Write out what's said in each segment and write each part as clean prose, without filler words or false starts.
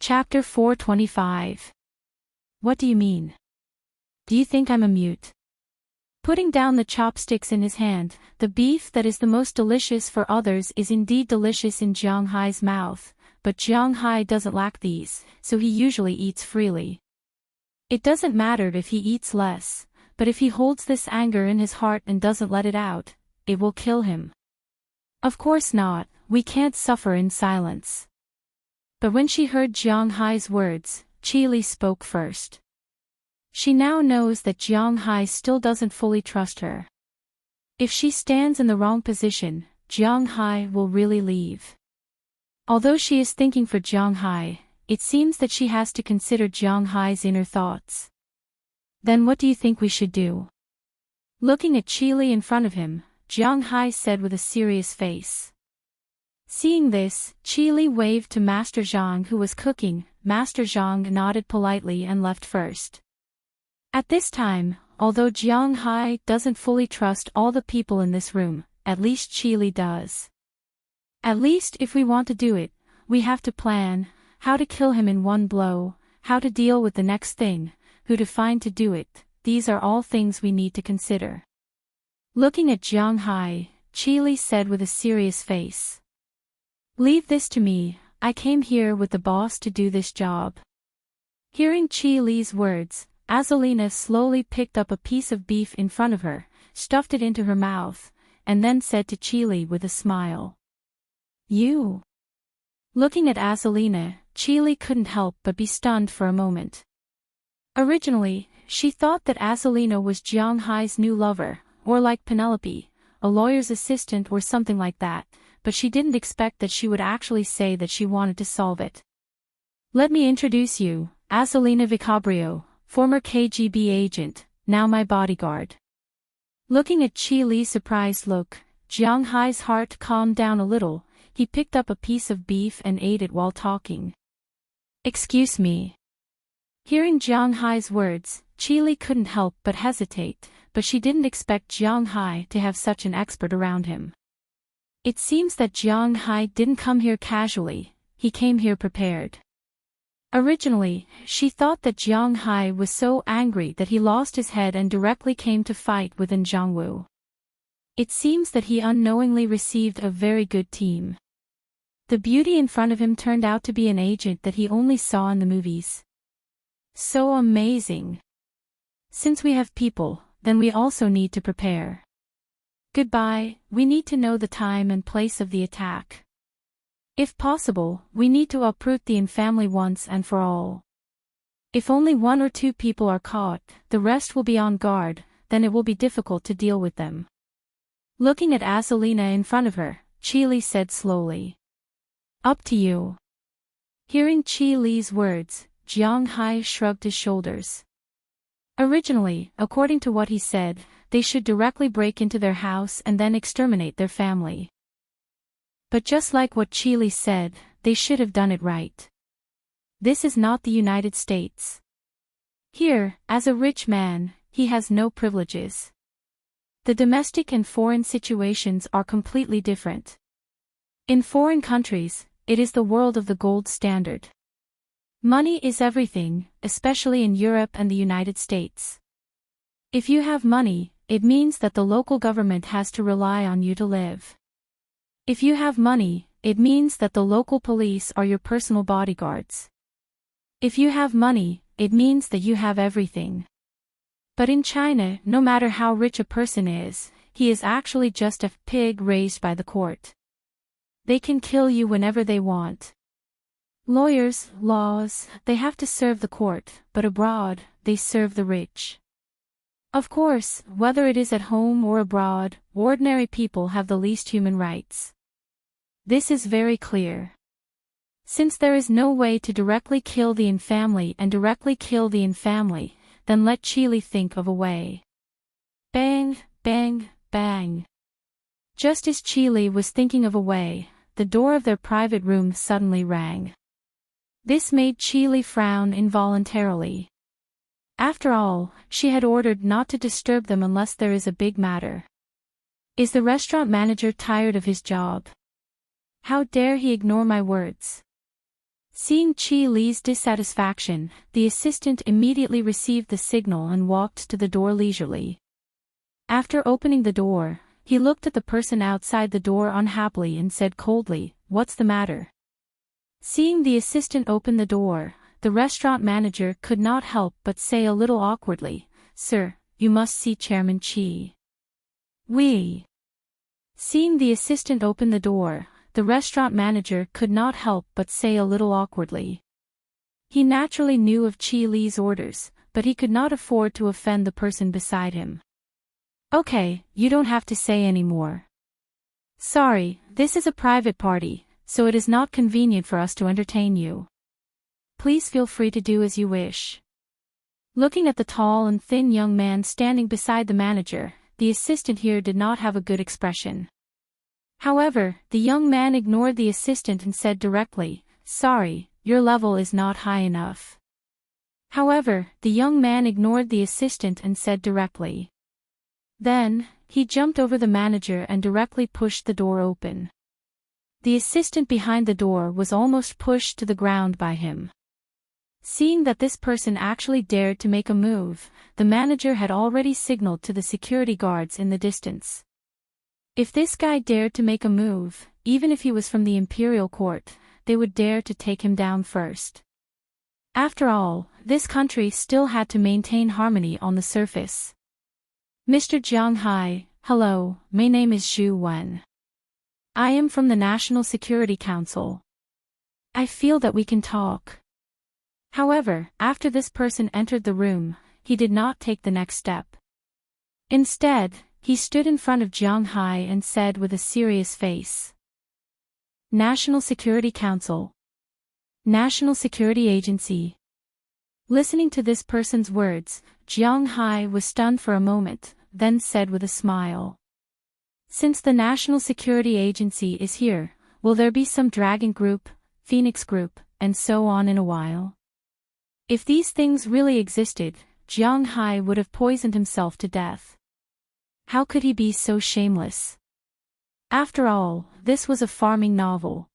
Chapter 425. What do you mean? Do you think I'm a mute? Putting down the chopsticks in his hand, the beef that is the most delicious for others is indeed delicious in Jiang Hai's mouth, but Jiang Hai doesn't lack these, so he usually eats freely. It doesn't matter if he eats less, but if he holds this anger in his heart and doesn't let it out, it will kill him. Of course not, we can't suffer in silence. But when she heard Jiang Hai's words, Qi spoke first. She now knows that Jiang Hai still doesn't fully trust her. If she stands in the wrong position, Jiang Hai will really leave. Although she is thinking for Jiang Hai, it seems that she has to consider Jiang Hai's inner thoughts. Then what do you think we should do? Looking at Qi in front of him, Jiang Hai said with a serious face. Seeing this, Qi waved to Master Zhang who was cooking. Master Zhang nodded politely and left first. At this time, although Jiang Hai doesn't fully trust all the people in this room, at least Qi does. At least if we want to do it, we have to plan how to kill him in one blow, how to deal with the next thing, who to find to do it. These are all things we need to consider. Looking at Jiang Hai, Qi said with a serious face. Leave this to me, I came here with the boss to do this job. Hearing Qi's words, Azalina slowly picked up a piece of beef in front of her, stuffed it into her mouth, and then said to Qi with a smile. You. Looking at Azalina, Qi couldn't help but be stunned for a moment. Originally, she thought that Azalina was Jiang Hai's new lover, or like Penelope, a lawyer's assistant or something like that, but she didn't expect that she would actually say that she wanted to solve it. Let me introduce you, Azalina Vicabrio, former KGB agent, now my bodyguard. Looking at Qi's surprised look, Jiang Hai's heart calmed down a little. He picked up a piece of beef and ate it while talking. Excuse me. Hearing Jiang Hai's words, Qi couldn't help but hesitate, but she didn't expect Jiang Hai to have such an expert around him. It seems that Jiang Hai didn't come here casually, he came here prepared. Originally, she thought that Jiang Hai was so angry that he lost his head and directly came to fight with Zhangwu. It seems that he unknowingly received a very good team. The beauty in front of him turned out to be an agent that he only saw in the movies. So amazing. Since we have people, then we also need to prepare. Goodbye, we need to know the time and place of the attack. If possible, we need to uproot the infamily once and for all. If only 1 or 2 people are caught, the rest will be on guard, then it will be difficult to deal with them. Looking at Azalina in front of her, Qi said slowly. Up to you. Hearing Qi's words, Jiang Hai shrugged his shoulders. Originally, according to what he said, they should directly break into their house and then exterminate their family. But just like what Qi said, they should have done it right. This is not the United States. Here, as a rich man, he has no privileges. The domestic and foreign situations are completely different. In foreign countries, it is the world of the gold standard. Money is everything, especially in Europe and the United States. If you have money, it means that the local government has to rely on you to live. If you have money, it means that the local police are your personal bodyguards. If you have money, it means that you have everything. But in China, no matter how rich a person is, he is actually just a pig raised by the court. They can kill you whenever they want. Lawyers, laws, they have to serve the court, but abroad, they serve the rich. Of course, whether it is at home or abroad, ordinary people have the least human rights. This is very clear. Since there is no way to directly kill the infamily and directly kill the infamily, then let Qi think of a way. Bang, bang, bang. Just as Qi was thinking of a way, the door of their private room suddenly rang. This made Qi frown involuntarily. After all, she had ordered not to disturb them unless there is a big matter. Is the restaurant manager tired of his job? How dare he ignore my words? Seeing Chi Li's dissatisfaction, the assistant immediately received the signal and walked to the door leisurely. After opening the door, he looked at the person outside the door unhappily and said coldly, "What's the matter?" Seeing the assistant open the door, the restaurant manager could not help but say a little awkwardly, "Sir, you must see Chairman Chi." "Oui." Seeing the assistant open the door, the restaurant manager could not help but say a little awkwardly. He naturally knew of Chi Li's orders, but he could not afford to offend the person beside him. "Okay, you don't have to say any more. Sorry, this is a private party, so it is not convenient for us to entertain you. Please feel free to do as you wish." Looking at the tall and thin young man standing beside the manager, the assistant here did not have a good expression. However, the young man ignored the assistant and said directly, "Sorry, your level is not high enough." However, the young man ignored the assistant and said directly. Then, he jumped over the manager and directly pushed the door open. The assistant behind the door was almost pushed to the ground by him. Seeing that this person actually dared to make a move, the manager had already signaled to the security guards in the distance. If this guy dared to make a move, even if he was from the imperial court, they would dare to take him down first. After all, this country still had to maintain harmony on the surface. "Mr. Jiang Hai, hello, my name is Zhu Wen. I am from the National Security Council. I feel that we can talk." However, after this person entered the room, he did not take the next step. Instead, he stood in front of Jiang Hai and said with a serious face, "National Security Council. National Security Agency." Listening to this person's words, Jiang Hai was stunned for a moment, then said with a smile, "Since the National Security Agency is here, will there be some Dragon Group, Phoenix Group, and so on in a while?" If these things really existed, Jiang Hai would have poisoned himself to death. How could he be so shameless? After all, this was a farming novel.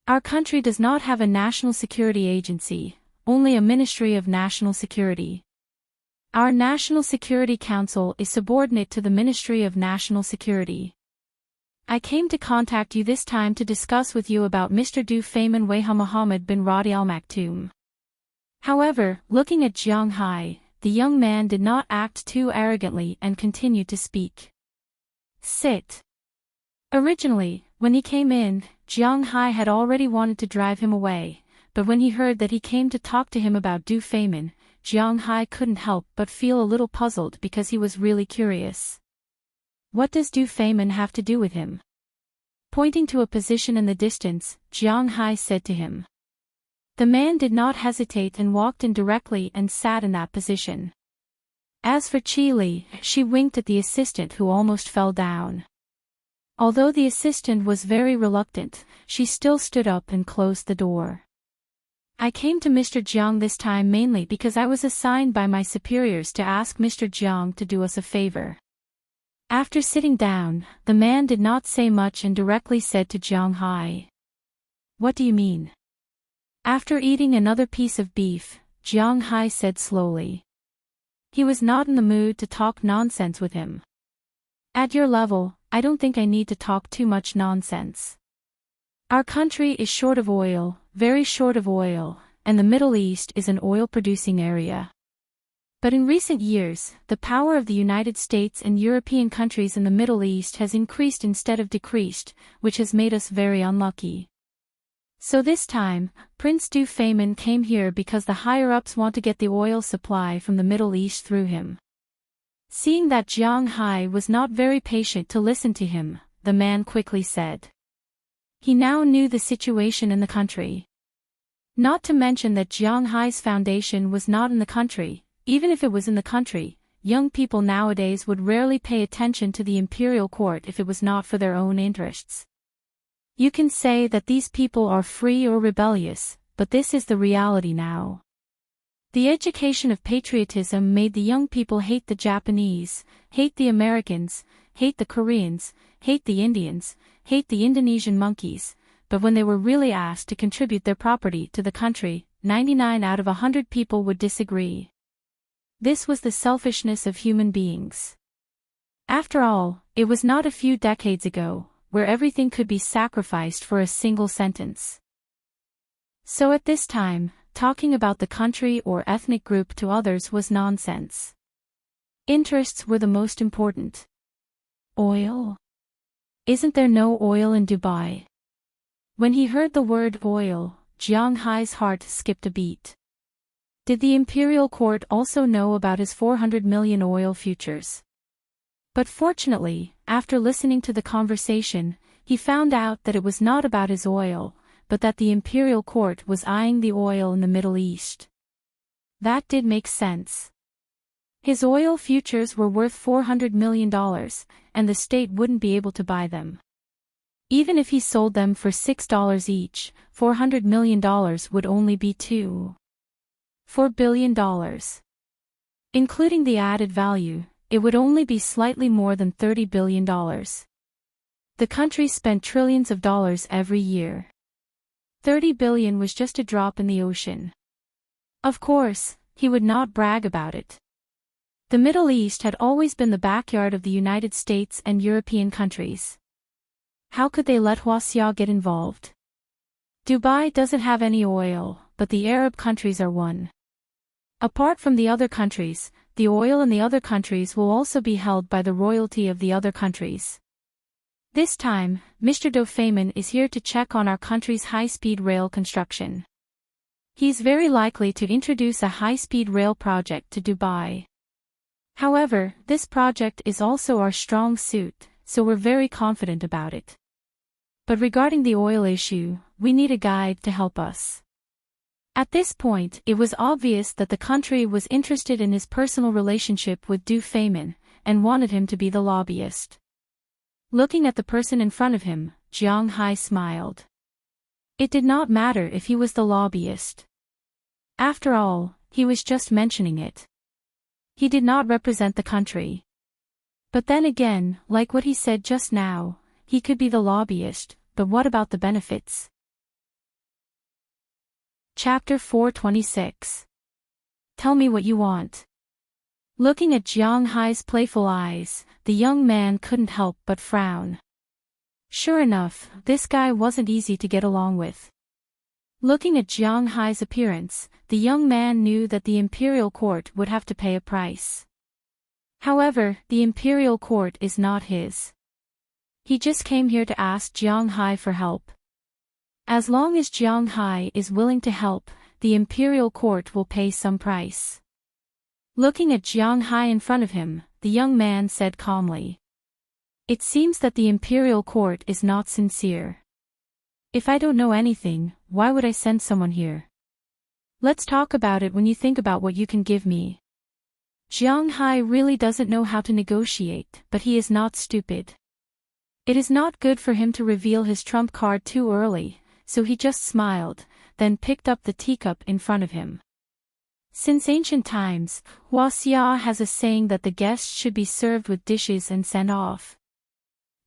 Our country does not have a national security agency, only a Ministry of National Security. Our National Security Council is subordinate to the Ministry of National Security. I came to contact you this time to discuss with you about Mr. Du Feynman Weha Muhammad bin Radi Al Maktoum. However, looking at Jiang Hai, the young man did not act too arrogantly and continued to speak. "Sit." Originally, when he came in, Jiang Hai had already wanted to drive him away, but when he heard that he came to talk to him about Du Feynman, Jiang Hai couldn't help but feel a little puzzled because he was really curious. What does Du Feynman have to do with him? Pointing to a position in the distance, Jiang Hai said to him. The man did not hesitate and walked in directly and sat in that position. As for Chi Li, she winked at the assistant who almost fell down. Although the assistant was very reluctant, she still stood up and closed the door. "I came to Mr. Jiang this time mainly because I was assigned by my superiors to ask Mr. Jiang to do us a favor." After sitting down, the man did not say much and directly said to Jiang Hai, "What do you mean?" After eating another piece of beef, Jiang Hai said slowly. He was not in the mood to talk nonsense with him. "At your level, I don't think I need to talk too much nonsense. Our country is short of oil, very short of oil, and the Middle East is an oil-producing area. But in recent years, the power of the United States and European countries in the Middle East has increased instead of decreased, which has made us very unlucky. So this time, Prince Du Feynman came here because the higher-ups want to get the oil supply from the Middle East through him." Seeing that Jiang Hai was not very patient to listen to him, the man quickly said. He now knew the situation in the country. Not to mention that Jiang Hai's foundation was not in the country. Even if it was in the country, young people nowadays would rarely pay attention to the imperial court if it was not for their own interests. You can say that these people are free or rebellious, but this is the reality now. The education of patriotism made the young people hate the Japanese, hate the Americans, hate the Koreans, hate the Indians, hate the Indonesian monkeys, but when they were really asked to contribute their property to the country, 99 out of 100 people would disagree. This was the selfishness of human beings. After all, it was not a few decades ago, where everything could be sacrificed for a single sentence. So at this time, talking about the country or ethnic group to others was nonsense. Interests were the most important. Oil? Isn't there no oil in Dubai? When he heard the word oil, Jiang Hai's heart skipped a beat. Did the imperial court also know about his 400 million oil futures? But fortunately, after listening to the conversation, he found out that it was not about his oil, but that the imperial court was eyeing the oil in the Middle East. That did make sense. His oil futures were worth $400 million, and the state wouldn't be able to buy them. Even if he sold them for $6 each, $400 million would only be $2.4 billion. Including the added value, it would only be slightly more than $30 billion. The country spent trillions of dollars every year. 30 billion was just a drop in the ocean. Of course, he would not brag about it. The Middle East had always been the backyard of the United States and European countries. How could they let Huaxia get involved? Dubai doesn't have any oil, but the Arab countries are one. Apart from the other countries, the oil in the other countries will also be held by the royalty of the other countries. This time, Mr. Dofayman is here to check on our country's high-speed rail construction. He's very likely to introduce a high-speed rail project to Dubai. However, this project is also our strong suit, so we're very confident about it. But regarding the oil issue, we need a guide to help us. At this point, it was obvious that the country was interested in his personal relationship with Dofayman, and wanted him to be the lobbyist. Looking at the person in front of him, Jiang Hai smiled. It did not matter if he was the lobbyist. After all, he was just mentioning it. He did not represent the country. But then again, like what he said just now, he could be the lobbyist, but what about the benefits? Chapter 426. Tell me what you want. Looking at Jiang Hai's playful eyes, the young man couldn't help but frown. Sure enough, this guy wasn't easy to get along with. Looking at Jiang Hai's appearance, the young man knew that the imperial court would have to pay a price. However, the imperial court is not his. He just came here to ask Jiang Hai for help. As long as Jiang Hai is willing to help, the imperial court will pay some price. Looking at Jiang Hai in front of him, the young man said calmly. It seems that the imperial court is not sincere. If I don't know anything, why would I send someone here? Let's talk about it when you think about what you can give me. Jiang Hai really doesn't know how to negotiate, but he is not stupid. It is not good for him to reveal his trump card too early, so he just smiled, then picked up the teacup in front of him. Since ancient times, Huaxia has a saying that the guests should be served with dishes and sent off.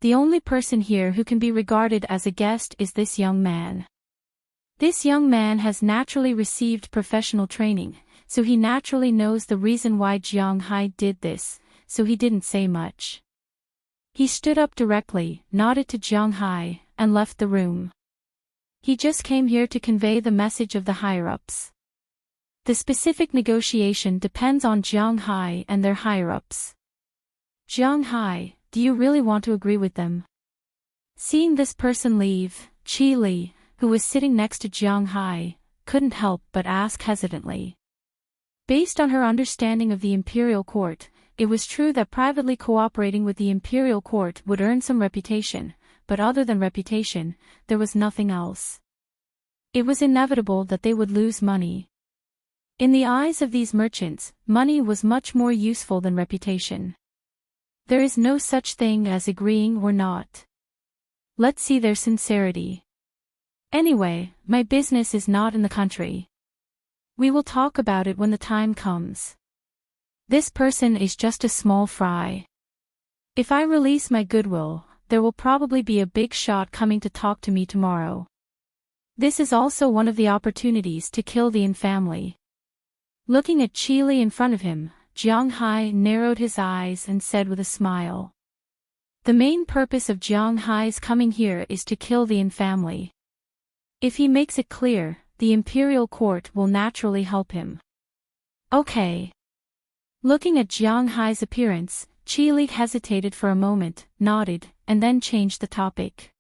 The only person here who can be regarded as a guest is this young man. This young man has naturally received professional training, so he naturally knows the reason why Jiang Hai did this, so he didn't say much. He stood up directly, nodded to Jiang Hai, and left the room. He just came here to convey the message of the higher-ups. The specific negotiation depends on Jiang Hai and their higher-ups. Jiang Hai, do you really want to agree with them? Seeing this person leave, Qi Li, who was sitting next to Jiang Hai, couldn't help but ask hesitantly. Based on her understanding of the imperial court, it was true that privately cooperating with the imperial court would earn some reputation, but other than reputation, there was nothing else. It was inevitable that they would lose money. In the eyes of these merchants, money was much more useful than reputation. There is no such thing as agreeing or not. Let's see their sincerity. Anyway, my business is not in the country. We will talk about it when the time comes. This person is just a small fry. If I release my goodwill, there will probably be a big shot coming to talk to me tomorrow. This is also one of the opportunities to kill the family. Looking at Chili in front of him, Jiang Hai narrowed his eyes and said with a smile. The main purpose of Jiang Hai's coming here is to kill the family. If he makes it clear, the imperial court will naturally help him. Okay. Looking at Jiang Hai's appearance, Chili hesitated for a moment, nodded, and then changed the topic.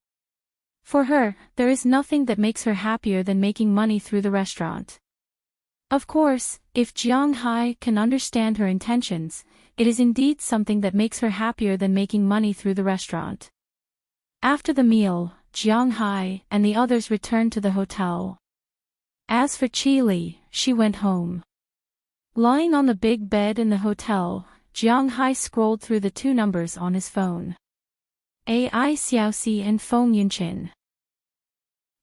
For her, there is nothing that makes her happier than making money through the restaurant. Of course, if Jiang Hai can understand her intentions, it is indeed something that makes her happier than making money through the restaurant. After the meal, Jiang Hai and the others returned to the hotel. As for Chili, she went home. Lying on the big bed in the hotel, Jiang Hai scrolled through the 2 numbers on his phone. Ai Xiaoxi and Feng Yunqin.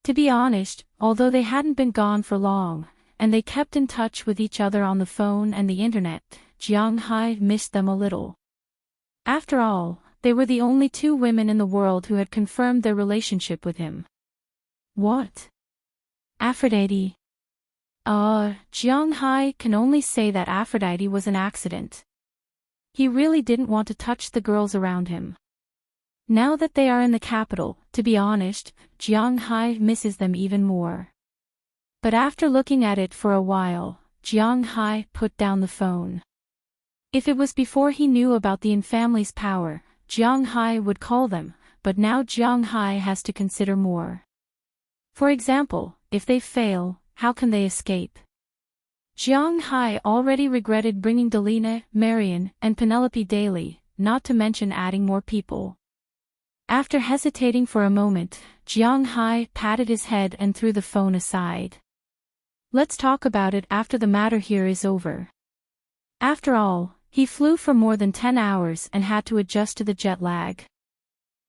To be honest, although they hadn't been gone for long, and they kept in touch with each other on the phone and the internet, Jiang Hai missed them a little. After all, they were the only 2 women in the world who had confirmed their relationship with him. What? Aphrodite? Jiang Hai can only say that Aphrodite was an accident. He really didn't want to touch the girls around him. Now that they are in the capital, to be honest, Jiang Hai misses them even more. But after looking at it for a while, Jiang Hai put down the phone. If it was before he knew about the family's power, Jiang Hai would call them, but now Jiang Hai has to consider more. For example, if they fail, how can they escape? Jiang Hai already regretted bringing Delina, Marion, and Penelope daily, not to mention adding more people. After hesitating for a moment, Jiang Hai patted his head and threw the phone aside. Let's talk about it after the matter here is over. After all, he flew for more than 10 hours and had to adjust to the jet lag.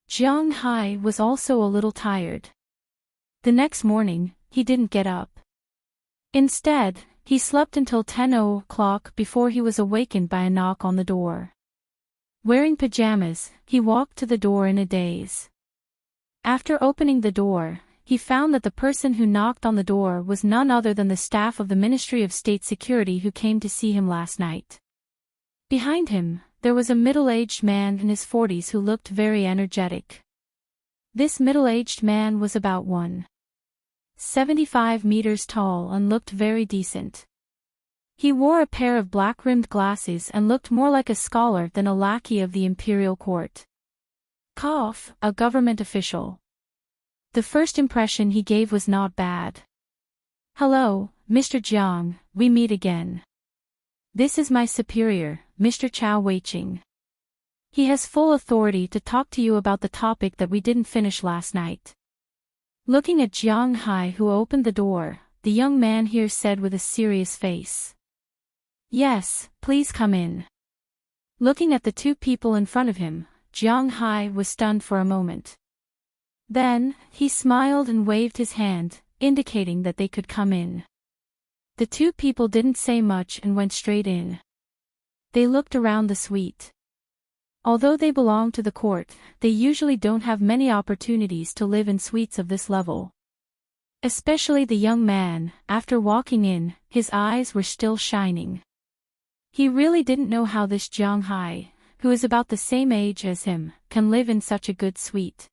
Jiang Hai was also a little tired. The next morning, he didn't get up. Instead, he slept until 10 o'clock before he was awakened by a knock on the door. Wearing pajamas, he walked to the door in a daze. After opening the door, he found that the person who knocked on the door was none other than the staff of the Ministry of State Security who came to see him last night. Behind him, there was a middle-aged man in his 40s who looked very energetic. This middle-aged man was about 1.75 meters tall and looked very decent. He wore a pair of black-rimmed glasses and looked more like a scholar than a lackey of the imperial court. A government official. The first impression he gave was not bad. Hello, Mr. Jiang, we meet again. This is my superior, Mr. Chao Weiqing. He has full authority to talk to you about the topic that we didn't finish last night. Looking at Jiang Hai, who opened the door, the young man here said with a serious face. Yes, please come in. Looking at the 2 people in front of him, Jiang Hai was stunned for a moment. Then, he smiled and waved his hand, indicating that they could come in. The 2 people didn't say much and went straight in. They looked around the suite. Although they belong to the court, they usually don't have many opportunities to live in suites of this level. Especially the young man, after walking in, his eyes were still shining. He really didn't know how this Jiang Hai, who is about the same age as him, can live in such a good suite.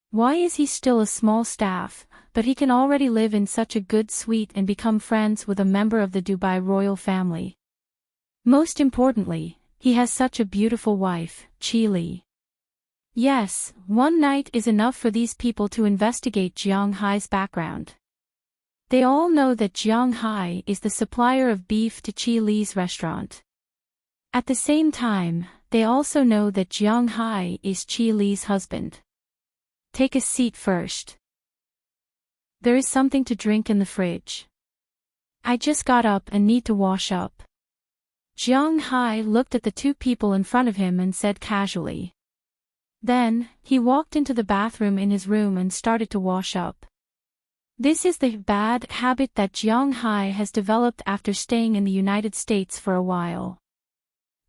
Why is he still a small staff, but he can already live in such a good suite and become friends with a member of the Dubai royal family? Most importantly, he has such a beautiful wife, Chili. Yes, one night is enough for these people to investigate Jiang Hai's background. They all know that Jiang Hai is the supplier of beef to Chili's restaurant. At the same time, they also know that Jiang Hai is Chili's husband. Take a seat first. There is something to drink in the fridge. I just got up and need to wash up. Jiang Hai looked at the 2 people in front of him and said casually. Then, he walked into the bathroom in his room and started to wash up. This is the bad habit that Jiang Hai has developed after staying in the United States for a while.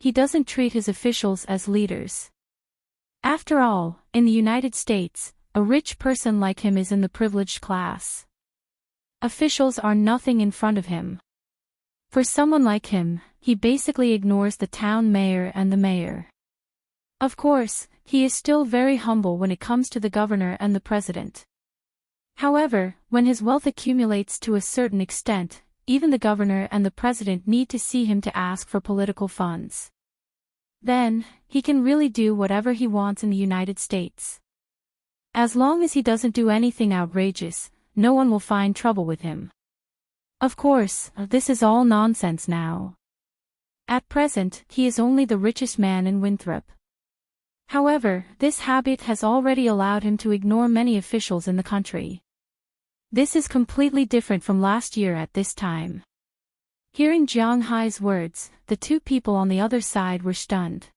He doesn't treat his officials as leaders. After all, in the United States, a rich person like him is in the privileged class. Officials are nothing in front of him. For someone like him, he basically ignores the town mayor and the mayor. Of course, he is still very humble when it comes to the governor and the president. However, when his wealth accumulates to a certain extent, even the governor and the president need to see him to ask for political funds. Then, he can really do whatever he wants in the United States. As long as he doesn't do anything outrageous, no one will find trouble with him. Of course, this is all nonsense now. At present, he is only the richest man in Winthrop. However, this habit has already allowed him to ignore many officials in the country. This is completely different from last year at this time. Hearing Jiang Hai's words, the two people on the other side were stunned.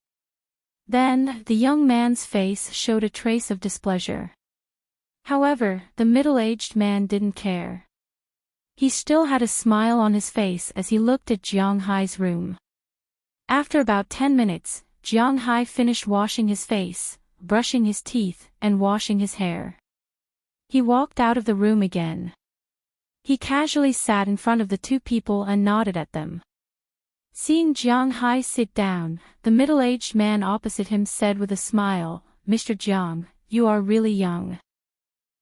Then, the young man's face showed a trace of displeasure. However, the middle-aged man didn't care. He still had a smile on his face as he looked at Jiang Hai's room. After about 10 minutes, Jiang Hai finished washing his face, brushing his teeth, and washing his hair. He walked out of the room again. He casually sat in front of the two people and nodded at them. Seeing Jiang Hai sit down, the middle-aged man opposite him said with a smile, "Mr. Jiang, you are really young."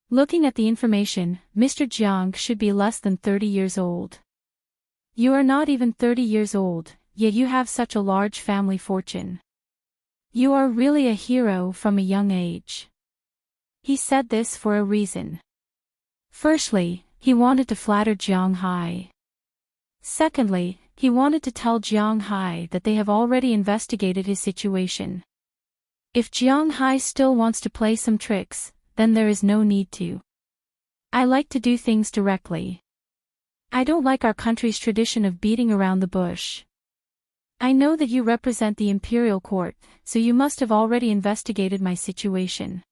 Looking at the information, Mr. Jiang should be less than 30 years old. You are not even 30 years old, yet you have such a large family fortune. You are really a hero from a young age. He said this for a reason. Firstly, he wanted to flatter Jiang Hai. Secondly, he wanted to tell Jiang Hai that they have already investigated his situation. If Jiang Hai still wants to play some tricks, then there is no need to. I like to do things directly. I don't like our country's tradition of beating around the bush. I know that you represent the imperial court, so you must have already investigated my situation.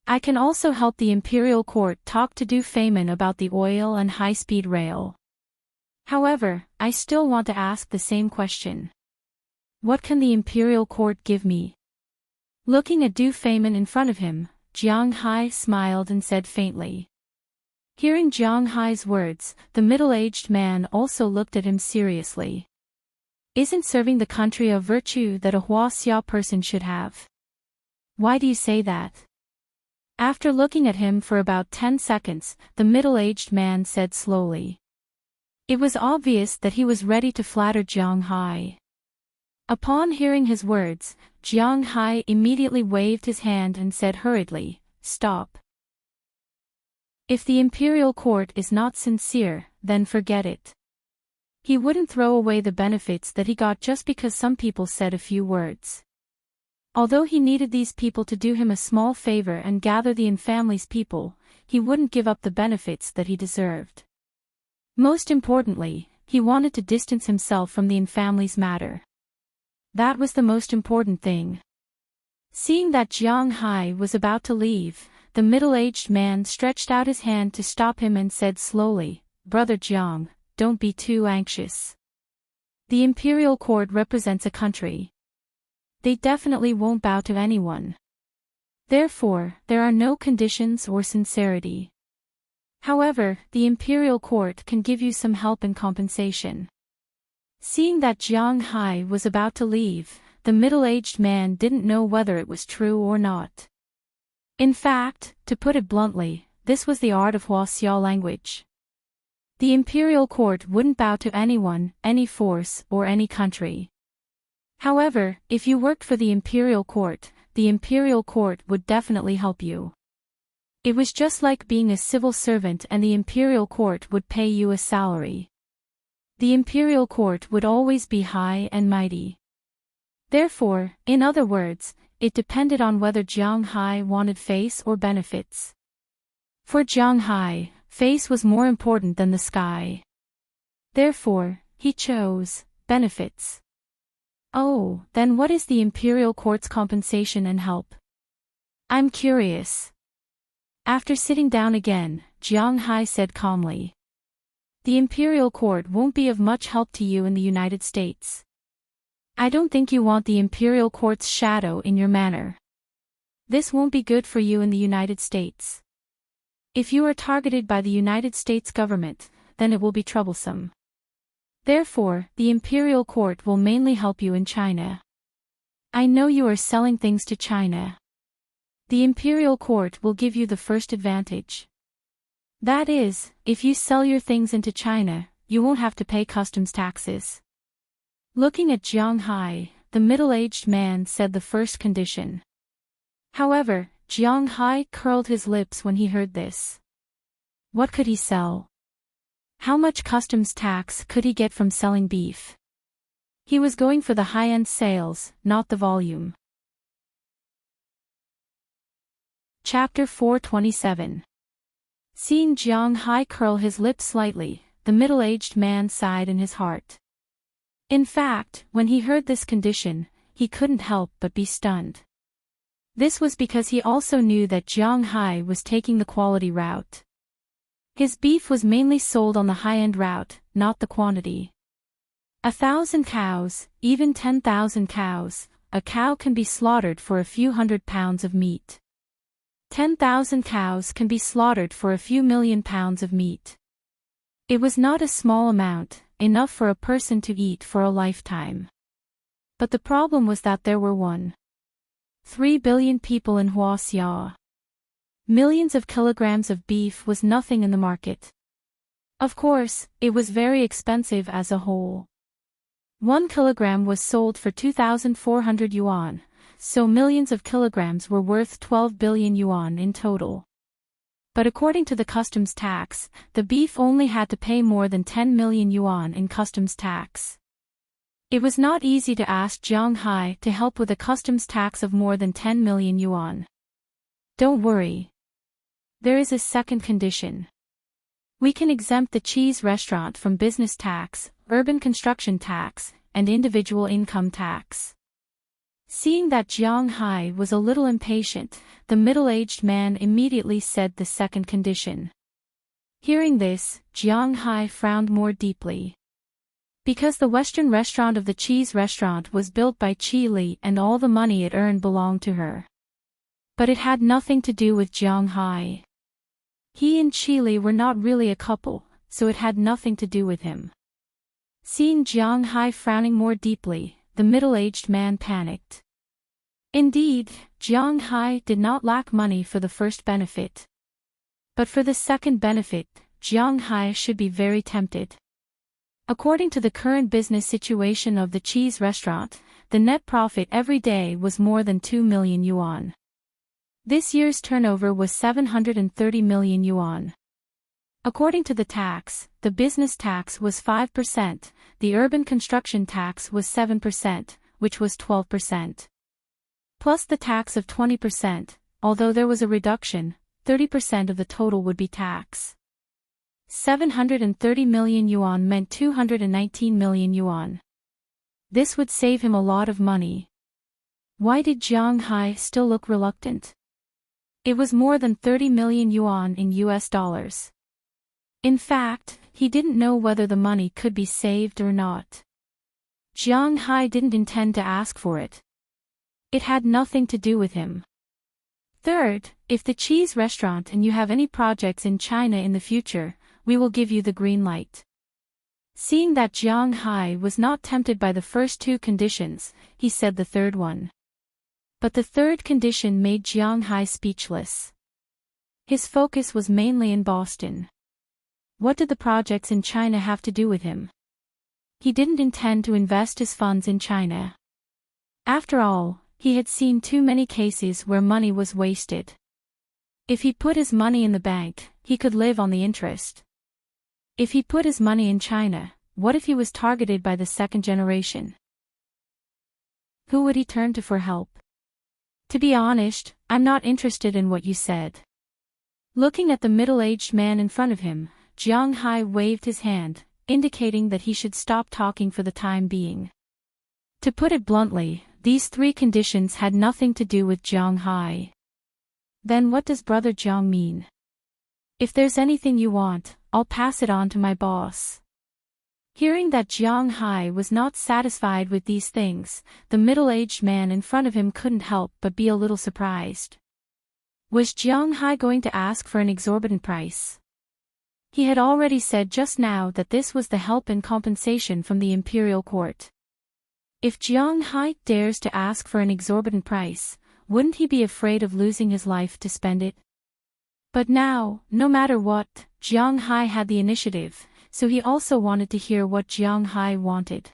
I can also help the imperial court talk to Du Feimin about the oil and high-speed rail. However, I still want to ask the same question. What can the imperial court give me? Looking at Du Feimin in front of him, Jiang Hai smiled and said faintly. Hearing Jiang Hai's words, the middle-aged man also looked at him seriously. Isn't serving the country a virtue that a Huaxia person should have? Why do you say that? After looking at him for about 10 seconds, the middle-aged man said slowly. It was obvious that he was ready to flatter Jiang Hai. Upon hearing his words, Jiang Hai immediately waved his hand and said hurriedly, "Stop. If the imperial court is not sincere, then forget it." He wouldn't throw away the benefits that he got just because some people said a few words. Although he needed these people to do him a small favor and gather the family's people, he wouldn't give up the benefits that he deserved. Most importantly, he wanted to distance himself from the family's matter. That was the most important thing. Seeing that Jiang Hai was about to leave, the middle-aged man stretched out his hand to stop him and said slowly, "Brother Jiang, don't be too anxious. The imperial court represents a country. They definitely won't bow to anyone. Therefore, there are no conditions or sincerity. However, the imperial court can give you some help and compensation." Seeing that Jiang Hai was about to leave, the middle-aged man didn't know whether it was true or not. In fact, to put it bluntly, this was the art of Huaxia language. The imperial court wouldn't bow to anyone, any force, or any country. However, if you worked for the imperial court would definitely help you. It was just like being a civil servant and the imperial court would pay you a salary. The imperial court would always be high and mighty. Therefore, in other words, it depended on whether Jiang Hai wanted face or benefits. For Jiang Hai, face was more important than the sky. Therefore, he chose benefits. Oh, then what is the imperial court's compensation and help? I'm curious. After sitting down again, Jiang Hai said calmly. The imperial court won't be of much help to you in the United States. I don't think you want the imperial court's shadow in your manor. This won't be good for you in the United States. If you are targeted by the United States government, then it will be troublesome. Therefore, the imperial court will mainly help you in China. I know you are selling things to China. The imperial court will give you the first advantage. That is, if you sell your things into China, you won't have to pay customs taxes. Looking at Jiang Hai, the middle-aged man said the first condition. However, Jiang Hai curled his lips when he heard this. What could he sell? How much customs tax could he get from selling beef? He was going for the high-end sales, not the volume. Chapter 427. Seeing Jiang Hai curl his lips slightly, the middle-aged man sighed in his heart. In fact, when he heard this condition, he couldn't help but be stunned. This was because he also knew that Jiang Hai was taking the quality route. His beef was mainly sold on the high-end route, not the quantity. 1,000 cows, even 10,000 cows, a cow can be slaughtered for a few hundred pounds of meat. 10,000 cows can be slaughtered for a few million pounds of meat. It was not a small amount, enough for a person to eat for a lifetime. But the problem was that there were 1.3 billion people in Huaxia. Millions of kilograms of beef was nothing in the market. Of course, it was very expensive as a whole. 1 kilogram was sold for 2,400 yuan, so millions of kilograms were worth 12 billion yuan in total. But according to the customs tax, the beef only had to pay more than 10 million yuan in customs tax. It was not easy to ask Jiang Hai to help with a customs tax of more than 10 million yuan. Don't worry. There is a second condition. We can exempt the cheese restaurant from business tax, urban construction tax, and individual income tax. Seeing that Jiang Hai was a little impatient, the middle-aged man immediately said the second condition. Hearing this, Jiang Hai frowned more deeply. Because the Western restaurant of the cheese restaurant was built by Qi Li and all the money it earned belonged to her. But it had nothing to do with Jiang Hai. He and Qi Li were not really a couple, so it had nothing to do with him. Seeing Jiang Hai frowning more deeply, the middle-aged man panicked. Indeed, Jiang Hai did not lack money for the first benefit. But for the second benefit, Jiang Hai should be very tempted. According to the current business situation of the cheese restaurant, the net profit every day was more than 2 million yuan. This year's turnover was 730 million yuan. According to the tax, the business tax was 5%, the urban construction tax was 7%, which was 12%. Plus the tax of 20%, although there was a reduction, 30% of the total would be tax. 730 million yuan meant 219 million yuan. This would save him a lot of money. Why did Jiang Hai still look reluctant? It was more than 30 million yuan in US dollars. In fact, he didn't know whether the money could be saved or not. Jiang Hai didn't intend to ask for it. It had nothing to do with him. Third, if the cheese restaurant and you have any projects in China in the future, we will give you the green light. Seeing that Jiang Hai was not tempted by the first two conditions, he said the third one. But the third condition made Jiang Hai speechless. His focus was mainly in Boston. What did the projects in China have to do with him? He didn't intend to invest his funds in China. After all, he had seen too many cases where money was wasted. If he put his money in the bank, he could live on the interest. If he put his money in China, what if he was targeted by the second generation? Who would he turn to for help? To be honest, I'm not interested in what you said. Looking at the middle-aged man in front of him, Jiang Hai waved his hand, indicating that he should stop talking for the time being. To put it bluntly, these three conditions had nothing to do with Jiang Hai. Then what does Brother Jiang mean? If there's anything you want, I'll pass it on to my boss. Hearing that Jiang Hai was not satisfied with these things, the middle-aged man in front of him couldn't help but be a little surprised. Was Jiang Hai going to ask for an exorbitant price? He had already said just now that this was the help and compensation from the imperial court. If Jiang Hai dares to ask for an exorbitant price, wouldn't he be afraid of losing his life to spend it? But now, no matter what, Jiang Hai had the initiative, so he also wanted to hear what Jiang Hai wanted.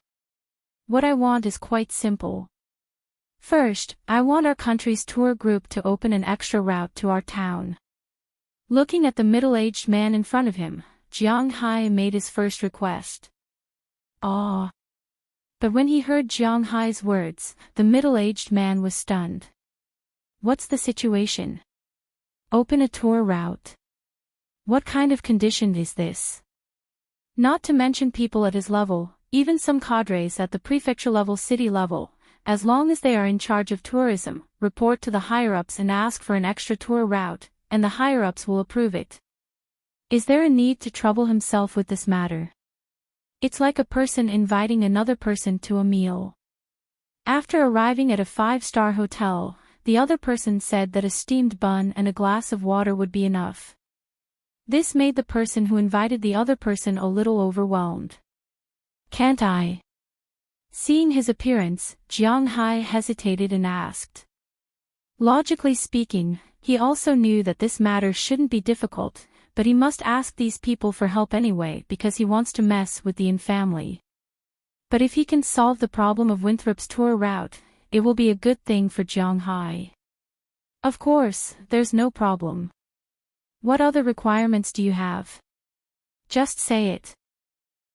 What I want is quite simple. First, I want our country's tour group to open an extra route to our town. Looking at the middle-aged man in front of him, Jiang Hai made his first request. Ah! But when he heard Jiang Hai's words, the middle-aged man was stunned. What's the situation? Open a tour route. What kind of condition is this? Not to mention people at his level, even some cadres at the prefecture level, city level, as long as they are in charge of tourism, report to the higher-ups and ask for an extra tour route, and the higher-ups will approve it. Is there a need to trouble himself with this matter? It's like a person inviting another person to a meal. After arriving at a 5-star hotel, the other person said that a steamed bun and a glass of water would be enough. This made the person who invited the other person a little overwhelmed. Can't I? Seeing his appearance, Jiang Hai hesitated and asked. Logically speaking, he also knew that this matter shouldn't be difficult, but he must ask these people for help anyway because he wants to mess with the Yin family. But if he can solve the problem of Winthrop's tour route, it will be a good thing for Jiang Hai. Of course, there's no problem. What other requirements do you have? Just say it.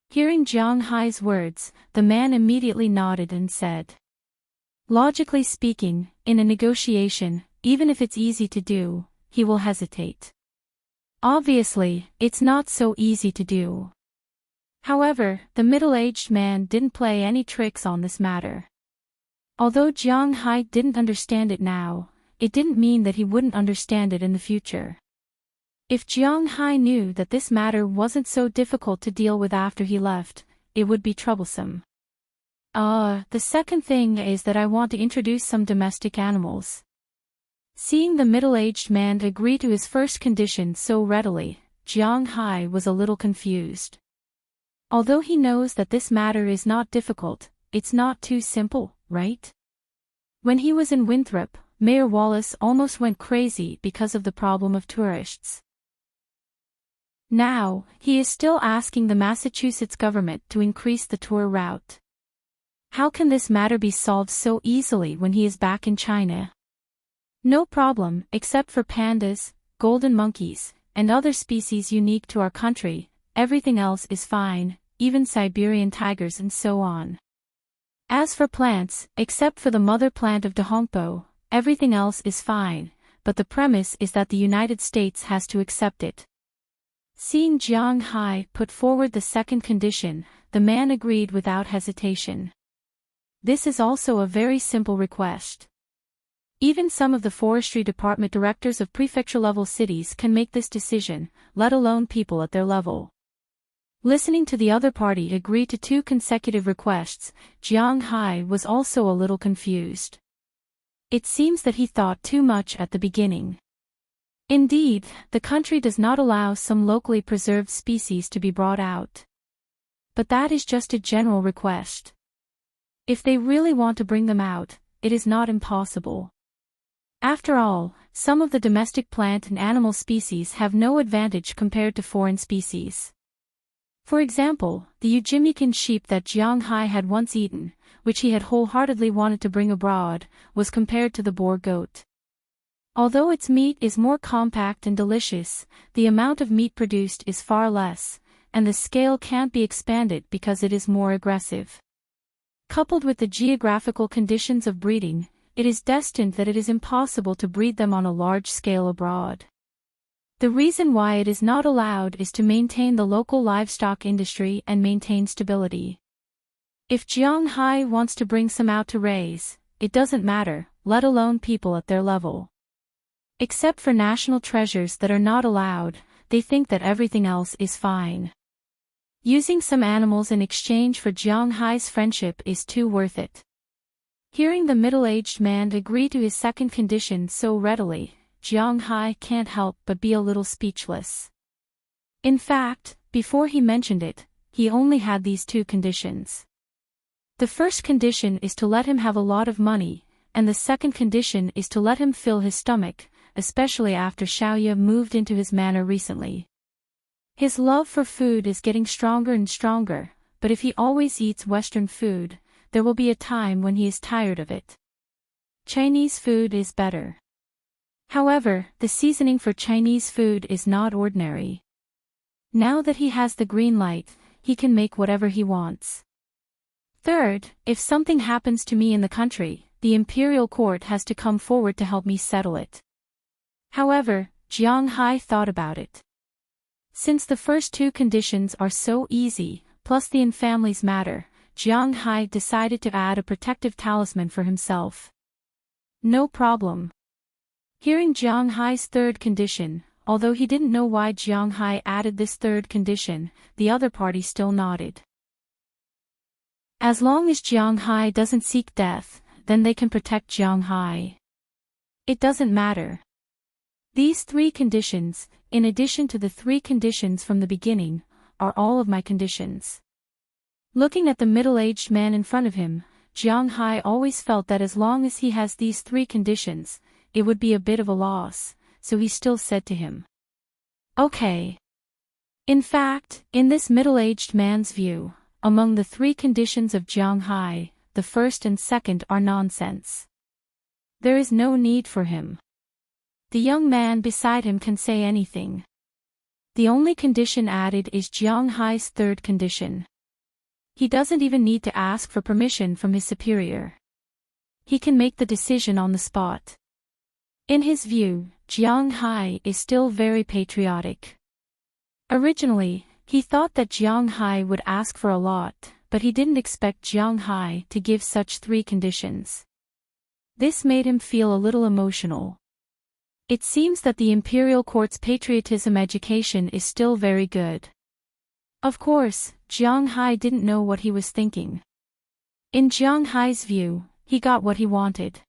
Hearing Jiang Hai's words, the man immediately nodded and said. Logically speaking, in a negotiation, even if it's easy to do, he will hesitate. Obviously, it's not so easy to do. However, the middle-aged man didn't play any tricks on this matter. Although Jiang Hai didn't understand it now, it didn't mean that he wouldn't understand it in the future. If Jiang Hai knew that this matter wasn't so difficult to deal with after he left, it would be troublesome. The second thing is that I want to introduce some domestic animals. Seeing the middle-aged man agree to his first condition so readily, Jiang Hai was a little confused. Although he knows that this matter is not difficult, it's not too simple, right? When he was in Winthrop, Mayor Wallace almost went crazy because of the problem of tourists. Now, he is still asking the Massachusetts government to increase the tour route. How can this matter be solved so easily when he is back in China? No problem, except for pandas, golden monkeys, and other species unique to our country, everything else is fine, even Siberian tigers and so on. As for plants, except for the mother plant of Dahongpo, everything else is fine, but the premise is that the United States has to accept it. Seeing Jiang Hai put forward the second condition, the man agreed without hesitation. This is also a very simple request. Even some of the forestry department directors of prefecture-level cities can make this decision, let alone people at their level. Listening to the other party agree to 2 consecutive requests, Jiang Hai was also a little confused. It seems that he thought too much at the beginning. Indeed, the country does not allow some locally preserved species to be brought out. But that is just a general request. If they really want to bring them out, it is not impossible. After all, some of the domestic plant and animal species have no advantage compared to foreign species. For example, the Ujimikan sheep that Jiang Hai had once eaten, which he had wholeheartedly wanted to bring abroad, was compared to the boar goat. Although its meat is more compact and delicious, the amount of meat produced is far less, and the scale can't be expanded because it is more aggressive. Coupled with the geographical conditions of breeding, it is destined that it is impossible to breed them on a large scale abroad. The reason why it is not allowed is to maintain the local livestock industry and maintain stability. If Jiang Hai wants to bring some out to raise, it doesn't matter, let alone people at their level. Except for national treasures that are not allowed, they think that everything else is fine. Using some animals in exchange for Jiang Hai's friendship is too worth it. Hearing the middle-aged man agree to his second condition so readily, Jiang Hai can't help but be a little speechless. In fact, before he mentioned it, he only had these two conditions. The first condition is to let him have a lot of money, and the second condition is to let him fill his stomach, especially after Xiaoya moved into his manor recently. His love for food is getting stronger and stronger, but if he always eats Western food, there will be a time when he is tired of it. Chinese food is better. However, the seasoning for Chinese food is not ordinary. Now that he has the green light, he can make whatever he wants. Third, if something happens to me in the country, the imperial court has to come forward to help me settle it. However, Jiang Hai thought about it. Since the first two conditions are so easy, plus the in-families matter, Jiang Hai decided to add a protective talisman for himself. No problem. Hearing Jiang Hai's third condition, although he didn't know why Jiang Hai added this third condition, the other party still nodded. As long as Jiang Hai doesn't seek death, then they can protect Jiang Hai. It doesn't matter. These three conditions, in addition to the three conditions from the beginning, are all of my conditions. Looking at the middle-aged man in front of him, Jiang Hai always felt that as long as he has these three conditions, it would be a bit of a loss, so he still said to him, "Okay." In fact, in this middle-aged man's view, among the three conditions of Jiang Hai, the first and second are nonsense. There is no need for him. The young man beside him can say anything. The only condition added is Jiang Hai's third condition. He doesn't even need to ask for permission from his superior. He can make the decision on the spot. In his view, Jiang Hai is still very patriotic. Originally, he thought that Jiang Hai would ask for a lot, but he didn't expect Jiang Hai to give such three conditions. This made him feel a little emotional. It seems that the imperial court's patriotism education is still very good. Of course, Jiang Hai didn't know what he was thinking. In Jiang Hai's view, he got what he wanted.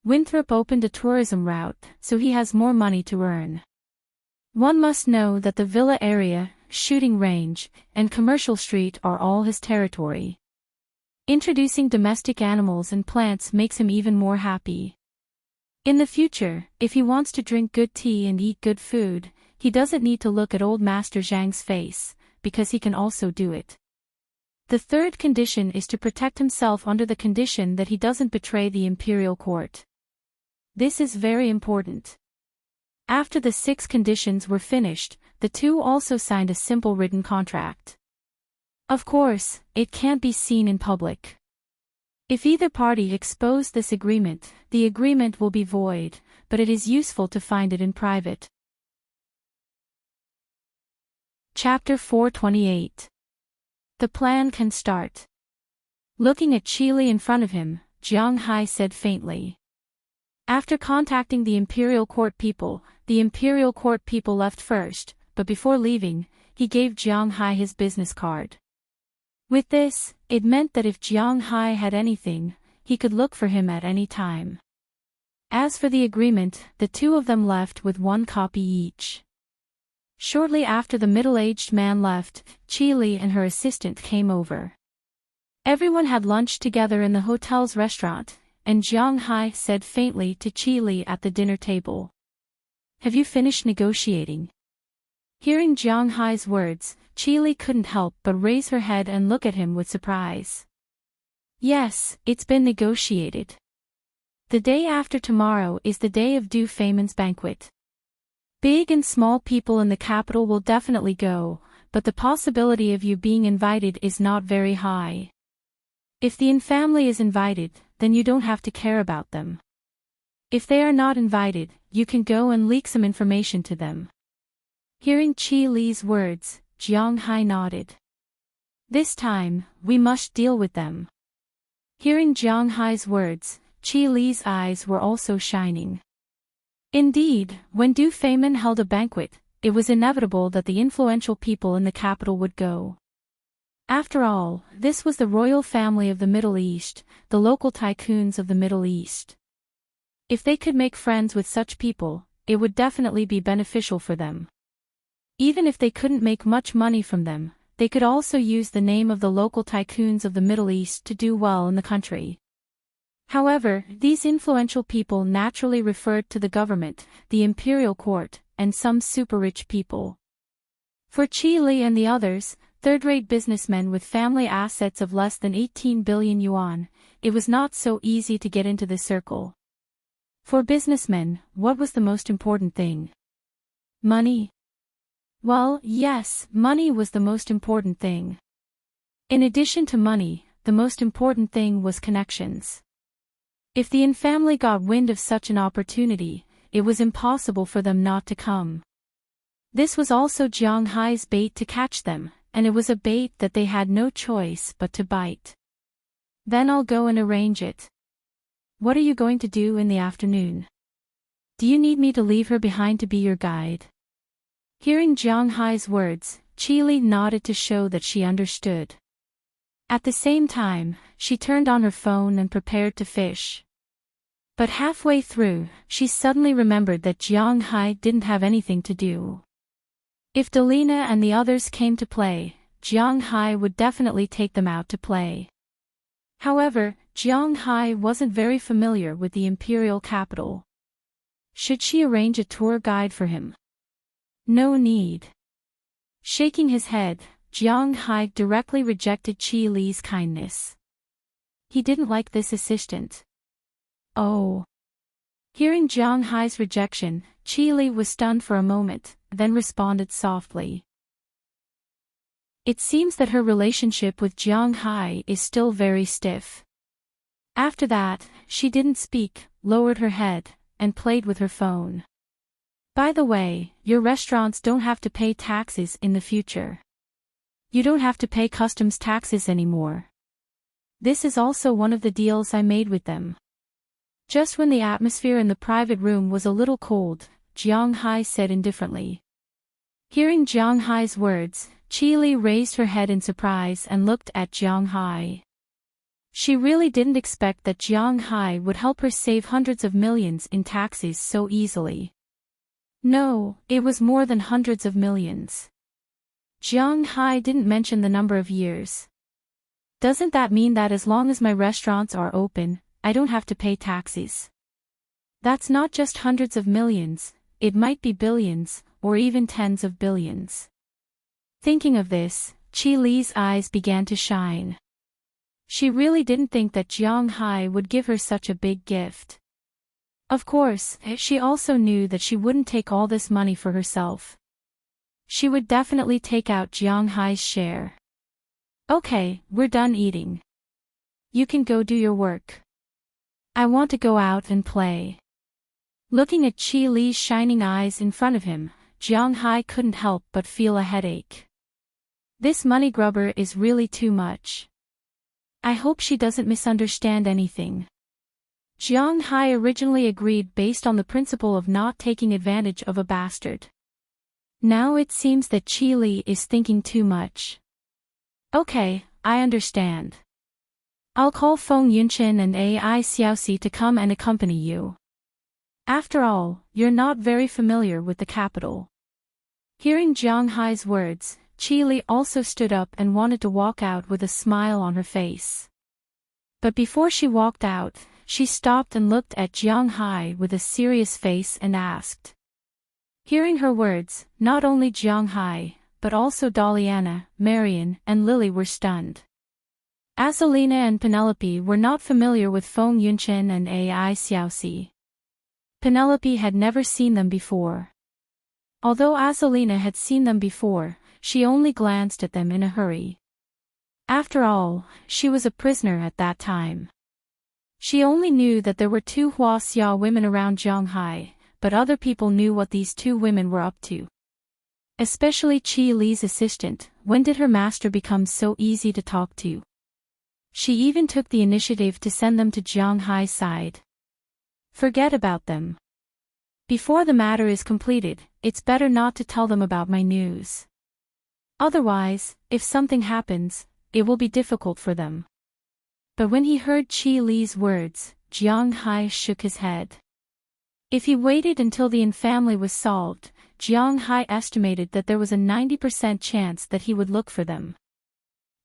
Winthrop opened a tourism route, so he has more money to earn. One must know that the villa area, shooting range, and commercial street are all his territory. Introducing domestic animals and plants makes him even more happy. In the future, if he wants to drink good tea and eat good food, he doesn't need to look at old Master Zhang's face, because he can also do it. The third condition is to protect himself under the condition that he doesn't betray the imperial court. This is very important. After the 6 conditions were finished, the two also signed a simple written contract. Of course, it can't be seen in public. If either party expose this agreement, the agreement will be void, but it is useful to find it in private. Chapter 428. The plan can start. Looking at Qili in front of him, Jiang Hai said faintly. After contacting the imperial court people left first, but before leaving, he gave Jiang Hai his business card. With this, it meant that if Jiang Hai had anything, he could look for him at any time. As for the agreement, the two of them left with 1 copy each. Shortly after the middle-aged man left, Qili and her assistant came over. Everyone had lunch together in the hotel's restaurant, and Jiang Hai said faintly to Qili at the dinner table, "Have you finished negotiating?" Hearing Jiang Hai's words, Qili couldn't help but raise her head and look at him with surprise. "Yes, it's been negotiated. The day after tomorrow is the day of Du Feimin's banquet. Big and small people in the capital will definitely go, but the possibility of you being invited is not very high. If the in-family is invited, then you don't have to care about them. If they are not invited, you can go and leak some information to them." Hearing Qili's words, Jiang Hai nodded. "This time, we must deal with them." Hearing Jiang Hai's words, Qili's eyes were also shining. Indeed, when Du Feimin held a banquet, it was inevitable that the influential people in the capital would go. After all, this was the royal family of the Middle East, the local tycoons of the Middle East. If they could make friends with such people, it would definitely be beneficial for them. Even if they couldn't make much money from them, they could also use the name of the local tycoons of the Middle East to do well in the country. However, these influential people naturally referred to the government, the imperial court, and some super-rich people. For Qi Li and the others, third-rate businessmen with family assets of less than 18 billion yuan, it was not so easy to get into this circle. For businessmen, what was the most important thing? Money? Well, yes, money was the most important thing. In addition to money, the most important thing was connections. If the Yin family got wind of such an opportunity, it was impossible for them not to come. This was also Jiang Hai's bait to catch them, and it was a bait that they had no choice but to bite. Then I'll go and arrange it. What are you going to do in the afternoon? Do you need me to leave her behind to be your guide? Hearing Jiang Hai's words, Qi Li nodded to show that she understood. At the same time, she turned on her phone and prepared to fish. But halfway through, she suddenly remembered that Jiang Hai didn't have anything to do. If Delina and the others came to play, Jiang Hai would definitely take them out to play. However, Jiang Hai wasn't very familiar with the imperial capital. Should she arrange a tour guide for him? No need. Shaking his head, Jiang Hai directly rejected Qi Li's kindness. He didn't like this assistant. Oh. Hearing Jiang Hai's rejection, Qi Li was stunned for a moment, then responded softly. It seems that her relationship with Jiang Hai is still very stiff. After that, she didn't speak, lowered her head, and played with her phone. By the way, your restaurants don't have to pay taxes in the future. You don't have to pay customs taxes anymore. This is also one of the deals I made with them. Just when the atmosphere in the private room was a little cold, Jiang Hai said indifferently. Hearing Jiang Hai's words, Qi Li raised her head in surprise and looked at Jiang Hai. She really didn't expect that Jiang Hai would help her save hundreds of millions in taxes so easily. No, it was more than hundreds of millions. Jiang Hai didn't mention the number of years. Doesn't that mean that as long as my restaurants are open, I don't have to pay taxes? That's not just hundreds of millions, it might be billions, or even tens of billions. Thinking of this, Qi Li's eyes began to shine. She really didn't think that Jiang Hai would give her such a big gift. Of course, she also knew that she wouldn't take all this money for herself. She would definitely take out Jiang Hai's share. Okay, we're done eating. You can go do your work. I want to go out and play. Looking at Qi Li's shining eyes in front of him, Jiang Hai couldn't help but feel a headache. This money grubber is really too much. I hope she doesn't misunderstand anything. Jiang Hai originally agreed based on the principle of not taking advantage of a bastard. Now it seems that Qi Li is thinking too much. Okay, I understand. I'll call Feng Yunqin and Ai Xiaoxi to come and accompany you. After all, you're not very familiar with the capital. Hearing Jiang Hai's words, Qi Li also stood up and wanted to walk out with a smile on her face. But before she walked out, she stopped and looked at Jiang Hai with a serious face and asked. Hearing her words, not only Jiang Hai, but also Daliana, Marian, and Lily were stunned. Azalina and Penelope were not familiar with Feng Yunqin and Ai Xiaoxi. Penelope had never seen them before. Although Azalina had seen them before, she only glanced at them in a hurry. After all, she was a prisoner at that time. She only knew that there were two Huaxia women around Jiang Hai, but other people knew what these two women were up to. Especially Qi Li's assistant. When did her master become so easy to talk to? She even took the initiative to send them to Jiang Hai's side. Forget about them. Before the matter is completed, it's better not to tell them about my news. Otherwise, if something happens, it will be difficult for them. But when he heard Qi Li's words, Jiang Hai shook his head. If he waited until the infamily was solved, Jiang Hai estimated that there was a 90% chance that he would look for them.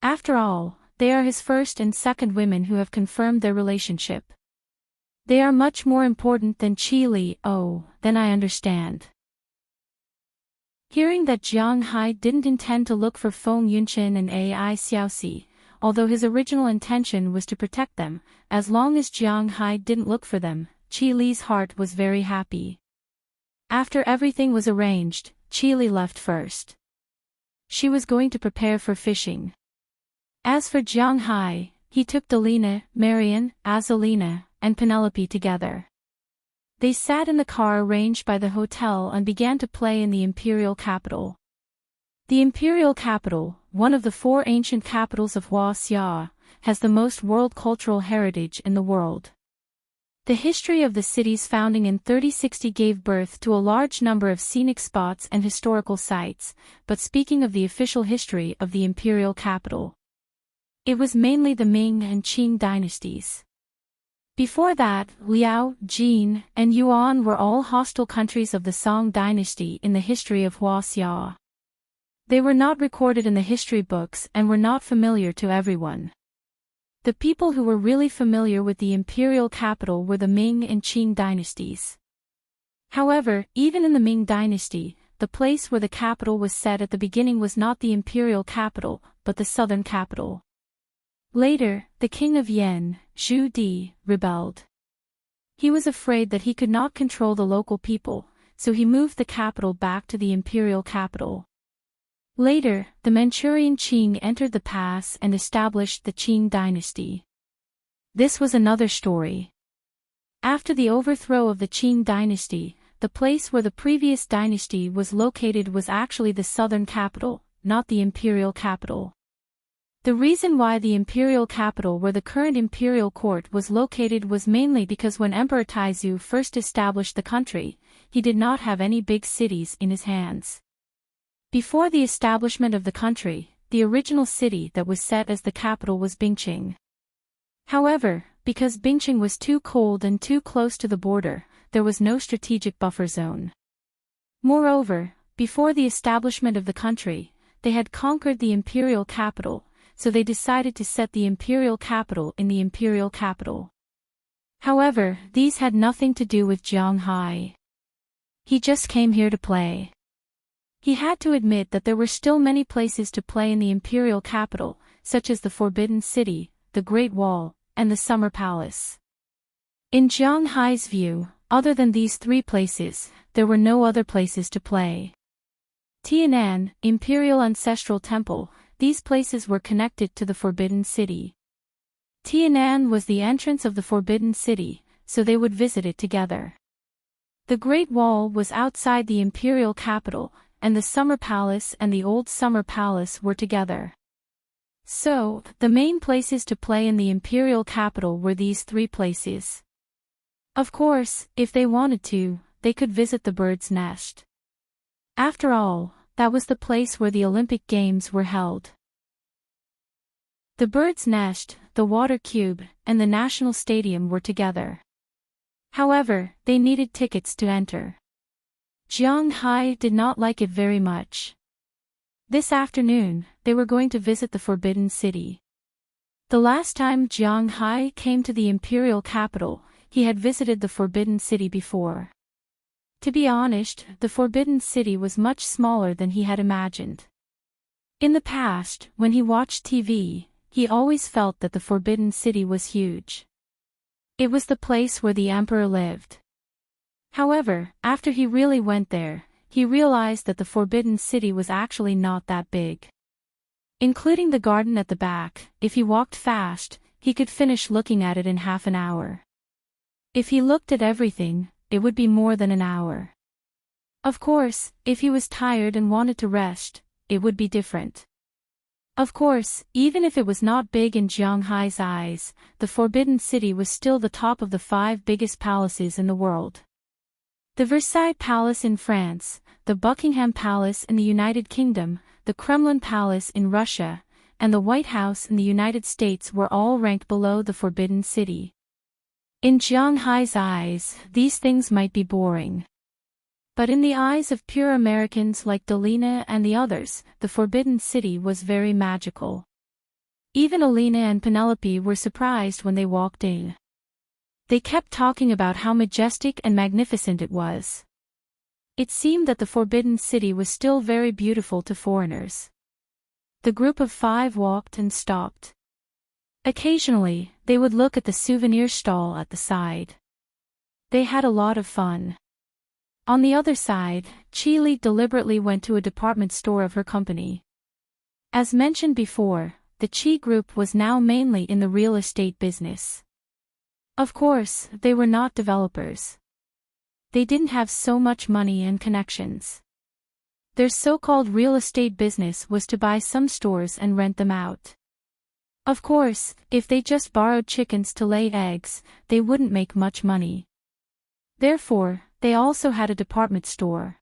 After all, they are his first and second women who have confirmed their relationship. They are much more important than Qi Li. Oh, then I understand. Hearing that Jiang Hai didn't intend to look for Feng Yunqin and Ai Xiaoxi, although his original intention was to protect them, as long as Jiang Hai didn't look for them, Qi Li's heart was very happy. After everything was arranged, Qi Li left first. She was going to prepare for fishing. As for Jiang Hai, he took Delina, Marian, Azalina, and Penelope together. They sat in the car arranged by the hotel and began to play in the imperial capital. The imperial capital, one of the 4 ancient capitals of Huaxia, has the most world cultural heritage in the world. The history of the city's founding in 3060 gave birth to a large number of scenic spots and historical sites, but speaking of the official history of the imperial capital, it was mainly the Ming and Qing dynasties. Before that, Liao, Jin, and Yuan were all hostile countries of the Song dynasty in the history of Huaxia. They were not recorded in the history books and were not familiar to everyone. The people who were really familiar with the imperial capital were the Ming and Qing dynasties. However, even in the Ming dynasty, the place where the capital was set at the beginning was not the imperial capital, but the southern capital. Later, the king of Yan, Zhu Di, rebelled. He was afraid that he could not control the local people, so he moved the capital back to the imperial capital. Later, the Manchurian Qing entered the pass and established the Qing dynasty. This was another story. After the overthrow of the Qing dynasty, the place where the previous dynasty was located was actually the southern capital, not the imperial capital. The reason why the imperial capital where the current imperial court was located was mainly because when Emperor Taizu first established the country, he did not have any big cities in his hands. Before the establishment of the country, the original city that was set as the capital was Bingqing. However, because Bingqing was too cold and too close to the border, there was no strategic buffer zone. Moreover, before the establishment of the country, they had conquered the imperial capital, so they decided to set the imperial capital in the imperial capital. However, these had nothing to do with Jiang Hai. He just came here to play. He had to admit that there were still many places to play in the imperial capital, such as the Forbidden City, the Great Wall, and the Summer Palace. In Jiang Hai's view, other than these 3 places, there were no other places to play. Tianan, Imperial Ancestral Temple, these places were connected to the Forbidden City. Tianan was the entrance of the Forbidden City, so they would visit it together. The Great Wall was outside the imperial capital, and the Summer Palace and the Old Summer Palace were together. So, the main places to play in the imperial capital were these 3 places. Of course, if they wanted to, they could visit the Bird's Nest. After all, that was the place where the Olympic Games were held. The Bird's Nest, the Water Cube, and the National Stadium were together. However, they needed tickets to enter. Jiang Hai did not like it very much. This afternoon, they were going to visit the Forbidden City. The last time Jiang Hai came to the imperial capital, he had visited the Forbidden City before. To be honest, the Forbidden City was much smaller than he had imagined. In the past, when he watched TV, he always felt that the Forbidden City was huge. It was the place where the emperor lived. However, after he really went there, he realized that the Forbidden City was actually not that big. Including the garden at the back, if he walked fast, he could finish looking at it in half an hour. If he looked at everything, it would be more than an hour. Of course, if he was tired and wanted to rest, it would be different. Of course, even if it was not big in Jiang Hai's eyes, the Forbidden City was still the top of the 5 biggest palaces in the world. The Versailles Palace in France, the Buckingham Palace in the United Kingdom, the Kremlin Palace in Russia, and the White House in the United States were all ranked below the Forbidden City. In Jiang Hai's eyes, these things might be boring. But in the eyes of pure Americans like Delina and the others, the Forbidden City was very magical. Even Alina and Penelope were surprised when they walked in. They kept talking about how majestic and magnificent it was. It seemed that the Forbidden City was still very beautiful to foreigners. The group of 5 walked and stopped. Occasionally, they would look at the souvenir stall at the side. They had a lot of fun. On the other side, Chi Li deliberately went to a department store of her company. As mentioned before, the Chi group was now mainly in the real estate business. Of course, they were not developers. They didn't have so much money and connections. Their so-called real estate business was to buy some stores and rent them out. Of course, if they just borrowed chickens to lay eggs, they wouldn't make much money. Therefore, they also had a department store.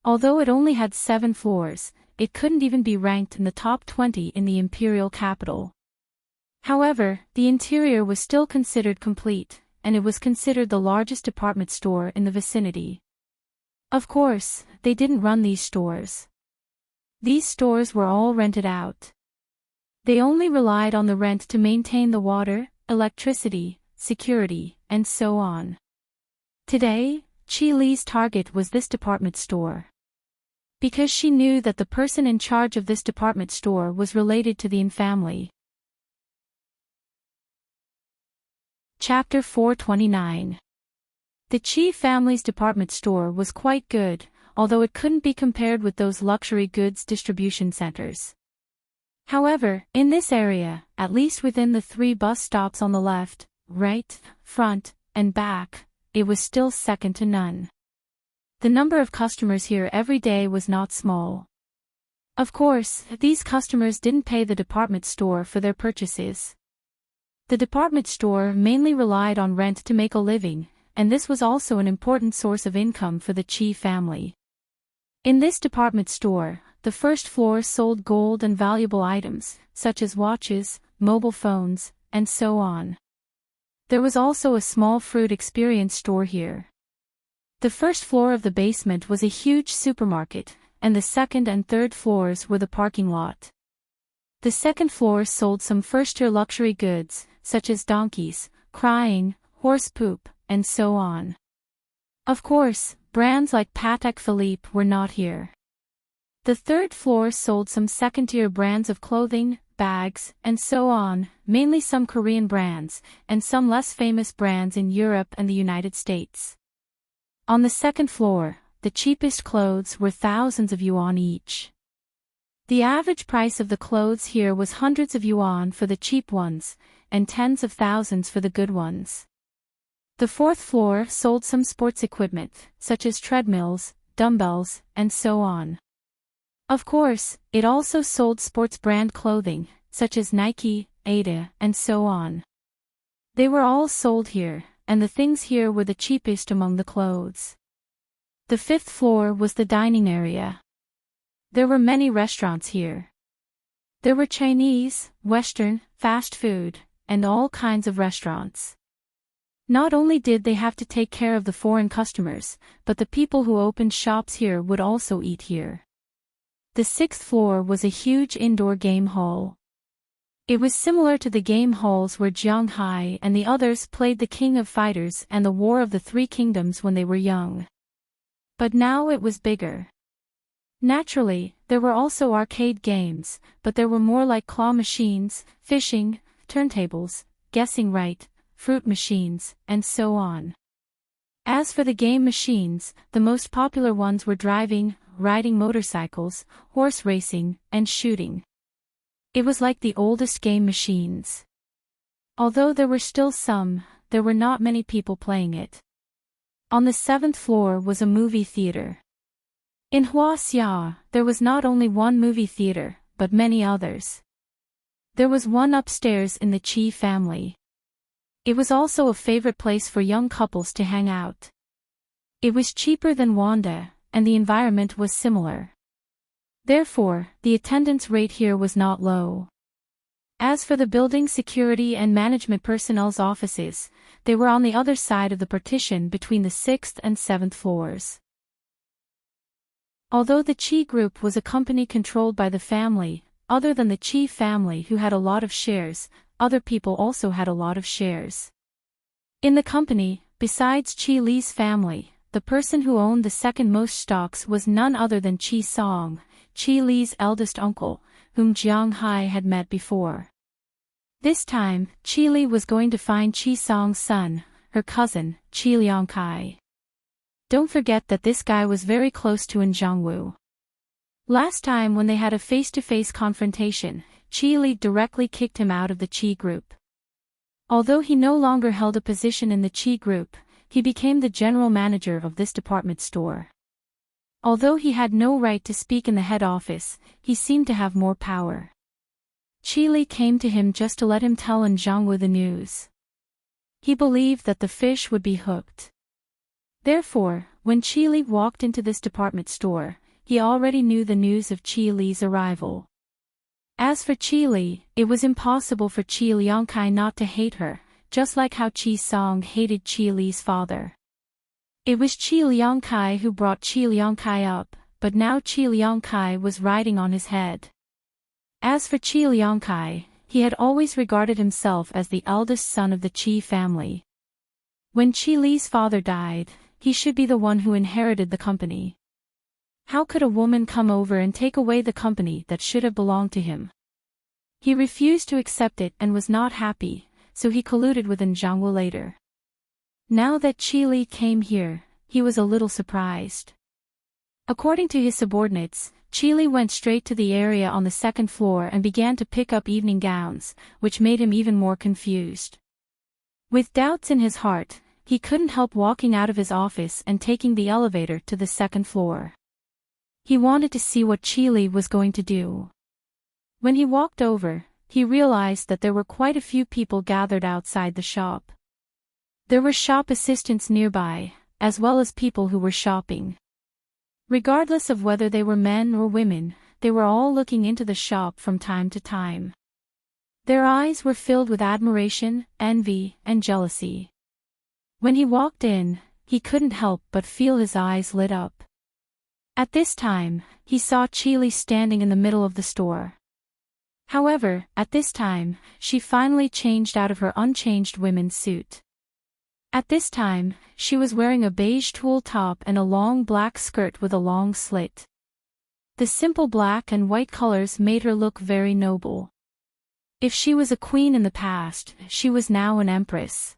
Although it only had 7 floors, it couldn't even be ranked in the top 20 in the imperial capital. However, the interior was still considered complete, and it was considered the largest department store in the vicinity. Of course, they didn't run these stores. These stores were all rented out. They only relied on the rent to maintain the water, electricity, security, and so on. Today, Chi Li's target was this department store. Because she knew that the person in charge of this department store was related to the Yin family. Chapter 429. The Chi family's department store was quite good, although it couldn't be compared with those luxury goods distribution centers. However, in this area, at least within the 3 bus stops on the left, right, front, and back, it was still second to none. The number of customers here every day was not small. Of course, these customers didn't pay the department store for their purchases. The department store mainly relied on rent to make a living, and this was also an important source of income for the Chi family. In this department store, the first floor sold gold and valuable items, such as watches, mobile phones, and so on. There was also a small fruit experience store here. The first floor of the basement was a huge supermarket, and the second and third floors were the parking lot. The second floor sold some first-tier luxury goods, such as donkeys, crying, horse poop, and so on. Of course, brands like Patek Philippe were not here. The third floor sold some second-tier brands of clothing, bags, and so on, mainly some Korean brands, and some less famous brands in Europe and the United States. On the second floor, the cheapest clothes were thousands of yuan each. The average price of the clothes here was hundreds of yuan for the cheap ones, and tens of thousands for the good ones. The fourth floor sold some sports equipment, such as treadmills, dumbbells, and so on. Of course, it also sold sports brand clothing, such as Nike, Ada, and so on. They were all sold here, and the things here were the cheapest among the clothes. The fifth floor was the dining area. There were many restaurants here. There were Chinese, Western, fast food, and all kinds of restaurants. Not only did they have to take care of the foreign customers, but the people who opened shops here would also eat here. The sixth floor was a huge indoor game hall. It was similar to the game halls where Jiang Hai and the others played the King of Fighters and the War of the Three Kingdoms when they were young. But now it was bigger. Naturally, there were also arcade games, but there were more like claw machines, fishing, turntables, guessing right, fruit machines, and so on. As for the game machines, the most popular ones were driving, riding motorcycles, horse racing, and shooting. It was like the oldest game machines. Although there were still some, there were not many people playing it. On the seventh floor was a movie theater. In Huaxia, there was not only one movie theater, but many others. There was one upstairs in the Chi family. It was also a favorite place for young couples to hang out. It was cheaper than Wanda, and the environment was similar. Therefore, the attendance rate here was not low. As for the building security and management personnel's offices, they were on the other side of the partition between the 6th and 7th floors. Although the Chi Group was a company controlled by the family, other than the Chi family who had a lot of shares, other people also had a lot of shares. In the company, besides Chi Li's family, the person who owned the second most stocks was none other than Chi Song, Chi Li's eldest uncle, whom Jiang Hai had met before. This time, Chi Li was going to find Chi Song's son, her cousin, Chi Liang Kai. Don't forget that this guy was very close to In Zhongwu. Last time when they had a face-to-face confrontation, Chi Li directly kicked him out of the Chi Group. Although he no longer held a position in the Chi Group, he became the general manager of this department store. Although he had no right to speak in the head office, he seemed to have more power. Chi Li came to him just to let him tell In Zhongwu the news. He believed that the fish would be hooked. Therefore, when Chi Li walked into this department store, he already knew the news of Chi Li's arrival. As for Chi Li, it was impossible for Chi Liang Kai not to hate her, just like how Chi Song hated Chi Li's father. It was Chi Liang Kai who brought Chi Liang Kai up, but now Chi Liang Kai was riding on his head. As for Chi Liang Kai, he had always regarded himself as the eldest son of the Chi family. When Chi Li's father died, he should be the one who inherited the company. How could a woman come over and take away the company that should have belonged to him? He refused to accept it and was not happy, so he colluded with In Zhongwu later. Now that Chi Li came here, he was a little surprised. According to his subordinates, Chi Li went straight to the area on the second floor and began to pick up evening gowns, which made him even more confused. With doubts in his heart, he couldn't help walking out of his office and taking the elevator to the second floor. He wanted to see what Chi Li was going to do. When he walked over, he realized that there were quite a few people gathered outside the shop. There were shop assistants nearby, as well as people who were shopping. Regardless of whether they were men or women, they were all looking into the shop from time to time. Their eyes were filled with admiration, envy, and jealousy. When he walked in, he couldn't help but feel his eyes lit up. At this time, he saw Chi Li standing in the middle of the store. However, at this time, she finally changed out of her unchanged women's suit. At this time, she was wearing a beige tulle top and a long black skirt with a long slit. The simple black and white colors made her look very noble. If she was a queen in the past, she was now an empress.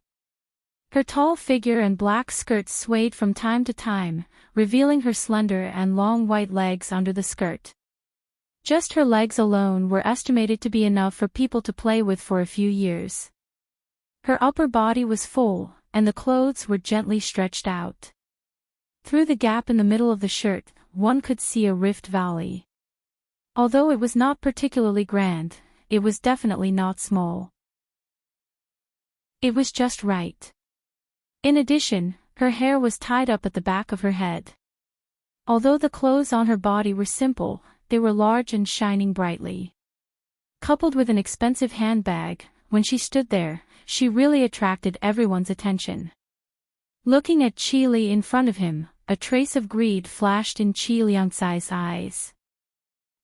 Her tall figure and black skirt swayed from time to time, revealing her slender and long white legs under the skirt. Just her legs alone were estimated to be enough for people to play with for a few years. Her upper body was full, and the clothes were gently stretched out. Through the gap in the middle of the shirt, one could see a rift valley. Although it was not particularly grand, it was definitely not small. It was just right. In addition, her hair was tied up at the back of her head. Although the clothes on her body were simple, they were large and shining brightly. Coupled with an expensive handbag, when she stood there, she really attracted everyone's attention. Looking at Chi Li in front of him, a trace of greed flashed in Chi Liangcai's eyes.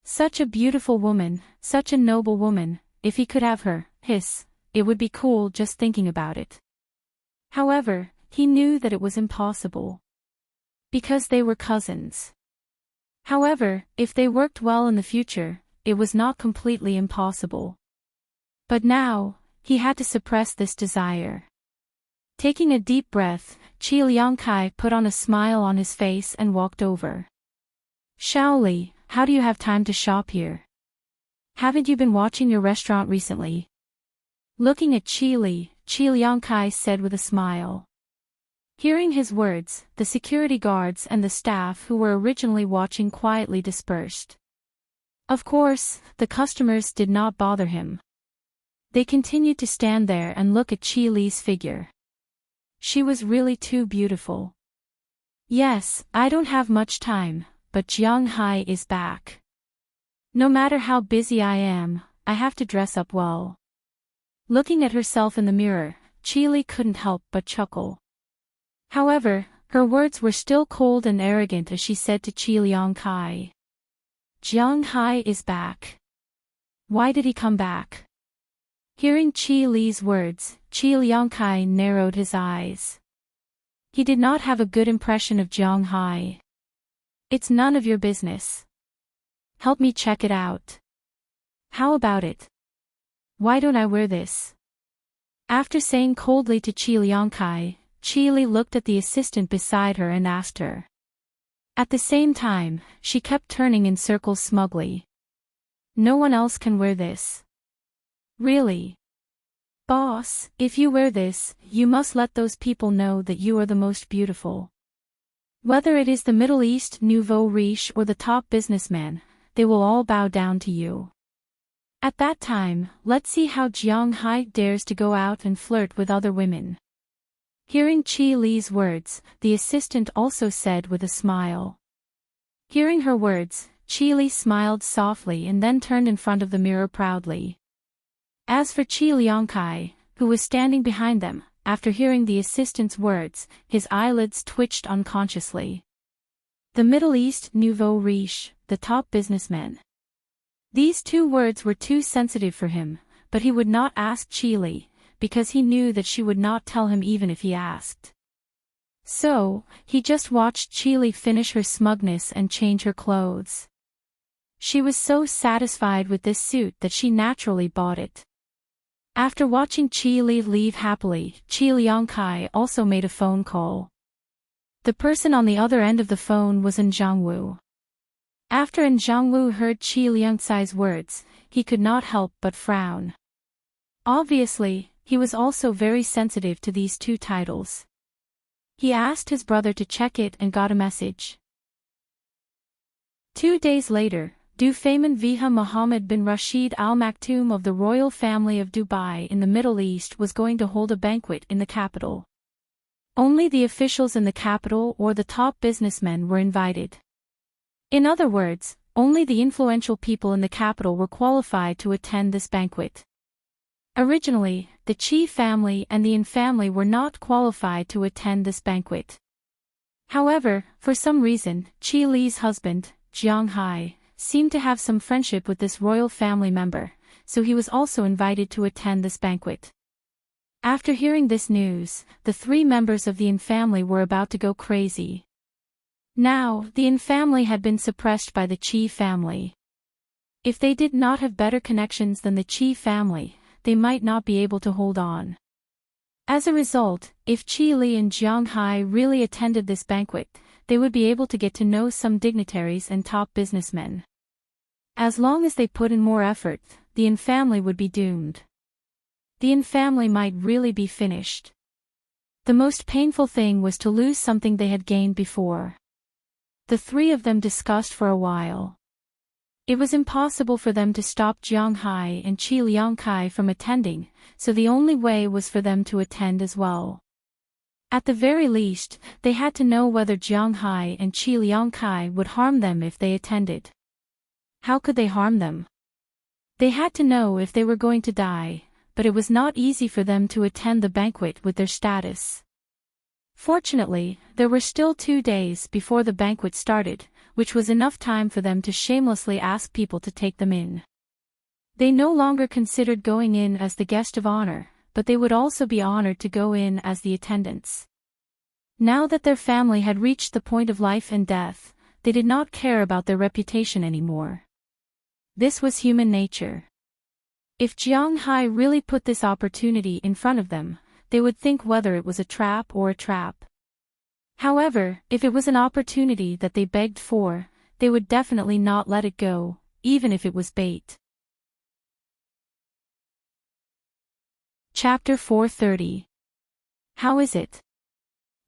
Such a beautiful woman, such a noble woman, if he could have her, it would be cool just thinking about it. However, he knew that it was impossible. Because they were cousins. However, if they worked well in the future, it was not completely impossible. But now, he had to suppress this desire. Taking a deep breath, Chi Liangcai put on a smile on his face and walked over. Shaoli, how do you have time to shop here? Haven't you been watching your restaurant recently? Looking at Chi Liangcai said with a smile. Hearing his words, the security guards and the staff who were originally watching quietly dispersed. Of course, the customers did not bother him. They continued to stand there and look at Chi Li's figure. She was really too beautiful. Yes, I don't have much time, but Jiang Hai is back. No matter how busy I am, I have to dress up well. Looking at herself in the mirror, Qi Li couldn't help but chuckle. However, her words were still cold and arrogant as she said to Qi Liangkai. Jiang Hai is back. Why did he come back? Hearing Qi Li's words, Qi Liangkai narrowed his eyes. He did not have a good impression of Jiang Hai. It's none of your business. Help me check it out. How about it? Why don't I wear this? After saying coldly to Qi Liangkai, Qi Li looked at the assistant beside her and asked her. At the same time, she kept turning in circles smugly. No one else can wear this. Really? Boss, if you wear this, you must let those people know that you are the most beautiful. Whether it is the Middle East nouveau riche or the top businessman, they will all bow down to you. At that time, let's see how Jiang Hai dares to go out and flirt with other women. Hearing Qi Li's words, the assistant also said with a smile. Hearing her words, Qi Li smiled softly and then turned in front of the mirror proudly. As for Qi Liangkai, who was standing behind them, after hearing the assistant's words, his eyelids twitched unconsciously. The Middle East nouveau riche, the top businessman. These two words were too sensitive for him, but he would not ask Qi Li, because he knew that she would not tell him even if he asked. So, he just watched Qi Li finish her smugness and change her clothes. She was so satisfied with this suit that she naturally bought it. After watching Qi Li leave happily, Qi Liangkai also made a phone call. The person on the other end of the phone was Zhangwu. After Zhangwu heard Qi Liangkai's words, he could not help but frown. Obviously, he was also very sensitive to these two titles. He asked his brother to check it and got a message. 2 days later, Dufayman Viha Mohammed bin Rashid Al Maktoum of the royal family of Dubai in the Middle East was going to hold a banquet in the capital. Only the officials in the capital or the top businessmen were invited. In other words, only the influential people in the capital were qualified to attend this banquet. Originally, the Qi family and the Yin family were not qualified to attend this banquet. However, for some reason, Qi Li's husband, Jiang Hai, seemed to have some friendship with this royal family member, so he was also invited to attend this banquet. After hearing this news, the 3 members of the Yin family were about to go crazy. Now, the Yin family had been suppressed by the Qi family. If they did not have better connections than the Qi family, they might not be able to hold on. As a result, if Qi Li and Jiang Hai really attended this banquet, they would be able to get to know some dignitaries and top businessmen. As long as they put in more effort, the Yin family would be doomed. The Yin family might really be finished. The most painful thing was to lose something they had gained before. The 3 of them discussed for a while. It was impossible for them to stop Jiang Hai and Qi Liangkai from attending, so the only way was for them to attend as well. At the very least, they had to know whether Jiang Hai and Qi Liangkai would harm them if they attended. How could they harm them? They had to know if they were going to die, but it was not easy for them to attend the banquet with their status. Fortunately, there were still 2 days before the banquet started, which was enough time for them to shamelessly ask people to take them in. They no longer considered going in as the guest of honor, but they would also be honored to go in as the attendants. Now that their family had reached the point of life and death, they did not care about their reputation anymore. This was human nature. If Jiang Hai really put this opportunity in front of them, they would think whether it was a trap or a trap. However, if it was an opportunity that they begged for, they would definitely not let it go, even if it was bait. Chapter 430. How is it?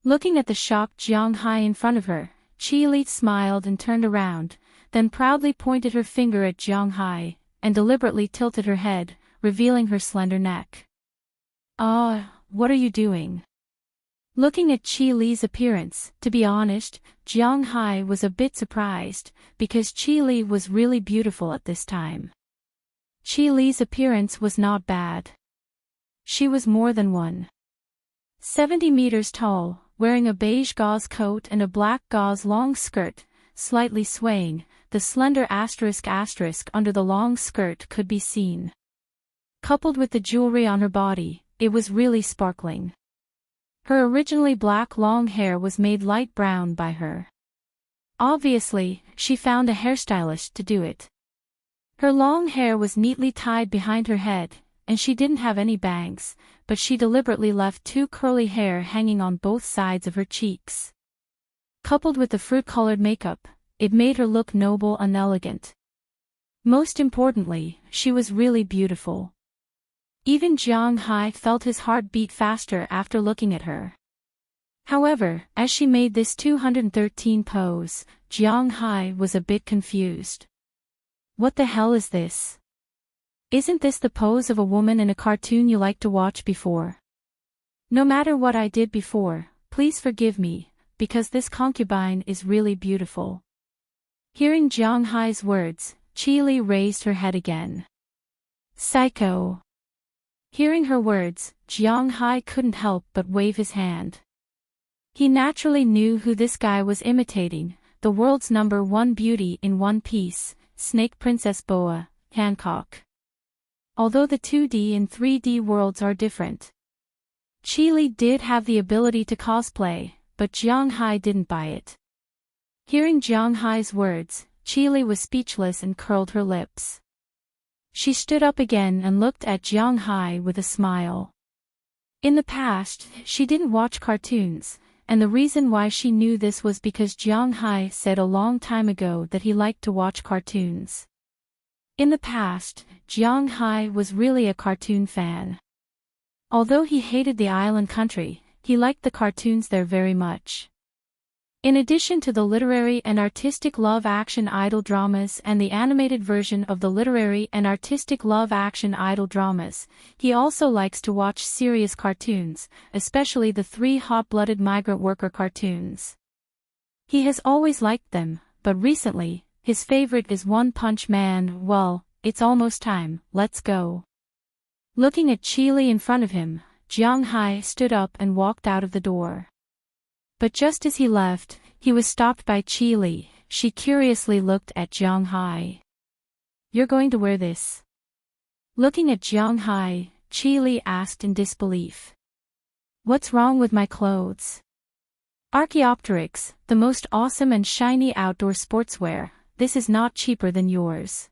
Looking at the shocked Jiang Hai in front of her, Qi Li smiled and turned around, then proudly pointed her finger at Jiang Hai, and deliberately tilted her head, revealing her slender neck. Ah, what are you doing? Looking at Qi Li's appearance, to be honest, Jiang Hai was a bit surprised, because Qi Li was really beautiful at this time. Chi Li's appearance was not bad. She was more than 170 meters tall, wearing a beige gauze coat and a black gauze long skirt, slightly swaying. The slender asterisk under the long skirt could be seen. Coupled with the jewelry on her body, it was really sparkling. Her originally black long hair was made light brown by her. Obviously, she found a hairstylist to do it. Her long hair was neatly tied behind her head, and she didn't have any bangs, but she deliberately left 2 curly hair hanging on both sides of her cheeks. Coupled with the fruit-colored makeup, it made her look noble and elegant. Most importantly, she was really beautiful. Even Jiang Hai felt his heart beat faster after looking at her. However, as she made this 213 pose, Jiang Hai was a bit confused. What the hell is this? Isn't this the pose of a woman in a cartoon you liked to watch before? No matter what I did before, please forgive me, because this concubine is really beautiful. Hearing Jiang Hai's words, Chi Li raised her head again. Psycho. Hearing her words, Jiang Hai couldn't help but wave his hand. He naturally knew who this guy was imitating, the world's #1 beauty in One Piece, Snake Princess Boa, Hancock. Although the 2D and 3D worlds are different. Chi Li did have the ability to cosplay, but Jiang Hai didn't buy it. Hearing Jiang Hai's words, Chi Li was speechless and curled her lips. She stood up again and looked at Jiang Hai with a smile. In the past, she didn't watch cartoons, and the reason why she knew this was because Jiang Hai said a long time ago that he liked to watch cartoons. In the past, Jiang Hai was really a cartoon fan. Although he hated the island country, he liked the cartoons there very much. In addition to the literary and artistic love-action idol dramas and the animated version of the literary and artistic love-action idol dramas, he also likes to watch serious cartoons, especially the 3 hot-blooded migrant worker cartoons. He has always liked them, but recently, his favorite is One Punch Man. Well, it's almost time, let's go. Looking at Chi Li in front of him, Jiang Hai stood up and walked out of the door. But just as he left, he was stopped by Chi Li. She curiously looked at Jiang Hai. You're going to wear this? Looking at Jiang Hai, Chi Li asked in disbelief. What's wrong with my clothes? Archaeopteryx, the most awesome and shiny outdoor sportswear, this is not cheaper than yours.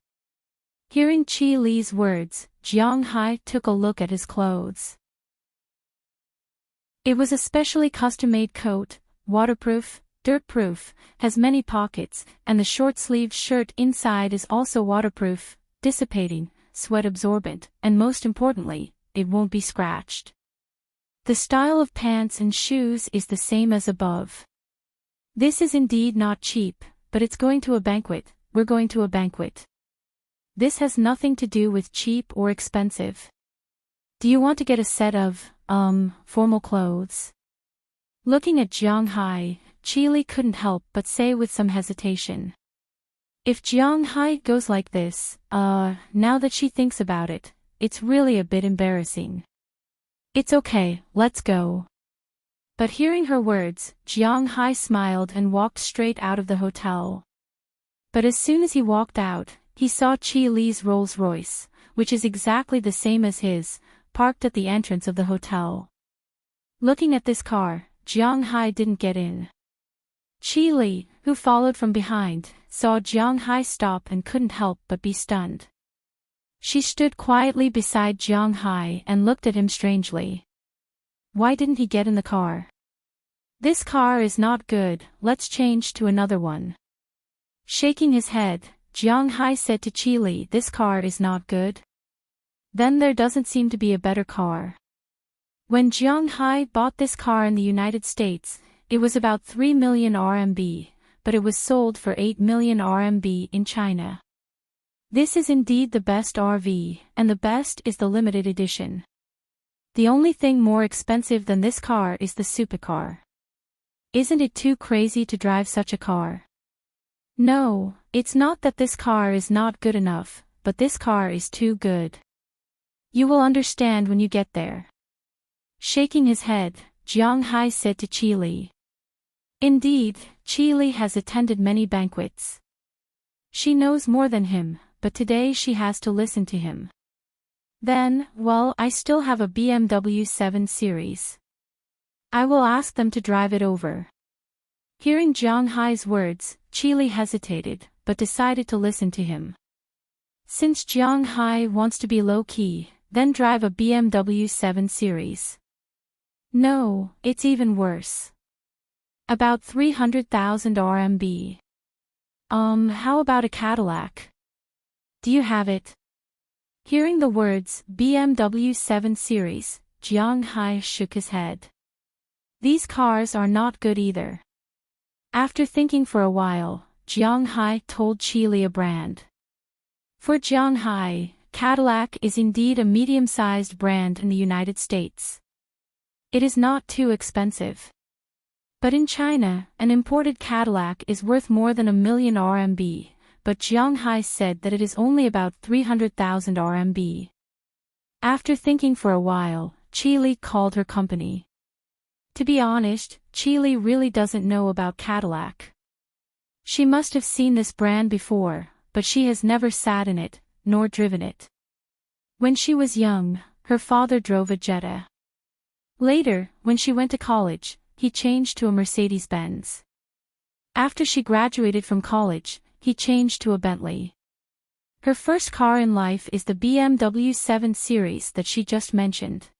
Hearing Chi Li's words, Jiang Hai took a look at his clothes. It was a specially custom-made coat, waterproof, dirt-proof, has many pockets, and the short-sleeved shirt inside is also waterproof, dissipating, sweat-absorbent, and most importantly, it won't be scratched. The style of pants and shoes is the same as above. This is indeed not cheap, but it's going to a banquet, we're going to a banquet. This has nothing to do with cheap or expensive. Do you want to get a set of, formal clothes? Looking at Jiang Hai, Chi Li couldn't help but say with some hesitation. If Jiang Hai goes like this, now that she thinks about it, it's really a bit embarrassing. It's okay, let's go. But hearing her words, Jiang Hai smiled and walked straight out of the hotel. But as soon as he walked out, he saw Chi Li's Rolls-Royce, which is exactly the same as his, parked at the entrance of the hotel. Looking at this car, Jiang Hai didn't get in. Chi Li, who followed from behind, saw Jiang Hai stop and couldn't help but be stunned. She stood quietly beside Jiang Hai and looked at him strangely. Why didn't he get in the car? This car is not good, let's change to another one. Shaking his head, Jiang Hai said to Chi Li, this car is not good? Then there doesn't seem to be a better car. When Jiang Hai bought this car in the United States, it was about 3 million RMB, but it was sold for 8 million RMB in China. This is indeed the best RV, and the best is the limited edition. The only thing more expensive than this car is the supercar. Isn't it too crazy to drive such a car? No, it's not that this car is not good enough, but this car is too good. You will understand when you get there. Shaking his head, Jiang Hai said to Qi Li. Indeed, Qi Li has attended many banquets. She knows more than him, but today she has to listen to him. Then, well, I still have a BMW 7 Series. I will ask them to drive it over. Hearing Jiang Hai's words, Qi Li hesitated, but decided to listen to him. Since Jiang Hai wants to be low-key, then drive a BMW 7 Series. No, it's even worse. About 300,000 RMB. How about a Cadillac? Do you have it? Hearing the words, BMW 7 Series, Jiang Hai shook his head. These cars are not good either. After thinking for a while, Jiang Hai told Qi Li a brand. For Jiang Hai, Cadillac is indeed a medium-sized brand in the United States. It is not too expensive. But in China, an imported Cadillac is worth more than 1 million RMB, but Jiang Hai said that it is only about 300,000 RMB. After thinking for a while, Qi Li called her company. To be honest, Qi Li really doesn't know about Cadillac. She must have seen this brand before, but she has never sat in it, nor driven it. When she was young, her father drove a Jetta. Later, when she went to college, he changed to a Mercedes-Benz. After she graduated from college, he changed to a Bentley. Her first car in life is the BMW 7 Series that she just mentioned.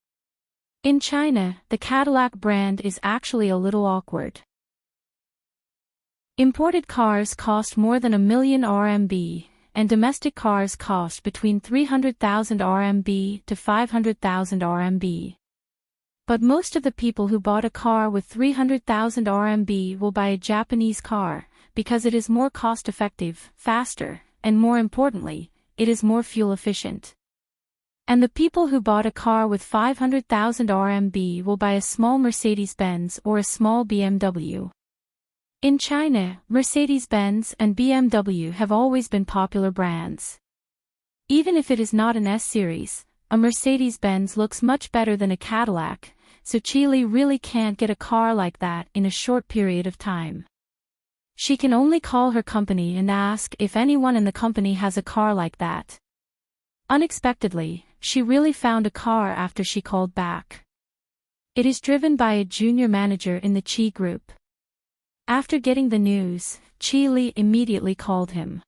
In China, the Cadillac brand is actually a little awkward. Imported cars cost more than 1 million RMB, and domestic cars cost between 300,000 RMB to 500,000 RMB. But most of the people who bought a car with 300,000 RMB will buy a Japanese car, because it is more cost-effective, faster, and more importantly, it is more fuel-efficient. And the people who bought a car with 500,000 RMB will buy a small Mercedes-Benz or a small BMW. In China, Mercedes-Benz and BMW have always been popular brands. Even if it is not an S-Series, a Mercedes-Benz looks much better than a Cadillac, so Qi Li really can't get a car like that in a short period of time. She can only call her company and ask if anyone in the company has a car like that. Unexpectedly, she really found a car after she called back. It is driven by a junior manager in the Qi group. After getting the news, Qi Li immediately called him.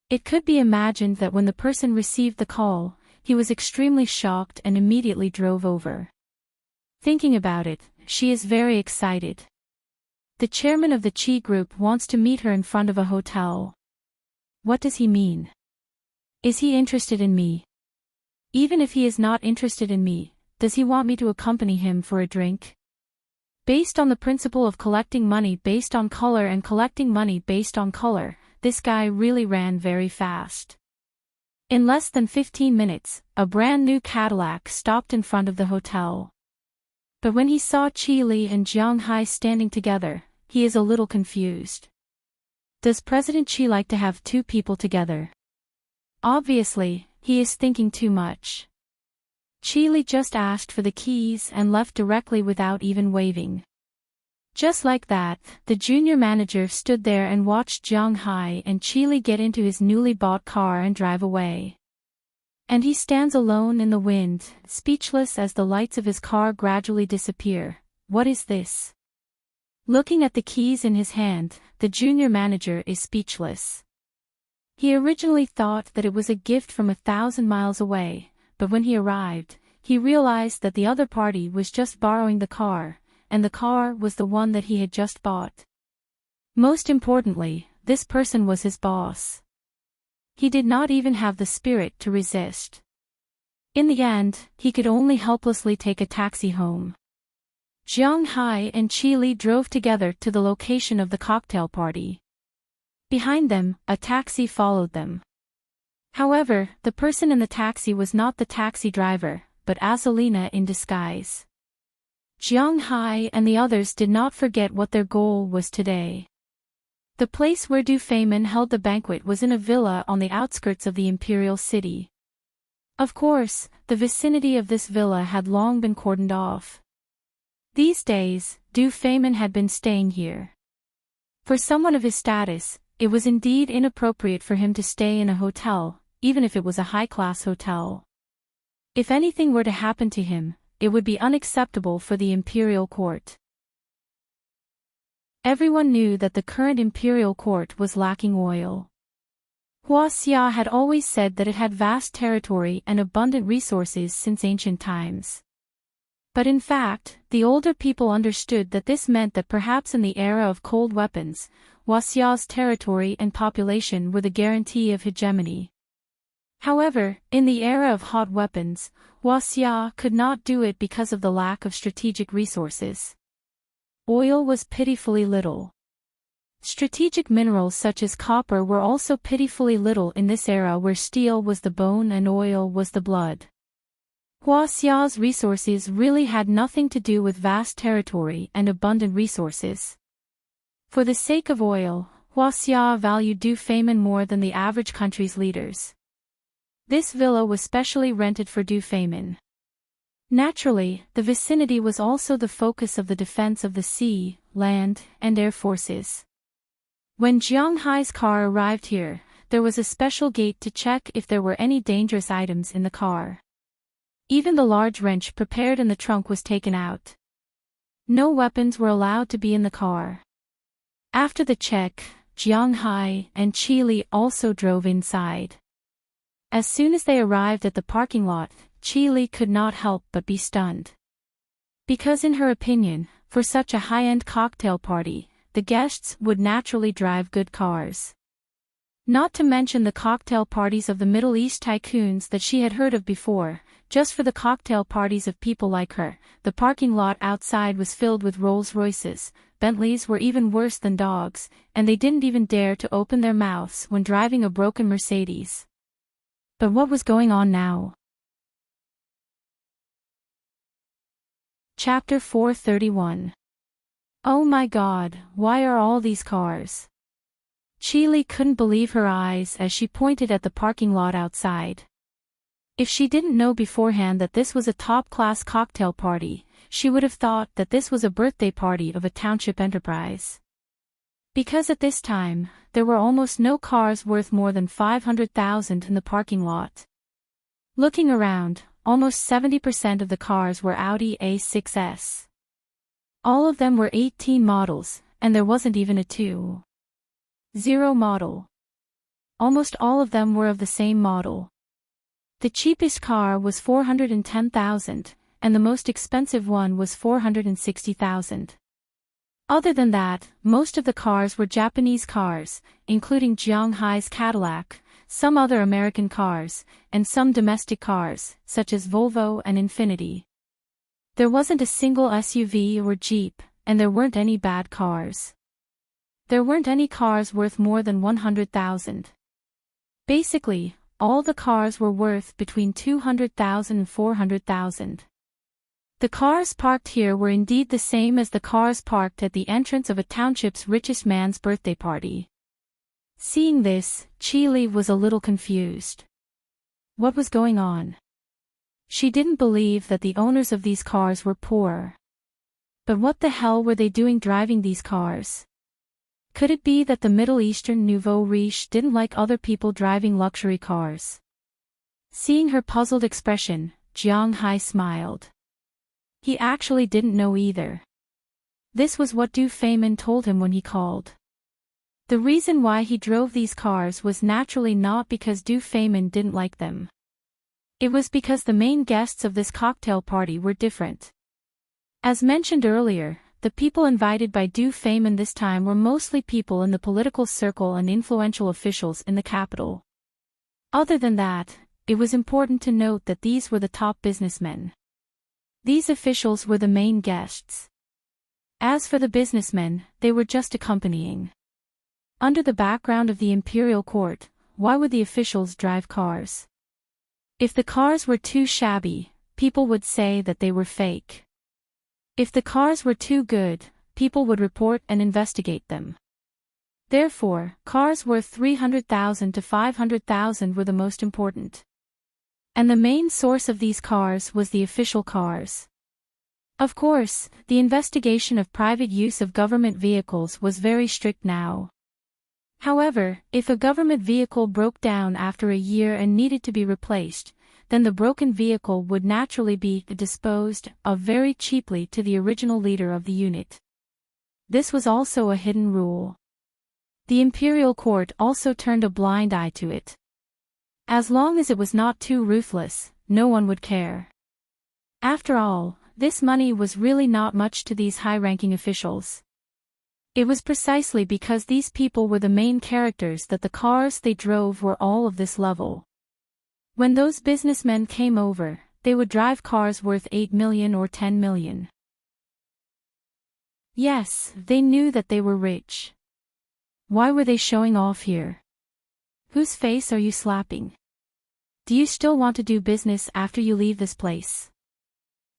It could be imagined that when the person received the call, he was extremely shocked and immediately drove over. Thinking about it, she is very excited. The chairman of the Qi group wants to meet her in front of a hotel. What does he mean? Is he interested in me? Even if he is not interested in me, does he want me to accompany him for a drink? Based on the principle of collecting money based on color and collecting money based on color, this guy really ran very fast. In less than 15 minutes, a brand new Cadillac stopped in front of the hotel. But when he saw Qi Li and Jiang Hai standing together, he is a little confused. Does President Qi like to have two people together? Obviously, he is thinking too much. Qi Li just asked for the keys and left directly without even waving. Just like that, the junior manager stood there and watched Jiang Hai and Qi Li get into his newly bought car and drive away. And he stands alone in the wind, speechless as the lights of his car gradually disappear. What is this? Looking at the keys in his hand, the junior manager is speechless. He originally thought that it was a gift from 1,000 miles away, but when he arrived, he realized that the other party was just borrowing the car, and the car was the one that he had just bought. Most importantly, this person was his boss. He did not even have the spirit to resist. In the end, he could only helplessly take a taxi home. Jiang Hai and Qi Li drove together to the location of the cocktail party. Behind them, a taxi followed them. However, the person in the taxi was not the taxi driver, but Azalina in disguise. Jiang Hai and the others did not forget what their goal was today. The place where Du Feynman held the banquet was in a villa on the outskirts of the imperial city. Of course, the vicinity of this villa had long been cordoned off. These days, Du Feynman had been staying here. For someone of his status, it was indeed inappropriate for him to stay in a hotel, even if it was a high-class hotel. If anything were to happen to him, it would be unacceptable for the imperial court. Everyone knew that the current imperial court was lacking oil. Hua Xia had always said that it had vast territory and abundant resources since ancient times. But in fact, the older people understood that this meant that perhaps in the era of cold weapons, Hua Xia's territory and population were the guarantee of hegemony. However, in the era of hot weapons, Hua Xia could not do it because of the lack of strategic resources. Oil was pitifully little. Strategic minerals such as copper were also pitifully little in this era where steel was the bone and oil was the blood. Hua Xia's resources really had nothing to do with vast territory and abundant resources. For the sake of oil, Hua Xia valued Du Feynman more than the average country's leaders. This villa was specially rented for Du Feynman. Naturally, the vicinity was also the focus of the defense of the sea, land, and air forces. When Jiang Hai's car arrived here, there was a special gate to check if there were any dangerous items in the car. Even the large wrench prepared in the trunk was taken out. No weapons were allowed to be in the car. After the check, Jiang Hai and Qi Li also drove inside. As soon as they arrived at the parking lot, Qi Li could not help but be stunned. Because in her opinion, for such a high-end cocktail party, the guests would naturally drive good cars. Not to mention the cocktail parties of the Middle East tycoons that she had heard of before, just for the cocktail parties of people like her, the parking lot outside was filled with Rolls-Royces, Bentleys were even worse than dogs, and they didn't even dare to open their mouths when driving a broken Mercedes. But what was going on now? Chapter 431. Oh my God, why are all these cars? Qi Li couldn't believe her eyes as she pointed at the parking lot outside. If she didn't know beforehand that this was a top-class cocktail party, she would have thought that this was a birthday party of a township enterprise. Because at this time, there were almost no cars worth more than 500,000 in the parking lot. Looking around, almost 70% of the cars were Audi A6s. All of them were 18 models, and there wasn't even a 2.0 model. Almost all of them were of the same model. The cheapest car was 410,000, and the most expensive one was 460,000. Other than that, most of the cars were Japanese cars, including Jiang Hai's Cadillac, some other American cars, and some domestic cars, such as Volvo and Infiniti. There wasn't a single SUV or Jeep, and there weren't any bad cars. There weren't any cars worth more than 100,000. Basically, all the cars were worth between 200,000 and 400,000. The cars parked here were indeed the same as the cars parked at the entrance of a township's richest man's birthday party. Seeing this, Qi Li was a little confused. What was going on? She didn't believe that the owners of these cars were poor. But what the hell were they doing driving these cars? Could it be that the Middle Eastern nouveau riche didn't like other people driving luxury cars? Seeing her puzzled expression, Jiang Hai smiled. He actually didn't know either. This was what Du Feynman told him when he called. The reason why he drove these cars was naturally not because Du Feynman didn't like them. It was because the main guests of this cocktail party were different. As mentioned earlier, the people invited by Du Feynman this time were mostly people in the political circle and influential officials in the capital. Other than that, it was important to note that these were the top businessmen. These officials were the main guests. As for the businessmen, they were just accompanying. Under the background of the imperial court, why would the officials drive cars? If the cars were too shabby, people would say that they were fake. If the cars were too good, people would report and investigate them. Therefore, cars worth 300,000 to 500,000 were the most important. And the main source of these cars was the official cars. Of course, the investigation of private use of government vehicles was very strict now. However, if a government vehicle broke down after a year and needed to be replaced, then the broken vehicle would naturally be disposed of very cheaply to the original leader of the unit. This was also a hidden rule. The imperial court also turned a blind eye to it. As long as it was not too ruthless, no one would care. After all, this money was really not much to these high-ranking officials. It was precisely because these people were the main characters that the cars they drove were all of this level. When those businessmen came over, they would drive cars worth 8 million or 10 million. Yes, they knew that they were rich. Why were they showing off here? Whose face are you slapping? Do you still want to do business after you leave this place?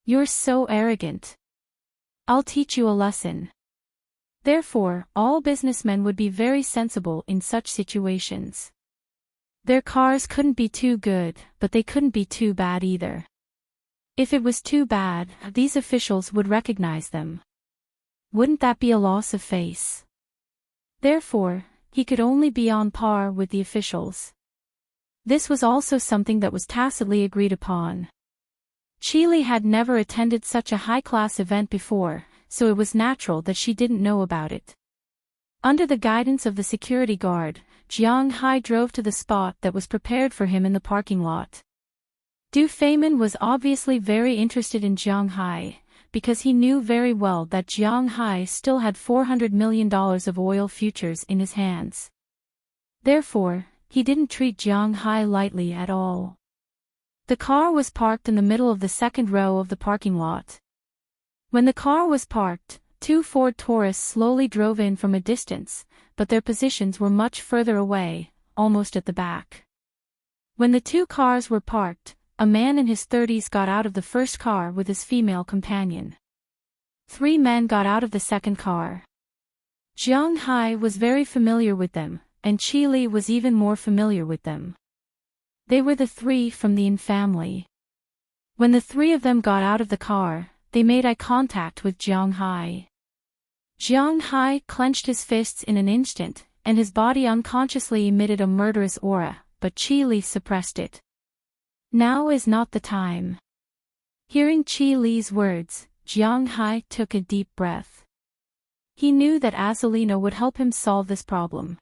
You're so arrogant. I'll teach you a lesson. Therefore, all businessmen would be very sensible in such situations. Their cars couldn't be too good, but they couldn't be too bad either. If it was too bad, these officials would recognize them. Wouldn't that be a loss of face? Therefore, he could only be on par with the officials. This was also something that was tacitly agreed upon. Chile had never attended such a high-class event before, so it was natural that she didn't know about it. Under the guidance of the security guard, Jiang Hai drove to the spot that was prepared for him in the parking lot. Du Feimin was obviously very interested in Jiang Hai, because he knew very well that Jiang Hai still had $400 million of oil futures in his hands. Therefore, he didn't treat Jiang Hai lightly at all. The car was parked in the middle of the second row of the parking lot. When the car was parked, two Ford Taurus slowly drove in from a distance, but their positions were much further away, almost at the back. When the two cars were parked, a man in his 30s got out of the first car with his female companion. 3 men got out of the second car. Jiang Hai was very familiar with them, and Chile was even more familiar with them. They were the 3 from the Yin family. When the 3 of them got out of the car, they made eye contact with Jiang Hai. Jiang Hai clenched his fists in an instant, and his body unconsciously emitted a murderous aura, but Chile suppressed it. Now is not the time. Hearing Chile's words, Jiang Hai took a deep breath. He knew that Azulina would help him solve this problem.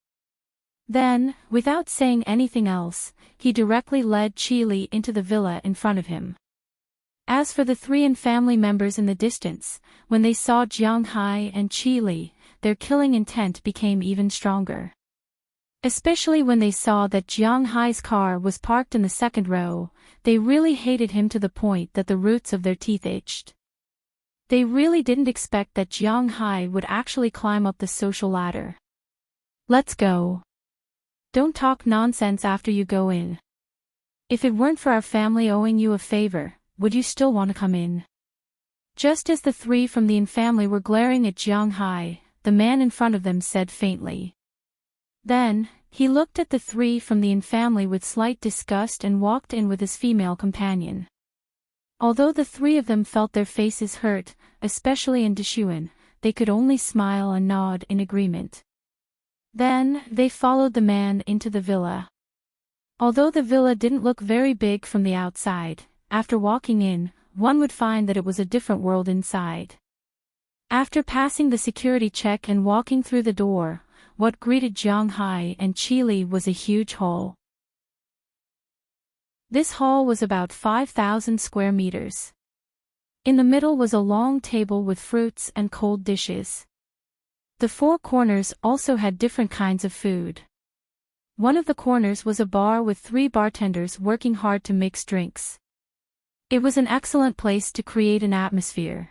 Then, without saying anything else, he directly led Chile into the villa in front of him. As for the 3 Yin family members in the distance, when they saw Jiang Hai and Chile, their killing intent became even stronger. Especially when they saw that Jiang Hai's car was parked in the second row, they really hated him to the point that the roots of their teeth itched. They really didn't expect that Jiang Hai would actually climb up the social ladder. Let's go. Don't talk nonsense after you go in. If it weren't for our family owing you a favor, would you still want to come in? Just as the 3 from the Yin family were glaring at Jiang Hai, the man in front of them said faintly. Then, he looked at the 3 from the Yin family with slight disgust and walked in with his female companion. Although the 3 of them felt their faces hurt, especially in Deshuan, they could only smile and nod in agreement. Then, they followed the man into the villa. Although the villa didn't look very big from the outside, after walking in, one would find that it was a different world inside. After passing the security check and walking through the door, what greeted Jiang Hai and Chile was a huge hall. This hall was about 5,000 square meters. In the middle was a long table with fruits and cold dishes. The 4 corners also had different kinds of food. One of the corners was a bar with 3 bartenders working hard to mix drinks. It was an excellent place to create an atmosphere.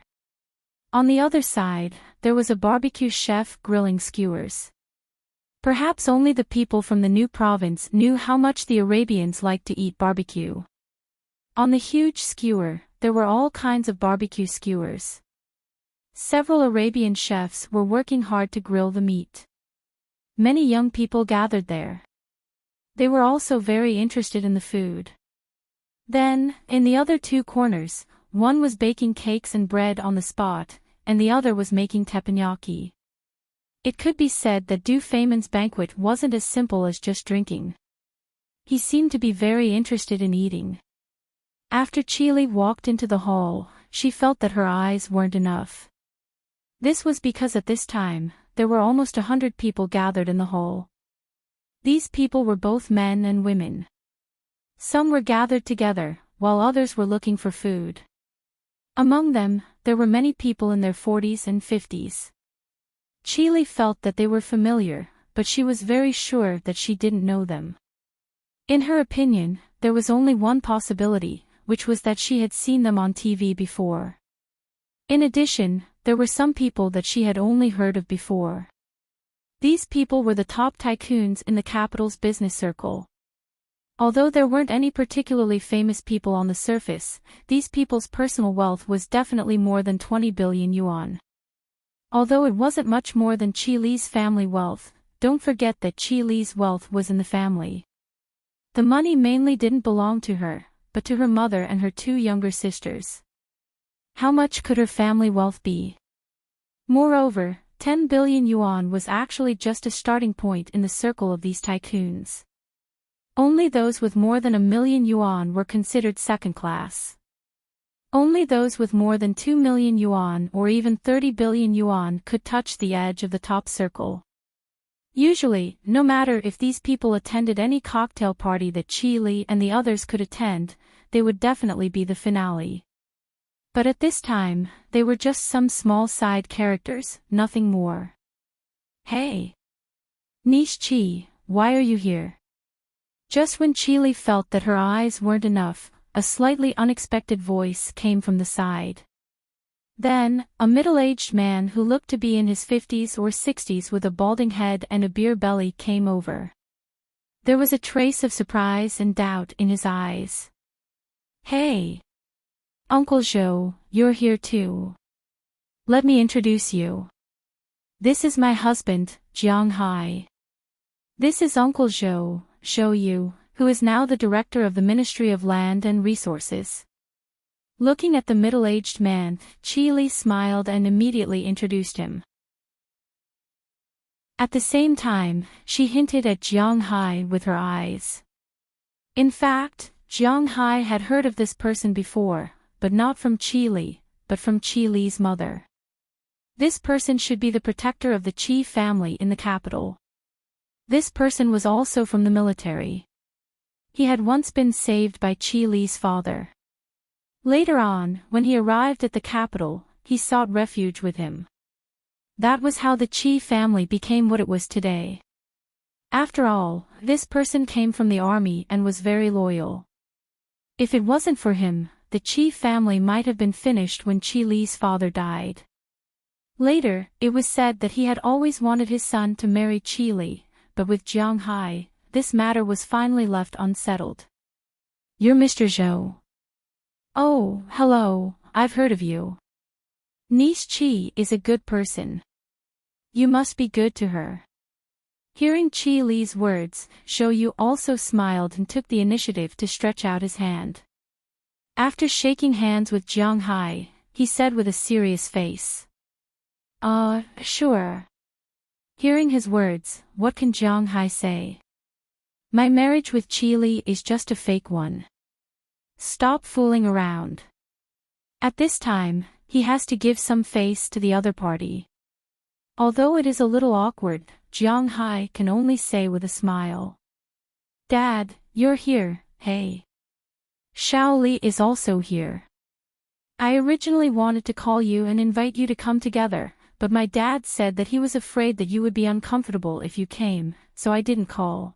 On the other side, there was a barbecue chef grilling skewers. Perhaps only the people from the new province knew how much the Arabians liked to eat barbecue. On the huge skewer, there were all kinds of barbecue skewers. Several Arabian chefs were working hard to grill the meat. Many young people gathered there. They were also very interested in the food. Then, in the other two corners, one was baking cakes and bread on the spot, and the other was making teppanyaki. It could be said that Du Feynman's banquet wasn't as simple as just drinking. He seemed to be very interested in eating. After Chile walked into the hall, she felt that her eyes weren't enough. This was because at this time, there were almost 100 people gathered in the hall. These people were both men and women. Some were gathered together, while others were looking for food. Among them, there were many people in their 40s and 50s. Chile felt that they were familiar, but she was very sure that she didn't know them. In her opinion, there was only one possibility, which was that she had seen them on TV before. In addition, there were some people that she had only heard of before. These people were the top tycoons in the capital's business circle. Although there weren't any particularly famous people on the surface, these people's personal wealth was definitely more than 20 billion yuan. Although it wasn't much more than Chile's family wealth, don't forget that Chile's wealth was in the family. The money mainly didn't belong to her, but to her mother and her two younger sisters. How much could her family wealth be? Moreover, 10 billion yuan was actually just a starting point in the circle of these tycoons. Only those with more than 1 million yuan were considered second class. Only those with more than 2 million yuan or even 30 billion yuan could touch the edge of the top circle. Usually, no matter if these people attended any cocktail party that Chile and the others could attend, they would definitely be the finale. But at this time, they were just some small side characters, nothing more. Hey! Nishi, why are you here? Just when Chile felt that her eyes weren't enough, a slightly unexpected voice came from the side. Then, a middle-aged man who looked to be in his 50s or 60s with a balding head and a beer belly came over. There was a trace of surprise and doubt in his eyes. Hey! Uncle Zhou, you're here too. Let me introduce you. This is my husband, Jiang Hai. This is Uncle Zhou, Zhou Yu, who is now the director of the Ministry of Land and Resources. Looking at the middle-aged man, Chile smiled and immediately introduced him. At the same time, she hinted at Jiang Hai with her eyes. In fact, Jiang Hai had heard of this person before, but not from Chile, but from Chile's mother. This person should be the protector of the Qi family in the capital. This person was also from the military. He had once been saved by Chile's father. Later on, when he arrived at the capital, he sought refuge with him. That was how the Qi family became what it was today. After all, this person came from the army and was very loyal. If it wasn't for him, the Qi family might have been finished when Chile's father died. Later, it was said that he had always wanted his son to marry Chile, but with Jiang Hai, this matter was finally left unsettled. You're Mr. Zhou. Oh, hello, I've heard of you. Nishi is a good person. You must be good to her. Hearing Chile's words, Zhou Yu also smiled and took the initiative to stretch out his hand. After shaking hands with Jiang Hai, he said with a serious face. Sure. Hearing his words, what can Jiang Hai say? My marriage with Chile is just a fake one. Stop fooling around. At this time, he has to give some face to the other party. Although it is a little awkward, Jiang Hai can only say with a smile. Dad, you're here, hey. Shaoli is also here. I originally wanted to call you and invite you to come together, but my dad said that he was afraid that you would be uncomfortable if you came, so I didn't call.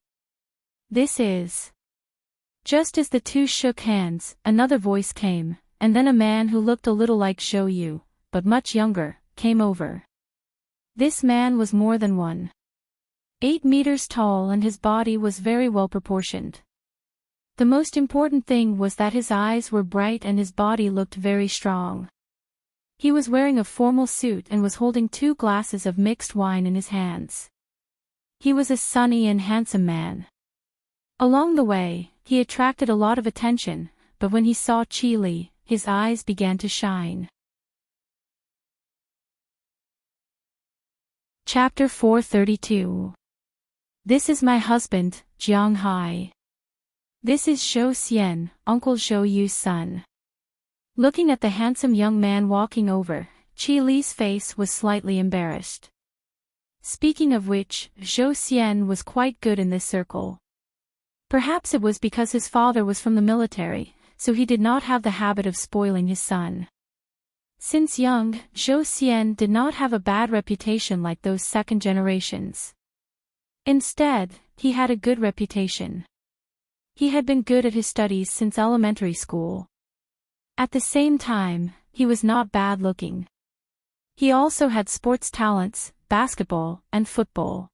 This is... Just as the two shook hands, another voice came, and then a man who looked a little like Zhou Yu, but much younger, came over. This man was more than 1.8 meters tall and his body was very well proportioned. The most important thing was that his eyes were bright and his body looked very strong. He was wearing a formal suit and was holding 2 glasses of mixed wine in his hands. He was a sunny and handsome man. Along the way, he attracted a lot of attention, but when he saw Chi, his eyes began to shine. Chapter 432. This is my husband, Jiang Hai. This is Zhou Xian, Uncle Zhou Yu's son. Looking at the handsome young man walking over, Chi Li's face was slightly embarrassed. Speaking of which, Zhou Xian was quite good in this circle. Perhaps it was because his father was from the military, so he did not have the habit of spoiling his son. Since young, Zhou Xian did not have a bad reputation like those second generations. Instead, he had a good reputation. He had been good at his studies since elementary school. At the same time, he was not bad looking. He also had sports talents, basketball, and football.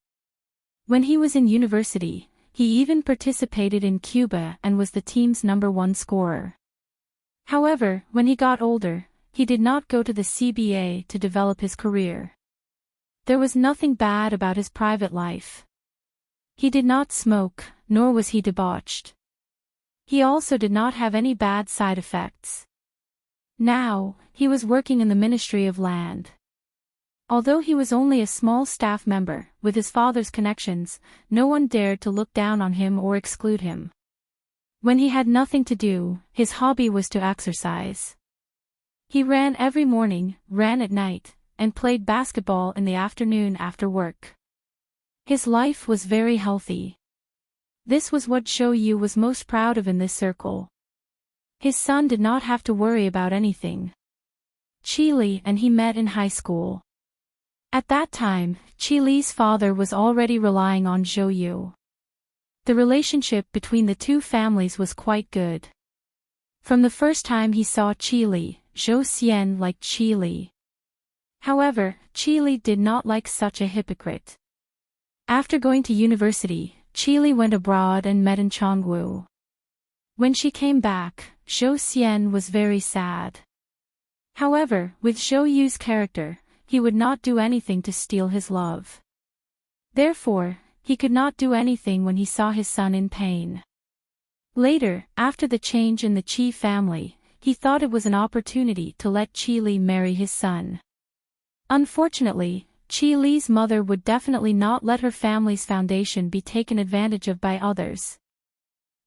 When he was in university, he even participated in Cuba and was the team's #1 scorer. However, when he got older, he did not go to the CBA to develop his career. There was nothing bad about his private life. He did not smoke, nor was he debauched. He also did not have any bad side effects. Now, he was working in the Ministry of Land. Although he was only a small staff member, with his father's connections, no one dared to look down on him or exclude him. When he had nothing to do, his hobby was to exercise. He ran every morning, ran at night, and played basketball in the afternoon after work. His life was very healthy. This was what Zhou Yu was most proud of in this circle. His son did not have to worry about anything. Chi Li and he met in high school. At that time, Chi Li's father was already relying on Zhou Yu. The relationship between the two families was quite good. From the first time he saw Chi Li, Zhou Xian liked Chi Li. However, Chi Li did not like such a hypocrite. After going to university, Chi Li went abroad and met in Chongwu. When she came back, Zhou Xian was very sad. However, with Zhou Yu's character, he would not do anything to steal his love. Therefore, he could not do anything when he saw his son in pain. Later, after the change in the Qi family, he thought it was an opportunity to let Chi Li marry his son. Unfortunately, Chi Li's mother would definitely not let her family's foundation be taken advantage of by others.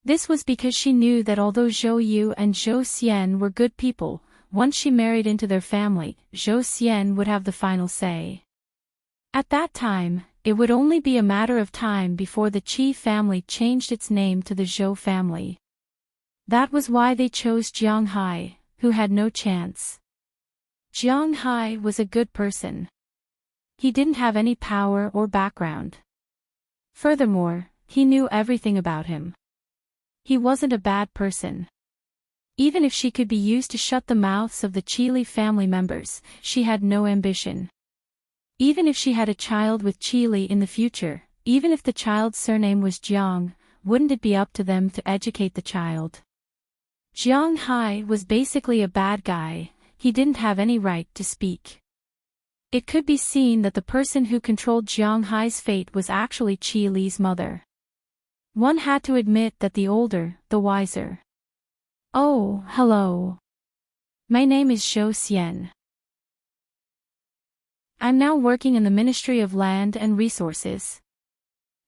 This was because she knew that although Zhou Yu and Zhou Xian were good people, once she married into their family, Zhou Xian would have the final say. At that time, it would only be a matter of time before the Qi family changed its name to the Zhou family. That was why they chose Jiang Hai, who had no chance. Jiang Hai was a good person. He didn't have any power or background. Furthermore, he knew everything about him. He wasn't a bad person. Even if she could be used to shut the mouths of the Chi Li family members, she had no ambition. Even if she had a child with Chi Li in the future, even if the child's surname was Jiang, wouldn't it be up to them to educate the child? Jiang Hai was basically a bad guy. He didn't have any right to speak. It could be seen that the person who controlled Jiang Hai's fate was actually Chi Li's mother. One had to admit that the older, the wiser. Oh, hello. My name is Zhou Xian. I'm now working in the Ministry of Land and Resources.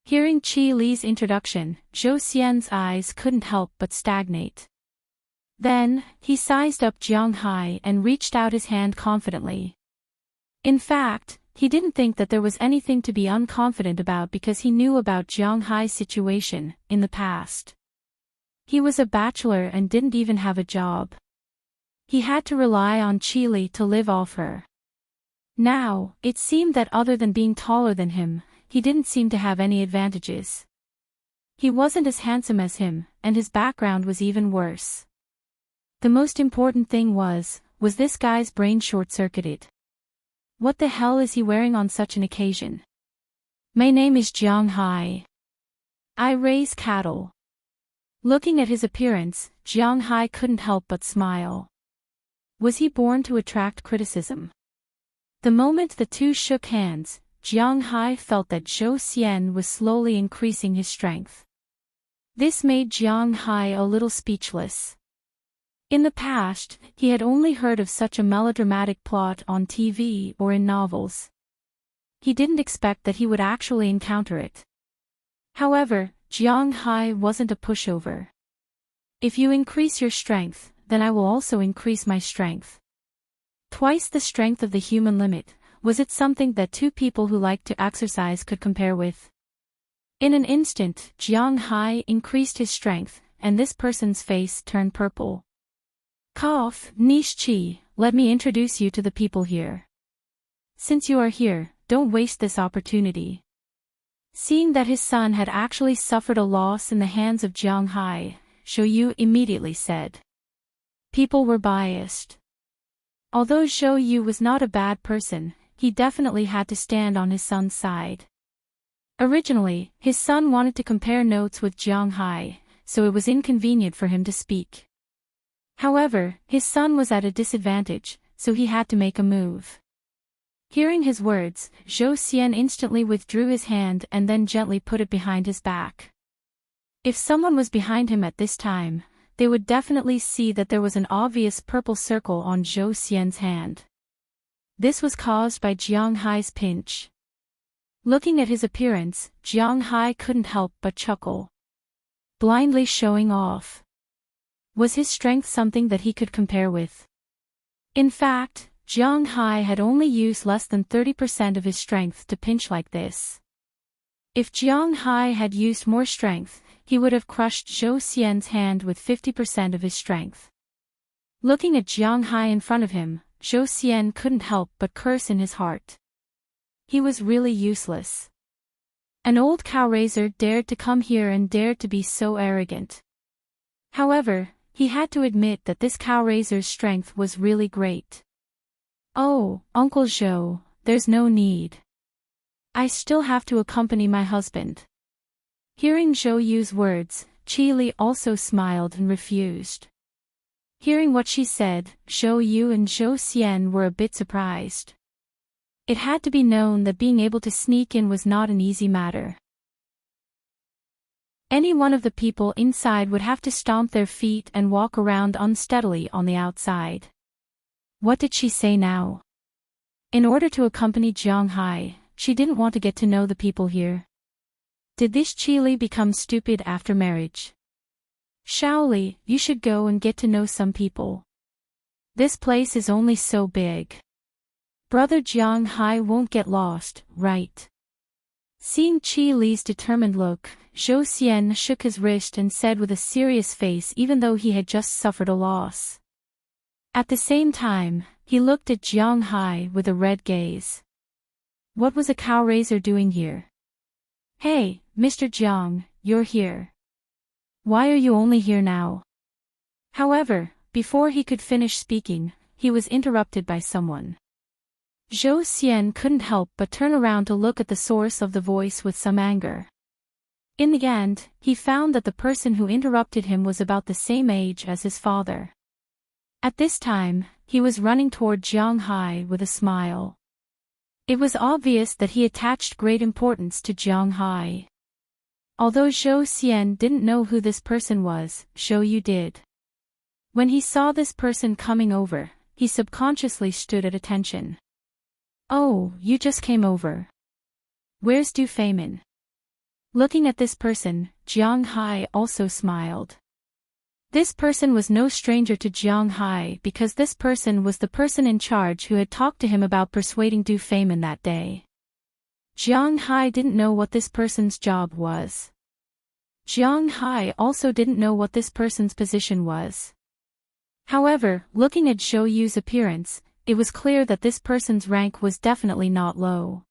Hearing Chi Li's introduction, Zhou Xian's eyes couldn't help but stagnate. Then, he sized up Jiang Hai and reached out his hand confidently. In fact, he didn't think that there was anything to be unconfident about because he knew about Jiang Hai's situation in the past. He was a bachelor and didn't even have a job. He had to rely on Chi Li to live off her. Now, it seemed that other than being taller than him, he didn't seem to have any advantages. He wasn't as handsome as him, and his background was even worse. The most important thing was this guy's brain short-circuited? What the hell is he wearing on such an occasion? My name is Jiang Hai. I raise cattle. Looking at his appearance, Jiang Hai couldn't help but smile. Was he born to attract criticism? The moment the two shook hands, Jiang Hai felt that Zhou Xian was slowly increasing his strength. This made Jiang Hai a little speechless. In the past, he had only heard of such a melodramatic plot on TV or in novels. He didn't expect that he would actually encounter it. However, Jiang Hai wasn't a pushover. If you increase your strength, then I will also increase my strength. Twice the strength of the human limit, was it something that two people who liked to exercise could compare with? In an instant, Jiang Hai increased his strength, and this person's face turned purple. Cough, Nish Chi, let me introduce you to the people here. Since you are here, don't waste this opportunity. Seeing that his son had actually suffered a loss in the hands of Jiang Hai, Zhou Yu immediately said. People were biased. Although Zhou Yu was not a bad person, he definitely had to stand on his son's side. Originally, his son wanted to compare notes with Jiang Hai, so it was inconvenient for him to speak. However, his son was at a disadvantage, so he had to make a move. Hearing his words, Zhou Xian instantly withdrew his hand and then gently put it behind his back. If someone was behind him at this time, they would definitely see that there was an obvious purple circle on Zhou Xian's hand. This was caused by Jiang Hai's pinch. Looking at his appearance, Jiang Hai couldn't help but chuckle. Blindly showing off. Was his strength something that he could compare with? In fact, Jiang Hai had only used less than 30% of his strength to pinch like this. If Jiang Hai had used more strength, he would have crushed Zhou Xian's hand with 50% of his strength. Looking at Jiang Hai in front of him, Zhou Xian couldn't help but curse in his heart. He was really useless. An old cow raiser dared to come here and dared to be so arrogant. However, he had to admit that this cow raiser's strength was really great. Oh, Uncle Zhou, there's no need. I still have to accompany my husband. Hearing Zhou Yu's words, Qi Li also smiled and refused. Hearing what she said, Zhou Yu and Zhou Xian were a bit surprised. It had to be known that being able to sneak in was not an easy matter. Any one of the people inside would have to stomp their feet and walk around unsteadily on the outside. What did she say now? In order to accompany Jiang Hai, she didn't want to get to know the people here. Did this Qi Li become stupid after marriage? Shaoli, you should go and get to know some people. This place is only so big. Brother Jiang Hai won't get lost, right? Seeing Qi Li's determined look, Zhou Xian shook his wrist and said with a serious face even though he had just suffered a loss. At the same time, he looked at Jiang Hai with a red gaze. What was a cow raiser doing here? Hey, Mr. Jiang, you're here. Why are you only here now? However, before he could finish speaking, he was interrupted by someone. Zhou Xian couldn't help but turn around to look at the source of the voice with some anger. In the end, he found that the person who interrupted him was about the same age as his father. At this time, he was running toward Jiang Hai with a smile. It was obvious that he attached great importance to Jiang Hai. Although Zhou Xian didn't know who this person was, Zhou Yu did. When he saw this person coming over, he subconsciously stood at attention. Oh, you just came over. Where's Du Feimin? Looking at this person, Jiang Hai also smiled. This person was no stranger to Jiang Hai because this person was the person in charge who had talked to him about persuading Du Feimin that day. Jiang Hai didn't know what this person's job was. Jiang Hai also didn't know what this person's position was. However, looking at Zhou Yu's appearance, it was clear that this person's rank was definitely not low.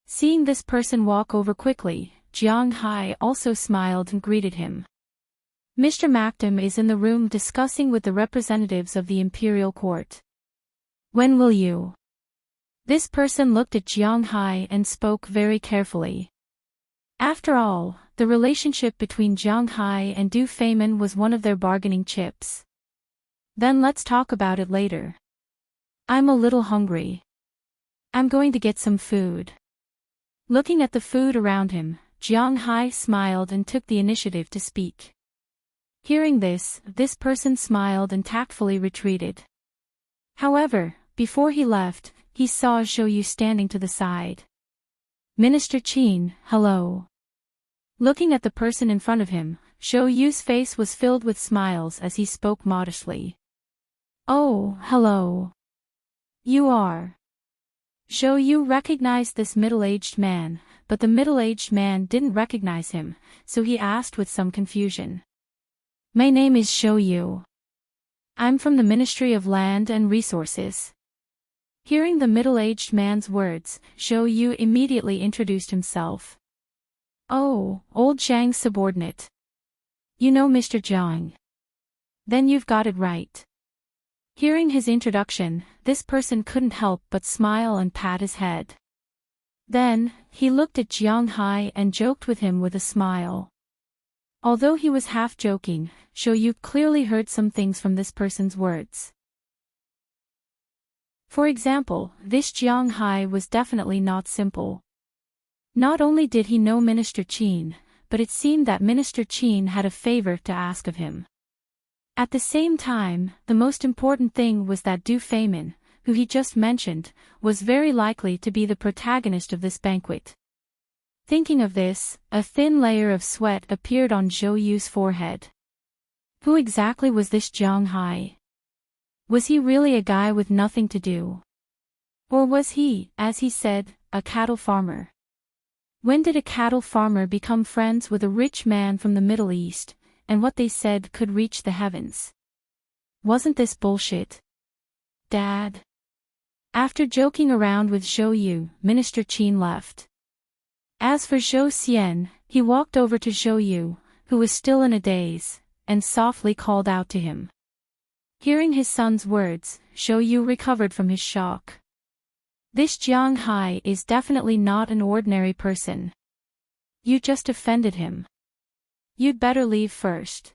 Seeing this person walk over quickly, Jiang Hai also smiled and greeted him. Mr. Macdam is in the room discussing with the representatives of the imperial court. When will you? This person looked at Jiang Hai and spoke very carefully. After all, the relationship between Jiang Hai and Du Feimin was one of their bargaining chips. Then let's talk about it later. I'm a little hungry. I'm going to get some food. Looking at the food around him, Jiang Hai smiled and took the initiative to speak. Hearing this person smiled and tactfully retreated. However, before he left, he saw Zhou Yu standing to the side. Minister Qin, hello. Looking at the person in front of him, Zhou Yu's face was filled with smiles as he spoke modestly. Oh, hello. You are. Zhou Yu recognized this middle-aged man, but the middle-aged man didn't recognize him, so he asked with some confusion. My name is Zhou Yu. I'm from the Ministry of Land and Resources. Hearing the middle-aged man's words, Zhou Yu immediately introduced himself. Oh, old Zhang's subordinate. You know Mr. Zhang. Then you've got it right. Hearing his introduction, this person couldn't help but smile and pat his head. Then, he looked at Jiang Hai and joked with him with a smile. Although he was half joking, Zhou Yu clearly heard some things from this person's words. For example, this Jiang Hai was definitely not simple. Not only did he know Minister Qin, but it seemed that Minister Qin had a favor to ask of him. At the same time, the most important thing was that Du Feimin, who he just mentioned, was very likely to be the protagonist of this banquet. Thinking of this, a thin layer of sweat appeared on Zhou Yu's forehead. Who exactly was this Jiang Hai? Was he really a guy with nothing to do? Or was he, as he said, a cattle farmer? When did a cattle farmer become friends with a rich man from the Middle East, and what they said could reach the heavens? Wasn't this bullshit? Dad? After joking around with Zhou Yu, Minister Qin left. As for Zhou Xian, he walked over to Zhou Yu, who was still in a daze, and softly called out to him. Hearing his son's words, Zhou Yu recovered from his shock. This Jiang Hai is definitely not an ordinary person. You just offended him. You'd better leave first.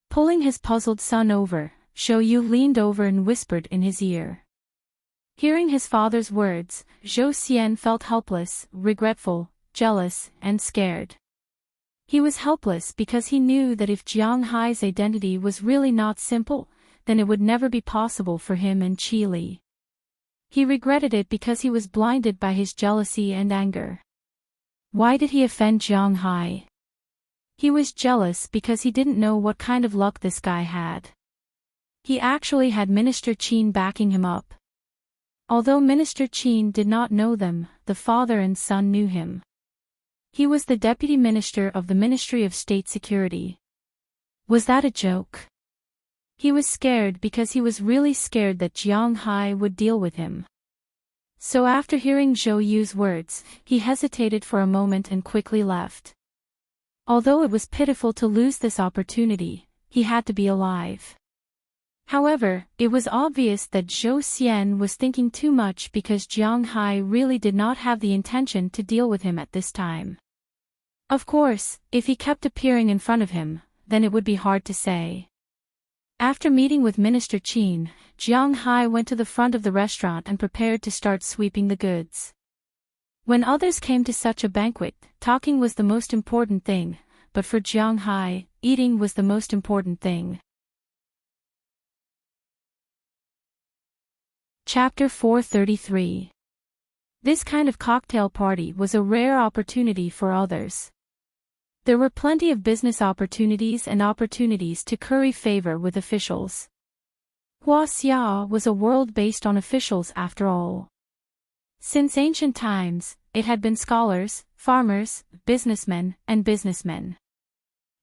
Pulling his puzzled son over, Zhou Yu leaned over and whispered in his ear. Hearing his father's words, Zhou Xian felt helpless, regretful, jealous, and scared. He was helpless because he knew that if Jiang Hai's identity was really not simple, then it would never be possible for him and Qi Li. He regretted it because he was blinded by his jealousy and anger. Why did he offend Jiang Hai? He was jealous because he didn't know what kind of luck this guy had. He actually had Minister Qin backing him up. Although Minister Qin did not know them, the father and son knew him. He was the deputy minister of the Ministry of State Security. Was that a joke? He was scared because he was really scared that Jiang Hai would deal with him. So after hearing Zhou Yu's words, he hesitated for a moment and quickly left. Although it was pitiful to lose this opportunity, he had to be alive. However, it was obvious that Zhou Xian was thinking too much because Jiang Hai really did not have the intention to deal with him at this time. Of course, if he kept appearing in front of him, then it would be hard to say. After meeting with Minister Qin, Jiang Hai went to the front of the restaurant and prepared to start sweeping the goods. When others came to such a banquet, talking was the most important thing, but for Jiang Hai, eating was the most important thing. Chapter 433. This kind of cocktail party was a rare opportunity for others. There were plenty of business opportunities and opportunities to curry favor with officials. Huaxia was a world based on officials after all. Since ancient times, it had been scholars, farmers, businessmen, and businessmen.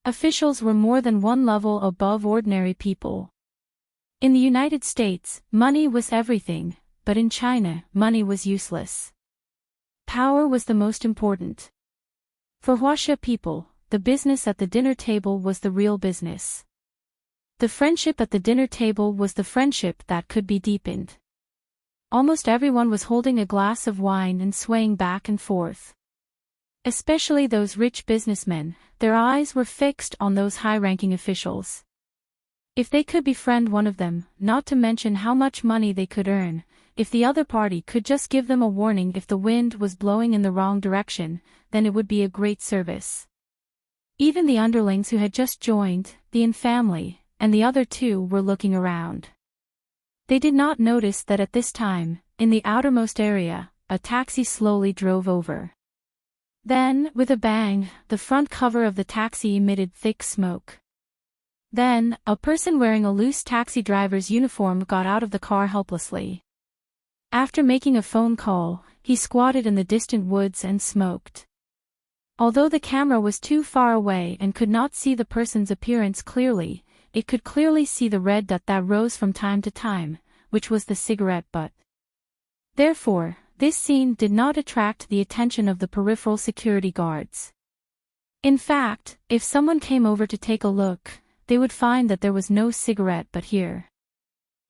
Officials were more than one level above ordinary people. In the United States, money was everything, but in China, money was useless. Power was the most important. For Huaxia people, the business at the dinner table was the real business. The friendship at the dinner table was the friendship that could be deepened. Almost everyone was holding a glass of wine and swaying back and forth. Especially those rich businessmen, their eyes were fixed on those high-ranking officials. If they could befriend one of them, not to mention how much money they could earn, if the other party could just give them a warning if the wind was blowing in the wrong direction, then it would be a great service. Even the underlings who had just joined, the Inn family, and the other two were looking around. They did not notice that at this time, in the outermost area, a taxi slowly drove over. Then, with a bang, the front cover of the taxi emitted thick smoke. Then, a person wearing a loose taxi driver's uniform got out of the car helplessly. After making a phone call, he squatted in the distant woods and smoked. Although the camera was too far away and could not see the person's appearance clearly, it could clearly see the red dot that rose from time to time, which was the cigarette butt. Therefore, this scene did not attract the attention of the peripheral security guards. In fact, if someone came over to take a look, they would find that there was no cigarette butt here.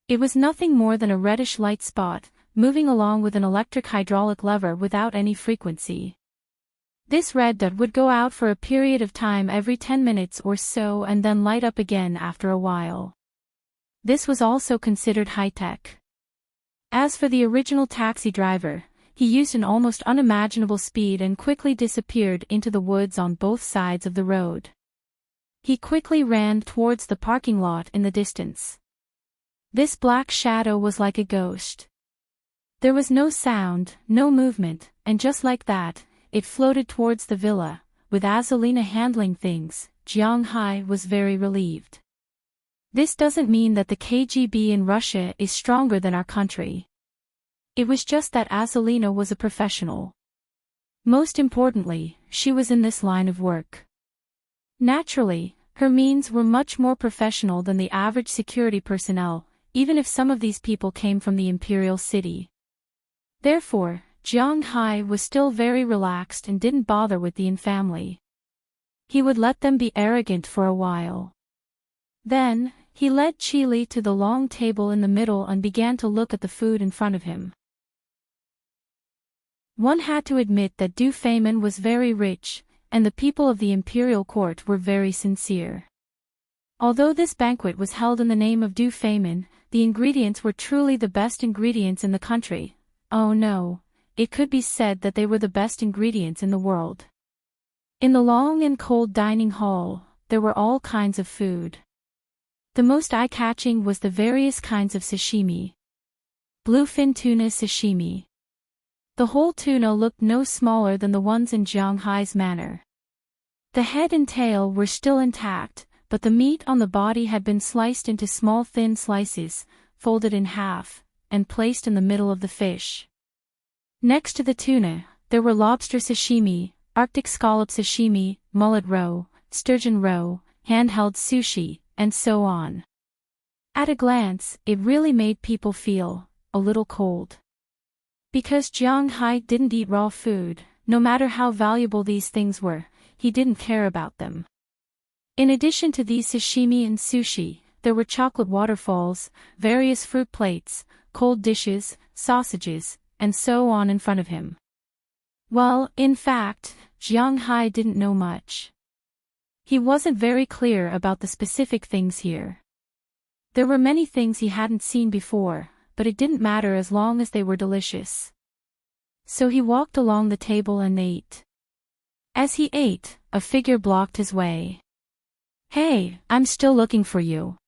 It was nothing more than a reddish light spot, moving along with an electric hydraulic lever without any frequency. This red dot would go out for a period of time every 10 minutes or so and then light up again after a while. This was also considered high-tech. As for the original taxi driver, he used an almost unimaginable speed and quickly disappeared into the woods on both sides of the road. He quickly ran towards the parking lot in the distance. This black shadow was like a ghost. There was no sound, no movement, and just like that, it floated towards the villa. With Azalina handling things, Jiang Hai was very relieved. This doesn't mean that the KGB in Russia is stronger than our country. It was just that Azalina was a professional. Most importantly, she was in this line of work. Naturally, her means were much more professional than the average security personnel, even if some of these people came from the imperial city. Therefore, Jiang Hai was still very relaxed and didn't bother with the Inn family. He would let them be arrogant for a while. Then, he led Chili to the long table in the middle and began to look at the food in front of him. One had to admit that Du Feimin was very rich, and the people of the imperial court were very sincere. Although this banquet was held in the name of Du Feimin, the ingredients were truly the best ingredients in the country. Oh no, it could be said that they were the best ingredients in the world. In the long and cold dining hall, there were all kinds of food. The most eye-catching was the various kinds of sashimi. Bluefin tuna sashimi. The whole tuna looked no smaller than the ones in Jiang Hai's manor. The head and tail were still intact, but the meat on the body had been sliced into small thin slices, folded in half, and placed in the middle of the fish. Next to the tuna, there were lobster sashimi, Arctic scallop sashimi, mullet roe, sturgeon roe, handheld sushi, and so on. At a glance, it really made people feel a little cold. Because Jiang Hai didn't eat raw food, no matter how valuable these things were, he didn't care about them. In addition to these sashimi and sushi, there were chocolate waterfalls, various fruit plates, cold dishes, sausages, and so on in front of him. Well, in fact, Jiang Hai didn't know much. He wasn't very clear about the specific things here. There were many things he hadn't seen before, but it didn't matter as long as they were delicious. So he walked along the table and ate. As he ate, a figure blocked his way. "Hey, I'm still looking for you.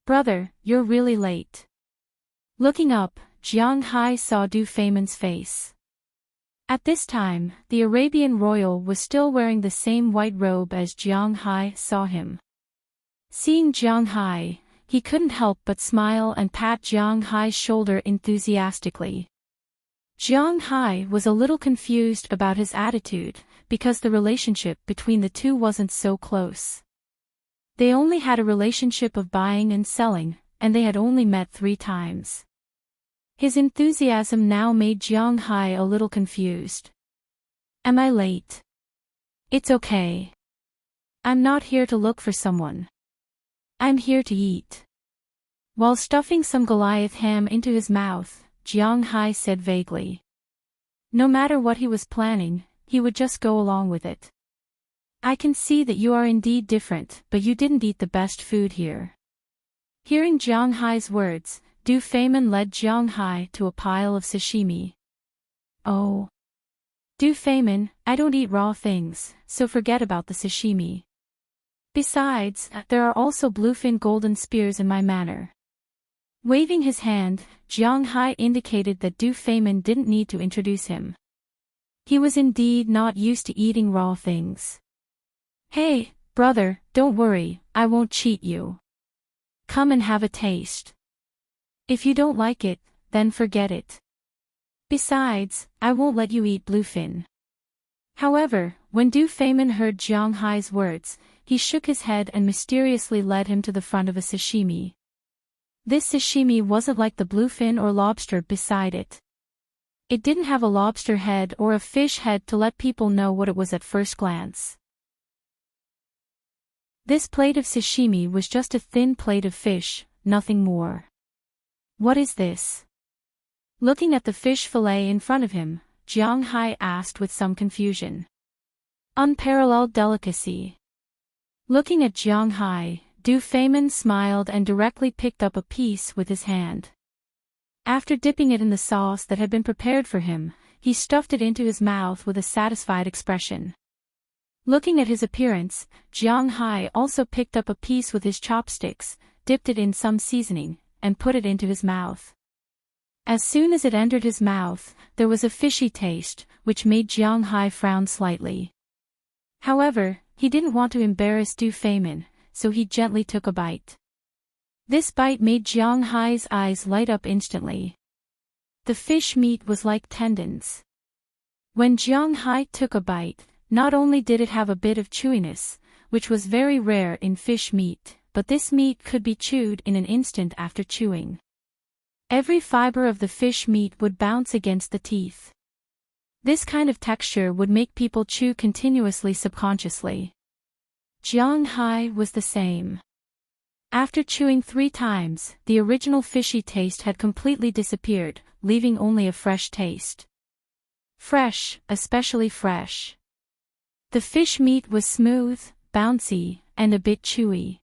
Brother, you're really late." Looking up, Jiang Hai saw Du Feimin's face. At this time, the Arabian royal was still wearing the same white robe as Jiang Hai saw him. Seeing Jiang Hai, he couldn't help but smile and pat Jiang Hai's shoulder enthusiastically. Jiang Hai was a little confused about his attitude, because the relationship between the two wasn't so close. They only had a relationship of buying and selling, and they had only met 3 times. His enthusiasm now made Jiang Hai a little confused. "Am I late?" "It's okay. I'm not here to look for someone. I'm here to eat." While stuffing some Goliath ham into his mouth, Jiang Hai said vaguely. No matter what he was planning, he would just go along with it. "I can see that you are indeed different, but you didn't eat the best food here. Hearing Jiang Hai's words, Du Feimin led Jiang Hai to a pile of sashimi. Oh. Du Feimin, I don't eat raw things, so forget about the sashimi. Besides, there are also bluefin golden spears in my manor. Waving his hand, Jiang Hai indicated that Du Feimin didn't need to introduce him. He was indeed not used to eating raw things. Hey, brother, don't worry, I won't cheat you. Come and have a taste. If you don't like it, then forget it. Besides, I won't let you eat bluefin. However, when Du Feimin heard Jiang Hai's words, he shook his head and mysteriously led him to the front of a sashimi. This sashimi wasn't like the bluefin or lobster beside it. It didn't have a lobster head or a fish head to let people know what it was at first glance. This plate of sashimi was just a thin plate of fish, nothing more. What is this? Looking at the fish fillet in front of him, Jiang Hai asked with some confusion. Unparalleled delicacy. Looking at Jiang Hai, Du Feimin smiled and directly picked up a piece with his hand. After dipping it in the sauce that had been prepared for him, he stuffed it into his mouth with a satisfied expression. Looking at his appearance, Jiang Hai also picked up a piece with his chopsticks, dipped it in some seasoning, and put it into his mouth. As soon as it entered his mouth, there was a fishy taste, which made Jiang Hai frown slightly. However, he didn't want to embarrass Du Feimin, so he gently took a bite. This bite made Jiang Hai's eyes light up instantly. The fish meat was like tendons. When Jiang Hai took a bite, not only did it have a bit of chewiness, which was very rare in fish meat, but this meat could be chewed in an instant after chewing. Every fiber of the fish meat would bounce against the teeth. This kind of texture would make people chew continuously subconsciously. Jiang Hai was the same. After chewing 3 times, the original fishy taste had completely disappeared, leaving only a fresh taste. Fresh, especially fresh. The fish meat was smooth, bouncy, and a bit chewy.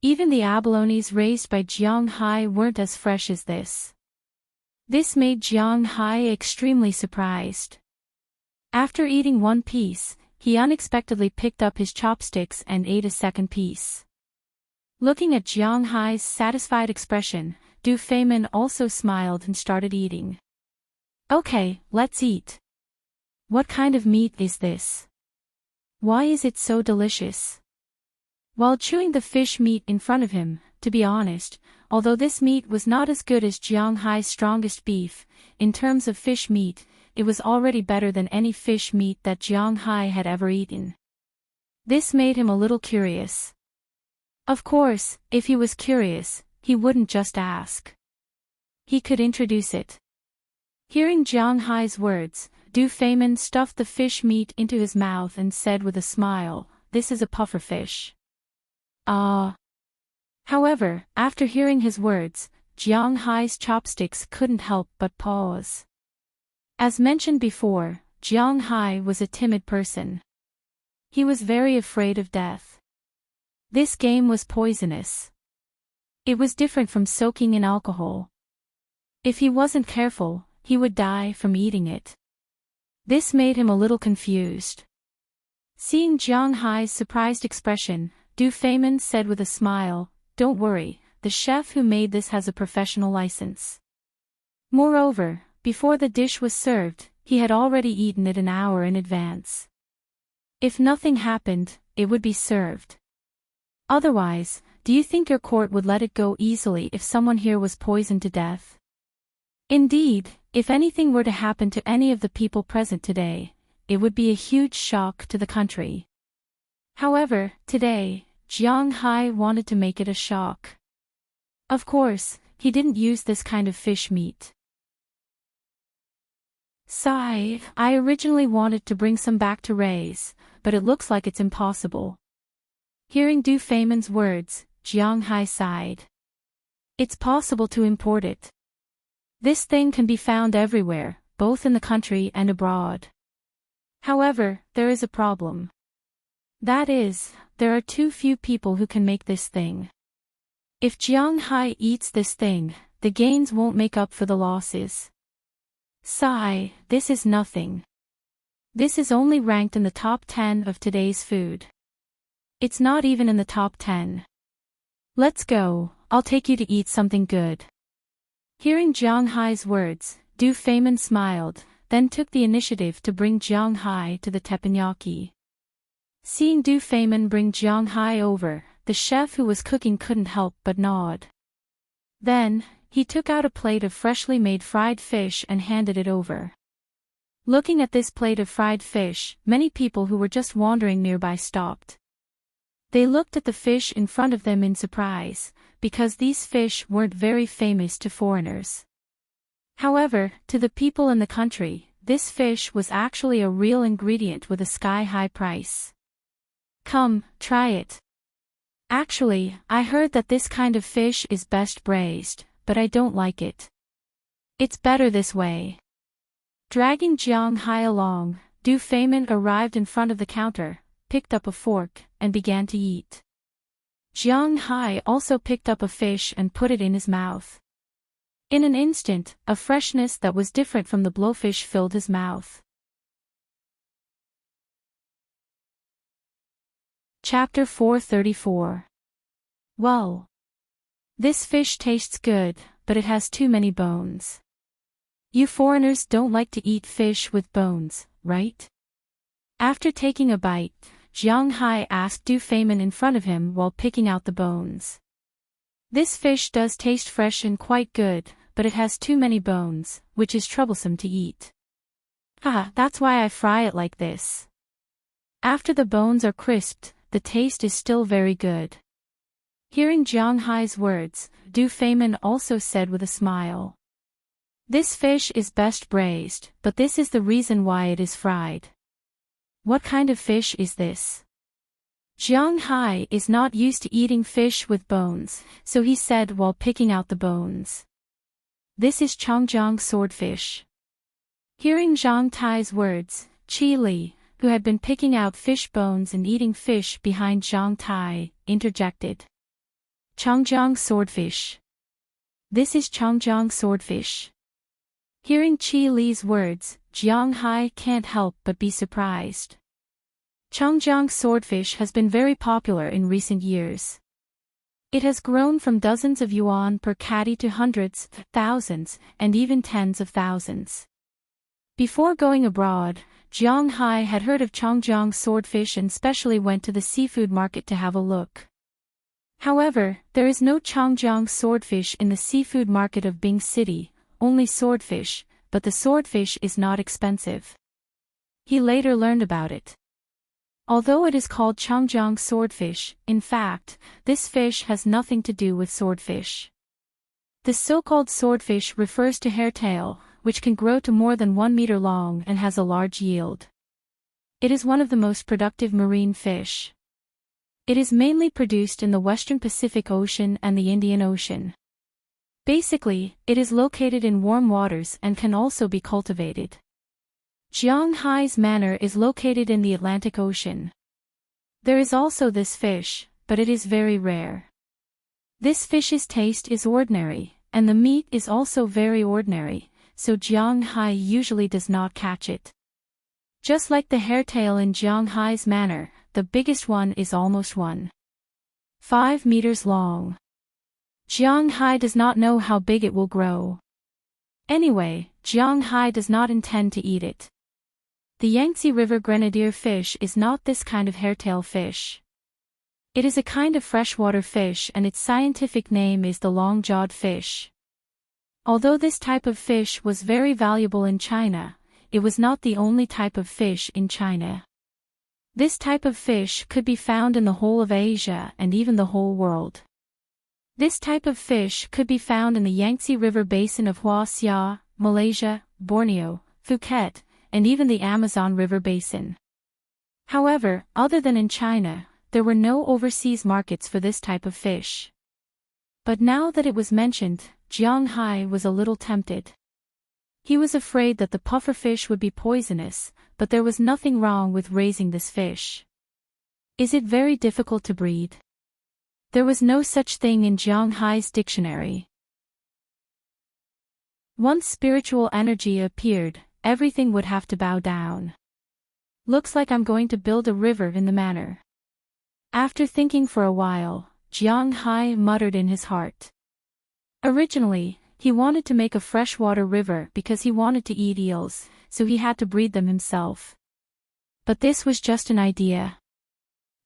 Even the abalones raised by Jiang Hai weren't as fresh as this. This made Jiang Hai extremely surprised. After eating 1 piece, he unexpectedly picked up his chopsticks and ate a second piece. Looking at Jiang Hai's satisfied expression, Du Feimin also smiled and started eating. Okay, let's eat. What kind of meat is this? Why is it so delicious? While chewing the fish meat in front of him, to be honest, although this meat was not as good as Jiang Hai's strongest beef, in terms of fish meat, it was already better than any fish meat that Jiang Hai had ever eaten. This made him a little curious. Of course, if he was curious, he wouldn't just ask. He could introduce it. Hearing Jiang Hai's words, Du Feimin stuffed the fish meat into his mouth and said with a smile, "This is a pufferfish." Ah. However, after hearing his words, Jiang Hai's chopsticks couldn't help but pause. As mentioned before, Jiang Hai was a timid person. He was very afraid of death. This game was poisonous. It was different from soaking in alcohol. If he wasn't careful, he would die from eating it. This made him a little confused. Seeing Jiang Hai's surprised expression, Du Feimin said with a smile, "Don't worry, the chef who made this has a professional license." Moreover, before the dish was served, he had already eaten it an hour in advance. If nothing happened, it would be served. Otherwise, do you think your court would let it go easily if someone here was poisoned to death? Indeed, if anything were to happen to any of the people present today, it would be a huge shock to the country. However, today, Jiang Hai wanted to make it a shock. Of course, he didn't use this kind of fish meat. Sigh, I originally wanted to bring some back to raise, but it looks like it's impossible. Hearing Du Feimin's words, Jiang Hai sighed. It's possible to import it. This thing can be found everywhere, both in the country and abroad. However, there is a problem. That is, there are too few people who can make this thing. If Jiang Hai eats this thing, the gains won't make up for the losses. Sigh, this is nothing. This is only ranked in the top 10 of today's food. It's not even in the top 10. Let's go, I'll take you to eat something good. Hearing Jiang Hai's words, Du Feimin smiled, then took the initiative to bring Jiang Hai to the teppanyaki. Seeing Du Feimin bring Jiang Hai over, the chef who was cooking couldn't help but nod. Then, he took out a plate of freshly made fried fish and handed it over. Looking at this plate of fried fish, many people who were just wandering nearby stopped. They looked at the fish in front of them in surprise, because these fish weren't very famous to foreigners. However, to the people in the country, this fish was actually a real ingredient with a sky-high price. Come, try it. Actually, I heard that this kind of fish is best braised, but I don't like it. It's better this way. Dragging Jiang Hai along, Du Feimin arrived in front of the counter, picked up a fork, and began to eat. Jiang Hai also picked up a fish and put it in his mouth. In an instant, a freshness that was different from the blowfish filled his mouth. Chapter 434. Well. This fish tastes good, but it has too many bones. You foreigners don't like to eat fish with bones, right? After taking a bite, Jiang Hai asked Du Feimin in front of him while picking out the bones. This fish does taste fresh and quite good, but it has too many bones, which is troublesome to eat. That's why I fry it like this. After the bones are crisped, the taste is still very good. Hearing Jiang Hai's words, Du Feimin also said with a smile. This fish is best braised, but this is the reason why it is fried. What kind of fish is this? Jiang Hai is not used to eating fish with bones, so he said while picking out the bones. This is Chongjiang swordfish. Hearing Zhang Tai's words, Qi Li, who had been picking out fish bones and eating fish behind Zhang Tai, interjected. Chongjiang swordfish. This is Chongjiang swordfish. Hearing Qi Li's words, Jiang Hai can't help but be surprised. Chongjiang swordfish has been very popular in recent years. It has grown from dozens of yuan per catty to hundreds, thousands, and even tens of thousands. Before going abroad, Jiang Hai had heard of Chongjiang swordfish and specially went to the seafood market to have a look. However, there is no Chongjiang swordfish in the seafood market of Bing City, only swordfish, but the swordfish is not expensive. He later learned about it. Although it is called Chongjiang swordfish, in fact, this fish has nothing to do with swordfish. The so-called swordfish refers to hairtail, which can grow to more than 1 meter long and has a large yield. It is one of the most productive marine fish. It is mainly produced in the Western Pacific Ocean and the Indian Ocean. Basically, it is located in warm waters and can also be cultivated. Jiang Hai's manor is located in the Atlantic Ocean. There is also this fish, but it is very rare. This fish's taste is ordinary, and the meat is also very ordinary, so Jiang Hai usually does not catch it. Just like the hairtail in Jiang Hai's manor, the biggest one is almost 1.5 meters long. Jiang Hai does not know how big it will grow. Anyway, Jiang Hai does not intend to eat it. The Yangtze River grenadier fish is not this kind of hairtail fish. It is a kind of freshwater fish and its scientific name is the long-jawed fish. Although this type of fish was very valuable in China, it was not the only type of fish in China. This type of fish could be found in the whole of Asia and even the whole world. This type of fish could be found in the Yangtze River basin of Hua-Xia, Malaysia, Borneo, Phuket, and even the Amazon River basin. However, other than in China, there were no overseas markets for this type of fish. But now that it was mentioned, Jiang Hai was a little tempted. He was afraid that the pufferfish would be poisonous, but there was nothing wrong with raising this fish. Is it very difficult to breed? There was no such thing in Jiang Hai's dictionary. Once spiritual energy appeared, everything would have to bow down. Looks like I'm going to build a river in the manor. After thinking for a while, Jiang Hai muttered in his heart. Originally, he wanted to make a freshwater river because he wanted to eat eels, so he had to breed them himself. But this was just an idea.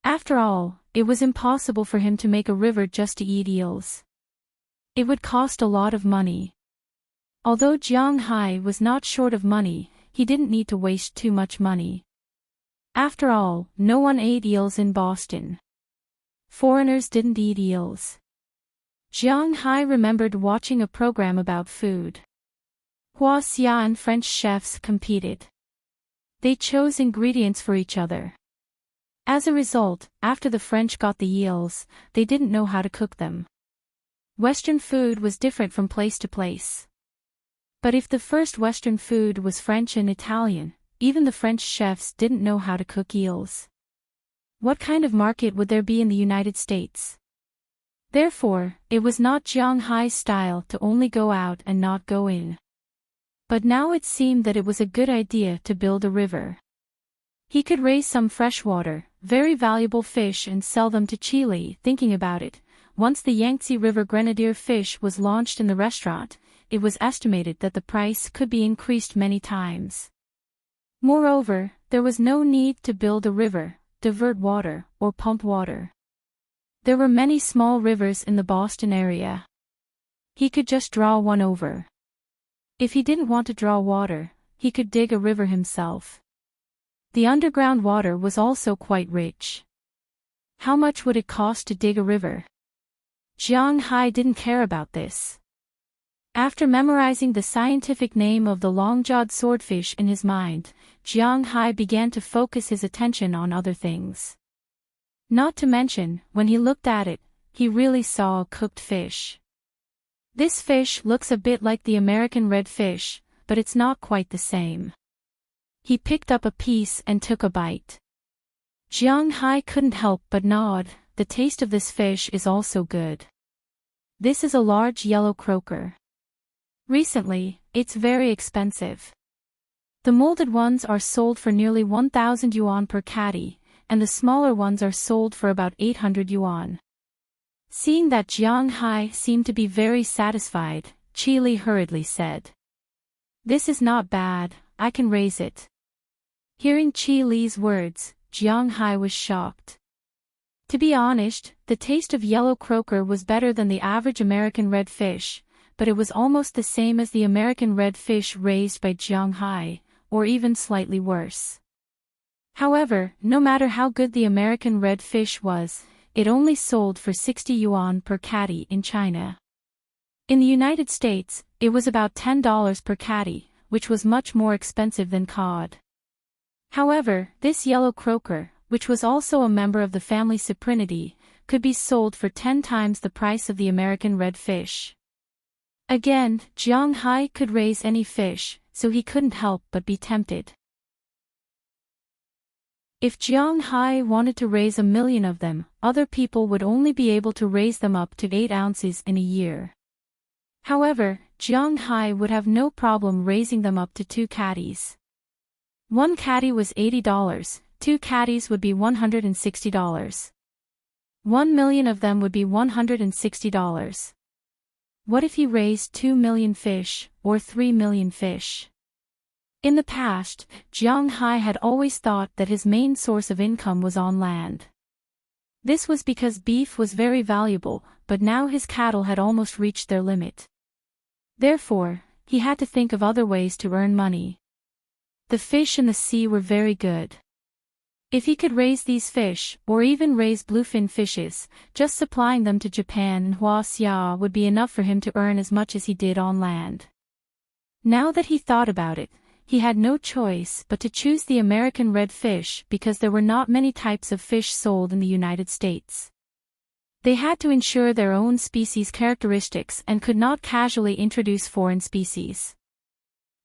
After all, it was impossible for him to make a river just to eat eels. It would cost a lot of money. Although Jiang Hai was not short of money, he didn't need to waste too much money. After all, no one ate eels in Boston. Foreigners didn't eat eels. Jiang Hai remembered watching a program about food. Hua Xia and French chefs competed. They chose ingredients for each other. As a result, after the French got the eels, they didn't know how to cook them. Western food was different from place to place. But if the first Western food was French and Italian, even the French chefs didn't know how to cook eels. What kind of market would there be in the United States? Therefore, it was not Jiang Hai's style to only go out and not go in. But now it seemed that it was a good idea to build a river. He could raise some freshwater, very valuable fish and sell them to Chile. Thinking about it, once the Yangtze River Grenadier fish was launched in the restaurant, it was estimated that the price could be increased many times. Moreover, there was no need to build a river, divert water, or pump water. There were many small rivers in the Boston area. He could just draw one over. If he didn't want to draw water, he could dig a river himself. The underground water was also quite rich. How much would it cost to dig a river? Jiang Hai didn't care about this. After memorizing the scientific name of the long-jawed swordfish in his mind, Jiang Hai began to focus his attention on other things. Not to mention, when he looked at it, he really saw a cooked fish. This fish looks a bit like the American red fish, but it's not quite the same. He picked up a piece and took a bite. Jiang Hai couldn't help but nod. The taste of this fish is also good. This is a large yellow croaker. Recently, it's very expensive. The molded ones are sold for nearly 1,000 yuan per catty, and the smaller ones are sold for about 800 yuan. Seeing that Jiang Hai seemed to be very satisfied, Qi Li hurriedly said. This is not bad, I can raise it. Hearing Qi Li's words, Jiang Hai was shocked. To be honest, the taste of yellow croaker was better than the average American red fish, but it was almost the same as the American red fish raised by Jiang Hai, or even slightly worse. However, no matter how good the American red fish was, it only sold for 60 yuan per catty in China. In the United States, it was about $10 per catty, which was much more expensive than cod. However, this yellow croaker, which was also a member of the family Cyprinidae, could be sold for 10 times the price of the American red fish. Again, Jiang Hai could raise any fish, so he couldn't help but be tempted. If Jiang Hai wanted to raise 1,000,000 of them, other people would only be able to raise them up to 8 ounces in a year. However, Jiang Hai would have no problem raising them up to 2 catties. 1 catty was $80, 2 catties would be $160. 1,000,000 of them would be $160. What if he raised 2 million fish, or 3 million fish? In the past, Jiang Hai had always thought that his main source of income was on land. This was because beef was very valuable, but now his cattle had almost reached their limit. Therefore, he had to think of other ways to earn money. The fish in the sea were very good. If he could raise these fish, or even raise bluefin fishes, just supplying them to Japan and Hua Xia would be enough for him to earn as much as he did on land. Now that he thought about it, he had no choice but to choose the American red fish because there were not many types of fish sold in the United States. They had to ensure their own species characteristics and could not casually introduce foreign species.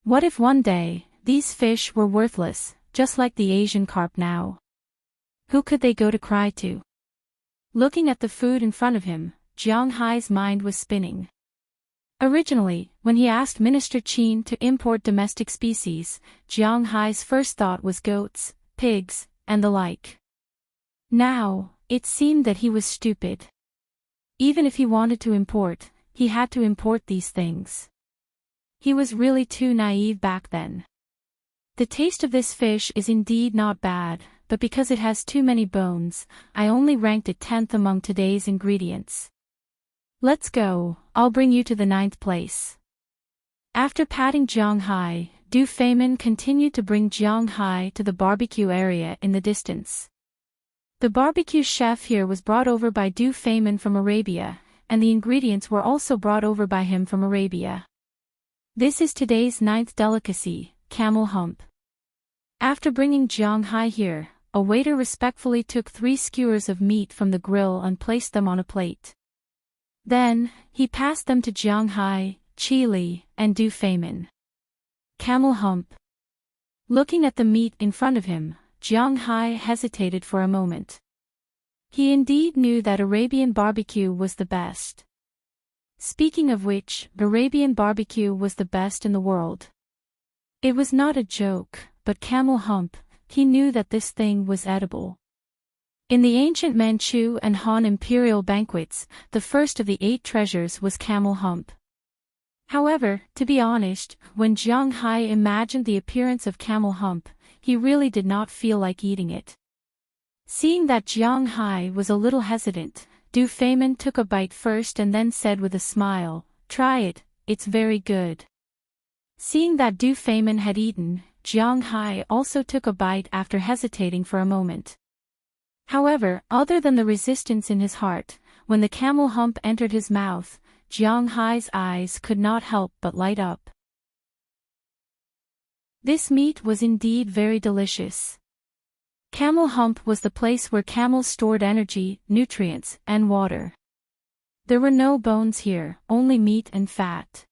What if one day, these fish were worthless, just like the Asian carp now? Who could they go to cry to? Looking at the food in front of him, Jiang Hai's mind was spinning. Originally, when he asked Minister Qin to import domestic species, Jiang Hai's first thought was goats, pigs, and the like. Now, it seemed that he was stupid. Even if he wanted to import, he had to import these things. He was really too naive back then. The taste of this fish is indeed not bad, but because it has too many bones, I only ranked it 10th among today's ingredients. Let's go, I'll bring you to the 9th place. After patting Jiang Hai, Du Feimin continued to bring Jiang Hai to the barbecue area in the distance. The barbecue chef here was brought over by Du Feimin from Arabia, and the ingredients were also brought over by him from Arabia. This is today's 9th delicacy, camel hump. After bringing Jiang Hai here, a waiter respectfully took 3 skewers of meat from the grill and placed them on a plate. Then, he passed them to Jiang Hai, Qi Li, and Du Feimin. Camel hump. Looking at the meat in front of him, Jiang Hai hesitated for a moment. He indeed knew that Arabian barbecue was the best. Speaking of which, Arabian barbecue was the best in the world. It was not a joke, but camel hump, he knew that this thing was edible. In the ancient Manchu and Han imperial banquets, the first of the 8 treasures was camel hump. However, to be honest, when Jiang Hai imagined the appearance of camel hump, he really did not feel like eating it. Seeing that Jiang Hai was a little hesitant, Du Feimin took a bite first and then said with a smile, "Try it, it's very good." Seeing that Du Feimin had eaten, Jiang Hai also took a bite after hesitating for a moment. However, other than the resistance in his heart, when the camel hump entered his mouth, Jiang Hai's eyes could not help but light up. This meat was indeed very delicious. Camel hump was the place where camels stored energy, nutrients, and water. There were no bones here, only meat and fat.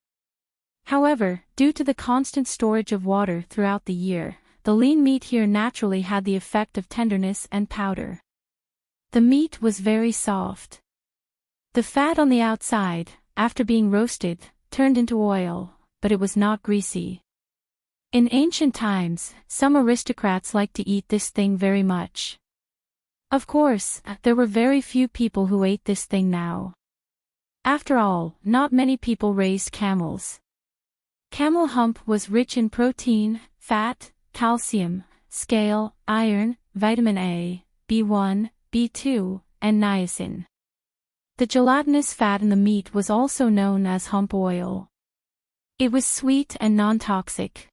However, due to the constant storage of water throughout the year, the lean meat here naturally had the effect of tenderness and powder. The meat was very soft. The fat on the outside, after being roasted, turned into oil, but it was not greasy. In ancient times, some aristocrats liked to eat this thing very much. Of course, there were very few people who ate this thing now. After all, not many people raised camels. Camel hump was rich in protein, fat, calcium, scale, iron, vitamin A, B1, B2, and niacin. The gelatinous fat in the meat was also known as hump oil. It was sweet and non-toxic.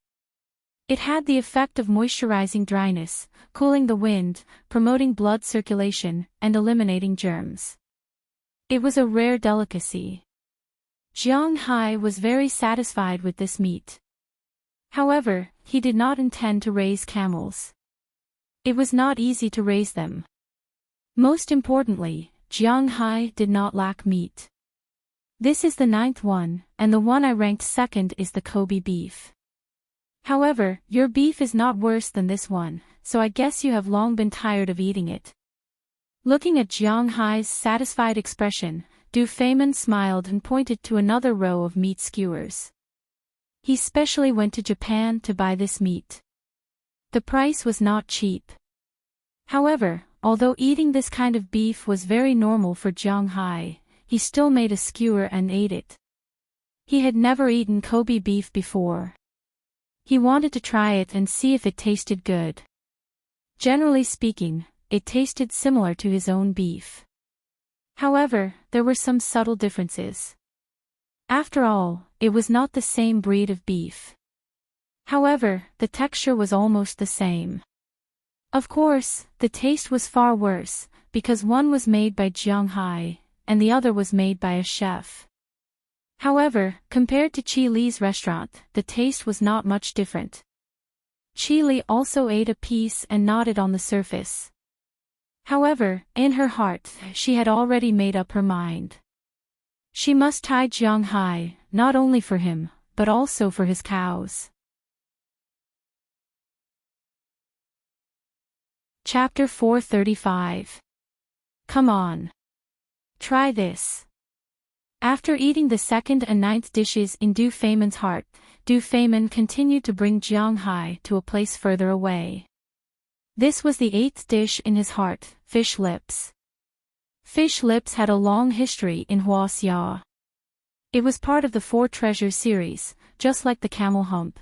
It had the effect of moisturizing dryness, cooling the wind, promoting blood circulation, and eliminating germs. It was a rare delicacy. Jiang Hai was very satisfied with this meat. However, he did not intend to raise camels. It was not easy to raise them. Most importantly, Jiang Hai did not lack meat. This is the 9th one, and the one I ranked second is the Kobe beef. However, your beef is not worse than this one, so I guess you have long been tired of eating it. Looking at Jiang Hai's satisfied expression, Du Feimin smiled and pointed to another row of meat skewers. He specially went to Japan to buy this meat. The price was not cheap. However, although eating this kind of beef was very normal for Jiang Hai, he still made a skewer and ate it. He had never eaten Kobe beef before. He wanted to try it and see if it tasted good. Generally speaking, it tasted similar to his own beef. However, there were some subtle differences. After all, it was not the same breed of beef. However, the texture was almost the same. Of course, the taste was far worse, because one was made by Jiang Hai, and the other was made by a chef. However, compared to Qi Li's restaurant, the taste was not much different. Qi Li also ate a piece and nodded on the surface. However, in her heart, she had already made up her mind. She must tie Jiang Hai, not only for him, but also for his cows. Chapter 435. Come on. Try this. After eating the second and ninth dishes in Du Feimin's heart, Du Feimin continued to bring Jiang Hai to a place further away. This was the eighth dish in his heart, fish lips. Fish lips had a long history in Huaxia. It was part of the Four Treasures series, just like the camel hump.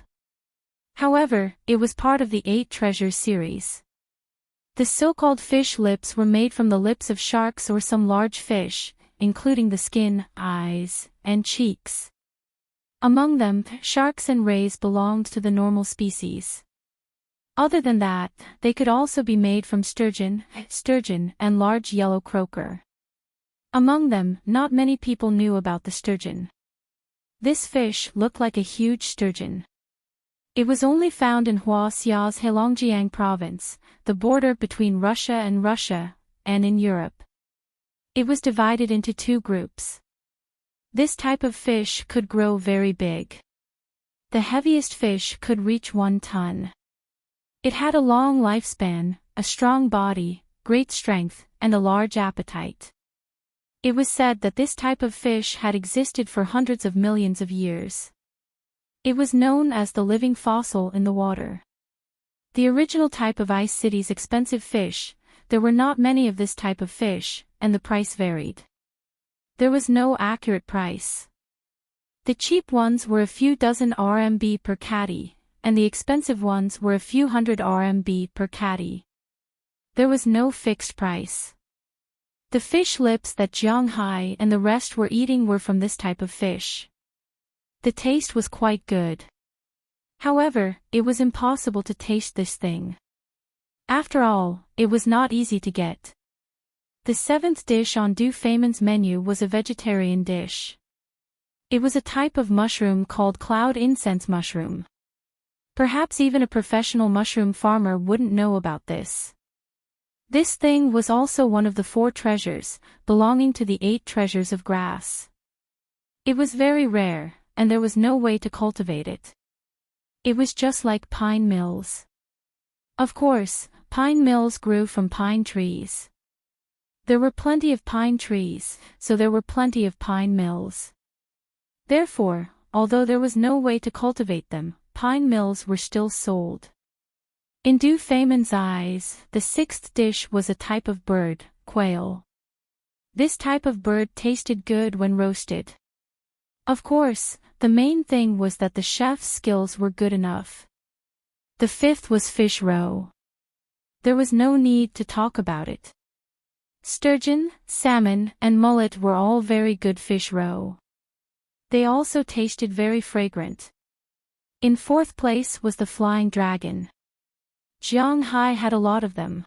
However, it was part of the Eight Treasures series. The so-called fish lips were made from the lips of sharks or some large fish, including the skin, eyes, and cheeks. Among them, sharks and rays belonged to the normal species. Other than that, they could also be made from sturgeon, and large yellow croaker. Among them, not many people knew about the sturgeon. This fish looked like a huge sturgeon. It was only found in Huaxia's Heilongjiang province, the border between Russia, and in Europe. It was divided into two groups. This type of fish could grow very big. The heaviest fish could reach 1 ton. It had a long lifespan, a strong body, great strength, and a large appetite. It was said that this type of fish had existed for hundreds of millions of years. It was known as the living fossil in the water. The original type of Ice City's expensive fish, there were not many of this type of fish, and the price varied. There was no accurate price. The cheap ones were a few dozen RMB per catty, and the expensive ones were a few hundred RMB per catty. There was no fixed price. The fish lips that Jiang Hai and the rest were eating were from this type of fish. The taste was quite good. However, it was impossible to taste this thing. After all, it was not easy to get. The seventh dish on Du Feimin's menu was a vegetarian dish. It was a type of mushroom called cloud incense mushroom. Perhaps even a professional mushroom farmer wouldn't know about this. This thing was also one of the 4 treasures, belonging to the 8 treasures of grass. It was very rare, and there was no way to cultivate it. It was just like pine mills. Of course, pine mills grew from pine trees. There were plenty of pine trees, so there were plenty of pine mills. Therefore, although there was no way to cultivate them, pine mills were still sold. In Du Feimin's eyes, the 6th dish was a type of bird, quail. This type of bird tasted good when roasted. Of course, the main thing was that the chef's skills were good enough. The 5th was fish roe. There was no need to talk about it. Sturgeon, salmon, and mullet were all very good fish roe. They also tasted very fragrant. In 4th place was the flying dragon. Jiang Hai had a lot of them.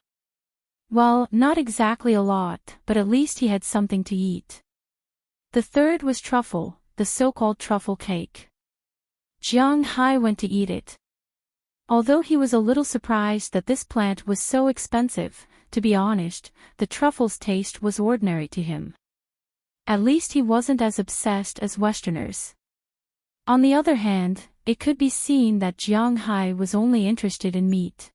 Well, not exactly a lot, but at least he had something to eat. The 3rd was truffle, the so-called truffle cake. Jiang Hai went to eat it. Although he was a little surprised that this plant was so expensive, to be honest, the truffle's taste was ordinary to him. At least he wasn't as obsessed as Westerners. On the other hand, it could be seen that Jiang Hai was only interested in meat.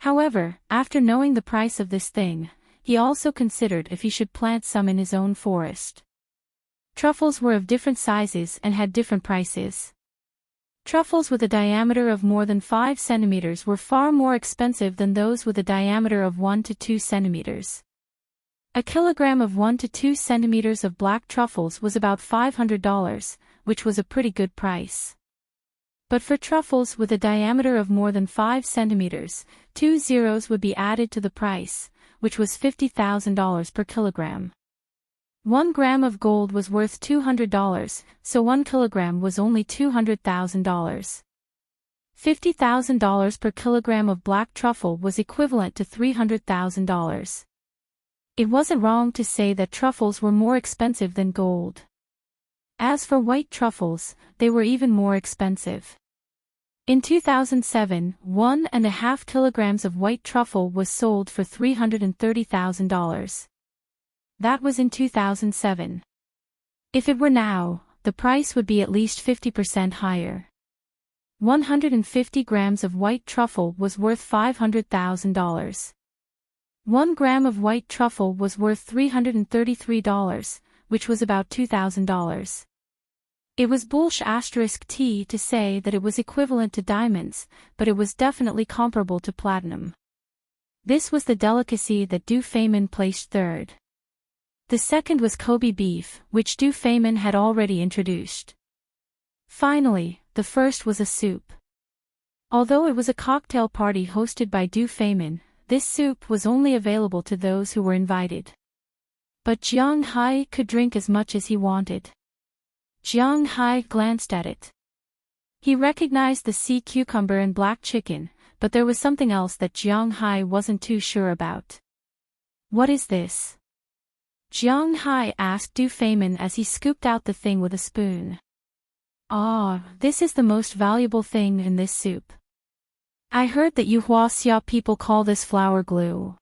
However, after knowing the price of this thing, he also considered if he should plant some in his own forest. Truffles were of different sizes and had different prices. Truffles with a diameter of more than 5 centimeters were far more expensive than those with a diameter of 1 to 2 centimeters. A kilogram of 1 to 2 centimeters of black truffles was about $500, which was a pretty good price. But for truffles with a diameter of more than 5 centimeters, 2 zeros would be added to the price, which was $50,000 per kilogram. 1 gram of gold was worth $200, so 1 kilogram was only $200,000. $50,000 per kilogram of black truffle was equivalent to $300,000. It wasn't wrong to say that truffles were more expensive than gold. As for white truffles, they were even more expensive. In 2007, 1.5 kilograms of white truffle was sold for $330,000. That was in 2007. If it were now, the price would be at least 50% higher. 150 grams of white truffle was worth $500,000. 1 gram of white truffle was worth $333, which was about $2,000. It was *T to say that it was equivalent to diamonds, but it was definitely comparable to platinum. This was the delicacy that Du Feynman placed third. The second was Kobe beef, which Du Feynman had already introduced. Finally, the first was a soup. Although it was a cocktail party hosted by Du Feynman, this soup was only available to those who were invited. But Jiang Hai could drink as much as he wanted. Jiang Hai glanced at it. He recognized the sea cucumber and black chicken, but there was something else that Jiang Hai wasn't too sure about. "What is this?" Jiang Hai asked Du Feynman as he scooped out the thing with a spoon. "Ah, this is the most valuable thing in this soup. I heard that you Huaxia people call this flour glue."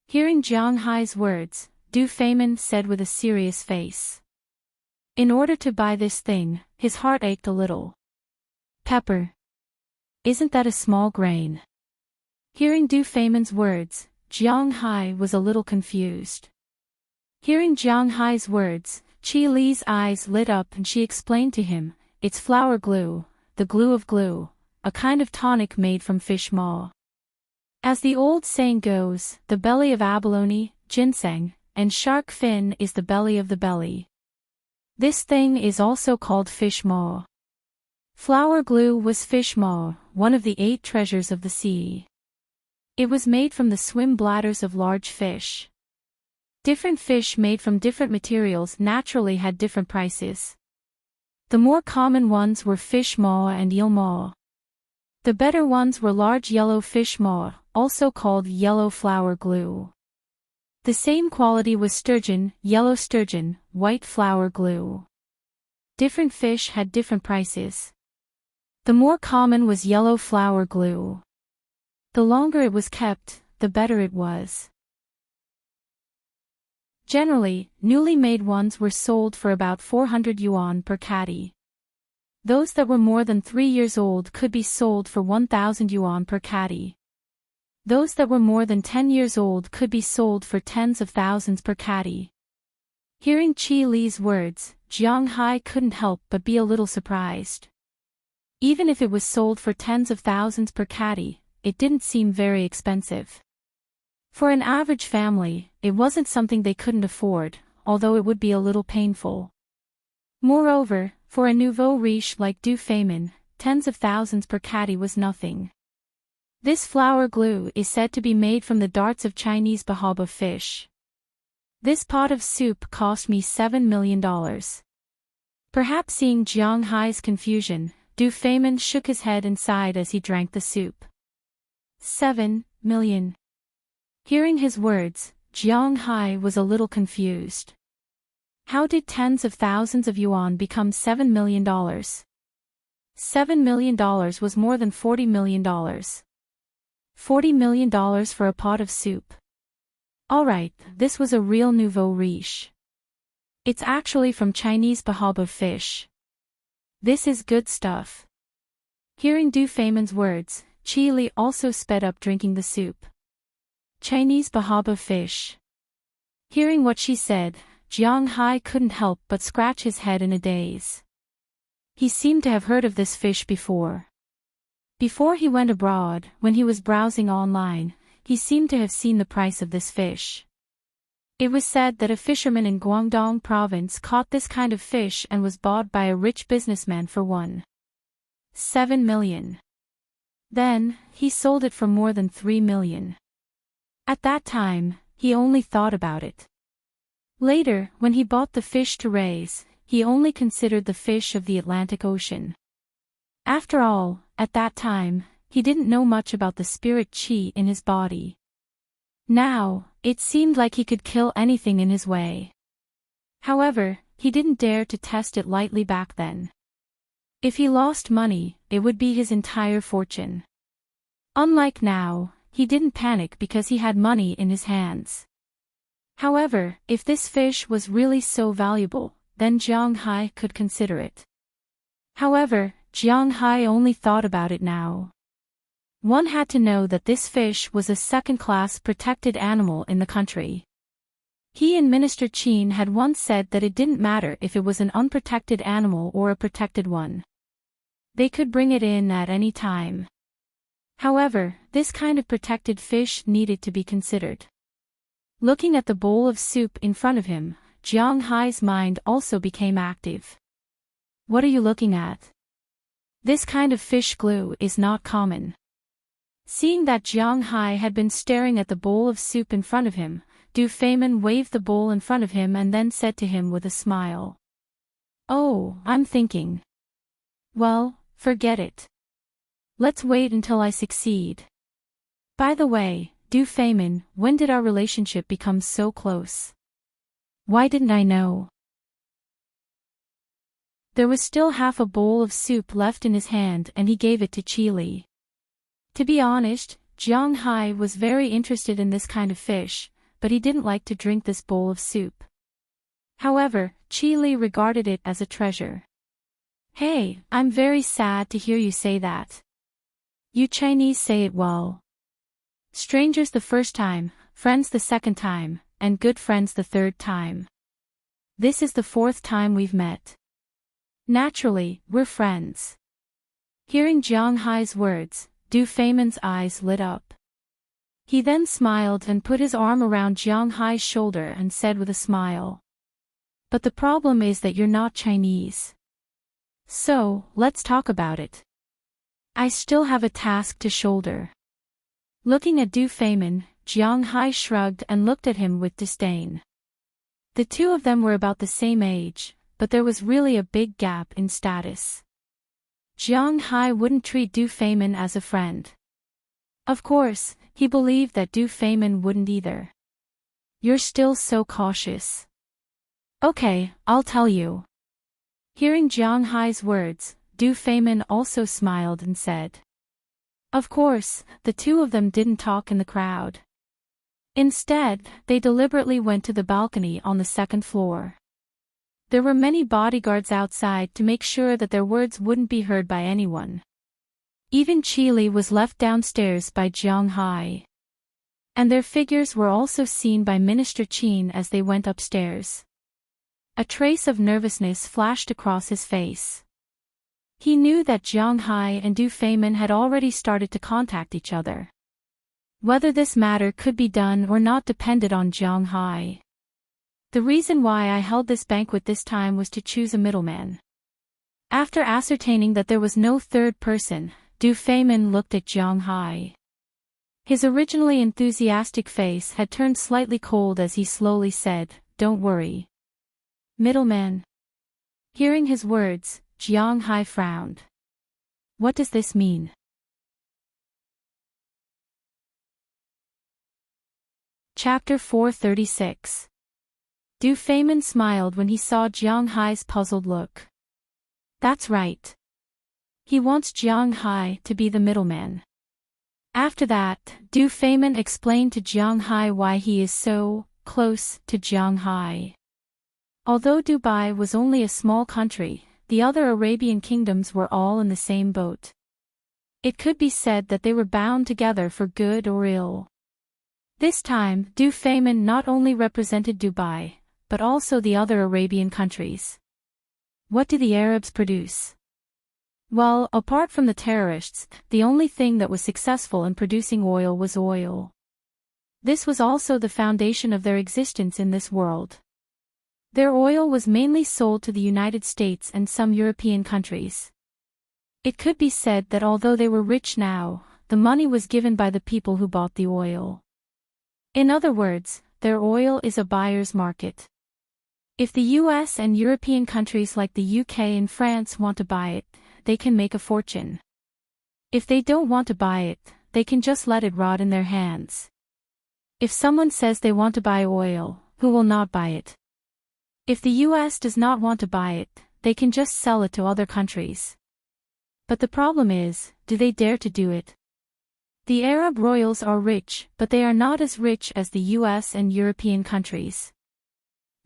Hearing Jiang Hai's words, Du Feynman said with a serious face. In order to buy this thing, his heart ached a little. "Pepper. Isn't that a small grain?" Hearing Du Feynman's words, Jiang Hai was a little confused. Hearing Jiang Hai's words, Qi Li's eyes lit up and she explained to him, "It's flour glue, the glue of glue, a kind of tonic made from fish maw. As the old saying goes, the belly of abalone, ginseng, and shark fin is the belly of the belly. This thing is also called fish maw." Flour glue was fish maw, one of the 8 treasures of the sea. It was made from the swim bladders of large fish. Different fish made from different materials naturally had different prices. The more common ones were fish maw and eel maw. The better ones were large yellow fish maw, also called yellow flour glue. The same quality was sturgeon, yellow sturgeon, white flour glue. Different fish had different prices. The more common was yellow flour glue. The longer it was kept, the better it was. Generally, newly made ones were sold for about 400 yuan per caddy. Those that were more than 3 years old could be sold for 1,000 yuan per caddy. Those that were more than 10 years old could be sold for tens of thousands per caddy. Hearing Qi Li's words, Jiang Hai couldn't help but be a little surprised. Even if it was sold for tens of thousands per caddy, it didn't seem very expensive. For an average family, it wasn't something they couldn't afford, although it would be a little painful. Moreover, for a nouveau riche like Du Feynman, tens of thousands per caddy was nothing. This flour glue is said to be made from the darts of Chinese bahaba fish. This pot of soup cost me $7 million. Perhaps seeing Jiang Hai's confusion, Du Feynman shook his head and sighed as he drank the soup. 7 million. Hearing his words, Jiang Hai was a little confused. How did tens of thousands of yuan become $7 million? $7 million was more than $40 million. $40 million for a pot of soup. Alright, this was a real nouveau riche. It's actually from Chinese bahaba fish. This is good stuff. Hearing Du Feynman's words, Qi Li also sped up drinking the soup. Chinese bahaba fish. Hearing what she said, Jiang Hai couldn't help but scratch his head in a daze. He seemed to have heard of this fish before. Before he went abroad, when he was browsing online, he seemed to have seen the price of this fish. It was said that a fisherman in Guangdong province caught this kind of fish and was bought by a rich businessman for 1.7 million. Then, he sold it for more than 3 million. At that time, he only thought about it. Later, when he bought the fish to raise, he only considered the fish of the Atlantic Ocean. After all, at that time, he didn't know much about the spirit qi in his body. Now, it seemed like he could kill anything in his way. However, he didn't dare to test it lightly back then. If he lost money, it would be his entire fortune. Unlike now, he didn't panic because he had money in his hands. However, if this fish was really so valuable, then Jiang Hai could consider it. However, Jiang Hai only thought about it now. One had to know that this fish was a second-class protected animal in the country. He and Minister Chin had once said that it didn't matter if it was an unprotected animal or a protected one. They could bring it in at any time. However, this kind of protected fish needed to be considered. Looking at the bowl of soup in front of him, Jiang Hai's mind also became active. What are you looking at? This kind of fish glue is not common. Seeing that Jiang Hai had been staring at the bowl of soup in front of him, Du Feimin waved the bowl in front of him and then said to him with a smile. Oh, I'm thinking. Well, forget it. Let's wait until I succeed. By the way, Du Feimin, when did our relationship become so close? Why didn't I know? There was still half a bowl of soup left in his hand and he gave it to Qi. To be honest, Jiang Hai was very interested in this kind of fish, but he didn't like to drink this bowl of soup. However, Qi regarded it as a treasure. Hey, I'm very sad to hear you say that. You Chinese say it well. Strangers the first time, friends the second time, and good friends the third time. This is the fourth time we've met. Naturally, we're friends. Hearing Jiang Hai's words, Du Feimin's eyes lit up. He then smiled and put his arm around Jiang Hai's shoulder and said with a smile. But the problem is that you're not Chinese. So, let's talk about it. I still have a task to shoulder. Looking at Du Feimin, Jiang Hai shrugged and looked at him with disdain. The two of them were about the same age, but there was really a big gap in status. Jiang Hai wouldn't treat Du Feimin as a friend. Of course, he believed that Du Feimin wouldn't either. You're still so cautious. Okay, I'll tell you. Hearing Jiang Hai's words, Du Feimin also smiled and said. Of course, the two of them didn't talk in the crowd. Instead, they deliberately went to the balcony on the second floor. There were many bodyguards outside to make sure that their words wouldn't be heard by anyone. Even Qi was left downstairs by Jiang Hai. And their figures were also seen by Minister Qin as they went upstairs. A trace of nervousness flashed across his face. He knew that Jiang Hai and Du Feimin had already started to contact each other. Whether this matter could be done or not depended on Jiang Hai. The reason why I held this banquet this time was to choose a middleman. After ascertaining that there was no third person, Du Feimin looked at Jiang Hai. His originally enthusiastic face had turned slightly cold as he slowly said, "Don't worry. Middleman." Hearing his words, Jiang Hai frowned. What does this mean? Chapter 436. Du Feimin smiled when he saw Jiang Hai's puzzled look. That's right. He wants Jiang Hai to be the middleman. After that, Du Feimin explained to Jiang Hai why he is so close to Jiang Hai. Although Dubai was only a small country, the other Arabian kingdoms were all in the same boat. It could be said that they were bound together for good or ill. This time, Du Feimin not only represented Dubai, but also the other Arabian countries. What do the Arabs produce? Well, apart from the terrorists, the only thing that was successful in producing oil was oil. This was also the foundation of their existence in this world. Their oil was mainly sold to the United States and some European countries. It could be said that although they were rich now, the money was given by the people who bought the oil. In other words, their oil is a buyer's market. If the US and European countries like the UK and France want to buy it, they can make a fortune. If they don't want to buy it, they can just let it rot in their hands. If someone says they want to buy oil, who will not buy it? If the US does not want to buy it, they can just sell it to other countries. But the problem is, do they dare to do it? The Arab royals are rich, but they are not as rich as the US and European countries.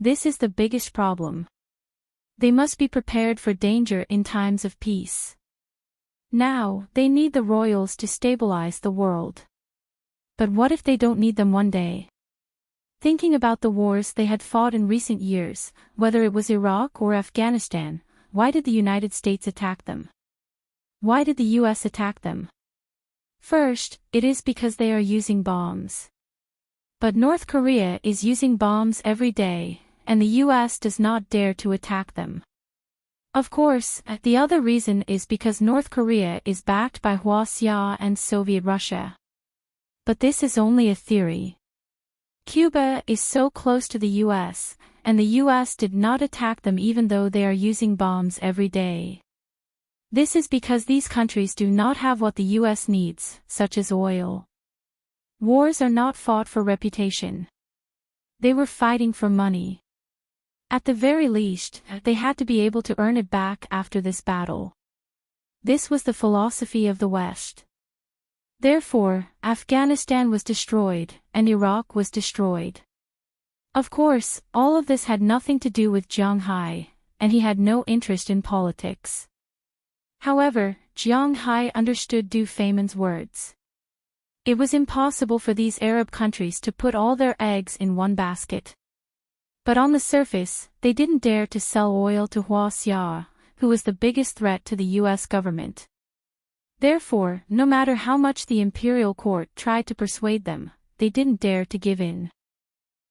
This is the biggest problem. They must be prepared for danger in times of peace. Now, they need the royals to stabilize the world. But what if they don't need them one day? Thinking about the wars they had fought in recent years, whether it was Iraq or Afghanistan, why did the United States attack them? Why did the US attack them? First, it is because they are using bombs. But North Korea is using bombs every day, and the US does not dare to attack them. Of course, the other reason is because North Korea is backed by Russia and Soviet Russia. But this is only a theory. Cuba is so close to the US, and the US did not attack them even though they are using bombs every day. This is because these countries do not have what the US needs, such as oil. Wars are not fought for reputation. They were fighting for money. At the very least, they had to be able to earn it back after this battle. This was the philosophy of the West. Therefore, Afghanistan was destroyed, and Iraq was destroyed. Of course, all of this had nothing to do with Jiang Hai, and he had no interest in politics. However, Jiang Hai understood Du Feynman's words. It was impossible for these Arab countries to put all their eggs in one basket. But on the surface, they didn't dare to sell oil to Russia, who was the biggest threat to the US government. Therefore, no matter how much the imperial court tried to persuade them, they didn't dare to give in.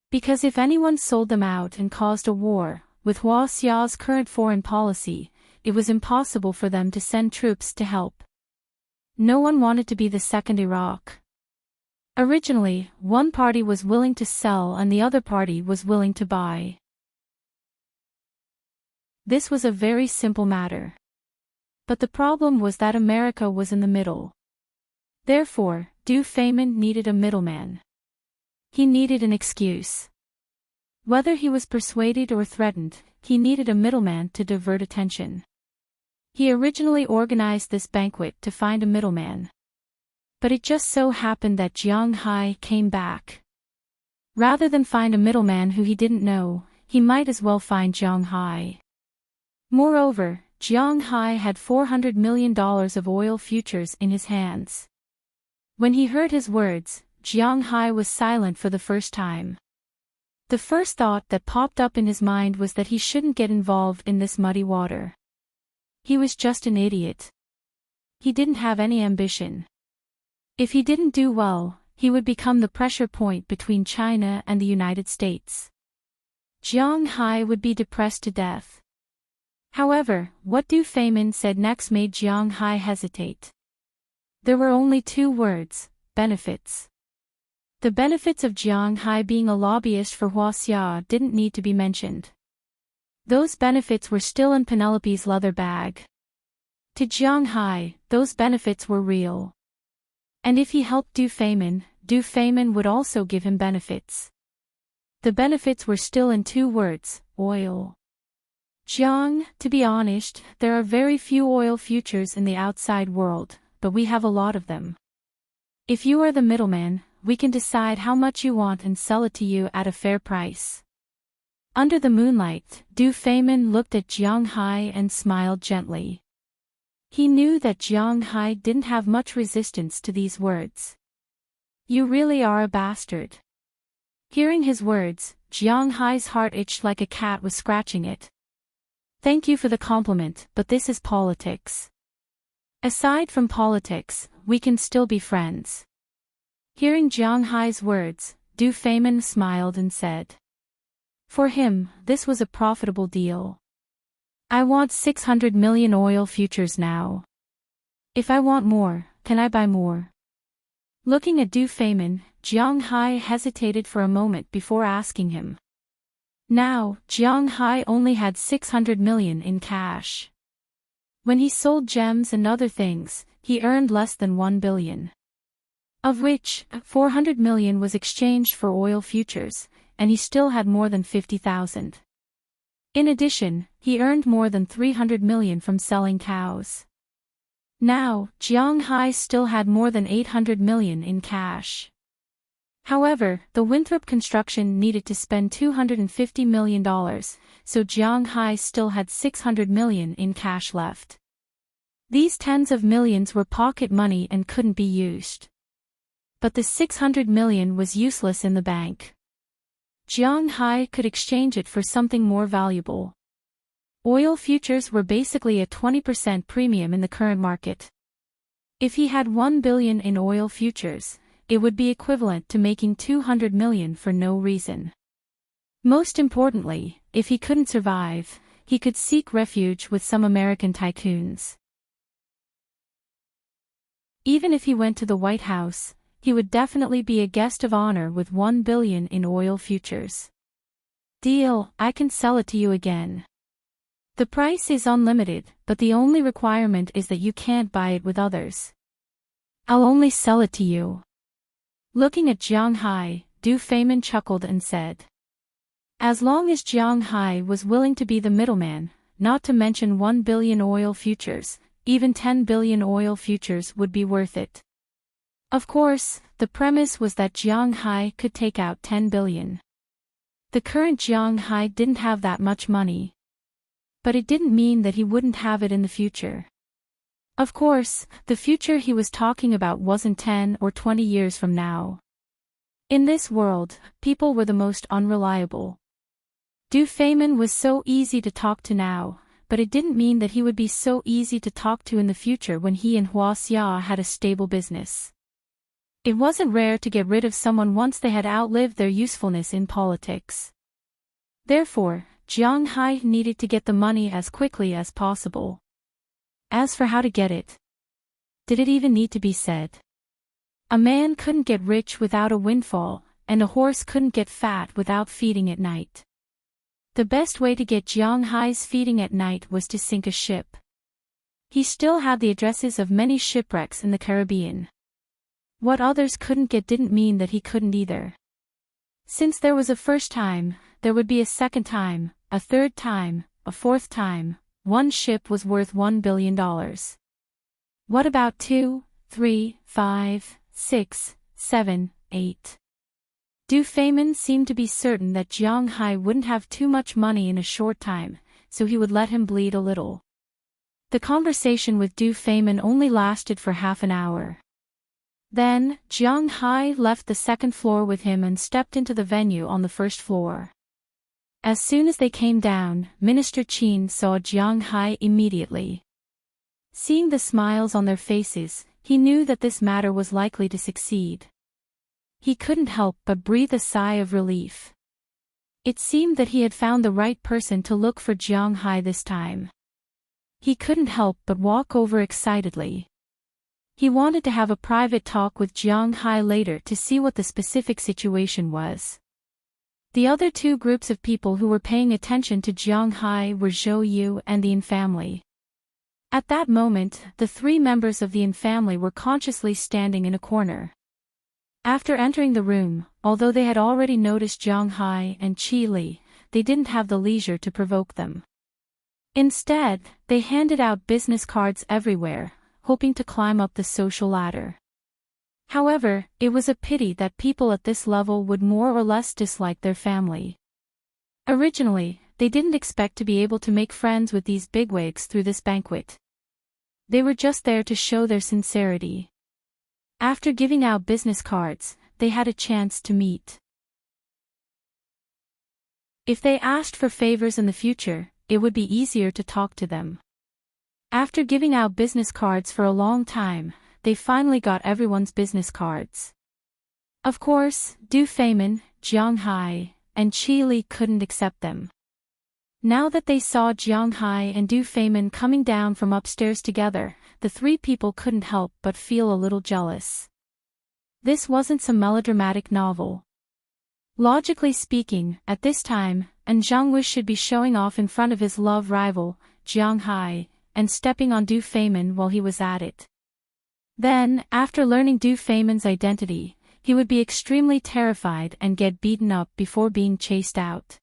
Because if anyone sold them out and caused a war, with Russia's current foreign policy, it was impossible for them to send troops to help. No one wanted to be the second Iraq. Originally, one party was willing to sell and the other party was willing to buy. This was a very simple matter. But the problem was that America was in the middle. Therefore, Du Feynman needed a middleman. He needed an excuse. Whether he was persuaded or threatened, he needed a middleman to divert attention. He originally organized this banquet to find a middleman. But it just so happened that Jiang Hai came back. Rather than find a middleman who he didn't know, he might as well find Jiang Hai. Moreover, Jiang Hai had $400 million of oil futures in his hands. When he heard his words, Jiang Hai was silent for the first time. The first thought that popped up in his mind was that he shouldn't get involved in this muddy water. He was just an idiot. He didn't have any ambition. If he didn't do well, he would become the pressure point between China and the United States. Jiang Hai would be depressed to death. However, what Du Feynman said next made Jiang Hai hesitate. There were only two words: benefits. The benefits of Jiang Hai being a lobbyist for Russia didn't need to be mentioned. Those benefits were still in Penelope's leather bag. To Jiang Hai, those benefits were real. And if he helped Du Feynman would also give him benefits. The benefits were still in two words: oil. Jiang, to be honest, there are very few oil futures in the outside world, but we have a lot of them. If you are the middleman, we can decide how much you want and sell it to you at a fair price. Under the moonlight, Du Feynman looked at Jiang Hai and smiled gently. He knew that Jiang Hai didn't have much resistance to these words. You really are a bastard. Hearing his words, Jiang Hai's heart itched like a cat was scratching it. Thank you for the compliment, but this is politics. Aside from politics, we can still be friends. Hearing Jiang Hai's words, Du Feynman smiled and said. For him, this was a profitable deal. I want 600 million oil futures now. If I want more, can I buy more? Looking at Du Feynman, Jiang Hai hesitated for a moment before asking him. Now, Jiang Hai only had 600 million in cash. When he sold gems and other things, he earned less than 1 billion. Of which, 400 million was exchanged for oil futures, and he still had more than 50,000. In addition, he earned more than 300 million from selling cows. Now, Jiang Hai still had more than 800 million in cash. However, the Winthrop construction needed to spend $250 million, so Jiang Hai still had 600 million in cash left. These tens of millions were pocket money and couldn't be used. But the 600 million was useless in the bank. Jiang Hai could exchange it for something more valuable. Oil futures were basically a 20% premium in the current market. If he had 1 billion in oil futures, it would be equivalent to making 200 million for no reason. Most importantly, if he couldn't survive, he could seek refuge with some American tycoons. Even if he went to the White House, he would definitely be a guest of honor with 1 billion in oil futures. Deal, I can sell it to you again. The price is unlimited, but the only requirement is that you can't buy it with others. I'll only sell it to you. Looking at Jiang Hai, Du Feynman chuckled and said. As long as Jiang Hai was willing to be the middleman, not to mention 1 billion oil futures, even 10 billion oil futures would be worth it. Of course, the premise was that Jiang Hai could take out 10 billion. The current Jiang Hai didn't have that much money. But it didn't mean that he wouldn't have it in the future. Of course, the future he was talking about wasn't 10 or 20 years from now. In this world, people were the most unreliable. Du Feynman was so easy to talk to now, but it didn't mean that he would be so easy to talk to in the future when he and Hua Xia had a stable business. It wasn't rare to get rid of someone once they had outlived their usefulness in politics. Therefore, Jiang Hai needed to get the money as quickly as possible. As for how to get it, did it even need to be said? A man couldn't get rich without a windfall, and a horse couldn't get fat without feeding at night. The best way to get Jiang Hai's feeding at night was to sink a ship. He still had the addresses of many shipwrecks in the Caribbean. What others couldn't get didn't mean that he couldn't either. Since there was a first time, there would be a second time, a third time, a fourth time. One ship was worth $1 billion. What about 2, 3, 5, 6, 7, 8? Du Feynman seemed to be certain that Jiang Hai wouldn't have too much money in a short time, so he would let him bleed a little. The conversation with Du Feynman only lasted for half an hour. Then, Jiang Hai left the second floor with him and stepped into the venue on the first floor. As soon as they came down, Minister Qin saw Jiang Hai immediately. Seeing the smiles on their faces, he knew that this matter was likely to succeed. He couldn't help but breathe a sigh of relief. It seemed that he had found the right person to look for Jiang Hai this time. He couldn't help but walk over excitedly. He wanted to have a private talk with Jiang Hai later to see what the specific situation was. The other two groups of people who were paying attention to Jiang Hai were Zhou Yu and the Yin family. At that moment, the three members of the Yin family were consciously standing in a corner. After entering the room, although they had already noticed Jiang Hai and Qi Li, they didn't have the leisure to provoke them. Instead, they handed out business cards everywhere, hoping to climb up the social ladder. However, it was a pity that people at this level would more or less dislike their family. Originally, they didn't expect to be able to make friends with these bigwigs through this banquet. They were just there to show their sincerity. After giving out business cards, they had a chance to meet. If they asked for favors in the future, it would be easier to talk to them. After giving out business cards for a long time, they finally got everyone's business cards. Of course, Du Feynman, Jiang Hai, and Qi Li couldn't accept them. Now that they saw Jiang Hai and Du Feynman coming down from upstairs together, the three people couldn't help but feel a little jealous. This wasn't some melodramatic novel. Logically speaking, at this time, An Zhengwu should be showing off in front of his love rival, Jiang Hai, and stepping on Du Feynman while he was at it. Then, after learning Du Feynman's identity, he would be extremely terrified and get beaten up before being chased out.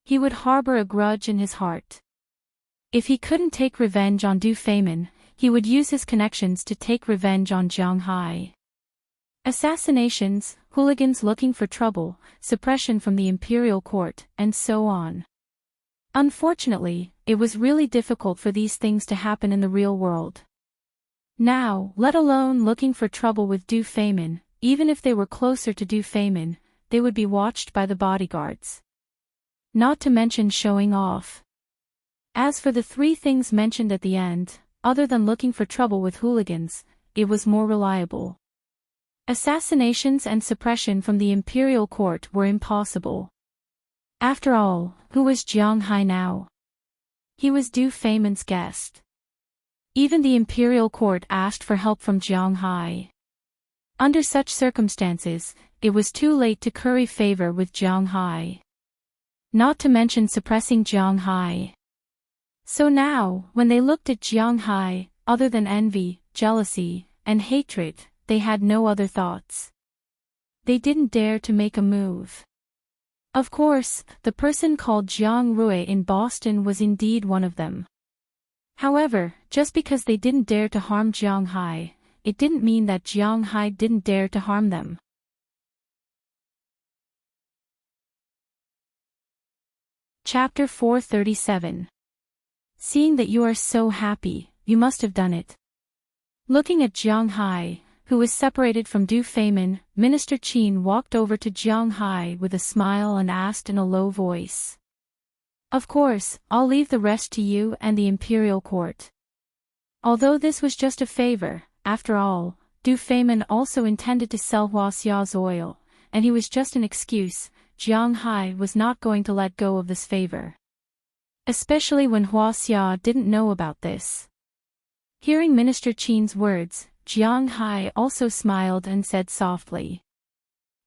He would harbor a grudge in his heart. If he couldn't take revenge on Du Feynman, he would use his connections to take revenge on Jiang Hai. Assassinations, hooligans looking for trouble, suppression from the imperial court, and so on. Unfortunately, it was really difficult for these things to happen in the real world. Now, let alone looking for trouble with Du Femin, even if they were closer to Du Femin, they would be watched by the bodyguards. Not to mention showing off. As for the three things mentioned at the end, other than looking for trouble with hooligans, it was more reliable. Assassinations and suppression from the imperial court were impossible. After all, who was Jiang Hai now? He was Du Femin's guest. Even the imperial court asked for help from Jiang Hai. Under such circumstances, it was too late to curry favor with Jiang Hai. Not to mention suppressing Jiang Hai. So now, when they looked at Jiang Hai, other than envy, jealousy, and hatred, they had no other thoughts. They didn't dare to make a move. Of course, the person called Jiang Rui in Boston was indeed one of them. However, just because they didn't dare to harm Jiang Hai, it didn't mean that Jiang Hai didn't dare to harm them. Chapter 437. Seeing that you are so happy, you must have done it. Looking at Jiang Hai, who was separated from Du Femin, Minister Qin walked over to Jiang Hai with a smile and asked in a low voice. Of course, I'll leave the rest to you and the imperial court. Although this was just a favor, after all, Du Femin also intended to sell Huaxia's oil, and he was just an excuse. Jiang Hai was not going to let go of this favor. Especially when Huaxia didn't know about this. Hearing Minister Qin's words, Jiang Hai also smiled and said softly.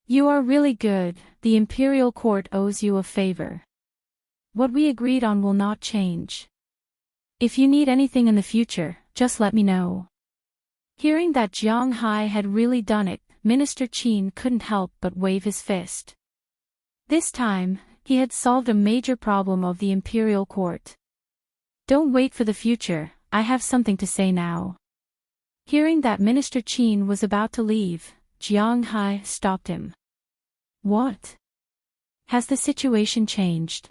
You are really good, the imperial court owes you a favor. What we agreed on will not change. If you need anything in the future, just let me know. Hearing that Jiang Hai had really done it, Minister Qin couldn't help but wave his fist. This time, he had solved a major problem of the imperial court. Don't wait for the future, I have something to say now. Hearing that Minister Qin was about to leave, Jiang Hai stopped him. What? Has the situation changed?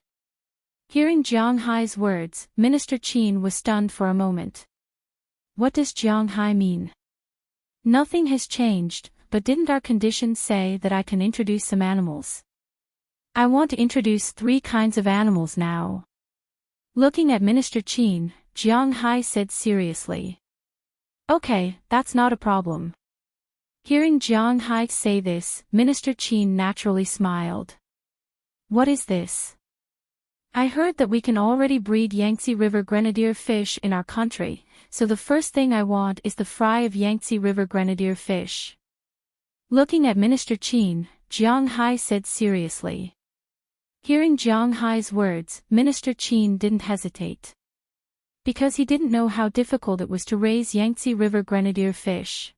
Hearing Jiang Hai's words, Minister Qin was stunned for a moment. What does Jiang Hai mean? Nothing has changed, but didn't our conditions say that I can introduce some animals? I want to introduce 3 kinds of animals now. Looking at Minister Qin, Jiang Hai said seriously. Okay, that's not a problem. Hearing Jiang Hai say this, Minister Qin naturally smiled. What is this? I heard that we can already breed Yangtze River grenadier fish in our country, so the first thing I want is the fry of Yangtze River grenadier fish. Looking at Minister Qin, Jiang Hai said seriously. Hearing Jiang Hai's words, Minister Qin didn't hesitate. Because he didn't know how difficult it was to raise Yangtze River grenadier fish.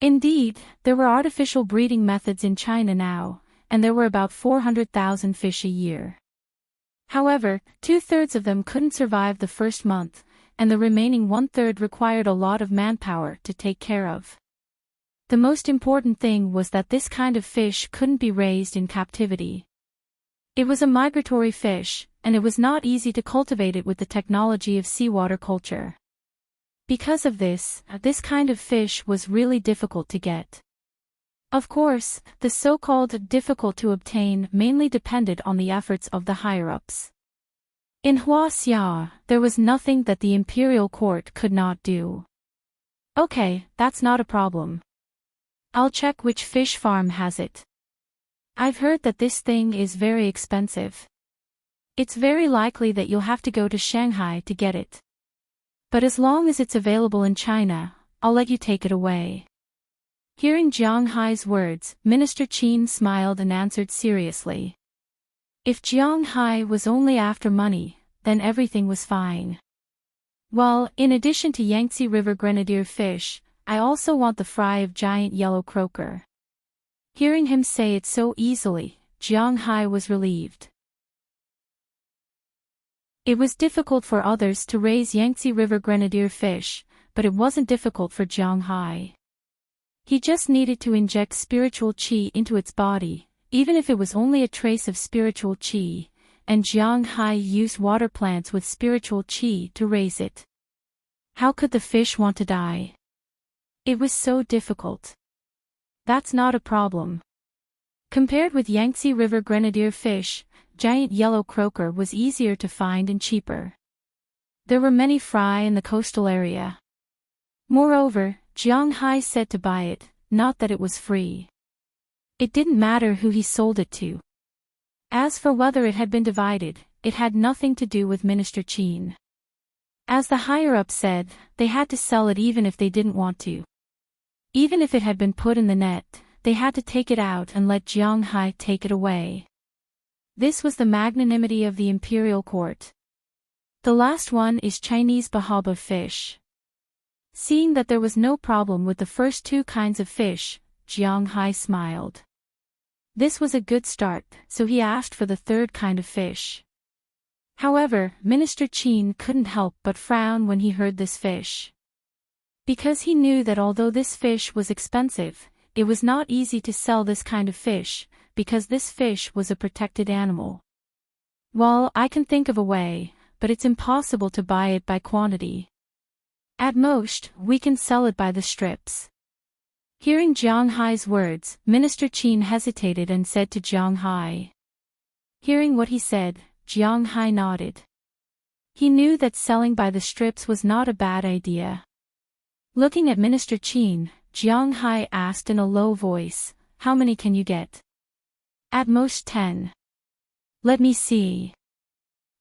Indeed, there were artificial breeding methods in China now, and there were about 400,000 fish a year. However, 2/3 of them couldn't survive the first month, and the remaining 1/3 required a lot of manpower to take care of. The most important thing was that this kind of fish couldn't be raised in captivity. It was a migratory fish, and it was not easy to cultivate it with the technology of seawater culture. Because of this kind of fish was really difficult to get. Of course, the so-called difficult to obtain mainly depended on the efforts of the higher-ups. In Huaxia, there was nothing that the imperial court could not do. Okay, that's not a problem. I'll check which fish farm has it. I've heard that this thing is very expensive. It's very likely that you'll have to go to Shanghai to get it. But as long as it's available in China, I'll let you take it away. Hearing Jiang Hai's words, Minister Qin smiled and answered seriously. If Jiang Hai was only after money, then everything was fine. Well, in addition to Yangtze River grenadier fish, I also want the fry of giant yellow croaker. Hearing him say it so easily, Jiang Hai was relieved. It was difficult for others to raise Yangtze River grenadier fish, but it wasn't difficult for Jiang Hai. He just needed to inject spiritual qi into its body, even if it was only a trace of spiritual qi, and Jiang Hai used water plants with spiritual qi to raise it. How could the fish want to die? It was so difficult. That's not a problem. Compared with Yangtze River grenadier fish, giant yellow croaker was easier to find and cheaper. There were many fry in the coastal area. Moreover, Jiang Hai said to buy it, not that it was free. It didn't matter who he sold it to. As for whether it had been divided, it had nothing to do with Minister Qin. As the higher-up said, they had to sell it even if they didn't want to. Even if it had been put in the net, they had to take it out and let Jiang Hai take it away. This was the magnanimity of the imperial court. The last one is Chinese bahaba fish. Seeing that there was no problem with the first two kinds of fish, Jiang Hai smiled. This was a good start, so he asked for the third kind of fish. However, Minister Qin couldn't help but frown when he heard this fish. Because he knew that although this fish was expensive, it was not easy to sell this kind of fish, because this fish was a protected animal. Well, I can think of a way, but it's impossible to buy it by quantity. At most, we can sell it by the strips. Hearing Jiang Hai's words, Minister Qin hesitated and said to Jiang Hai. Hearing what he said, Jiang Hai nodded. He knew that selling by the strips was not a bad idea. Looking at Minister Qin, Jiang Hai asked in a low voice, "How many can you get?" "At most 10. Let me see.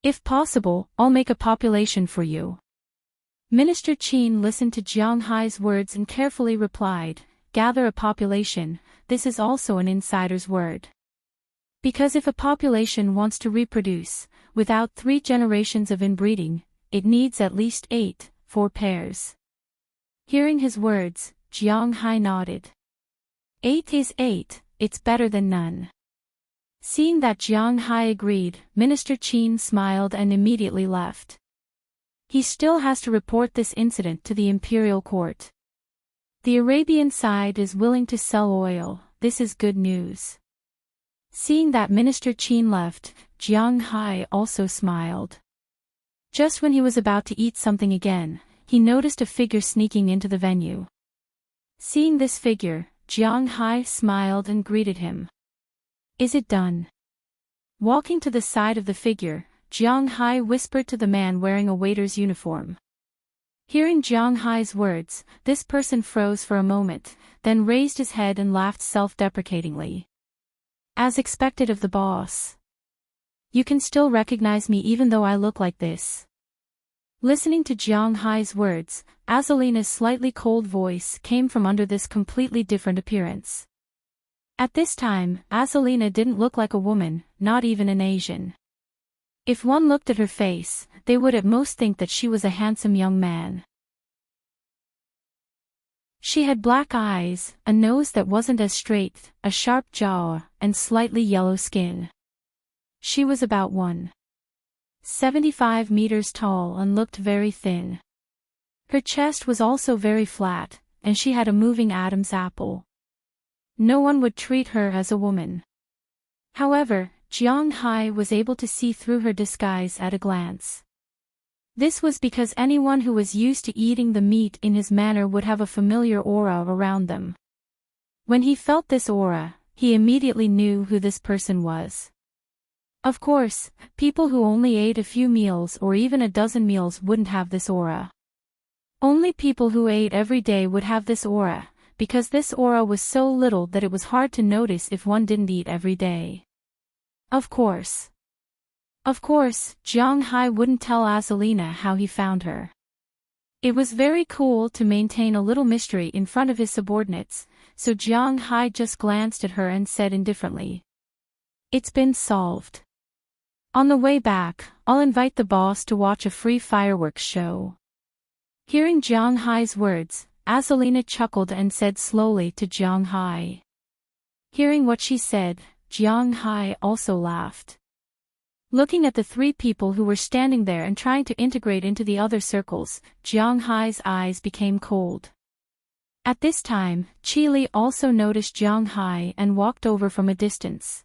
If possible, I'll make a population for you." Minister Qin listened to Jiang Hai's words and carefully replied, "Gather a population, this is also an insider's word. Because if a population wants to reproduce, without 3 generations of inbreeding, it needs at least 4 pairs." Hearing his words, Jiang Hai nodded. 8 is 8, it's better than none. Seeing that Jiang Hai agreed, Minister Qin smiled and immediately left. He still has to report this incident to the imperial court. The Arabian side is willing to sell oil, this is good news. Seeing that Minister Qin left, Jiang Hai also smiled. Just when he was about to eat something again, he noticed a figure sneaking into the venue. Seeing this figure, Jiang Hai smiled and greeted him. "Is it done?" Walking to the side of the figure, Jiang Hai whispered to the man wearing a waiter's uniform. Hearing Jiang Hai's words, this person froze for a moment, then raised his head and laughed self-deprecatingly. "As expected of the boss. You can still recognize me even though I look like this." Listening to Jiang Hai's words, Azalina's slightly cold voice came from under this completely different appearance. At this time, Azalina didn't look like a woman, not even an Asian. If one looked at her face, they would at most think that she was a handsome young man. She had black eyes, a nose that wasn't as straight, a sharp jaw, and slightly yellow skin. She was about 1.75 meters tall and looked very thin. Her chest was also very flat, and she had a moving Adam's apple. No one would treat her as a woman. However, Jiang Hai was able to see through her disguise at a glance. This was because anyone who was used to eating the meat in his manner would have a familiar aura around them. When he felt this aura, he immediately knew who this person was. Of course, people who only ate a few meals or even a dozen meals wouldn't have this aura. Only people who ate every day would have this aura, because this aura was so little that it was hard to notice if one didn't eat every day. Of course, Jiang Hai wouldn't tell Azalina how he found her. It was very cool to maintain a little mystery in front of his subordinates, so Jiang Hai just glanced at her and said indifferently, "It's been solved. On the way back, I'll invite the boss to watch a free fireworks show." Hearing Jiang Hai's words, Azalina chuckled and said slowly to Jiang Hai. Hearing what she said, Jiang Hai also laughed. Looking at the 3 people who were standing there and trying to integrate into the other circles, Jiang Hai's eyes became cold. At this time, Qili also noticed Jiang Hai and walked over from a distance.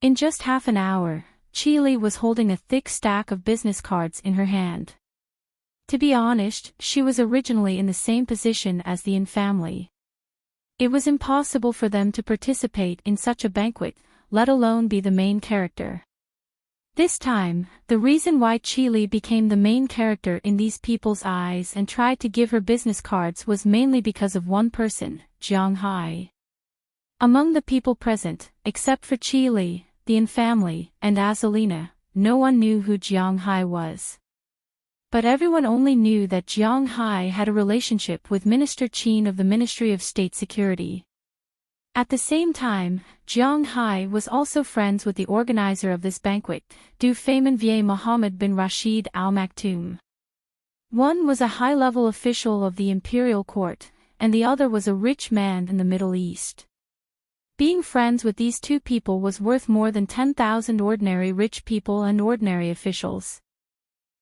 In just half an hour, Chili was holding a thick stack of business cards in her hand. To be honest, she was originally in the same position as the In family. It was impossible for them to participate in such a banquet, let alone be the main character. This time, the reason why Chili became the main character in these people's eyes and tried to give her business cards was mainly because of one person, Jiang Hai. Among the people present, except for Chili, the In family, and Azalina, no one knew who Jiang Hai was. But everyone only knew that Jiang Hai had a relationship with Minister Qin of the Ministry of State Security. At the same time, Jiang Hai was also friends with the organizer of this banquet, Du Feynman Vier Mohammed bin Rashid Al Maktoum. One was a high-level official of the imperial court, and the other was a rich man in the Middle East. Being friends with these two people was worth more than 10,000 ordinary rich people and ordinary officials.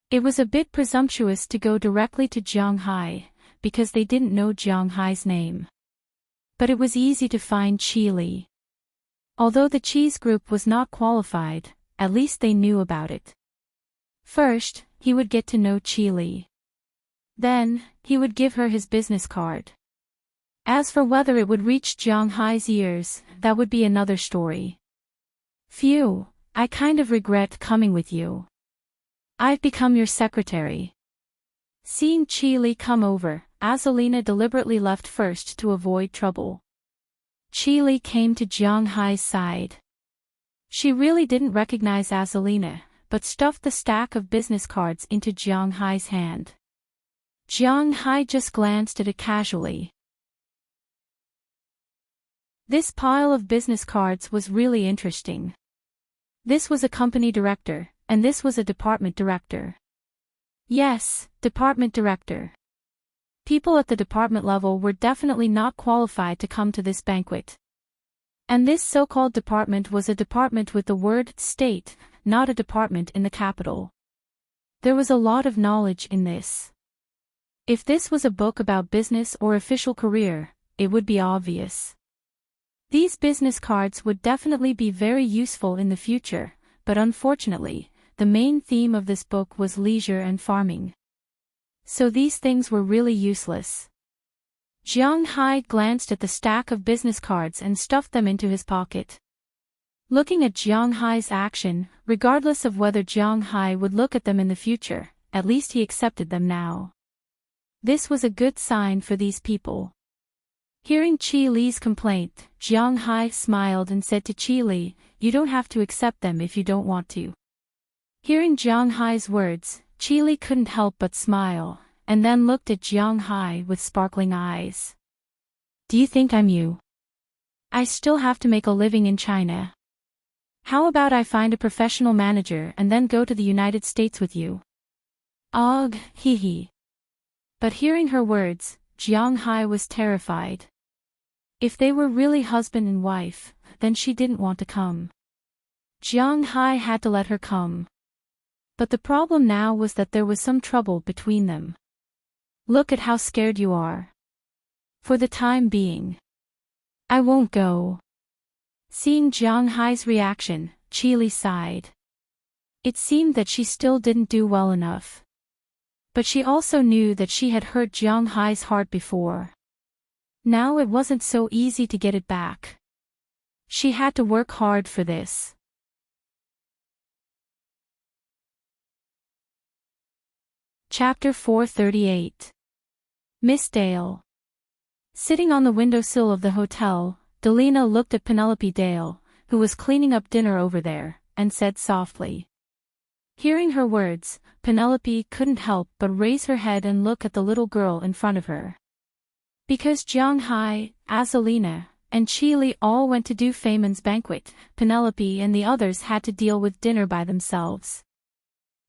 It was a bit presumptuous to go directly to Jiang Hai, because they didn't know Jiang Hai's name. But it was easy to find Chili. Although the cheese group was not qualified, at least they knew about it. First, he would get to know Chili. Then, he would give her his business card. As for whether it would reach Jiang Hai's ears, that would be another story. Phew, I kind of regret coming with you. I've become your secretary. Seeing Chili come over, Azalina deliberately left first to avoid trouble. Chili came to Jiang Hai's side. She really didn't recognize Azalina, but stuffed the stack of business cards into Jiang Hai's hand. Jiang Hai just glanced at it casually. This pile of business cards was really interesting. This was a company director, and this was a department director. Yes, department director. People at the department level were definitely not qualified to come to this banquet. And this so-called department was a department with the word state, not a department in the capital. There was a lot of knowledge in this. If this was a book about business or official career, it would be obvious. These business cards would definitely be very useful in the future, but unfortunately, the main theme of this book was leisure and farming. So these things were really useless. Jiang Hai glanced at the stack of business cards and stuffed them into his pocket. Looking at Jiang Hai's action, regardless of whether Jiang Hai would look at them in the future, at least he accepted them now. This was a good sign for these people. Hearing Chi Li's complaint, Jiang Hai smiled and said to Chi Li, "You don't have to accept them if you don't want to." Hearing Jiang Hai's words, Chi Li couldn't help but smile, and then looked at Jiang Hai with sparkling eyes. "Do you think I'm you? I still have to make a living in China. How about I find a professional manager and then go to the United States with you?" "Ugh, hee hee." But hearing her words, Jiang Hai was terrified. If they were really husband and wife, then she didn't want to come. Jiang Hai had to let her come. But the problem now was that there was some trouble between them. "Look at how scared you are." "For the time being. I won't go." Seeing Jiang Hai's reaction, Chi Li sighed. It seemed that she still didn't do well enough. But she also knew that she had hurt Jiang Hai's heart before. Now it wasn't so easy to get it back. She had to work hard for this. Chapter 438. Miss Dale. Sitting on the windowsill of the hotel, Delina looked at Penelope Dale, who was cleaning up dinner over there, and said softly. Hearing her words, Penelope couldn't help but raise her head and look at the little girl in front of her. Because Jiang Hai, Azalina, and Chi Li all went to Du Feynman's banquet, Penelope and the others had to deal with dinner by themselves.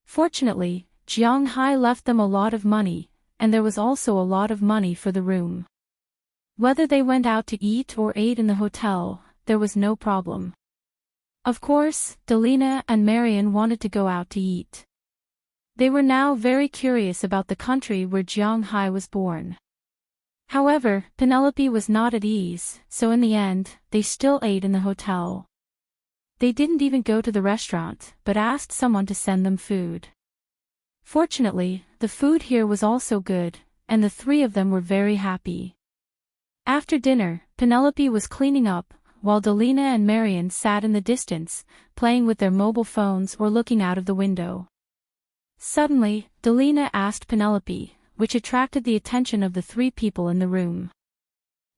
Fortunately, Jiang Hai left them a lot of money, and there was also a lot of money for the room. Whether they went out to eat or ate in the hotel, there was no problem. Of course, Delina and Marion wanted to go out to eat. They were now very curious about the country where Jiang Hai was born. However, Penelope was not at ease, so in the end, they still ate in the hotel. They didn't even go to the restaurant, but asked someone to send them food. Fortunately, the food here was also good, and the three of them were very happy. After dinner, Penelope was cleaning up, while Delina and Marian sat in the distance, playing with their mobile phones or looking out of the window. Suddenly, Delina asked Penelope, which attracted the attention of the three people in the room.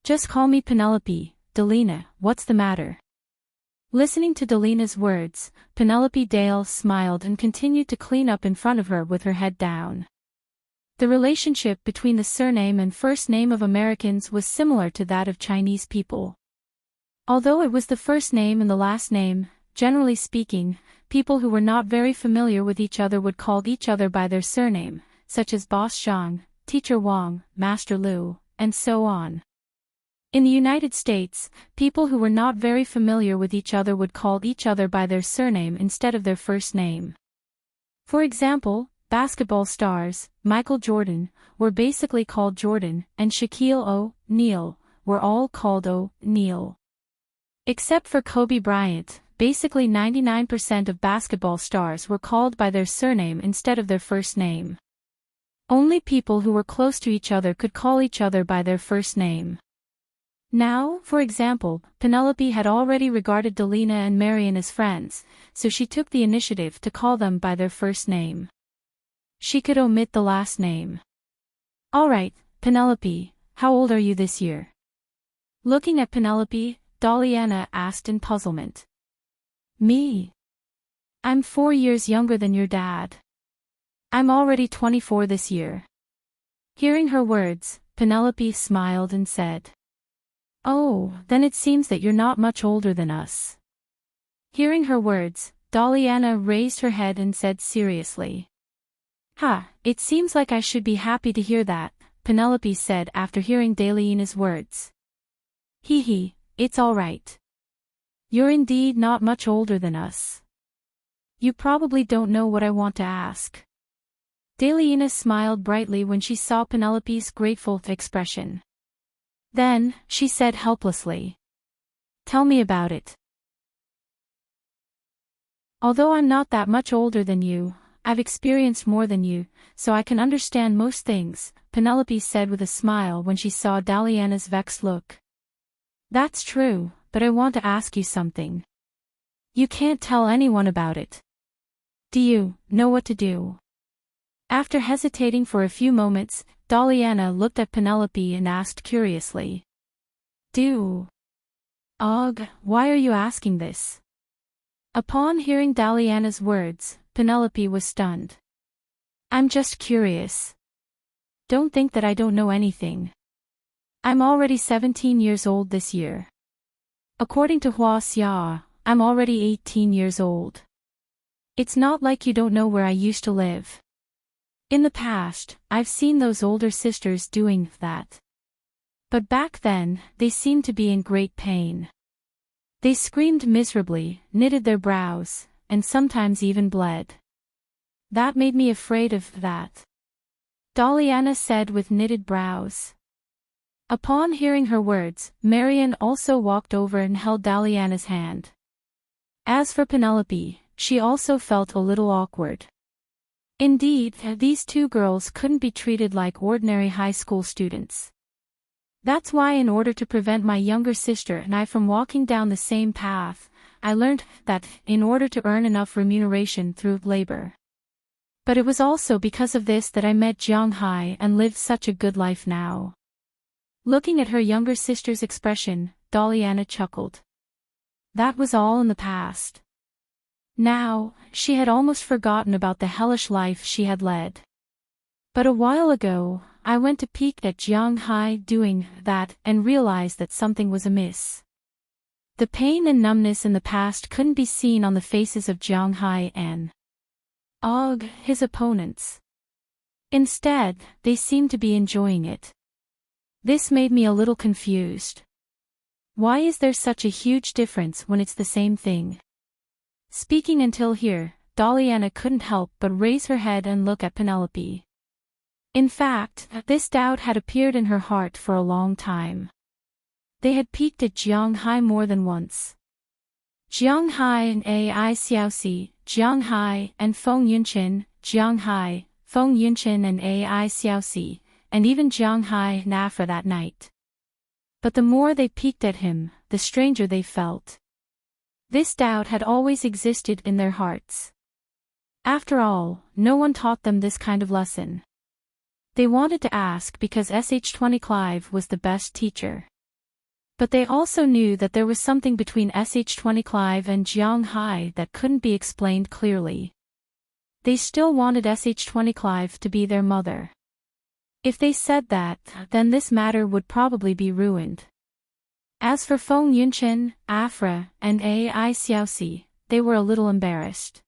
"Just call me Penelope, Delina, what's the matter?" Listening to Delina's words, Penelope Dale smiled and continued to clean up in front of her with her head down. The relationship between the surname and first name of Americans was similar to that of Chinese people. Although it was the first name and the last name, generally speaking, people who were not very familiar with each other would call each other by their surname, such as Boss Zhang, Teacher Wang, Master Liu, and so on. In the United States, people who were not very familiar with each other would call each other by their surname instead of their first name. For example, basketball stars, Michael Jordan, were basically called Jordan, and Shaquille O'Neal, were all called O'Neal. Except for Kobe Bryant, basically 99% of basketball stars were called by their surname instead of their first name. Only people who were close to each other could call each other by their first name. Now, for example, Penelope had already regarded Delina and Marian as friends, so she took the initiative to call them by their first name. She could omit the last name. "Alright, Penelope, how old are you this year?" Looking at Penelope, Daliana asked in puzzlement. "Me? I'm 4 years younger than your dad. I'm already 24 this year." Hearing her words, Penelope smiled and said, "Oh, then it seems that you're not much older than us." Hearing her words, Daliana raised her head and said seriously. "Ha, it seems like I should be happy to hear that," Penelope said after hearing Daliana's words. "Hee, it's all right. You're indeed not much older than us. You probably don't know what I want to ask." Daliana smiled brightly when she saw Penelope's grateful expression. Then, she said helplessly, "Tell me about it." "Although I'm not that much older than you, I've experienced more than you, so I can understand most things," Penelope said with a smile when she saw Daliana's vexed look. "That's true, but I want to ask you something. You can't tell anyone about it. Do you know what to do?" After hesitating for a few moments, Daliana looked at Penelope and asked curiously. "Do? Ugh, why are you asking this?" Upon hearing Daliana's words, Penelope was stunned. "I'm just curious. Don't think that I don't know anything. I'm already 17 years old this year. According to Hua Xia, I'm already 18 years old. It's not like you don't know where I used to live. In the past, I've seen those older sisters doing that. But back then, they seemed to be in great pain. They screamed miserably, knitted their brows, and sometimes even bled. That made me afraid of that," Daliana said with knitted brows. Upon hearing her words, Marian also walked over and held Daliana's hand. As for Penelope, she also felt a little awkward. Indeed, these two girls couldn't be treated like ordinary high school students. That's why, in order to prevent my younger sister and I from walking down the same path, I learned that in order to earn enough remuneration through labor. But it was also because of this that I met Jiang Hai and lived such a good life now. Looking at her younger sister's expression, Daliana chuckled. That was all in the past. Now, she had almost forgotten about the hellish life she had led. But a while ago, I went to peek at Jiang Hai doing that and realized that something was amiss. The pain and numbness in the past couldn't be seen on the faces of Jiang Hai and his opponents. Instead, they seemed to be enjoying it. This made me a little confused. Why is there such a huge difference when it's the same thing? Speaking until here, Daliana couldn't help but raise her head and look at Penelope. In fact, this doubt had appeared in her heart for a long time. They had peeked at Jiang Hai more than once. Jianghai and Ai Xiaoxi, Jianghai and Feng Yunchin, Jianghai, Feng Yunchin and Ai Xiaoxi, and even Jianghai and Afra that night. But the more they peeked at him, the stranger they felt. This doubt had always existed in their hearts. After all, no one taught them this kind of lesson. They wanted to ask because SH20 Clive was the best teacher. But they also knew that there was something between SH20 Clive and Jiang Hai that couldn't be explained clearly. They still wanted SH20 Clive to be their mother. If they said that, then this matter would probably be ruined. As for Feng Yunchen, Afra, and Ai Xiaoxi, they were a little embarrassed.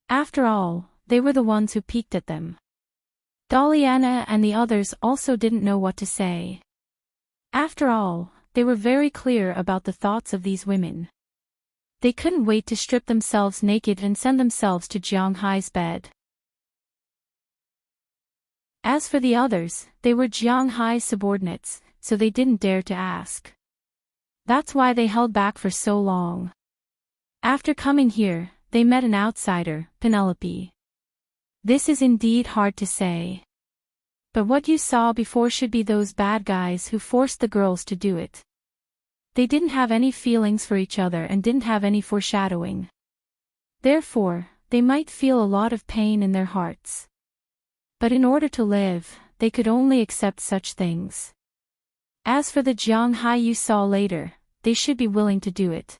After all, they were the ones who peeked at them. Daliana and the others also didn't know what to say. After all, they were very clear about the thoughts of these women. They couldn't wait to strip themselves naked and send themselves to Jiang Hai's bed. As for the others, they were Jiang Hai's subordinates, so they didn't dare to ask. That's why they held back for so long. After coming here, they met an outsider, Penelope. This is indeed hard to say. But what you saw before should be those bad guys who forced the girls to do it. They didn't have any feelings for each other and didn't have any foreshadowing. Therefore, they might feel a lot of pain in their hearts. But in order to live, they could only accept such things. As for the Jiang Hai you saw later, they should be willing to do it.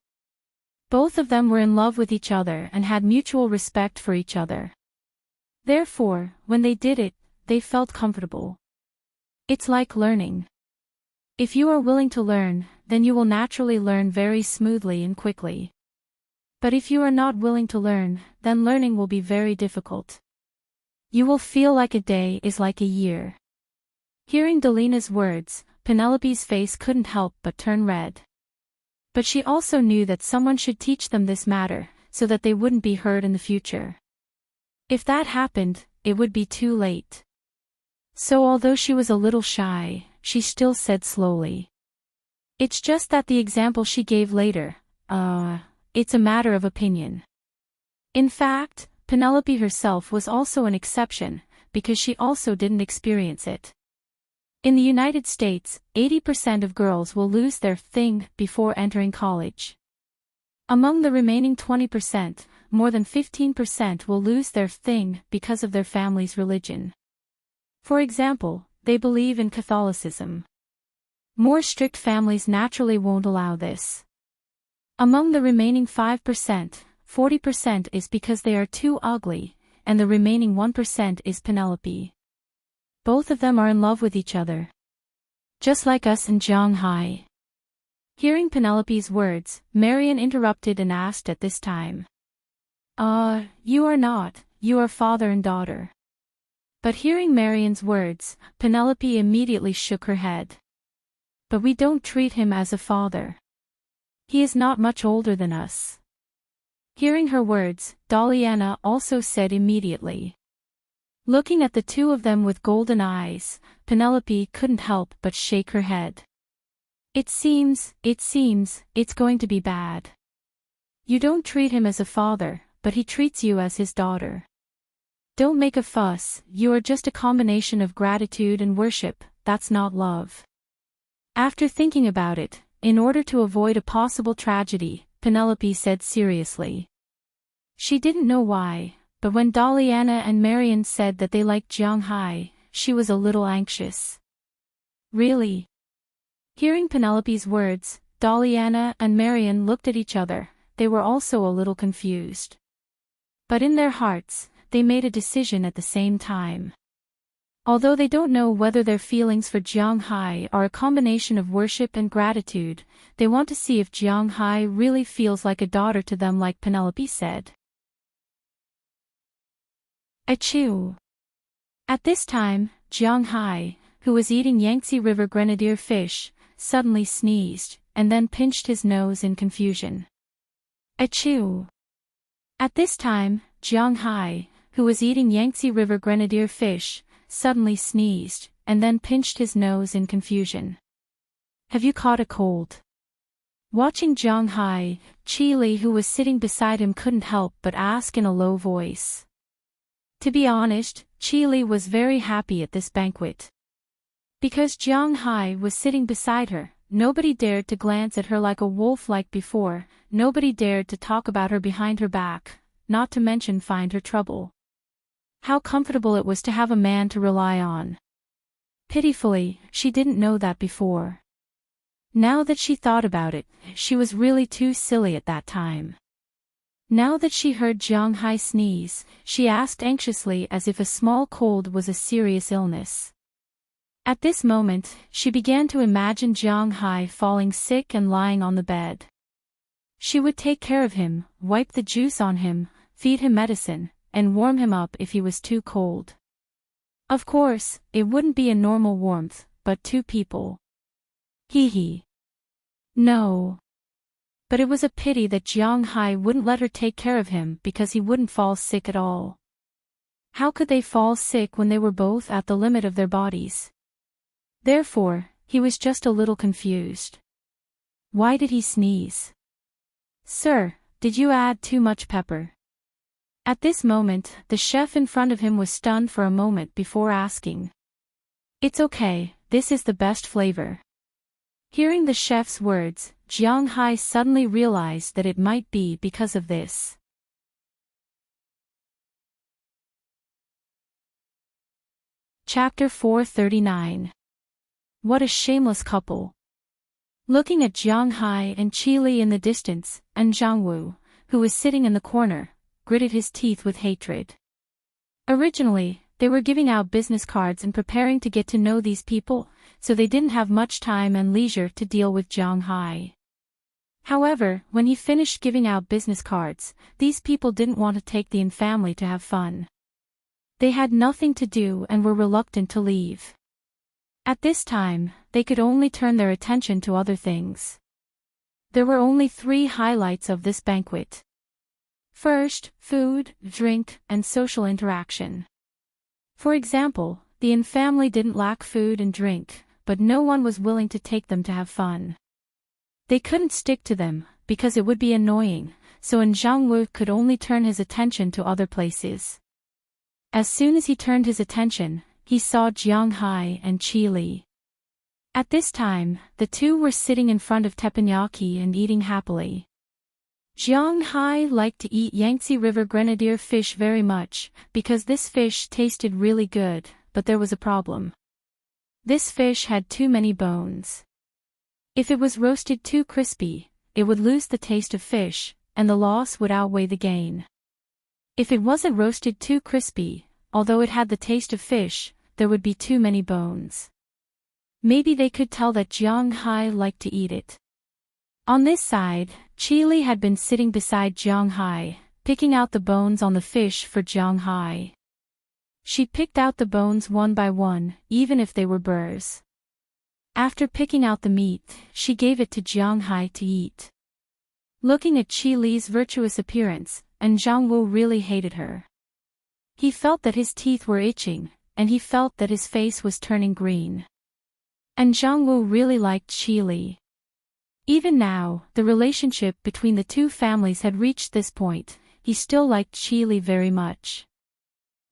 Both of them were in love with each other and had mutual respect for each other. Therefore, when they did it, they felt comfortable. It's like learning. If you are willing to learn, then you will naturally learn very smoothly and quickly. But if you are not willing to learn, then learning will be very difficult. You will feel like a day is like a year. Hearing Delina's words, Penelope's face couldn't help but turn red. But she also knew that someone should teach them this matter, so that they wouldn't be hurt in the future. If that happened, it would be too late. So although she was a little shy, she still said slowly. It's just that the example she gave later, it's a matter of opinion. In fact, Penelope herself was also an exception, because she also didn't experience it. In the United States, 80% of girls will lose their thing before entering college. Among the remaining 20%, more than 15% will lose their thing because of their family's religion. For example, they believe in Catholicism. More strict families naturally won't allow this. Among the remaining 5%, 40% is because they are too ugly, and the remaining 1% is Penelope. Both of them are in love with each other. Just like us and Jiang Hai. Hearing Penelope's words, Marian interrupted and asked at this time. You are not, you are father and daughter. But hearing Marian's words, Penelope immediately shook her head. But we don't treat him as a father. He is not much older than us. Hearing her words, Daliana also said immediately. Looking at the two of them with golden eyes, Penelope couldn't help but shake her head. It seems, it's going to be bad. You don't treat him as a father, but he treats you as his daughter. Don't make a fuss, you are just a combination of gratitude and worship, that's not love. After thinking about it, in order to avoid a possible tragedy, Penelope said seriously. She didn't know why, but when Daliana and Marian said that they liked Jiang Hai, she was a little anxious. Really? Hearing Penelope's words, Daliana and Marian looked at each other, they were also a little confused. But in their hearts, they made a decision at the same time. Although they don't know whether their feelings for Jiang Hai are a combination of worship and gratitude, they want to see if Jiang Hai really feels like a daughter to them like Penelope said. Achoo! At this time, Jiang Hai, who was eating Yangtze River grenadier fish, suddenly sneezed, and then pinched his nose in confusion. Achoo! At this time, Jiang Hai, who was eating Yangtze River grenadier fish, suddenly sneezed, and then pinched his nose in confusion. Have you caught a cold? Watching Jiang Hai, Qi, who was sitting beside him, couldn't help but ask in a low voice. To be honest, Qi was very happy at this banquet. Because Jiang Hai was sitting beside her, nobody dared to glance at her like a wolf like before, nobody dared to talk about her behind her back, not to mention find her trouble. How comfortable it was to have a man to rely on. Pitifully, she didn't know that before. Now that she thought about it, she was really too silly at that time. Now that she heard Jiang Hai sneeze, she asked anxiously as if a small cold was a serious illness. At this moment, she began to imagine Jiang Hai falling sick and lying on the bed. She would take care of him, wipe the juice on him, feed him medicine, and warm him up if he was too cold. Of course, it wouldn't be a normal warmth, but two people. Hee. No. But it was a pity that Jiang Hai wouldn't let her take care of him because he wouldn't fall sick at all. How could they fall sick when they were both at the limit of their bodies? Therefore, he was just a little confused. Why did he sneeze? Sir, did you add too much pepper? At this moment, the chef in front of him was stunned for a moment before asking. It's okay, this is the best flavor. Hearing the chef's words, Jiang Hai suddenly realized that it might be because of this. Chapter 439. What a shameless couple. Looking at Jiang Hai and Qi in the distance, and Zhang Wu, who was sitting in the corner, gritted his teeth with hatred. Originally, they were giving out business cards and preparing to get to know these people, so they didn't have much time and leisure to deal with Jiang Hai. However, when he finished giving out business cards, these people didn't want to take the family to have fun. They had nothing to do and were reluctant to leave. At this time, they could only turn their attention to other things. There were only 3 highlights of this banquet. First, food, drink, and social interaction. For example, the Yin family didn't lack food and drink, but no one was willing to take them to have fun. They couldn't stick to them, because it would be annoying, so Zhang Wu could only turn his attention to other places. As soon as he turned his attention, he saw Jiang Hai and Qi. At this time, the two were sitting in front of teppanyaki and eating happily. Jiang Hai liked to eat Yangtze River grenadier fish very much, because this fish tasted really good, but there was a problem. This fish had too many bones. If it was roasted too crispy, it would lose the taste of fish, and the loss would outweigh the gain. If it wasn't roasted too crispy, although it had the taste of fish, there would be too many bones. Maybe they could tell that Jiang Hai liked to eat it. On this side, Qi had been sitting beside Jiang Hai, picking out the bones on the fish for Jiang Hai. She picked out the bones one by one, even if they were burrs. After picking out the meat, she gave it to Jiang Hai to eat. Looking at Qi's virtuous appearance, and Zhang Wu really hated her. He felt that his teeth were itching, and he felt that his face was turning green. And Zhang Wu really liked Qi. Even now, the relationship between the two families had reached this point, he still liked Qi very much.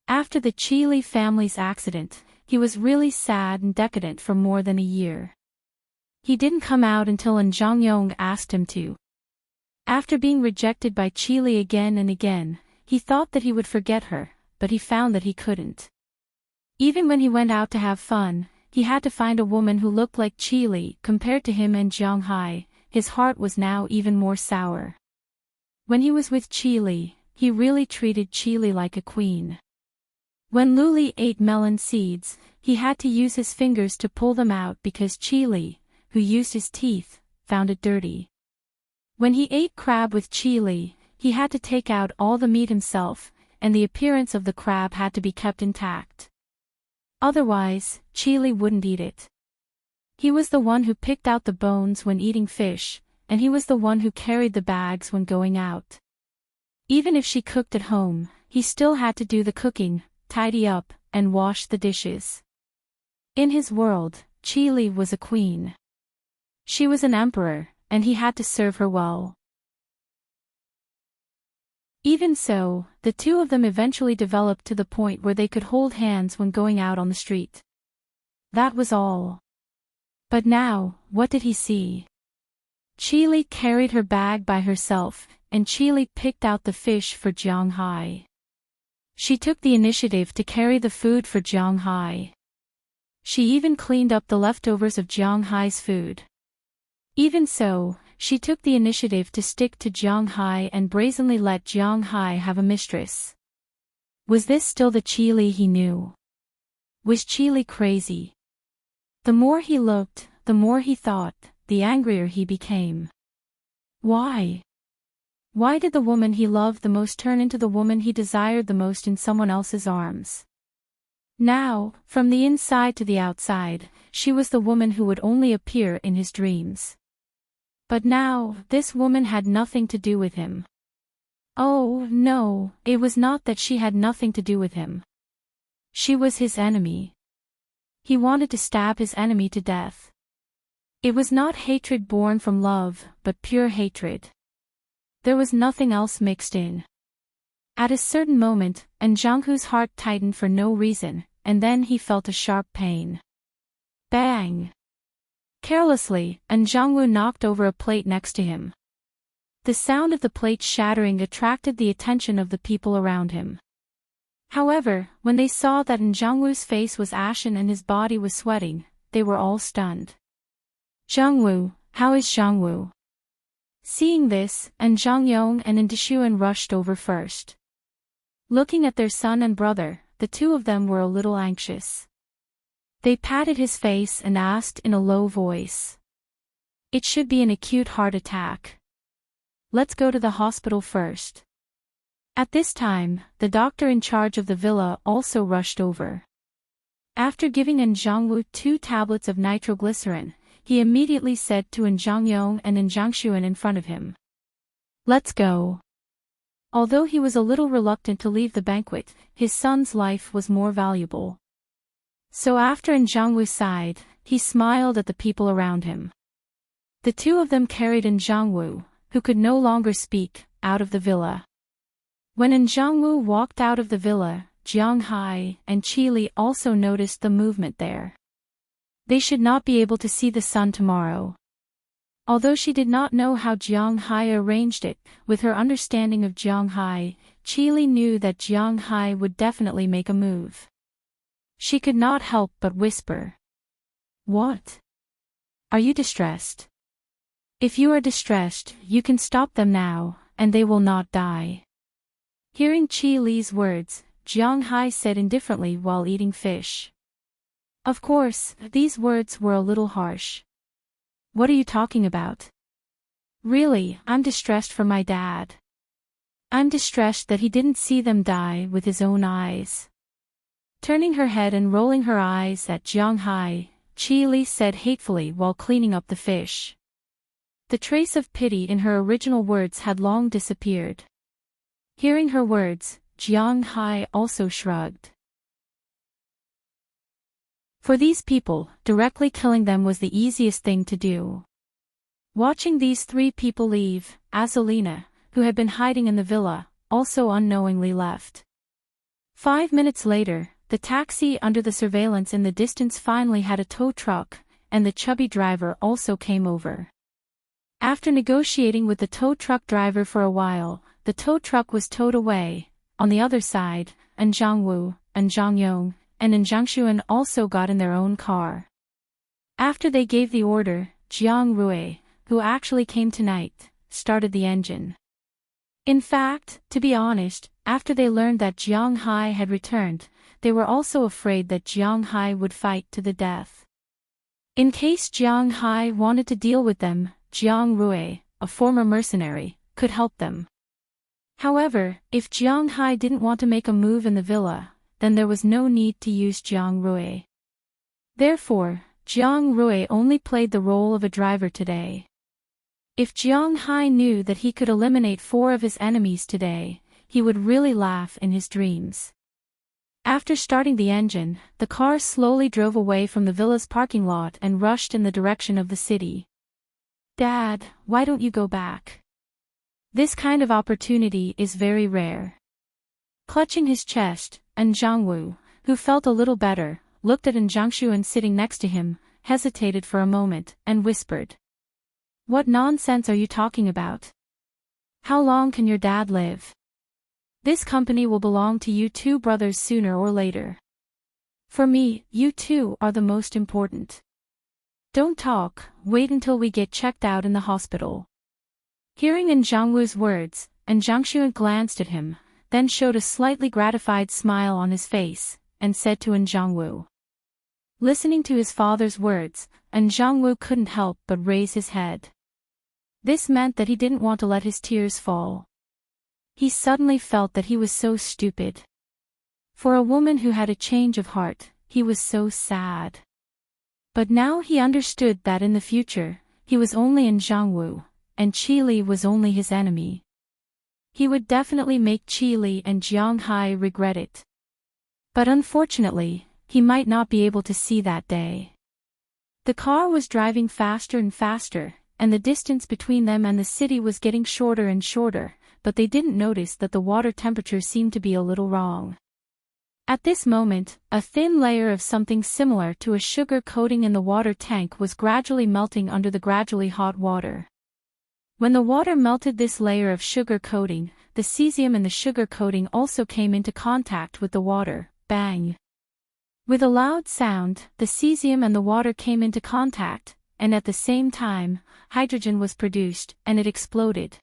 After the Qi family's accident, he was really sad and decadent for more than a year. He didn't come out until Zhang Yong asked him to. After being rejected by Qi again and again, he thought that he would forget her, but he found that he couldn't. Even when he went out to have fun, he had to find a woman who looked like Qi. Compared to him and Jiang Hai, his heart was now even more sour. When he was with Qi, he really treated Qi like a queen. When Luli ate melon seeds, he had to use his fingers to pull them out because Qi, who used his teeth, found it dirty. When he ate crab with Qi, he had to take out all the meat himself, and the appearance of the crab had to be kept intact. Otherwise, Qi wouldn't eat it. He was the one who picked out the bones when eating fish, and he was the one who carried the bags when going out. Even if she cooked at home, he still had to do the cooking, tidy up, and wash the dishes. In his world, Qi was a queen. She was an emperor, and he had to serve her well. Even so, the two of them eventually developed to the point where they could hold hands when going out on the street. That was all. But now, what did he see? Chili carried her bag by herself, and Chili picked out the fish for Jiang Hai. She took the initiative to carry the food for Jiang Hai. She even cleaned up the leftovers of Jiang Hai's food. Even so, she took the initiative to stick to Jiang Hai and brazenly let Jiang Hai have a mistress. Was this still the Chili he knew? Was Chili crazy? The more he looked, the more he thought, the angrier he became. Why? Why did the woman he loved the most turn into the woman he desired the most in someone else's arms? Now, from the inside to the outside, she was the woman who would only appear in his dreams. But now, this woman had nothing to do with him. Oh, no, it was not that she had nothing to do with him. She was his enemy. He wanted to stab his enemy to death. It was not hatred born from love, but pure hatred. There was nothing else mixed in. At a certain moment, Njanghu's heart tightened for no reason, and then he felt a sharp pain. Bang! Carelessly, Njanghu knocked over a plate next to him. The sound of the plate shattering attracted the attention of the people around him. However, when they saw that Njanghu's face was ashen and his body was sweating, they were all stunned. Zhangwu, how is Zhangwu? Seeing this, Zhangyong and Ndishuan rushed over first. Looking at their son and brother, the two of them were a little anxious. They patted his face and asked in a low voice. It should be an acute heart attack. Let's go to the hospital first. At this time, the doctor in charge of the villa also rushed over. After giving Zhangwu 2 tablets of nitroglycerin, he immediately said to Zhangyong and Zhangshuan in front of him. Let's go. Although he was a little reluctant to leave the banquet, his son's life was more valuable. So after Zhangwu sighed, he smiled at the people around him. The two of them carried Zhangwu, who could no longer speak, out of the villa. When Zhangwu walked out of the villa, Jiang Hai and Chili also noticed the movement there. They should not be able to see the sun tomorrow. Although she did not know how Jiang Hai arranged it, with her understanding of Jiang Hai, Chili knew that Jiang Hai would definitely make a move. She could not help but whisper. What? Are you distressed? If you are distressed, you can stop them now, and they will not die. Hearing Chili's words, Jiang Hai said indifferently while eating fish. Of course, these words were a little harsh. What are you talking about? Really, I'm distressed for my dad. I'm distressed that he didn't see them die with his own eyes. Turning her head and rolling her eyes at Jiang Hai, Chili said hatefully while cleaning up the fish. The trace of pity in her original words had long disappeared. Hearing her words, Jiang Hai also shrugged. For these people, directly killing them was the easiest thing to do. Watching these 3 people leave, Azalina, who had been hiding in the villa, also unknowingly left. 5 minutes later, the taxi under the surveillance in the distance finally had a tow truck, and the chubby driver also came over. After negotiating with the tow truck driver for a while, the tow truck was towed away. On the other side, Zhangwu, Zhangyong, and Zhangshuan also got in their own car. After they gave the order, Jiang Rui, who actually came tonight, started the engine. In fact, to be honest, after they learned that Jiang Hai had returned, they were also afraid that Jiang Hai would fight to the death. In case Jiang Hai wanted to deal with them, Jiang Rui, a former mercenary, could help them. However, if Jiang Hai didn't want to make a move in the villa, then there was no need to use Jiang Rui. Therefore, Jiang Rui only played the role of a driver today. If Jiang Hai knew that he could eliminate 4 of his enemies today, he would really laugh in his dreams. After starting the engine, the car slowly drove away from the villa's parking lot and rushed in the direction of the city. Dad, why don't you go back? This kind of opportunity is very rare. Clutching his chest, Jiangwu, who felt a little better, looked at Jiangshuan sitting next to him, hesitated for a moment, and whispered. What nonsense are you talking about? How long can your dad live? This company will belong to you two brothers sooner or later. For me, you two are the most important. Don't talk, wait until we get checked out in the hospital. Hearing Jiangwu's words, Jiangshuan glanced at him, then showed a slightly gratified smile on his face, and said to Jiangwu. Listening to his father's words, Jiangwu couldn't help but raise his head. This meant that he didn't want to let his tears fall. He suddenly felt that he was so stupid. For a woman who had a change of heart, he was so sad. But now he understood that in the future, he was only Jiangwu, and Qi Li was only his enemy. He would definitely make Qi Li and Jiang Hai regret it. But unfortunately, he might not be able to see that day. The car was driving faster and faster, and the distance between them and the city was getting shorter and shorter, but they didn't notice that the water temperature seemed to be a little wrong. At this moment, a thin layer of something similar to a sugar coating in the water tank was gradually melting under the gradually hot water. When the water melted this layer of sugar coating, the cesium in the sugar coating also came into contact with the water. Bang! With a loud sound, the cesium and the water came into contact, and at the same time, hydrogen was produced, and it exploded.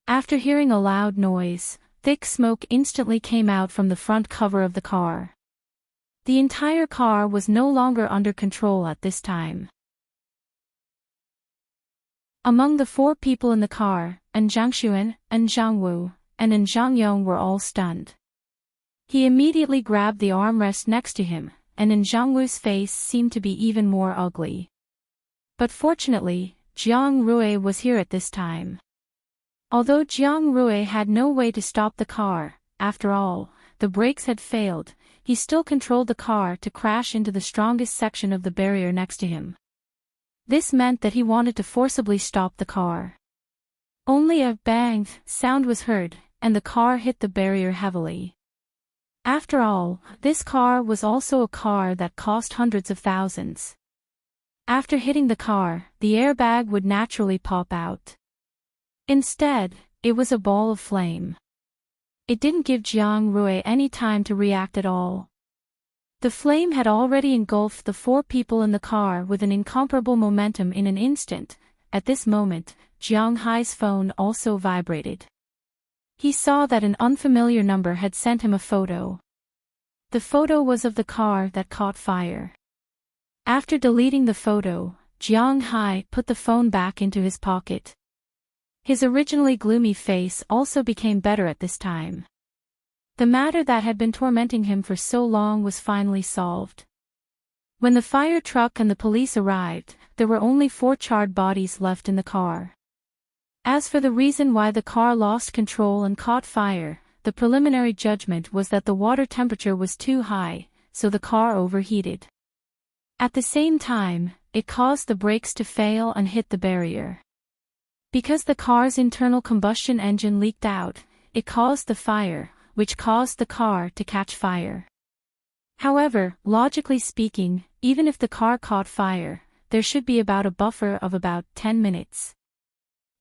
After hearing a loud noise, thick smoke instantly came out from the front cover of the car. The entire car was no longer under control at this time. Among the four people in the car, Jiangshuan, Jiangwu, and Jiangyong were all stunned. He immediately grabbed the armrest next to him, and Jiangwu's face seemed to be even more ugly. But fortunately, Jiang Rui was here at this time. Although Jiang Rui had no way to stop the car, after all, the brakes had failed, he still controlled the car to crash into the strongest section of the barrier next to him. This meant that he wanted to forcibly stop the car. Only a bang sound was heard, and the car hit the barrier heavily. After all, this car was also a car that cost hundreds of thousands. After hitting the car, the airbag would naturally pop out. Instead, it was a ball of flame. It didn't give Jiang Rui any time to react at all. The flame had already engulfed the four people in the car with an incomparable momentum in an instant. At this moment, Jiang Hai's phone also vibrated. He saw that an unfamiliar number had sent him a photo. The photo was of the car that caught fire. After deleting the photo, Jiang Hai put the phone back into his pocket. His originally gloomy face also became better at this time. The matter that had been tormenting him for so long was finally solved. When the fire truck and the police arrived, there were only 4 charred bodies left in the car. As for the reason why the car lost control and caught fire, the preliminary judgment was that the water temperature was too high, so the car overheated. At the same time, it caused the brakes to fail and hit the barrier. Because the car's internal combustion engine leaked out, it caused the fire, which caused the car to catch fire. However, logically speaking, even if the car caught fire, there should be about a buffer of about 10 minutes.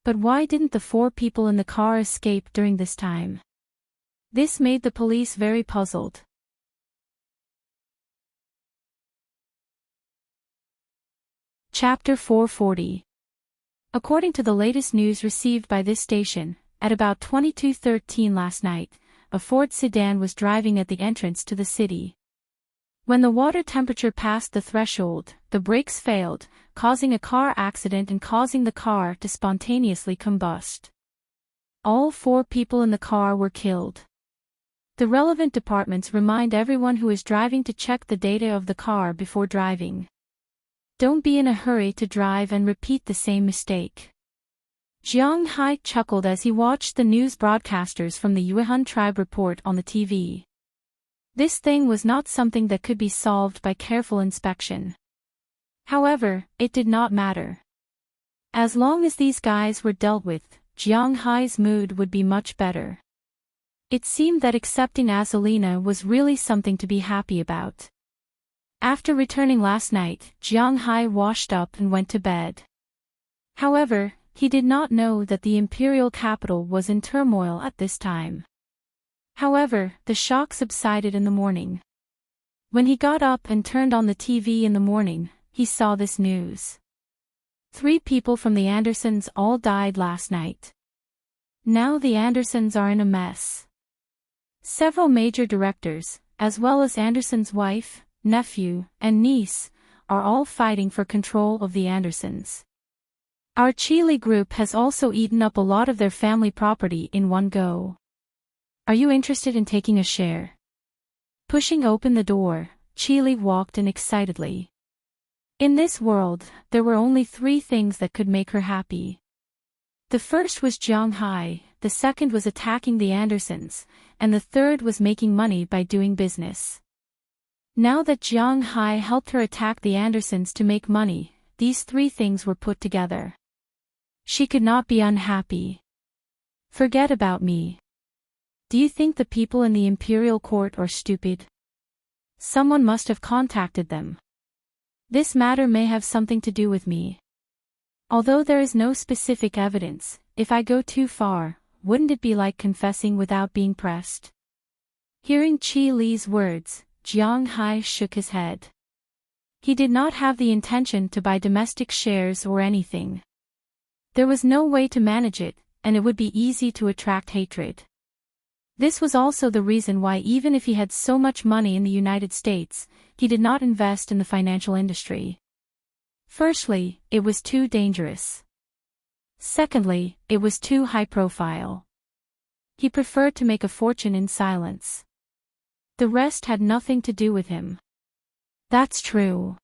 But why didn't the 4 people in the car escape during this time? This made the police very puzzled. Chapter 440. According to the latest news received by this station, at about 22:13 last night, a Ford sedan was driving at the entrance to the city. When the water temperature passed the threshold, the brakes failed, causing a car accident and causing the car to spontaneously combust. All 4 people in the car were killed. The relevant departments remind everyone who is driving to check the data of the car before driving. Don't be in a hurry to drive and repeat the same mistake. Jiang Hai chuckled as he watched the news broadcasters from the Yuehun tribe report on the TV. This thing was not something that could be solved by careful inspection. However, it did not matter. As long as these guys were dealt with, Jiang Hai's mood would be much better. It seemed that accepting Azalina was really something to be happy about. After returning last night, Jiang Hai washed up and went to bed. However, he did not know that the imperial capital was in turmoil at this time. However, the shock subsided in the morning. When he got up and turned on the TV in the morning, he saw this news. 3 people from the Andersons all died last night. Now the Andersons are in a mess. Several major directors, as well as Anderson's wife, nephew, and niece, are all fighting for control of the Andersons. Our Chile group has also eaten up a lot of their family property in one go. Are you interested in taking a share? Pushing open the door, Chile walked in excitedly. In this world, there were only 3 things that could make her happy. The first was Jiang Hai, the second was attacking the Andersons, and the third was making money by doing business. Now that Jiang Hai helped her attack the Andersons to make money, these 3 things were put together. She could not be unhappy. Forget about me. Do you think the people in the imperial court are stupid? Someone must have contacted them. This matter may have something to do with me. Although there is no specific evidence, if I go too far, wouldn't it be like confessing without being pressed? Hearing Qi Li's words, Jiang Hai shook his head. He did not have the intention to buy domestic shares or anything. There was no way to manage it, and it would be easy to attract hatred. This was also the reason why even if he had so much money in the United States, he did not invest in the financial industry. Firstly, it was too dangerous. Secondly, it was too high profile. He preferred to make a fortune in silence. The rest had nothing to do with him. That's true.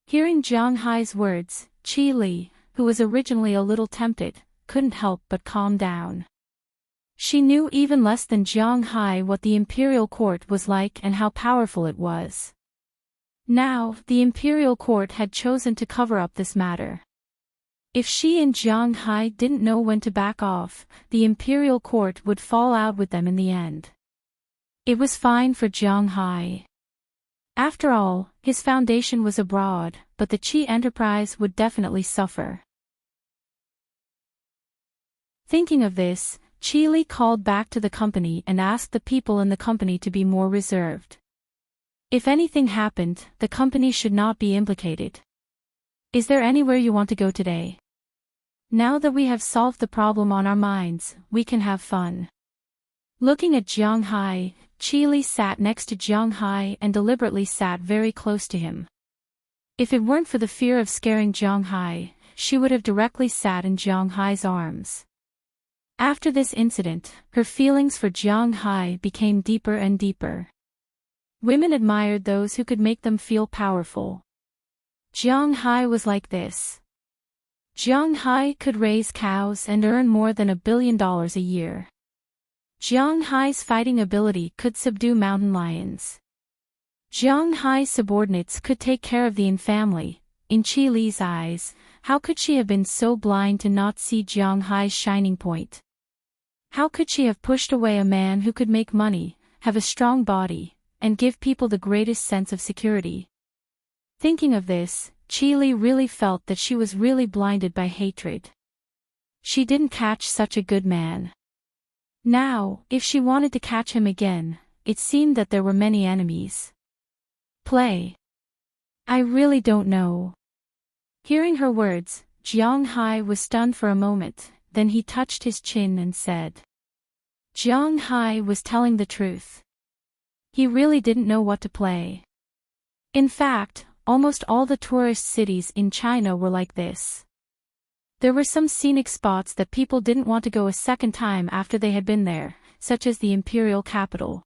Hearing Jiang Hai's words, Qi Li, who was originally a little tempted, couldn't help but calm down. She knew even less than Jiang Hai what the imperial court was like and how powerful it was. Now, the imperial court had chosen to cover up this matter. If she and Jiang Hai didn't know when to back off, the imperial court would fall out with them in the end. It was fine for Jiang Hai. After all, his foundation was abroad, but the Qi enterprise would definitely suffer. Thinking of this, Qi Li called back to the company and asked the people in the company to be more reserved. If anything happened, the company should not be implicated. Is there anywhere you want to go today? Now that we have solved the problem on our minds, we can have fun. Looking at Jiang Hai, Qi Li sat next to Jiang Hai and deliberately sat very close to him. If it weren't for the fear of scaring Jiang Hai, she would have directly sat in Jiang Hai's arms. After this incident, her feelings for Jiang Hai became deeper and deeper. Women admired those who could make them feel powerful. Jiang Hai was like this. Jiang Hai could raise cows and earn more than $1 billion a year. Jiang Hai's fighting ability could subdue mountain lions. Jiang Hai's subordinates could take care of the Yin family. In Qi Li's eyes, how could she have been so blind to not see Jiang Hai's shining point? How could she have pushed away a man who could make money, have a strong body, and give people the greatest sense of security? Thinking of this, Qi Li really felt that she was really blinded by hatred. She didn't catch such a good man. Now, if she wanted to catch him again, it seemed that there were many enemies. Play. I really don't know. Hearing her words, Jiang Hai was stunned for a moment, then he touched his chin and said. Jiang Hai was telling the truth. He really didn't know what to play. In fact, almost all the tourist cities in China were like this. There were some scenic spots that people didn't want to go a second time after they had been there, such as the imperial capital.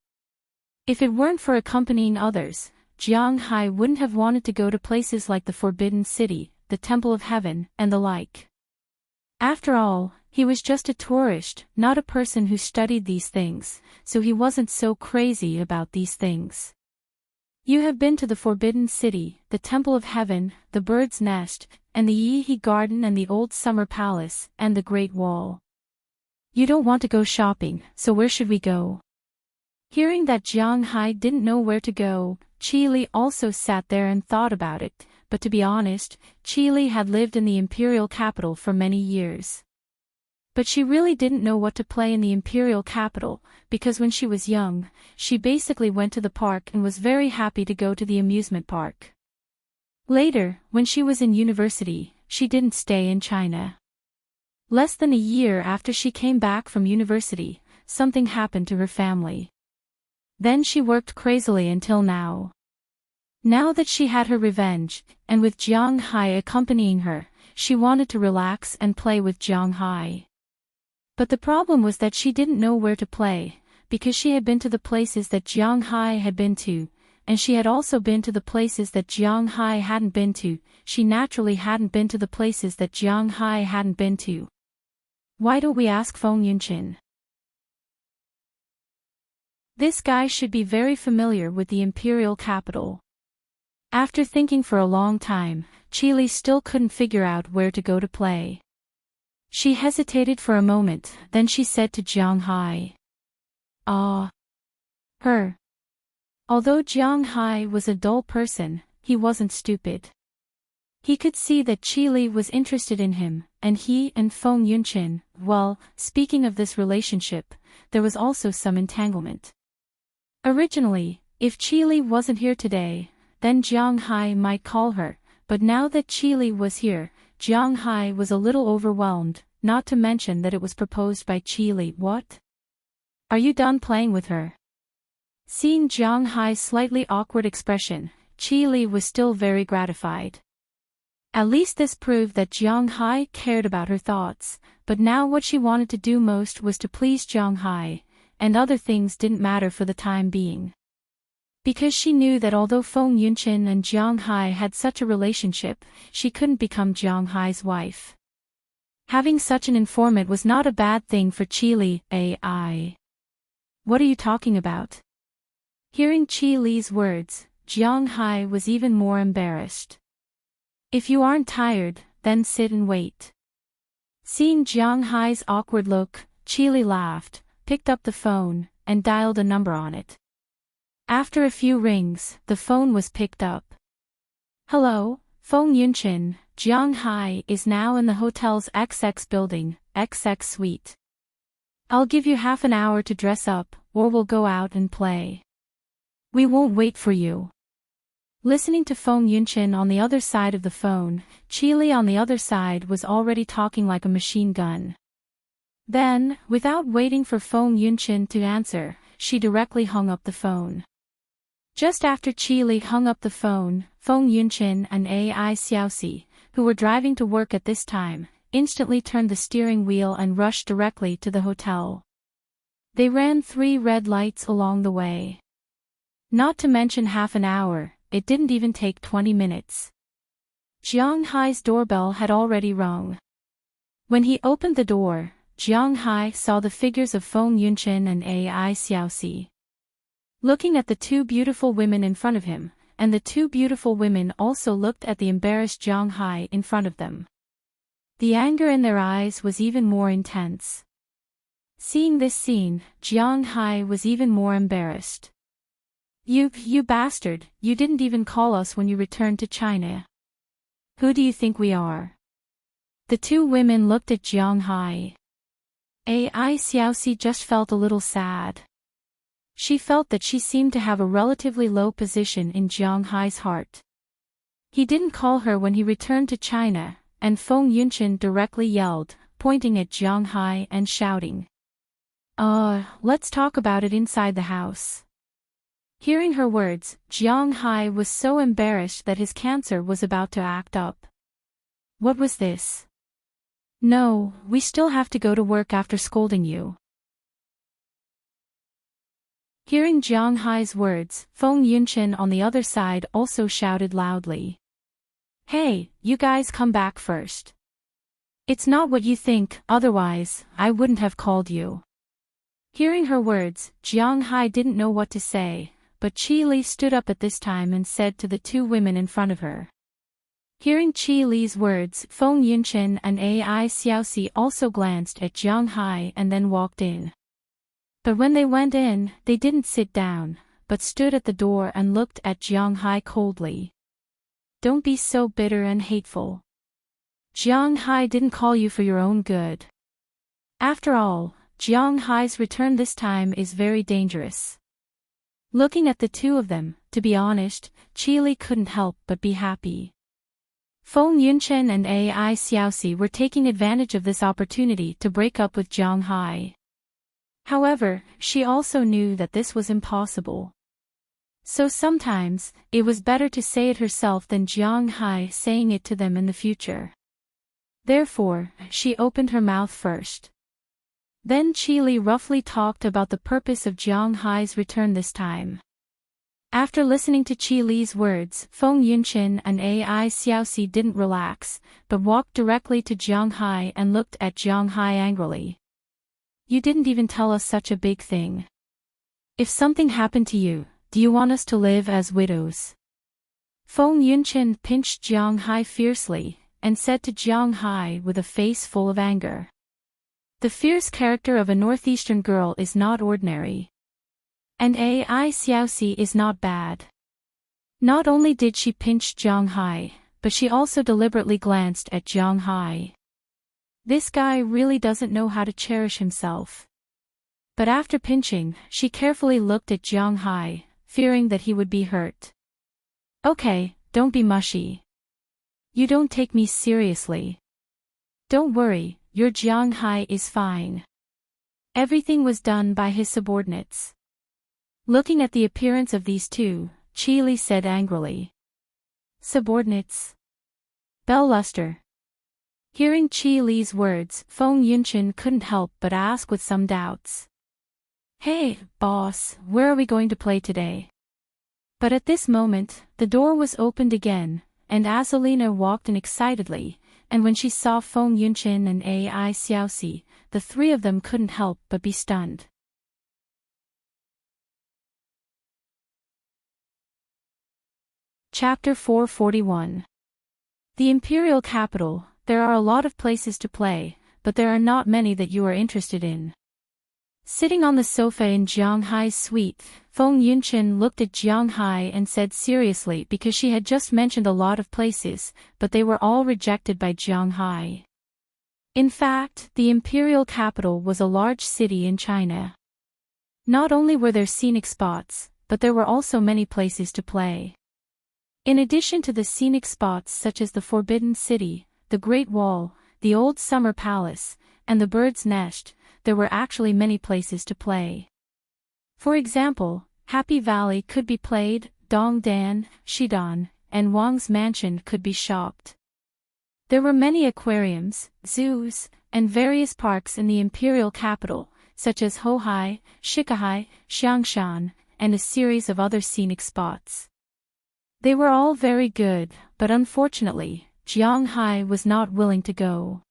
If it weren't for accompanying others, Jiang Hai wouldn't have wanted to go to places like the Forbidden City, the Temple of Heaven, and the like. After all, he was just a tourist, not a person who studied these things, so he wasn't so crazy about these things. You have been to the Forbidden City, the Temple of Heaven, the Bird's Nest, and the Yi Garden and the Old Summer Palace, and the Great Wall. You don't want to go shopping, so where should we go? Hearing that Jiang Hai didn't know where to go, Qi Li also sat there and thought about it, but to be honest, Qi Li had lived in the imperial capital for many years. But she really didn't know what to play in the imperial capital, because when she was young, she basically went to the park and was very happy to go to the amusement park. Later, when she was in university, she didn't stay in China. Less than a year after she came back from university, something happened to her family. Then she worked crazily until now. Now that she had her revenge, and with Jiang Hai accompanying her, she wanted to relax and play with Jiang Hai. But the problem was that she didn't know where to play, because she had been to the places that Jiang Hai had been to, and she had also been to the places that Jiang Hai hadn't been to. She naturally hadn't been to the places that Jiang Hai hadn't been to. Why don't we ask Feng Yunchin? This guy should be very familiar with the imperial capital. After thinking for a long time, Qi Li still couldn't figure out where to go to play. She hesitated for a moment, then she said to Jiang Hai. Her. Although Jiang Hai was a dull person, he wasn't stupid. He could see that Qi Li was interested in him, and he and Feng Yunchin, well, speaking of this relationship, there was also some entanglement. Originally, if Qi Li wasn't here today, then Jiang Hai might call her, but now that Qi Li was here, Jiang Hai was a little overwhelmed, not to mention that it was proposed by Qi Li. What? Are you done playing with her? Seeing Jiang Hai's slightly awkward expression, Qi Li was still very gratified. At least this proved that Jiang Hai cared about her thoughts, but now what she wanted to do most was to please Jiang Hai, and other things didn't matter for the time being. Because she knew that although Feng Yunchin and Jiang Hai had such a relationship, she couldn't become Jiang Hai's wife. Having such an informant was not a bad thing for Qi Li. Ai. What are you talking about? Hearing Qi Li's words, Jiang Hai was even more embarrassed. If you aren't tired, then sit and wait. Seeing Jiang Hai's awkward look, Qi Li laughed, picked up the phone, and dialed a number on it. After a few rings, the phone was picked up. Hello, Feng Yunchin, Jiang Hai is now in the hotel's XX building, XX suite. I'll give you half an hour to dress up, or we'll go out and play. We won't wait for you. Listening to Feng Yunchin on the other side of the phone, Qi Li on the other side was already talking like a machine gun. Then, without waiting for Feng Yunchin to answer, she directly hung up the phone. Just after Qi Li hung up the phone, Feng Yunchin and Ai Xiaoxi, who were driving to work at this time, instantly turned the steering wheel and rushed directly to the hotel. They ran 3 red lights along the way. Not to mention half an hour, it didn't even take 20 minutes. Jiang Hai's doorbell had already rung. When he opened the door, Jiang Hai saw the figures of Feng Yunchin and Ai Xiaoxi. Looking at the 2 beautiful women in front of him, and the 2 beautiful women also looked at the embarrassed Jiang Hai in front of them. The anger in their eyes was even more intense. Seeing this scene, Jiang Hai was even more embarrassed. You bastard, you didn't even call us when you returned to China. Who do you think we are? The 2 women looked at Jiang Hai. Ai Xiaoxi just felt a little sad. She felt that she seemed to have a relatively low position in Jiang Hai's heart. He didn't call her when he returned to China, and Feng Yunchin directly yelled, pointing at Jiang Hai and shouting. Let's talk about it inside the house. Hearing her words, Jiang Hai was so embarrassed that his cancer was about to act up. What was this? No, we still have to go to work after scolding you. Hearing Jiang Hai's words, Feng Yunchin on the other side also shouted loudly. Hey, you guys come back first. It's not what you think, otherwise, I wouldn't have called you. Hearing her words, Jiang Hai didn't know what to say, but Qi Li stood up at this time and said to the two women in front of her. Hearing Qi Li's words, Feng Yunchen and Ai Xiaoxi also glanced at Jiang Hai and then walked in. But when they went in, they didn't sit down, but stood at the door and looked at Jiang Hai coldly. Don't be so bitter and hateful. Jiang Hai didn't call you for your own good. After all, Jiang Hai's return this time is very dangerous. Looking at the two of them, to be honest, Qi Li couldn't help but be happy. Feng Yunchen and Ai Xiaoxi were taking advantage of this opportunity to break up with Jiang Hai. However, she also knew that this was impossible. So sometimes, it was better to say it herself than Jiang Hai saying it to them in the future. Therefore, she opened her mouth first. Then Qi Li roughly talked about the purpose of Jiang Hai's return this time. After listening to Qi Li's words, Feng Yunchen and Ai Xiaoxi didn't relax, but walked directly to Jiang Hai and looked at Jiang Hai angrily. You didn't even tell us such a big thing. If something happened to you, do you want us to live as widows? Feng Yunchen pinched Jiang Hai fiercely, and said to Jiang Hai with a face full of anger. The fierce character of a northeastern girl is not ordinary. And Ai Xiaoxi is not bad. Not only did she pinch Jiang Hai, but she also deliberately glanced at Jiang Hai. This guy really doesn't know how to cherish himself. But after pinching, she carefully looked at Jiang Hai, fearing that he would be hurt. Okay, don't be mushy. You don't take me seriously. Don't worry, your Jiang Hai is fine. Everything was done by his subordinates. Looking at the appearance of these two, Qi Li said angrily. Subordinates? Bell luster. Hearing Qi Li's words, Feng Yunchen couldn't help but ask with some doubts. Hey, boss, where are we going to play today? But at this moment, the door was opened again, and Azalina walked in excitedly, and when she saw Feng Yunchen and Ai Xiaoxi, the three of them couldn't help but be stunned. Chapter 441. The Imperial Capital. There are a lot of places to play, but there are not many that you are interested in. Sitting on the sofa in Jiang Hai's suite, Feng Yunchen looked at Jiang Hai and said seriously because she had just mentioned a lot of places, but they were all rejected by Jiang Hai. In fact, the Imperial Capital was a large city in China. Not only were there scenic spots, but there were also many places to play. In addition to the scenic spots such as the Forbidden City, the Great Wall, the Old Summer Palace, and the Bird's Nest, there were actually many places to play. For example, Happy Valley could be played, Dongdan, Xidan, and Wang's Mansion could be shopped. There were many aquariums, zoos, and various parks in the imperial capital, such as Hohai, Shikahai, Xiangshan, and a series of other scenic spots. They were all very good, but unfortunately, Jiang Hai was not willing to go.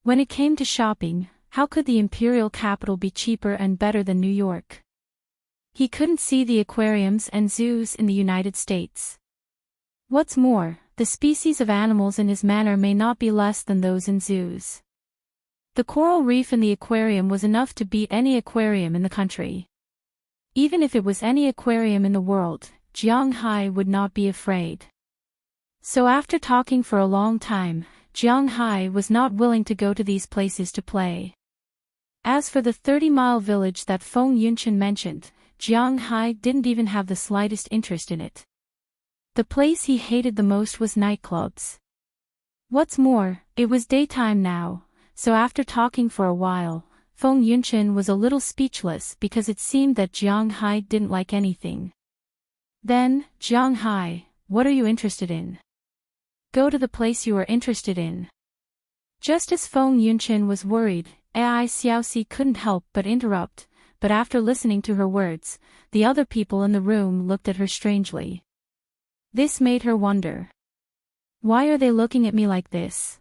When it came to shopping, how could the imperial capital be cheaper and better than New York? He couldn't see the aquariums and zoos in the United States. What's more, the species of animals in his manor may not be less than those in zoos. The coral reef in the aquarium was enough to beat any aquarium in the country. Even if it was any aquarium in the world, Jiang Hai would not be afraid. So after talking for a long time, Jiang Hai was not willing to go to these places to play. As for the 30-mile village that Feng Yunchen mentioned, Jiang Hai didn't even have the slightest interest in it. The place he hated the most was nightclubs. What's more, it was daytime now, so after talking for a while, Feng Yunchen was a little speechless because it seemed that Jiang Hai didn't like anything. Then, Jiang Hai, what are you interested in? Go to the place you are interested in. Just as Feng Yunchen was worried, Ai Xiaoxi couldn't help but interrupt, but after listening to her words, the other people in the room looked at her strangely. This made her wonder. Why are they looking at me like this?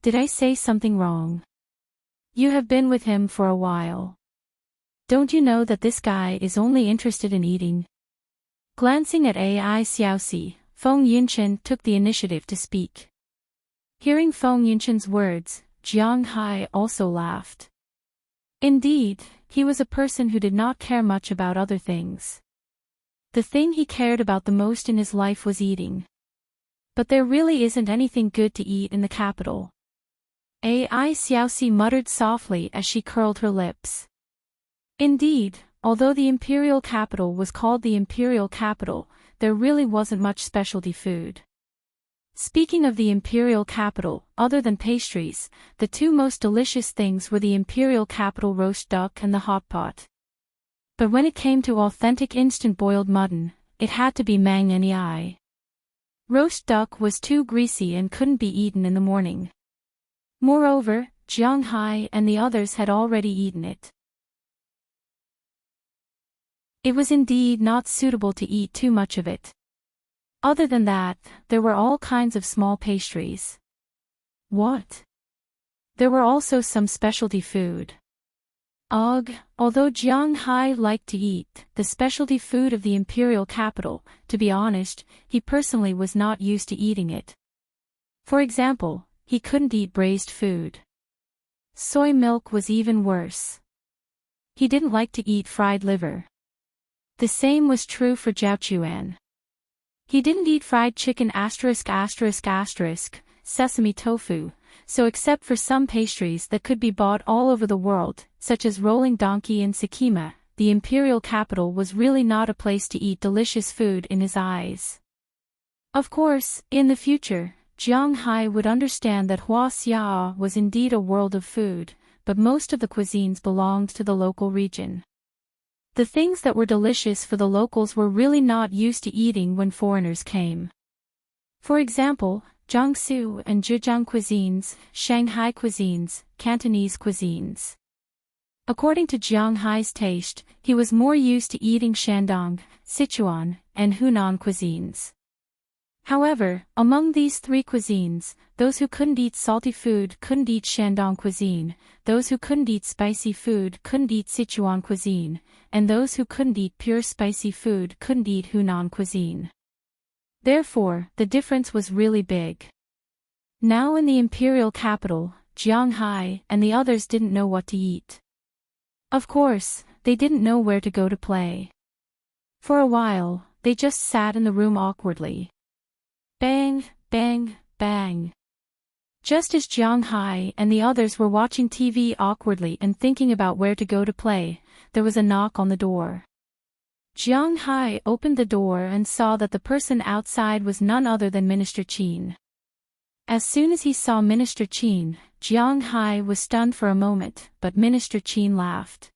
Did I say something wrong? You have been with him for a while. Don't you know that this guy is only interested in eating? Glancing at Ai Xiaoxi, Feng Yunchen took the initiative to speak. Hearing Feng Yunchen's words, Jiang Hai also laughed. Indeed, he was a person who did not care much about other things. The thing he cared about the most in his life was eating. But there really isn't anything good to eat in the capital. Ai Xiaoxi muttered softly as she curled her lips. Indeed, although the imperial capital was called the imperial capital, there really wasn't much specialty food. Speaking of the imperial capital, other than pastries, the two most delicious things were the imperial capital roast duck and the hot pot. But when it came to authentic instant boiled mutton, it had to be Mang Nei. Roast duck was too greasy and couldn't be eaten in the morning. Moreover, Jiang Hai and the others had already eaten it. It was indeed not suitable to eat too much of it. Other than that, there were all kinds of small pastries. What? There were also some specialty food. Ugh, although Jiang Hai liked to eat the specialty food of the imperial capital, to be honest, he personally was not used to eating it. For example, he couldn't eat braised food. Soy milk was even worse. He didn't like to eat fried liver. The same was true for Zhao Chuan. He didn't eat fried chicken ****, sesame tofu, so except for some pastries that could be bought all over the world, such as rolling donkey and sakima, the imperial capital was really not a place to eat delicious food in his eyes. Of course, in the future, Jiang Hai would understand that Huaxia was indeed a world of food, but most of the cuisines belonged to the local region. The things that were delicious for the locals were really not used to eating when foreigners came. For example, Jiangsu and Zhejiang cuisines, Shanghai cuisines, Cantonese cuisines. According to Jiang Hai's taste, he was more used to eating Shandong, Sichuan, and Hunan cuisines. However, among these three cuisines, those who couldn't eat salty food couldn't eat Shandong cuisine, those who couldn't eat spicy food couldn't eat Sichuan cuisine, and those who couldn't eat pure spicy food couldn't eat Hunan cuisine. Therefore, the difference was really big. Now in the imperial capital, Jiang Hai and the others didn't know what to eat. Of course, they didn't know where to go to play. For a while, they just sat in the room awkwardly. Bang, bang, bang. Just as Jiang Hai and the others were watching TV awkwardly and thinking about where to go to play, there was a knock on the door. Jiang Hai opened the door and saw that the person outside was none other than Minister Qin. As soon as he saw Minister Qin, Jiang Hai was stunned for a moment, but Minister Qin laughed.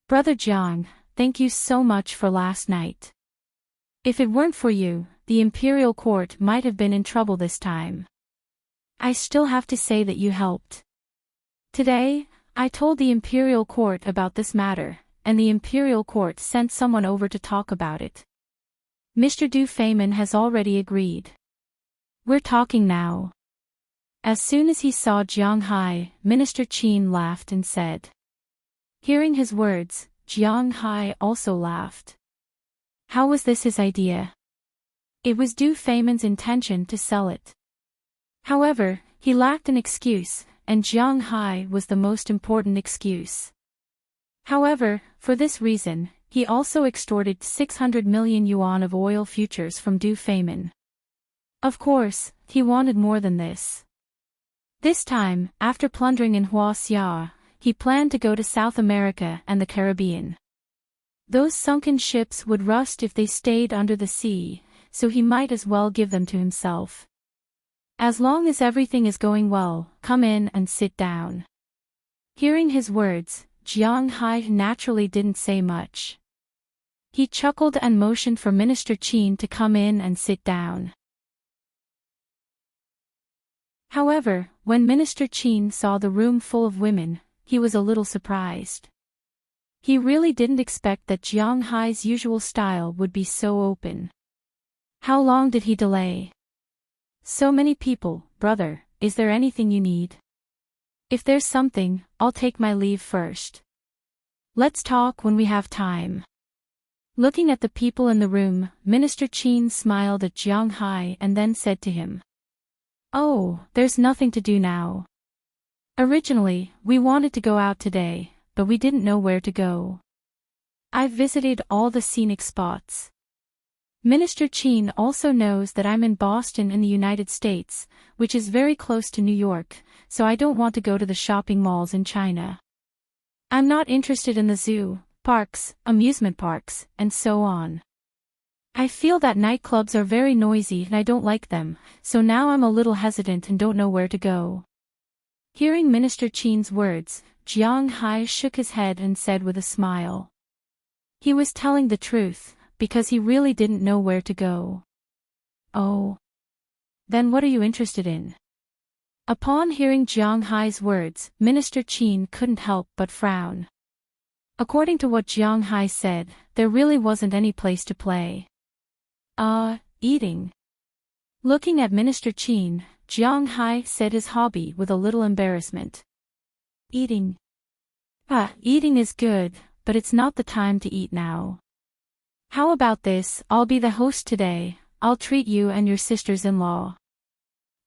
"Brother Jiang, thank you so much for last night. If it weren't for you, the imperial court might have been in trouble this time. I still have to say that you helped. Today, I told the imperial court about this matter, and the imperial court sent someone over to talk about it. Mr. Du Feimin has already agreed. We're talking now." As soon as he saw Jiang Hai, Minister Qin laughed and said. Hearing his words, Jiang Hai also laughed. How was this his idea? It was Du Feimin's intention to sell it. However, he lacked an excuse, and Jiang Hai was the most important excuse. However, for this reason, he also extorted 600 million yuan of oil futures from Du Feimin. Of course, he wanted more than this. This time, after plundering in Huaxia, he planned to go to South America and the Caribbean. Those sunken ships would rust if they stayed under the sea, so he might as well give them to himself. As long as everything is going well, come in and sit down. Hearing his words, Jiang Hai naturally didn't say much. He chuckled and motioned for Minister Qin to come in and sit down. However, when Minister Qin saw the room full of women, he was a little surprised. He really didn't expect that Jiang Hai's usual style would be so open. How long did he delay? So many people, brother, is there anything you need? If there's something, I'll take my leave first. Let's talk when we have time. Looking at the people in the room, Minister Qin smiled at Jiang Hai and then said to him, "Oh, there's nothing to do now. Originally, we wanted to go out today, but we didn't know where to go. I've visited all the scenic spots. Minister Qin also knows that I'm in Boston in the United States, which is very close to New York, so I don't want to go to the shopping malls in China. I'm not interested in the zoo, parks, amusement parks, and so on. I feel that nightclubs are very noisy and I don't like them, so now I'm a little hesitant and don't know where to go." Hearing Minister Qin's words, Jiang Hai shook his head and said with a smile. He was telling the truth, because he really didn't know where to go. "Oh. Then what are you interested in?" Upon hearing Jiang Hai's words, Minister Qin couldn't help but frown. According to what Jiang Hai said, there really wasn't any place to play. Eating. Looking at Minister Qin, Jiang Hai said his hobby with a little embarrassment. "Eating. Eating is good, but it's not the time to eat now. How about this? I'll be the host today. I'll treat you and your sisters-in-law.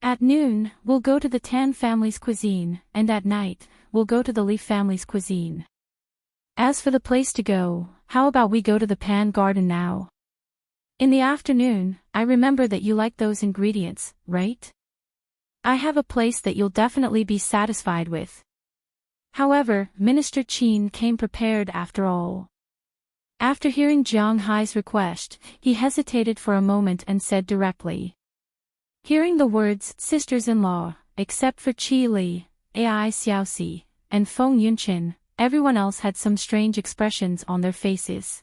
At noon, we'll go to the Tan family's cuisine, and at night, we'll go to the Li family's cuisine. As for the place to go, how about we go to the Pan Garden now? In the afternoon, I remember that you like those ingredients, right? I have a place that you'll definitely be satisfied with." However, Minister Qin came prepared after all. After hearing Jiang Hai's request, he hesitated for a moment and said directly. Hearing the words sisters-in-law, except for Qi Li, Ai Xiaoxi, and Feng Yunqin, everyone else had some strange expressions on their faces.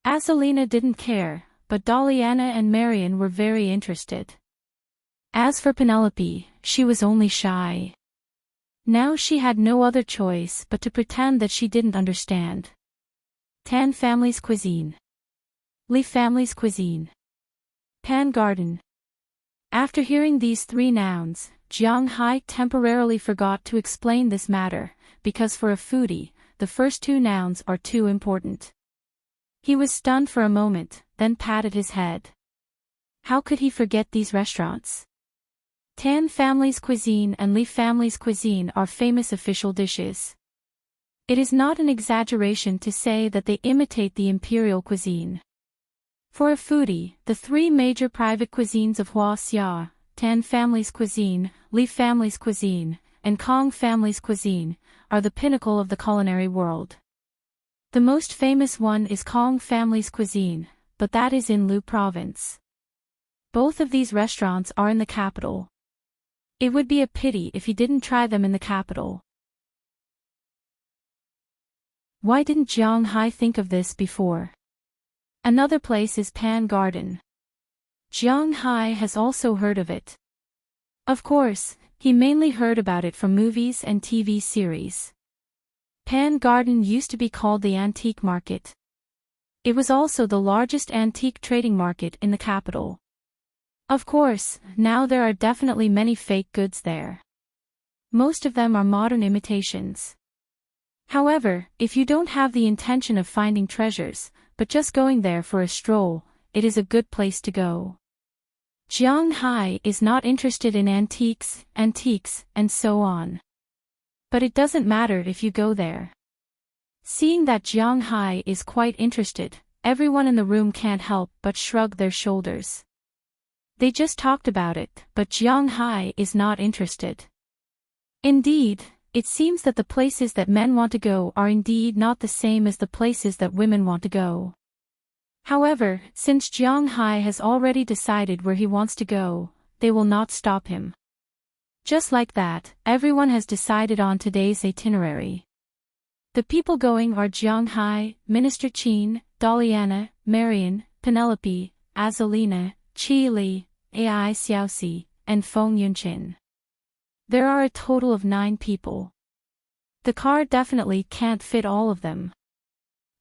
Azalina didn't care, but Daliana and Marian were very interested. As for Penelope, she was only shy. Now she had no other choice but to pretend that she didn't understand. Tan family's cuisine. Li family's cuisine. Pan Garden. After hearing these three nouns, Jiang Hai temporarily forgot to explain this matter, because for a foodie, the first two nouns are too important. He was stunned for a moment, then patted his head. How could he forget these restaurants? Tan family's cuisine and Li family's cuisine are famous official dishes. It is not an exaggeration to say that they imitate the imperial cuisine. For a foodie, the three major private cuisines of Hua Xia, Tan family's cuisine, Li family's cuisine, and Kong family's cuisine, are the pinnacle of the culinary world. The most famous one is Kong family's cuisine, but that is in Lu province. Both of these restaurants are in the capital. It would be a pity if he didn't try them in the capital. Why didn't Jiang Hai think of this before? Another place is Pan Garden. Jiang Hai has also heard of it. Of course, he mainly heard about it from movies and TV series. Pan Garden used to be called the Antique Market. It was also the largest antique trading market in the capital. Of course, now there are definitely many fake goods there. Most of them are modern imitations. However, if you don't have the intention of finding treasures, but just going there for a stroll, it is a good place to go. Jiang Hai is not interested in antiques, and so on. But it doesn't matter if you go there. Seeing that Jiang Hai is quite interested, everyone in the room can't help but shrug their shoulders. They just talked about it, but Jiang Hai is not interested. Indeed, it seems that the places that men want to go are indeed not the same as the places that women want to go. However, since Jiang Hai has already decided where he wants to go, they will not stop him. Just like that, everyone has decided on today's itinerary. The people going are Jiang Hai, Minister Qin, Daliana, Marian, Penelope, Azalina, Qi Li, Ai Xiaoxi, and Feng Yunqin. There are a total of 9 people. The car definitely can't fit all of them.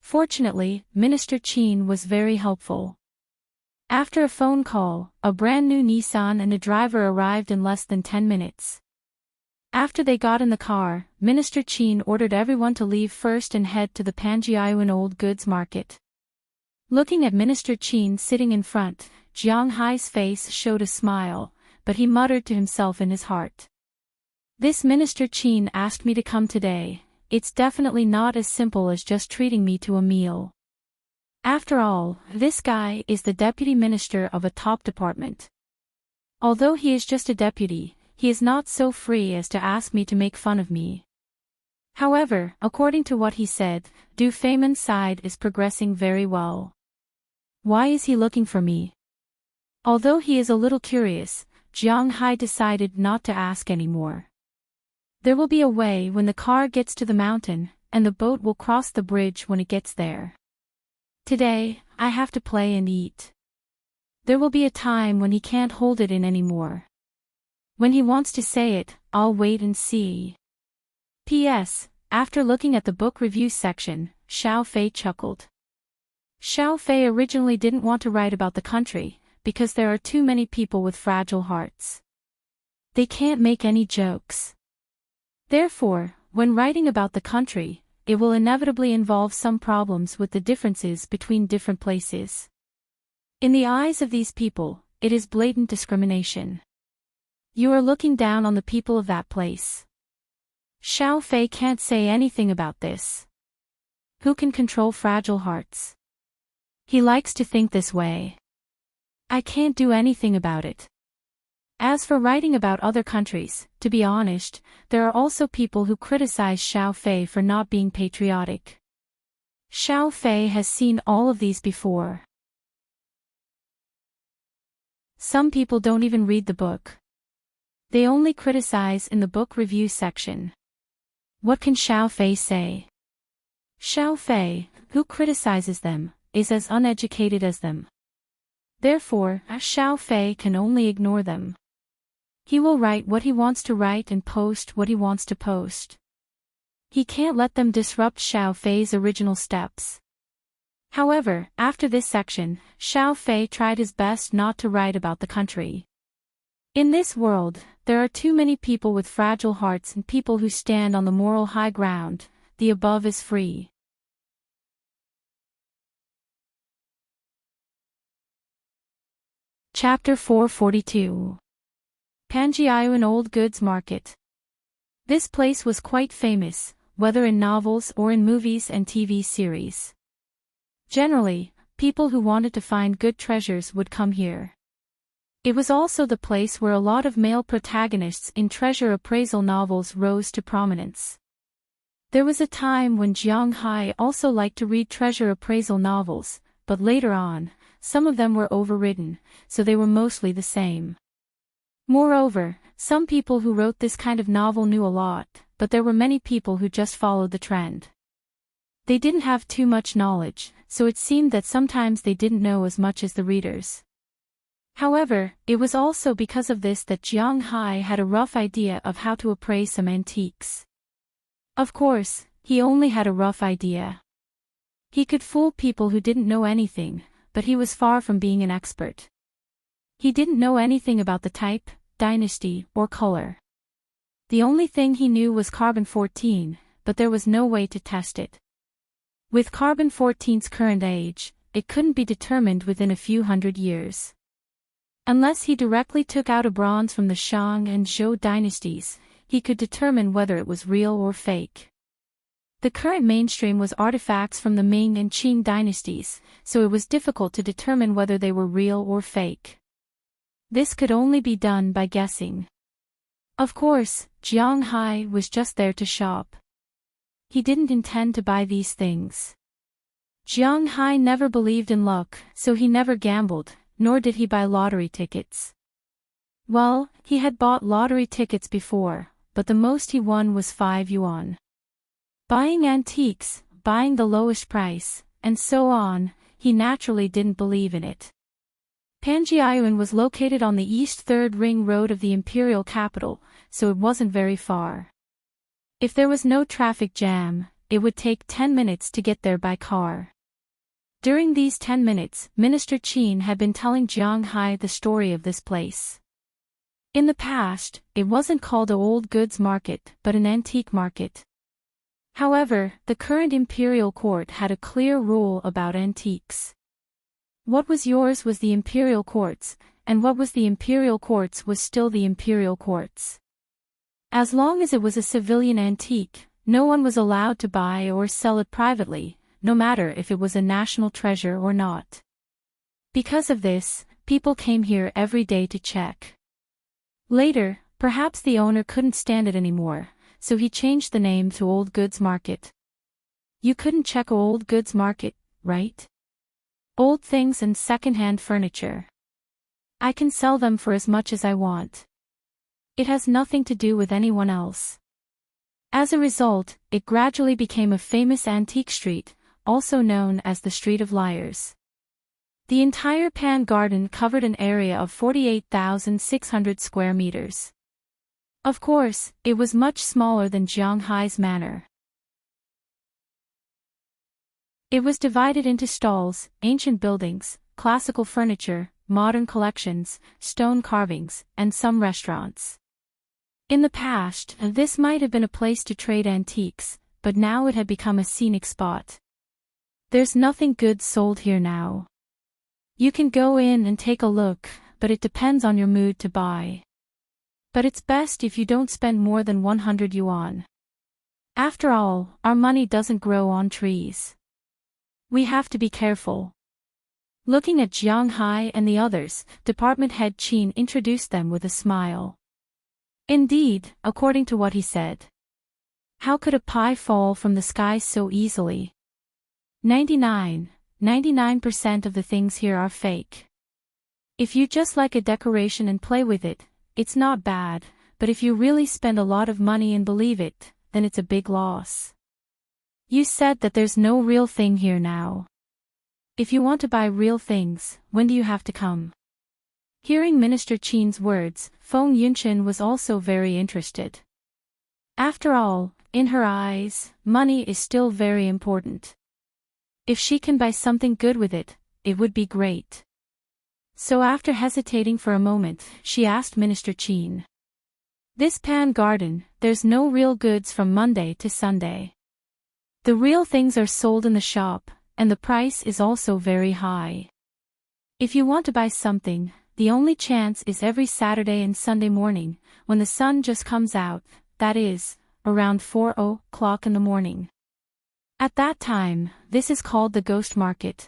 Fortunately, Minister Qin was very helpful. After a phone call, a brand new Nissan and a driver arrived in less than 10 minutes. After they got in the car, Minister Qin ordered everyone to leave first and head to the Panjiayuan Old Goods Market. Looking at Minister Qin sitting in front, Jiang Hai's face showed a smile, but he muttered to himself in his heart. This Minister Qin asked me to come today. It's definitely not as simple as just treating me to a meal. After all, this guy is the deputy minister of a top department. Although he is just a deputy, he is not so free as to ask me to make fun of me. However, according to what he said, Du Feimin's side is progressing very well. Why is he looking for me? Although he is a little curious, Jiang Hai decided not to ask anymore. There will be a way when the car gets to the mountain, and the boat will cross the bridge when it gets there. Today, I have to play and eat. There will be a time when he can't hold it in anymore. When he wants to say it, I'll wait and see. P.S. After looking at the book review section, Xiao Fei chuckled. Xiao Fei originally didn't want to write about the country, because there are too many people with fragile hearts. They can't make any jokes. Therefore, when writing about the country, it will inevitably involve some problems with the differences between different places. In the eyes of these people, it is blatant discrimination. You are looking down on the people of that place. Xiao Fei can't say anything about this. Who can control fragile hearts? He likes to think this way. I can't do anything about it. As for writing about other countries, to be honest, there are also people who criticize Xiao Fei for not being patriotic. Xiao Fei has seen all of these before. Some people don't even read the book. They only criticize in the book review section. What can Xiao Fei say? Xiao Fei, who criticizes them, is as uneducated as them. Therefore, Xiao Fei can only ignore them. He will write what he wants to write and post what he wants to post. He can't let them disrupt Xiao Fei's original steps. However, after this section, Xiao Fei tried his best not to write about the country. In this world, there are too many people with fragile hearts and people who stand on the moral high ground. The above is free. Chapter 442. Panjiayuan Old Goods Market. This place was quite famous, whether in novels or in movies and TV series. Generally, people who wanted to find good treasures would come here. It was also the place where a lot of male protagonists in treasure appraisal novels rose to prominence. There was a time when Jiang Hai also liked to read treasure appraisal novels, but later on, some of them were overwritten, so they were mostly the same. Moreover, some people who wrote this kind of novel knew a lot, but there were many people who just followed the trend. They didn't have too much knowledge, so it seemed that sometimes they didn't know as much as the readers. However, it was also because of this that Jiang Hai had a rough idea of how to appraise some antiques. Of course, he only had a rough idea. He could fool people who didn't know anything, but he was far from being an expert. He didn't know anything about the type, dynasty, or color. The only thing he knew was carbon-14, but there was no way to test it. With carbon-14's current age, it couldn't be determined within a few hundred years. Unless he directly took out a bronze from the Shang and Zhou dynasties, he could determine whether it was real or fake. The current mainstream was artifacts from the Ming and Qing dynasties, so it was difficult to determine whether they were real or fake. This could only be done by guessing. Of course, Jiang Hai was just there to shop. He didn't intend to buy these things. Jiang Hai never believed in luck, so he never gambled, nor did he buy lottery tickets. Well, he had bought lottery tickets before, but the most he won was 5 yuan. Buying antiques, buying the lowest price, and so on, he naturally didn't believe in it. Panjiayuan was located on the East Third Ring Road of the imperial capital, so it wasn't very far. If there was no traffic jam, it would take 10 minutes to get there by car. During these 10 minutes, Minister Qin had been telling Jiang Hai the story of this place. In the past, it wasn't called a old goods market but an antique market. However, the current imperial court had a clear rule about antiques. What was yours was the imperial court's, and what was the imperial court's was still the imperial court's. As long as it was a civilian antique, no one was allowed to buy or sell it privately, no matter if it was a national treasure or not. Because of this, people came here every day to check. Later, perhaps the owner couldn't stand it anymore, so he changed the name to Old Goods Market. You couldn't check a old goods market, right? Old things and second-hand furniture. I can sell them for as much as I want. It has nothing to do with anyone else. As a result, it gradually became a famous antique street, also known as the Street of Liars. The entire Pan Garden covered an area of 48,600 square meters. Of course, it was much smaller than Jianghai's manor. It was divided into stalls, ancient buildings, classical furniture, modern collections, stone carvings, and some restaurants. In the past, this might have been a place to trade antiques, but now it had become a scenic spot. There's nothing good sold here now. You can go in and take a look, but it depends on your mood to buy. But it's best if you don't spend more than 100 yuan. After all, our money doesn't grow on trees. We have to be careful. Looking at Jianghai and the others, Department Head Qin introduced them with a smile. Indeed, according to what he said. How could a pie fall from the sky so easily? 99% of the things here are fake. If you just like a decoration and play with it, it's not bad, but if you really spend a lot of money and believe it, then it's a big loss. You said that there's no real thing here now. If you want to buy real things, when do you have to come? Hearing Minister Qin's words, Feng Yunqian was also very interested. After all, in her eyes, money is still very important. If she can buy something good with it, it would be great. So after hesitating for a moment, she asked Minister Qin. This Pan Garden, there's no real goods from Monday to Sunday. The real things are sold in the shop, and the price is also very high. If you want to buy something, the only chance is every Saturday and Sunday morning, when the sun just comes out, that is, around 4 o'clock in the morning. At that time, this is called the ghost market.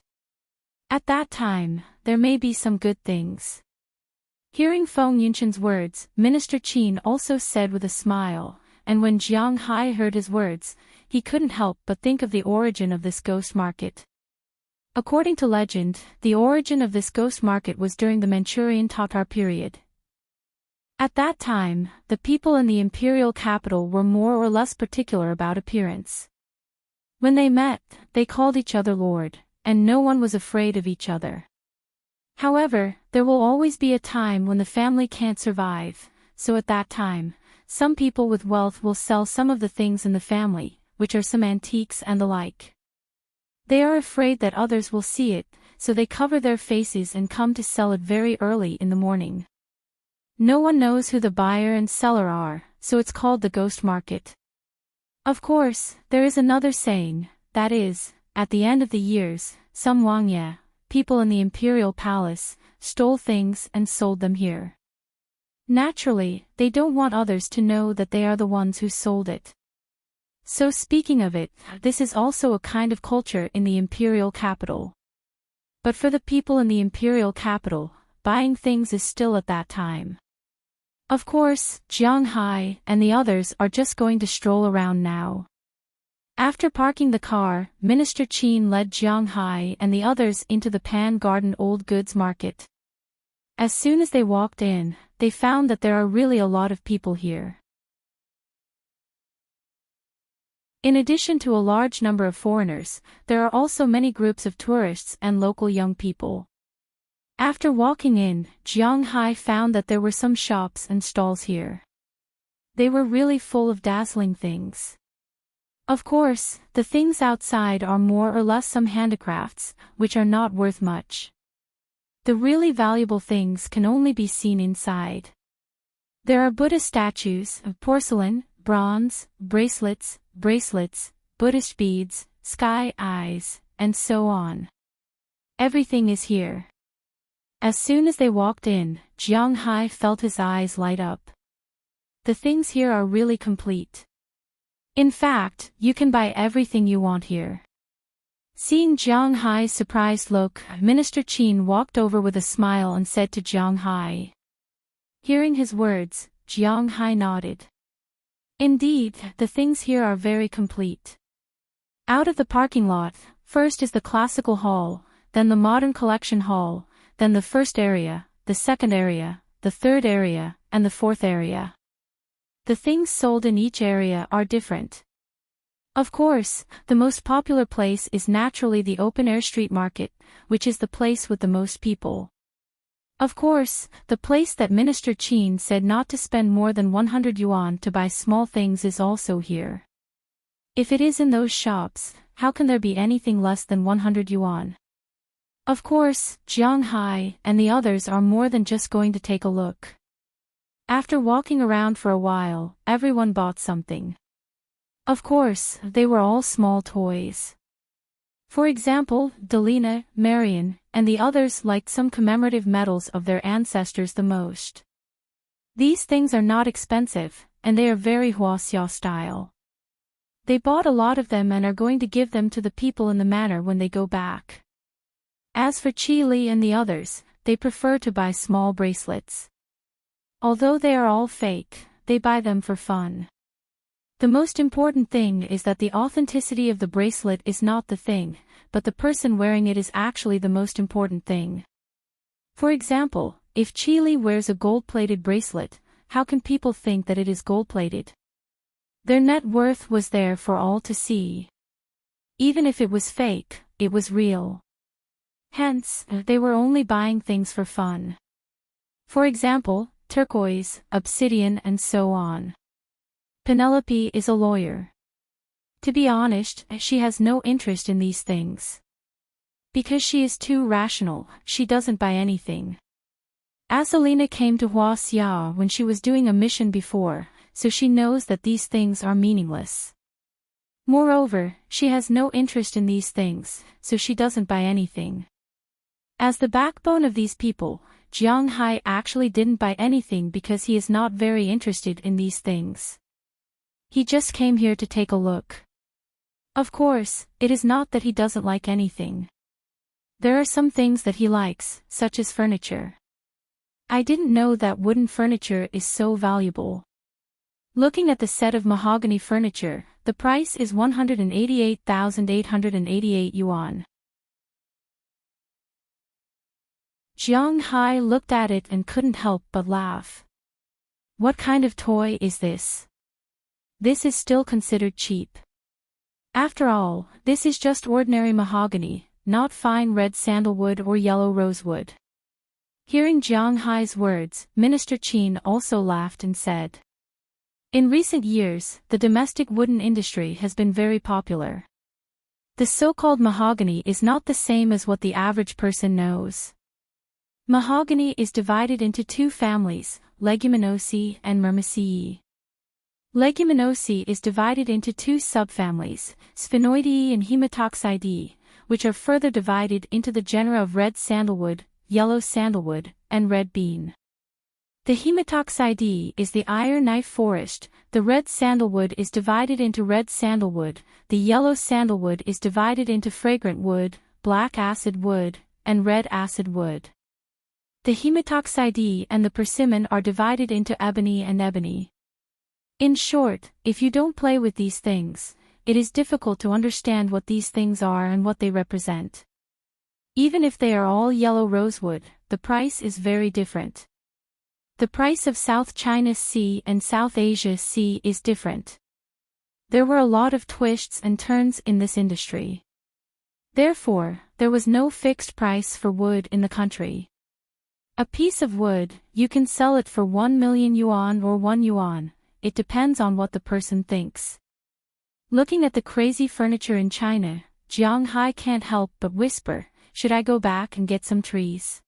At that time, there may be some good things. Hearing Feng Yunqian's words, Minister Qin also said with a smile, and when Jiang Hai heard his words, he couldn't help but think of the origin of this ghost market. According to legend, the origin of this ghost market was during the Manchurian Tatar period. At that time, the people in the imperial capital were more or less particular about appearance. When they met, they called each other Lord, and no one was afraid of each other. However, there will always be a time when the family can't survive, so at that time, some people with wealth will sell some of the things in the family, which are some antiques and the like. They are afraid that others will see it, so they cover their faces and come to sell it very early in the morning. No one knows who the buyer and seller are, so it's called the ghost market. Of course, there is another saying, that is, at the end of the years, some Wangye, people in the imperial palace, stole things and sold them here. Naturally, they don't want others to know that they are the ones who sold it. So speaking of it, this is also a kind of culture in the imperial capital. But for the people in the imperial capital, buying things is still at that time. Of course, Jiang Hai and the others are just going to stroll around now. After parking the car, Minister Qin led Jiang Hai and the others into the Pan Garden Old Goods Market. As soon as they walked in, they found that there are really a lot of people here. In addition to a large number of foreigners, there are also many groups of tourists and local young people. After walking in, Jiang Hai found that there were some shops and stalls here. They were really full of dazzling things. Of course, the things outside are more or less some handicrafts, which are not worth much. The really valuable things can only be seen inside. There are Buddha statues, porcelain, bronze, bracelets, Buddhist beads, sky eyes, and so on. Everything is here. As soon as they walked in, Jiang Hai felt his eyes light up. The things here are really complete. In fact, you can buy everything you want here. Seeing Jiang Hai's surprised look, Minister Qin walked over with a smile and said to Jiang Hai. Hearing his words, Jiang Hai nodded. Indeed, the things here are very complete. Out of the parking lot, first is the classical hall, then the modern collection hall, then the first area, the second area, the third area, and the fourth area. The things sold in each area are different. Of course, the most popular place is naturally the open-air street market, which is the place with the most people. Of course, the place that Minister Qin said not to spend more than 100 yuan to buy small things is also here. If it is in those shops, how can there be anything less than 100 yuan? Of course, Jiang Hai and the others are more than just going to take a look. After walking around for a while, everyone bought something. Of course, they were all small toys. For example, Delina, Marion, and the others liked some commemorative medals of their ancestors the most. These things are not expensive, and they are very Huaxia style. They bought a lot of them and are going to give them to the people in the manor when they go back. As for Qi Li and the others, they prefer to buy small bracelets. Although they are all fake, they buy them for fun. The most important thing is that the authenticity of the bracelet is not the thing, but the person wearing it is actually the most important thing. For example, if Qi Li wears a gold-plated bracelet, how can people think that it is gold-plated? Their net worth was there for all to see. Even if it was fake, it was real. Hence, they were only buying things for fun. For example, turquoise, obsidian and so on. Penelope is a lawyer. To be honest, she has no interest in these things. Because she is too rational, she doesn't buy anything. Aselina came to Huaxia when she was doing a mission before, so she knows that these things are meaningless. Moreover, she has no interest in these things, so she doesn't buy anything. As the backbone of these people, Jiang Hai actually didn't buy anything because he is not very interested in these things. He just came here to take a look. Of course, it is not that he doesn't like anything. There are some things that he likes, such as furniture. I didn't know that wooden furniture is so valuable. Looking at the set of mahogany furniture, the price is 188,888 yuan. Jiang Hai looked at it and couldn't help but laugh. What kind of toy is this? This is still considered cheap. After all, this is just ordinary mahogany, not fine red sandalwood or yellow rosewood. Hearing Jiang Hai's words, Minister Qin also laughed and said, in recent years, the domestic wooden industry has been very popular. The so-called mahogany is not the same as what the average person knows. Mahogany is divided into two families, Leguminosae and Myrmecae. Leguminosae is divided into two subfamilies, Sphenoideae and Hematoxidae, which are further divided into the genera of red sandalwood, yellow sandalwood, and red bean. The Hematoxidae is the iron knife forest, the red sandalwood is divided into red sandalwood, the yellow sandalwood is divided into fragrant wood, black acid wood, and red acid wood. The Hematoxidae and the persimmon are divided into ebony and ebony. In short, if you don't play with these things, it is difficult to understand what these things are and what they represent. Even if they are all yellow rosewood, the price is very different. The price of South China Sea and South Asia Sea is different. There were a lot of twists and turns in this industry. Therefore, there was no fixed price for wood in the country. A piece of wood, you can sell it for 1 million yuan or 1 yuan, it depends on what the person thinks. Looking at the crazy furniture in China, Jiang Hai can't help but whisper, should I go back and get some trees?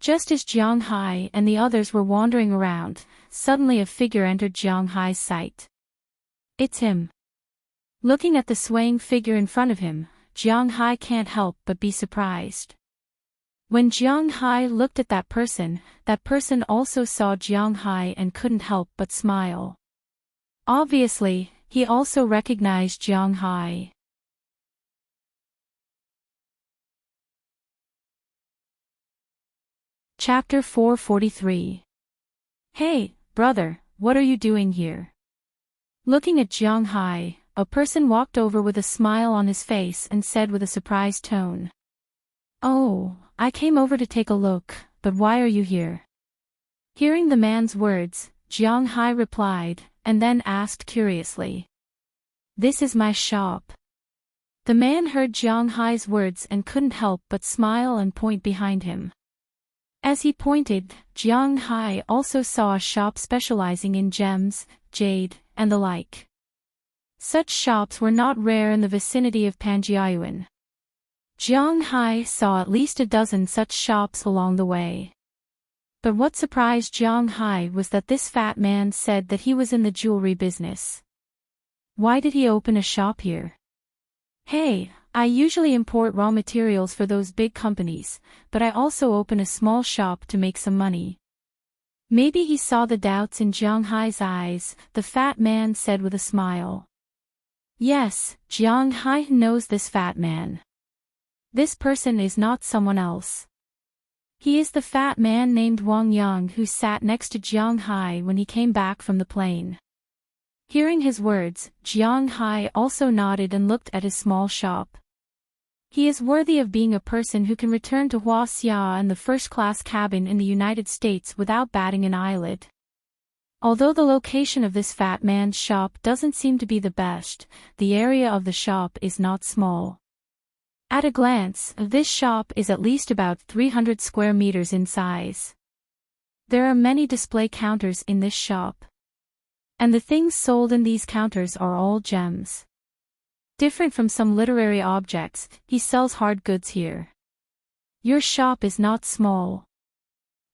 Just as Jiang Hai and the others were wandering around, suddenly a figure entered Jiang Hai's sight. It's him. Looking at the swaying figure in front of him, Jiang Hai can't help but be surprised. When Jiang Hai looked at that person also saw Jiang Hai and couldn't help but smile. Obviously, he also recognized Jiang Hai. Chapter 443. Hey, brother, what are you doing here? Looking at Jiang Hai, a person walked over with a smile on his face and said with a surprised tone. Oh, I came over to take a look, but why are you here? Hearing the man's words, Jiang Hai replied, and then asked curiously. This is my shop. The man heard Jiang Hai's words and couldn't help but smile and point behind him. As he pointed, Jiang Hai also saw a shop specializing in gems, jade, and the like. Such shops were not rare in the vicinity of Panjiayuan. Jiang Hai saw at least a dozen such shops along the way. But what surprised Jiang Hai was that this fat man said that he was in the jewelry business. Why did he open a shop here? Hey, I usually import raw materials for those big companies, but I also open a small shop to make some money. Maybe he saw the doubts in Jiang Hai's eyes, the fat man said with a smile. Yes, Jiang Hai knows this fat man. This person is not someone else. He is the fat man named Wang Yang who sat next to Jiang Hai when he came back from the plane. Hearing his words, Jiang Hai also nodded and looked at his small shop. He is worthy of being a person who can return to Huaxia and the first-class cabin in the United States without batting an eyelid. Although the location of this fat man's shop doesn't seem to be the best, the area of the shop is not small. At a glance, this shop is at least about 300 square meters in size. There are many display counters in this shop. And the things sold in these counters are all gems. Different from some literary objects, he sells hard goods here. Your shop is not small.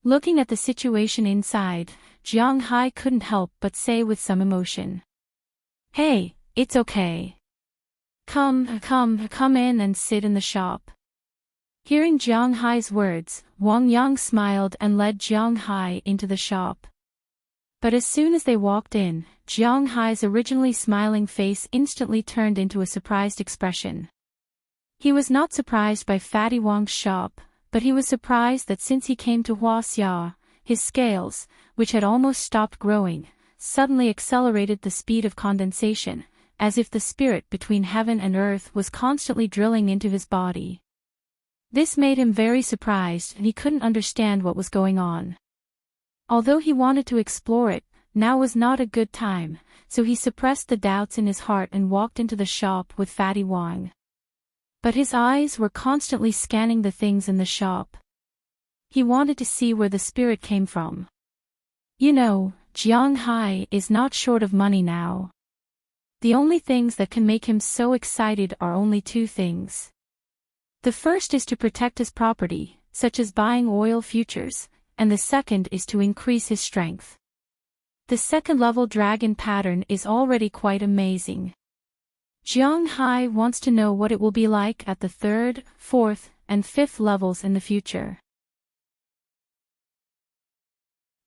Looking at the situation inside, Jiang Hai couldn't help but say with some emotion. Hey, it's okay. Come in and sit in the shop. Hearing Jiang Hai's words, Wang Yang smiled and led Jiang Hai into the shop. But as soon as they walked in, Jiang Hai's originally smiling face instantly turned into a surprised expression. He was not surprised by Fatty Wang's shop, but he was surprised that since he came to Huaxia, his scales, which had almost stopped growing, suddenly accelerated the speed of condensation, as if the spirit between heaven and earth was constantly drilling into his body. This made him very surprised and he couldn't understand what was going on. Although he wanted to explore it, now was not a good time, so he suppressed the doubts in his heart and walked into the shop with Fatty Wang. But his eyes were constantly scanning the things in the shop. He wanted to see where the spirit came from. You know, Jiang Hai is not short of money now. The only things that can make him so excited are only two things. The first is to protect his property, such as buying oil futures, and the second is to increase his strength. The second-level dragon pattern is already quite amazing. Jiang Hai wants to know what it will be like at the third, fourth, and fifth levels in the future.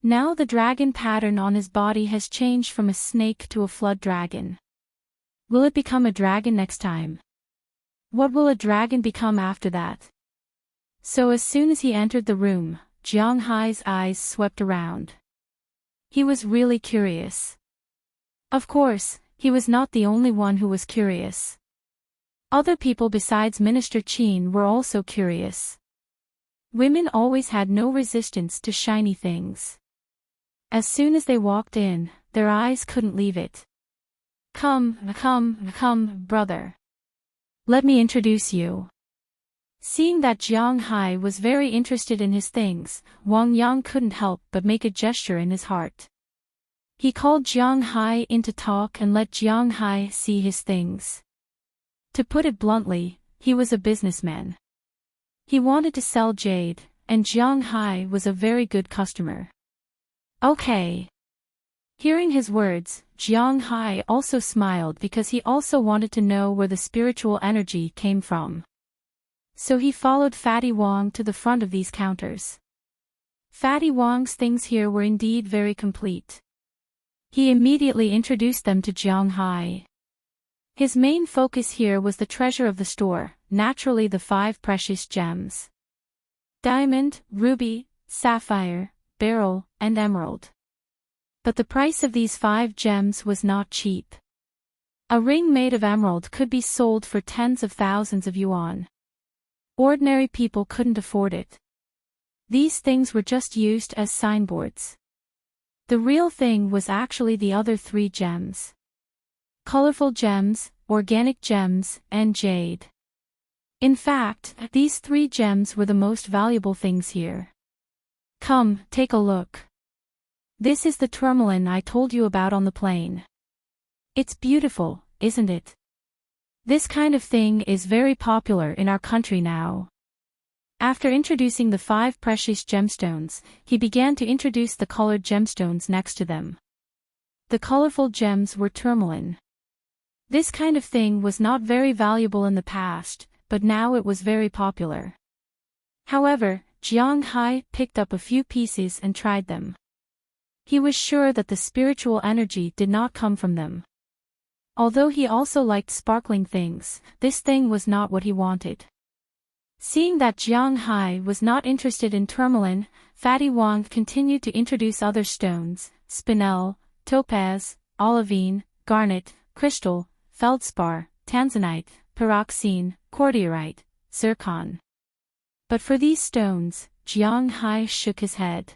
Now the dragon pattern on his body has changed from a snake to a flood dragon. Will it become a dragon next time? What will a dragon become after that? So as soon as he entered the room, Jiang Hai's eyes swept around. He was really curious. Of course, he was not the only one who was curious. Other people besides Minister Qin were also curious. Women always had no resistance to shiny things. As soon as they walked in, their eyes couldn't leave it. Come, brother. Let me introduce you. Seeing that Jiang Hai was very interested in his things, Wang Yang couldn't help but make a gesture in his heart. He called Jiang Hai in to talk and let Jiang Hai see his things. To put it bluntly, he was a businessman. He wanted to sell jade, and Jiang Hai was a very good customer. Okay. Hearing his words, Jiang Hai also smiled because he also wanted to know where the spiritual energy came from. So he followed Fatty Wong to the front of these counters. Fatty Wong's things here were indeed very complete. He immediately introduced them to Jiang Hai. His main focus here was the treasure of the store, naturally the 5 precious gems. Diamond, ruby, sapphire, beryl, and emerald. But the price of these 5 gems was not cheap. A ring made of emerald could be sold for tens of thousands of yuan. Ordinary people couldn't afford it. These things were just used as signboards. The real thing was actually the other 3 gems. Colorful gems, organic gems, and jade. In fact, these 3 gems were the most valuable things here. Come, take a look. This is the tourmaline I told you about on the plane. It's beautiful, isn't it? This kind of thing is very popular in our country now. After introducing the 5 precious gemstones, he began to introduce the colored gemstones next to them. The colorful gems were tourmaline. This kind of thing was not very valuable in the past, but now it was very popular. However, Jiang Hai picked up a few pieces and tried them. He was sure that the spiritual energy did not come from them. Although he also liked sparkling things, this thing was not what he wanted. Seeing that Jiang Hai was not interested in tourmaline, Fatty Wong continued to introduce other stones: spinel, topaz, olivine, garnet, crystal, feldspar, tanzanite, pyroxene, cordiorite, zircon. But for these stones, Jiang Hai shook his head.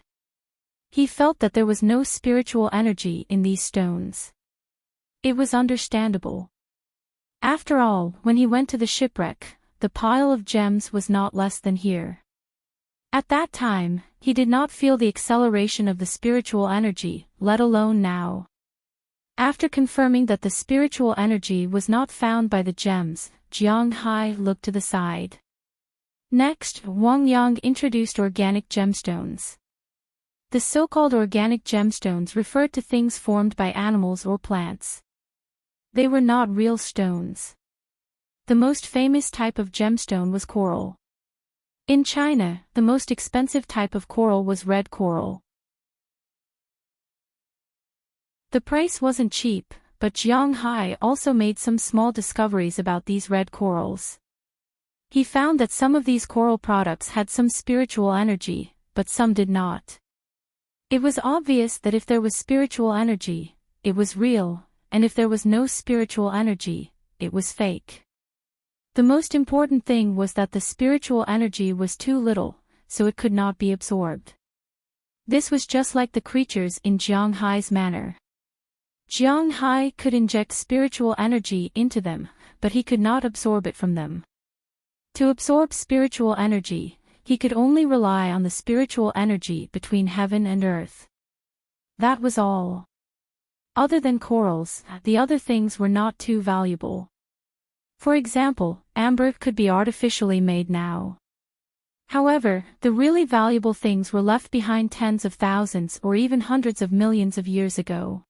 He felt that there was no spiritual energy in these stones. It was understandable. After all, when he went to the shipwreck, the pile of gems was not less than here. At that time, he did not feel the acceleration of the spiritual energy, let alone now. After confirming that the spiritual energy was not found by the gems, Jiang Hai looked to the side. Next, Wang Yang introduced organic gemstones. The so-called organic gemstones referred to things formed by animals or plants. They were not real stones. The most famous type of gemstone was coral. In China, the most expensive type of coral was red coral. The price wasn't cheap, but Jiang Hai also made some small discoveries about these red corals. He found that some of these coral products had some spiritual energy, but some did not. It was obvious that if there was spiritual energy, it was real, and if there was no spiritual energy, it was fake. The most important thing was that the spiritual energy was too little, so it could not be absorbed. This was just like the creatures in Jiang Hai's manner. Jiang Hai could inject spiritual energy into them, but he could not absorb it from them. To absorb spiritual energy, he could only rely on the spiritual energy between heaven and earth. That was all. Other than corals, the other things were not too valuable. For example, amber could be artificially made now. However, the really valuable things were left behind tens of thousands or even hundreds of millions of years ago.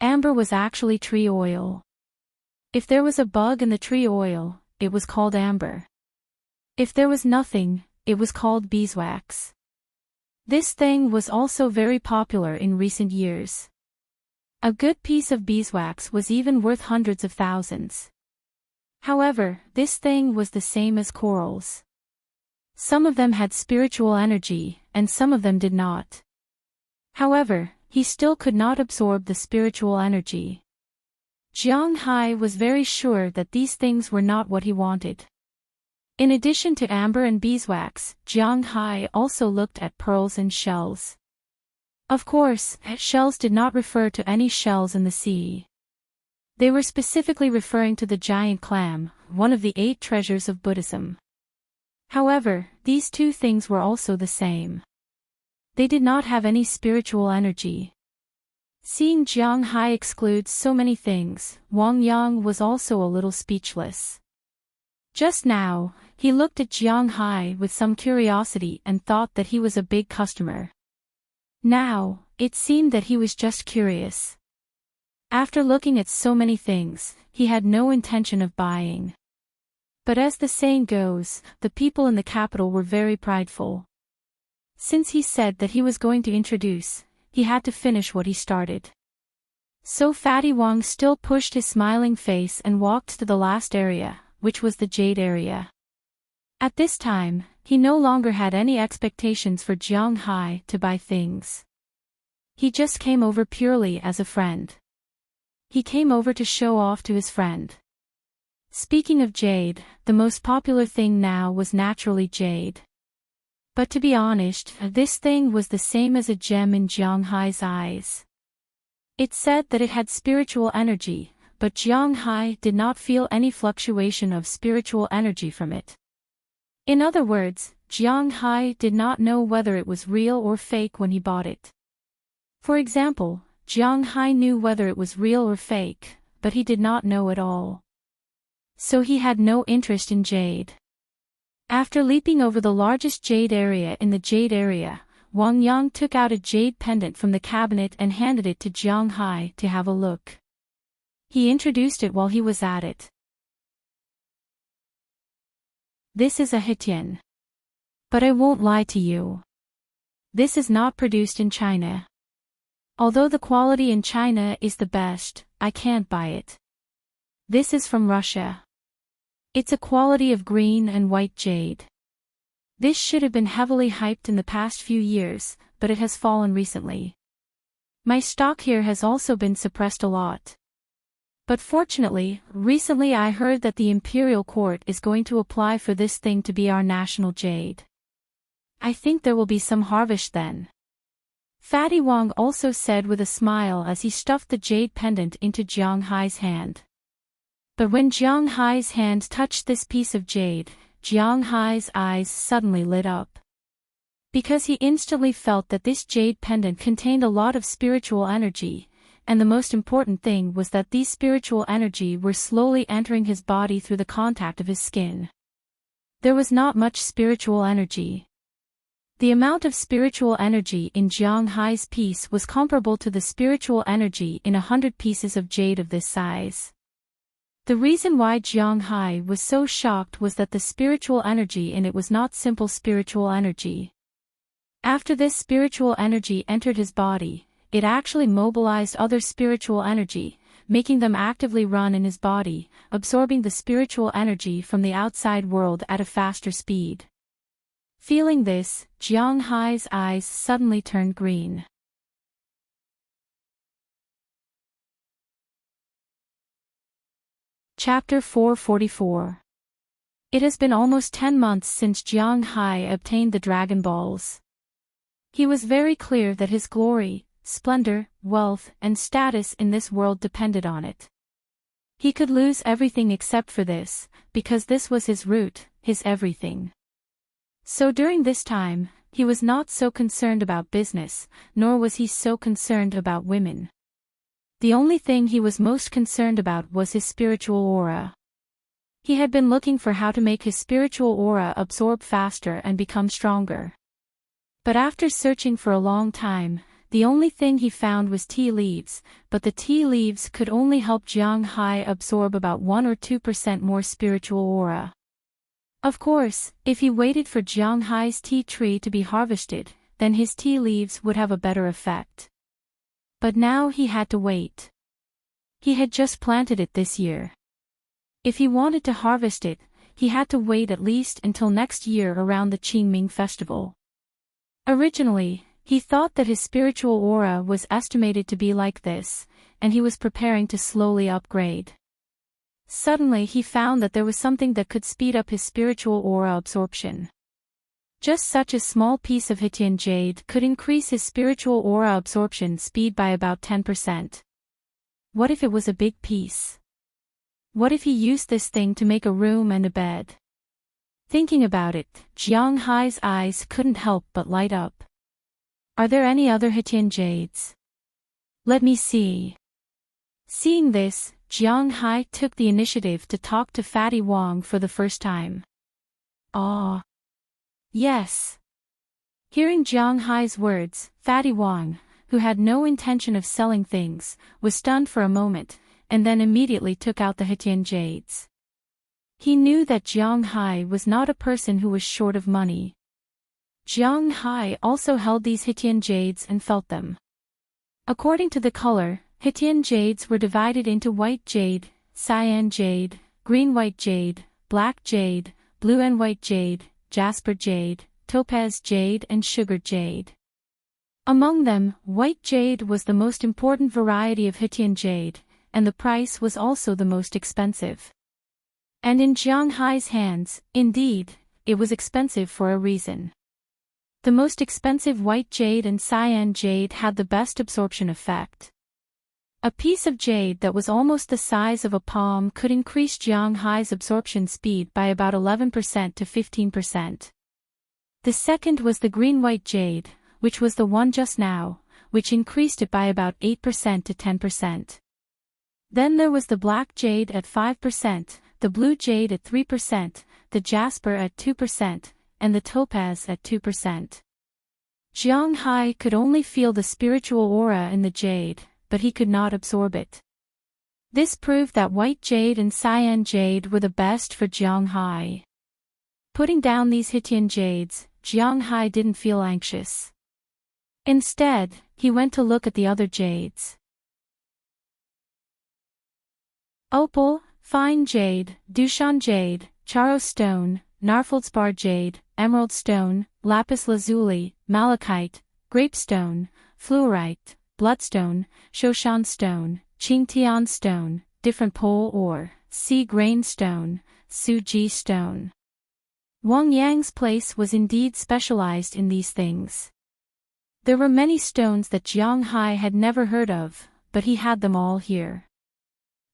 Amber was actually tree oil. If there was a bug in the tree oil, it was called amber. If there was nothing, it was called beeswax. This thing was also very popular in recent years. A good piece of beeswax was even worth hundreds of thousands. However, this thing was the same as corals. Some of them had spiritual energy, and some of them did not. However, he still could not absorb the spiritual energy. Jiang Hai was very sure that these things were not what he wanted. In addition to amber and beeswax, Jiang Hai also looked at pearls and shells. Of course, shells did not refer to any shells in the sea. They were specifically referring to the giant clam, one of the 8 treasures of Buddhism. However, these two things were also the same. They did not have any spiritual energy. Seeing Jiang Hai exclude so many things, Wang Yang was also a little speechless. Just now, He looked at Jiang Hai with some curiosity and thought that he was a big customer. Now, it seemed that he was just curious. After looking at so many things, he had no intention of buying. But as the saying goes, the people in the capital were very prideful. Since he said that he was going to introduce, he had to finish what he started. So Fatty Wong still pushed his smiling face and walked to the last area, which was the jade area. At this time, he no longer had any expectations for Jiang Hai to buy things. He just came over purely as a friend. He came over to show off to his friend. Speaking of jade, the most popular thing now was naturally jade. But to be honest, this thing was the same as a gem in Jiang Hai's eyes. It said that it had spiritual energy, but Jiang Hai did not feel any fluctuation of spiritual energy from it. In other words, Jiang Hai did not know whether it was real or fake when he bought it. For example, Jiang Hai knew whether it was real or fake, but he did not know at all. So he had no interest in jade. After leaping over the largest jade area in the jade area, Wang Yang took out a jade pendant from the cabinet and handed it to Jiang Hai to have a look. He introduced it while he was at it. This is a Hitian. But I won't lie to you. This is not produced in China. Although the quality in China is the best, I can't buy it. This is from Russia. It's a quality of green and white jade. This should have been heavily hyped in the past few years, but it has fallen recently. My stock here has also been suppressed a lot. But fortunately, recently I heard that the Imperial Court is going to apply for this thing to be our national jade. I think there will be some harvest then. Fatty Wong also said with a smile as he stuffed the jade pendant into Jiang Hai's hand. But when Jiang Hai's hand touched this piece of jade, Jiang Hai's eyes suddenly lit up. Because he instantly felt that this jade pendant contained a lot of spiritual energy, and the most important thing was that these spiritual energy were slowly entering his body through the contact of his skin. There was not much spiritual energy. The amount of spiritual energy in Jiang Hai's piece was comparable to the spiritual energy in 100 pieces of jade of this size. The reason why Jiang Hai was so shocked was that the spiritual energy in it was not simple spiritual energy. After this spiritual energy entered his body, it actually mobilized other spiritual energy, making them actively run in his body, absorbing the spiritual energy from the outside world at a faster speed. Feeling this, Jiang Hai's eyes suddenly turned green. Chapter 444. It has been almost 10 months since Jiang Hai obtained the Dragon Balls. He was very clear that his glory, splendor, wealth, and status in this world depended on it. He could lose everything except for this, because this was his root, his everything. So during this time, he was not so concerned about business, nor was he so concerned about women. The only thing he was most concerned about was his spiritual aura. He had been looking for how to make his spiritual aura absorb faster and become stronger. But after searching for a long time, the only thing he found was tea leaves, but the tea leaves could only help Jiang Hai absorb about 1 or 2% more spiritual aura. Of course, if he waited for Jiang Hai's tea tree to be harvested, then his tea leaves would have a better effect. But now he had to wait. He had just planted it this year. If he wanted to harvest it, he had to wait at least until next year around the Qingming festival. Originally, he thought that his spiritual aura was estimated to be like this, and he was preparing to slowly upgrade. Suddenly he found that there was something that could speed up his spiritual aura absorption. Just such a small piece of Hitian jade could increase his spiritual aura absorption speed by about 10%. What if it was a big piece? What if he used this thing to make a room and a bed? Thinking about it, Jiang Hai's eyes couldn't help but light up. Are there any other Hitian jades? Let me see. Seeing this, Jiang Hai took the initiative to talk to Fatty Wong for the first time. Ah. Yes. Hearing Jiang Hai's words, Fatty Wang, who had no intention of selling things, was stunned for a moment, and then immediately took out the Hetian jades. He knew that Jiang Hai was not a person who was short of money. Jiang Hai also held these Hetian jades and felt them. According to the color, Hetian jades were divided into white jade, cyan jade, green-white jade, black jade, blue and white jade, jasper jade, topaz jade and sugar jade. Among them, white jade was the most important variety of Hetian jade, and the price was also the most expensive. And in Jiang Hai's hands, indeed, it was expensive for a reason. The most expensive white jade and cyan jade had the best absorption effect. A piece of jade that was almost the size of a palm could increase Jiang Hai's absorption speed by about 11% to 15%. The second was the green-white jade, which was the one just now, which increased it by about 8% to 10%. Then there was the black jade at 5%, the blue jade at 3%, the jasper at 2%, and the topaz at 2%. Jiang Hai could only feel the spiritual aura in the jade, but he could not absorb it. This proved that white jade and cyan jade were the best for Jiang Hai. Putting down these Hetian jades, Jiang Hai didn't feel anxious. Instead, he went to look at the other jades. Opal, fine jade, Dushan jade, Charo stone, Narfeldspar jade, emerald stone, lapis lazuli, malachite, grapestone, fluorite, bloodstone, Shoshan stone, Qingtian stone, different pole ore, sea grain stone, Suji stone. Wang Yang's place was indeed specialized in these things. There were many stones that Jiang Hai had never heard of, but he had them all here.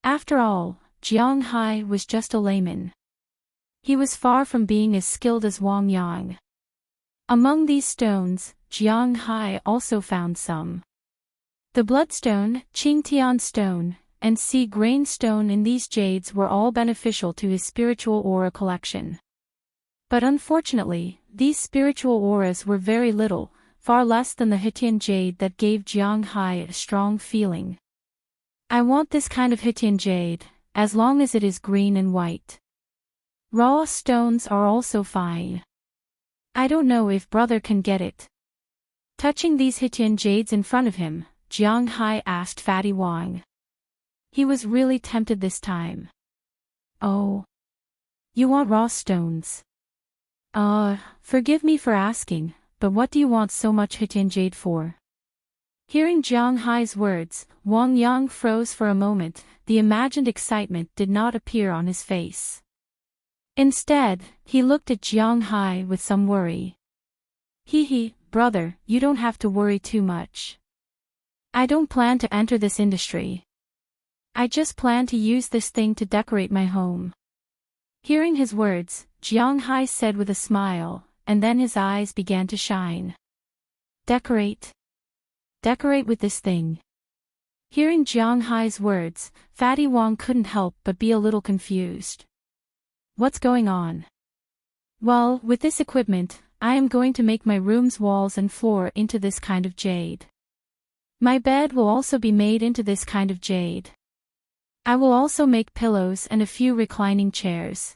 After all, Jiang Hai was just a layman. He was far from being as skilled as Wang Yang. Among these stones, Jiang Hai also found some. The bloodstone, Qingtian stone, and sea grain stone in these jades were all beneficial to his spiritual aura collection. But unfortunately, these spiritual auras were very little, far less than the Hetian jade that gave Jiang Hai a strong feeling. I want this kind of Hetian jade, as long as it is green and white. Raw stones are also fine. I don't know if brother can get it. Touching these Hetian jades in front of him, Jiang Hai asked Fatty Wang. He was really tempted this time. Oh. You want raw stones? Forgive me for asking, but what do you want so much Hetian jade for? Hearing Jiang Hai's words, Wang Yang froze for a moment. The imagined excitement did not appear on his face. Instead, he looked at Jiang Hai with some worry. Brother, you don't have to worry too much. I don't plan to enter this industry. I just plan to use this thing to decorate my home. Hearing his words, Jiang Hai said with a smile, and then his eyes began to shine. Decorate? Decorate with this thing. Hearing Jiang Hai's words, Fatty Wang couldn't help but be a little confused. What's going on? Well, with this equipment, I am going to make my room's walls and floor into this kind of jade. My bed will also be made into this kind of jade. I will also make pillows and a few reclining chairs.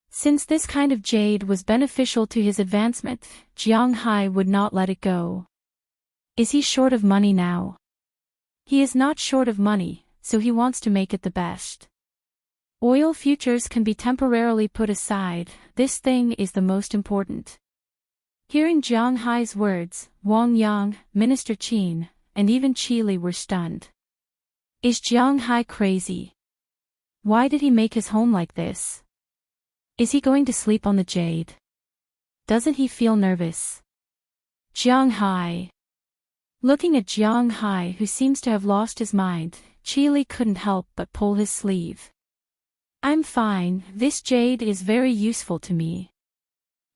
Since this kind of jade was beneficial to his advancement, Jiang Hai would not let it go. Is he short of money now? He is not short of money, so he wants to make it the best. Oil futures can be temporarily put aside, this thing is the most important. Hearing Jiang Hai's words, Wang Yang, Minister Qin, and even Qi Li were stunned. Is Jiang Hai crazy? Why did he make his home like this? Is he going to sleep on the jade? Doesn't he feel nervous? Jiang Hai. Looking at Jiang Hai, who seems to have lost his mind, Qi Li couldn't help but pull his sleeve. I'm fine, this jade is very useful to me.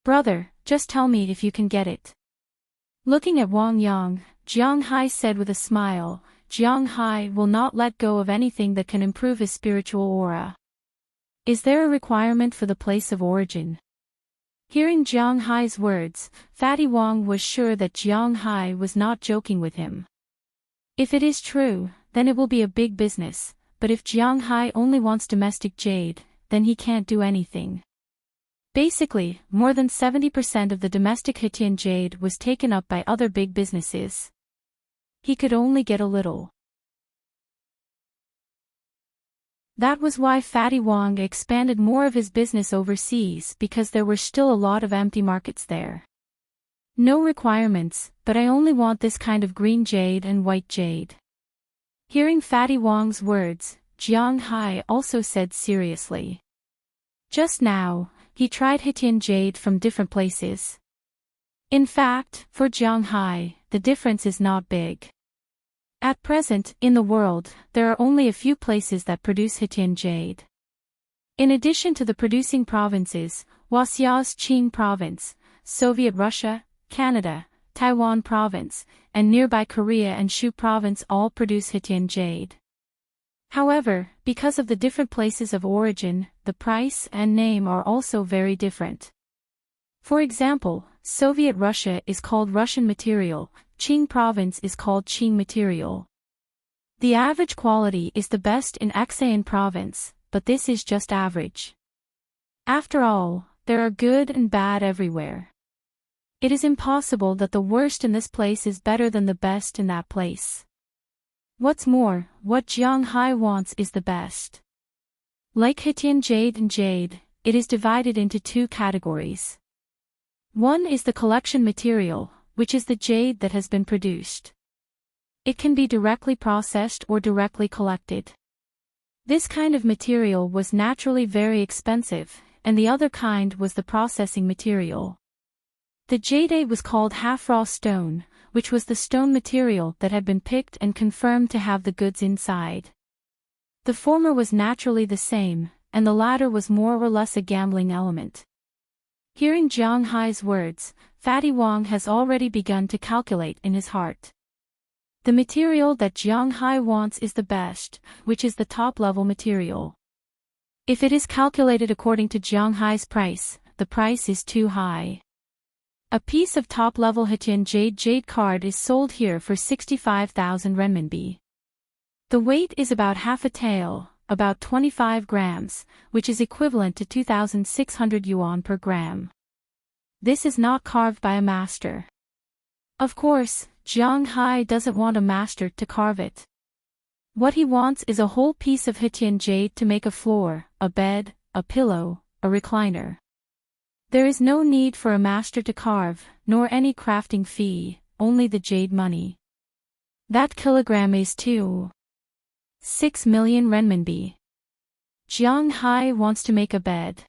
Brother, just tell me if you can get it. Looking at Wang Yang, Jiang Hai said with a smile, Jiang Hai will not let go of anything that can improve his spiritual aura. Is there a requirement for the place of origin? Hearing Jiang Hai's words, Fatty Wong was sure that Jiang Hai was not joking with him. If it is true, then it will be a big business, but if Jiang Hai only wants domestic jade, then he can't do anything. Basically, more than 70% of the domestic Hetian jade was taken up by other big businesses. He could only get a little. That was why Fatty Wong expanded more of his business overseas, because there were still a lot of empty markets there. No requirements, but I only want this kind of green jade and white jade. Hearing Fatty Wong's words, Jiang Hai also said seriously. Just now, he tried Hetian jade from different places. In fact, for Jiang Hai, the difference is not big. At present, in the world, there are only a few places that produce Hetian jade. In addition to the producing provinces, Huaxia's Qing province, Soviet Russia, Canada, Taiwan province, and nearby Korea and Shu province all produce Hetian jade. However, because of the different places of origin, the price and name are also very different. For example, Soviet Russia is called Russian material, Qing province is called Qing material. The average quality is the best in Xayan province, but this is just average. After all, there are good and bad everywhere. It is impossible that the worst in this place is better than the best in that place. What's more, what Jiang Hai wants is the best. Like Hetian jade and jade, it is divided into two categories. One is the collection material, which is the jade that has been produced. It can be directly processed or directly collected. This kind of material was naturally very expensive, and the other kind was the processing material. The jade was called half-raw stone, which was the stone material that had been picked and confirmed to have the goods inside. The former was naturally the same, and the latter was more or less a gambling element. Hearing Jiang Hai's words, Fatty Wong has already begun to calculate in his heart. The material that Jiang Hai wants is the best, which is the top-level material. If it is calculated according to Jiang Hai's price, the price is too high. A piece of top-level Hetian jade card is sold here for 65,000 renminbi. The weight is about half a tael, about 25 grams, which is equivalent to 2,600 yuan per gram. This is not carved by a master. Of course, Jiang Hai doesn't want a master to carve it. What he wants is a whole piece of Hetian jade to make a floor, a bed, a pillow, a recliner. There is no need for a master to carve, nor any crafting fee, only the jade money. That kilogram is 6 million renminbi. Jiang Hai wants to make a bed.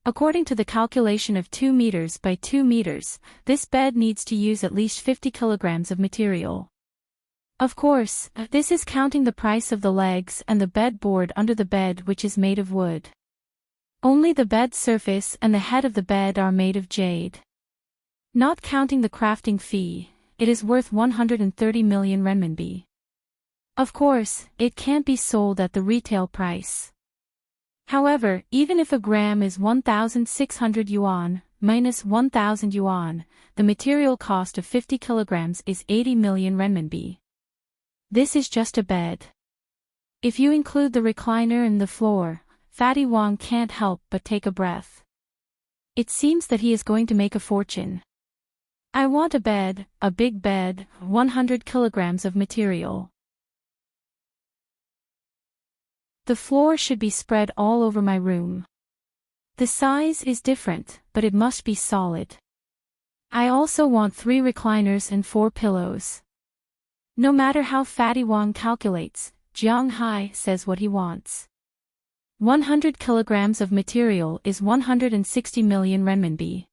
According to the calculation of 2 meters by 2 meters, this bed needs to use at least 50 kilograms of material. Of course, this is counting the price of the legs and the bed board under the bed, which is made of wood. Only the bed surface and the head of the bed are made of jade. Not counting the crafting fee, it is worth 130 million renminbi. Of course, it can't be sold at the retail price. However, even if a gram is 1,600 yuan, minus 1,000 yuan, the material cost of 50 kilograms is 80 million renminbi. This is just a bed. If you include the recliner and the floor, Fatty Wong can't help but take a breath. It seems that he is going to make a fortune. I want a bed, a big bed, 100 kilograms of material. The floor should be spread all over my room. The size is different, but it must be solid. I also want 3 recliners and 4 pillows. No matter how Fatty Wong calculates, Jiang Hai says what he wants. 100 kilograms of material is 160 million renminbi.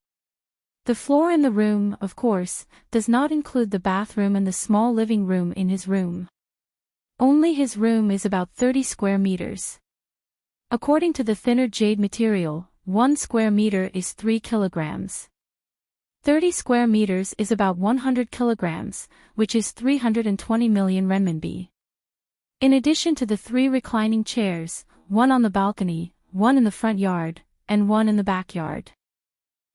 The floor in the room, of course, does not include the bathroom and the small living room in his room. Only his room is about 30 square meters. According to the thinner jade material, 1 square meter is 3 kilograms. 30 square meters is about 100 kilograms, which is 320 million renminbi. In addition to the 3 reclining chairs, 1 on the balcony, 1 in the front yard, and 1 in the backyard.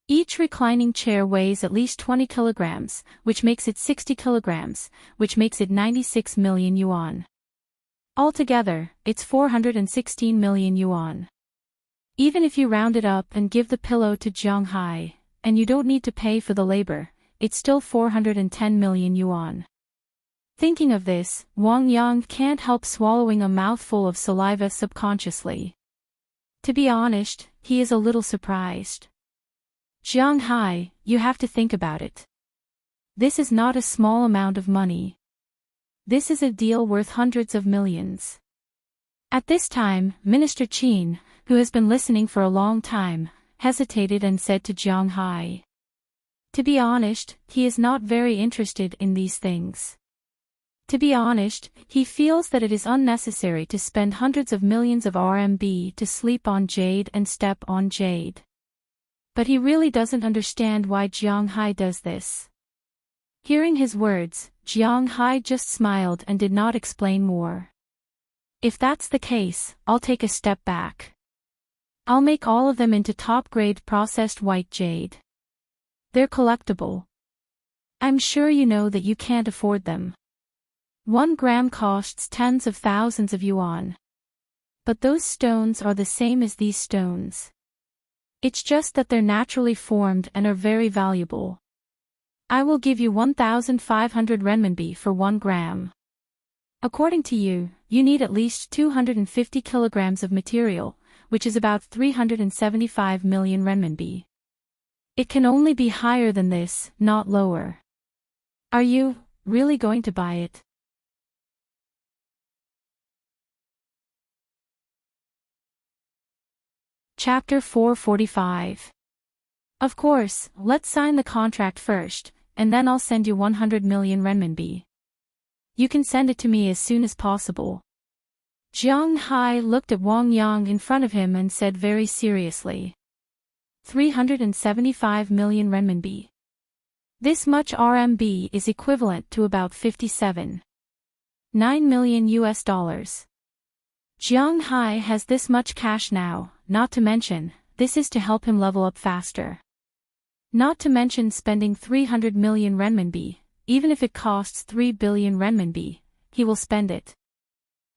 Each reclining chair weighs at least 20 kilograms, which makes it 60 kilograms, which makes it 96 million yuan. Altogether, it's 416 million yuan. Even if you round it up and give the pillow to Jiang Hai, and you don't need to pay for the labor, it's still 410 million yuan. Thinking of this, Wang Yang can't help swallowing a mouthful of saliva subconsciously. To be honest, he is a little surprised. Jiang Hai, you have to think about it. This is not a small amount of money. This is a deal worth hundreds of millions. At this time, Minister Qin, who has been listening for a long time, hesitated and said to Jiang Hai. To be honest, he is not very interested in these things. To be honest, he feels that it is unnecessary to spend hundreds of millions of RMB to sleep on jade and step on jade. But he really doesn't understand why Jiang Hai does this. Hearing his words, Jiang Hai just smiled and did not explain more. If that's the case, I'll take a step back. I'll make all of them into top-grade processed white jade. They're collectible. I'm sure you know that you can't afford them. 1 gram costs tens of thousands of yuan. But those stones are the same as these stones. It's just that they're naturally formed and are very valuable. I will give you 1,500 renminbi for 1 gram. According to you, you need at least 250 kilograms of material, which is about 375 million renminbi. It can only be higher than this, not lower. Are you really going to buy it? Chapter 445. Of course, let's sign the contract first, and then I'll send you 100 million renminbi. You can send it to me as soon as possible. Jiang Hai looked at Wang Yang in front of him and said very seriously. 375 million renminbi. This much RMB is equivalent to about 57.9 million US dollars. Jiang Hai has this much cash now, not to mention, this is to help him level up faster. Not to mention spending 300 million renminbi, even if it costs 3 billion renminbi, he will spend it.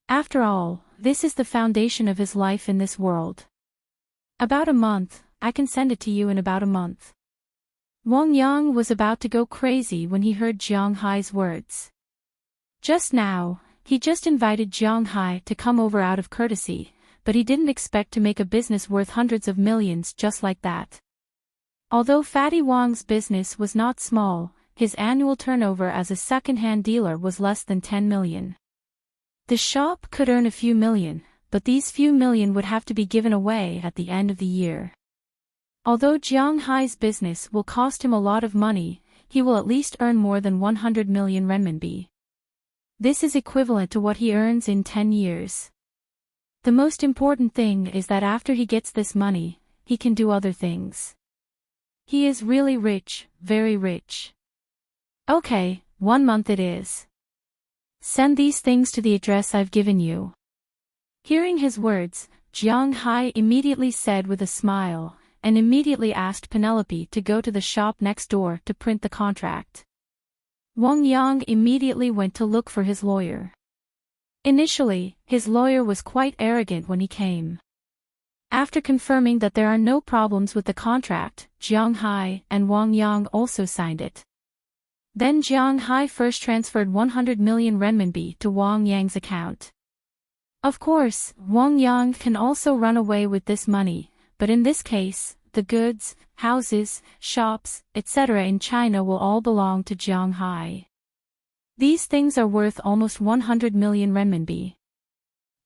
After all, this is the foundation of his life in this world. About a month, I can send it to you in about a month. Wang Yang was about to go crazy when he heard Jiang Hai's words. Just now, he just invited Jiang Hai to come over out of courtesy, but he didn't expect to make a business worth hundreds of millions just like that. Although Fatty Wang's business was not small, his annual turnover as a second-hand dealer was less than 10 million. The shop could earn a few million, but these few million would have to be given away at the end of the year. Although Jiang Hai's business will cost him a lot of money, he will at least earn more than 100 million renminbi. This is equivalent to what he earns in 10 years. The most important thing is that after he gets this money, he can do other things. He is really rich, very rich. Okay, 1 month it is. Send these things to the address I've given you. Hearing his words, Jiang Hai immediately said with a smile, and immediately asked Penelope to go to the shop next door to print the contract. Wang Yang immediately went to look for his lawyer. Initially, his lawyer was quite arrogant when he came. After confirming that there are no problems with the contract, Jiang Hai and Wang Yang also signed it. Then Jiang Hai first transferred 100 million renminbi to Wang Yang's account. Of course, Wang Yang can also run away with this money, but in this case, the goods, houses, shops, etc. in China will all belong to Jiang Hai. These things are worth almost 100 million renminbi.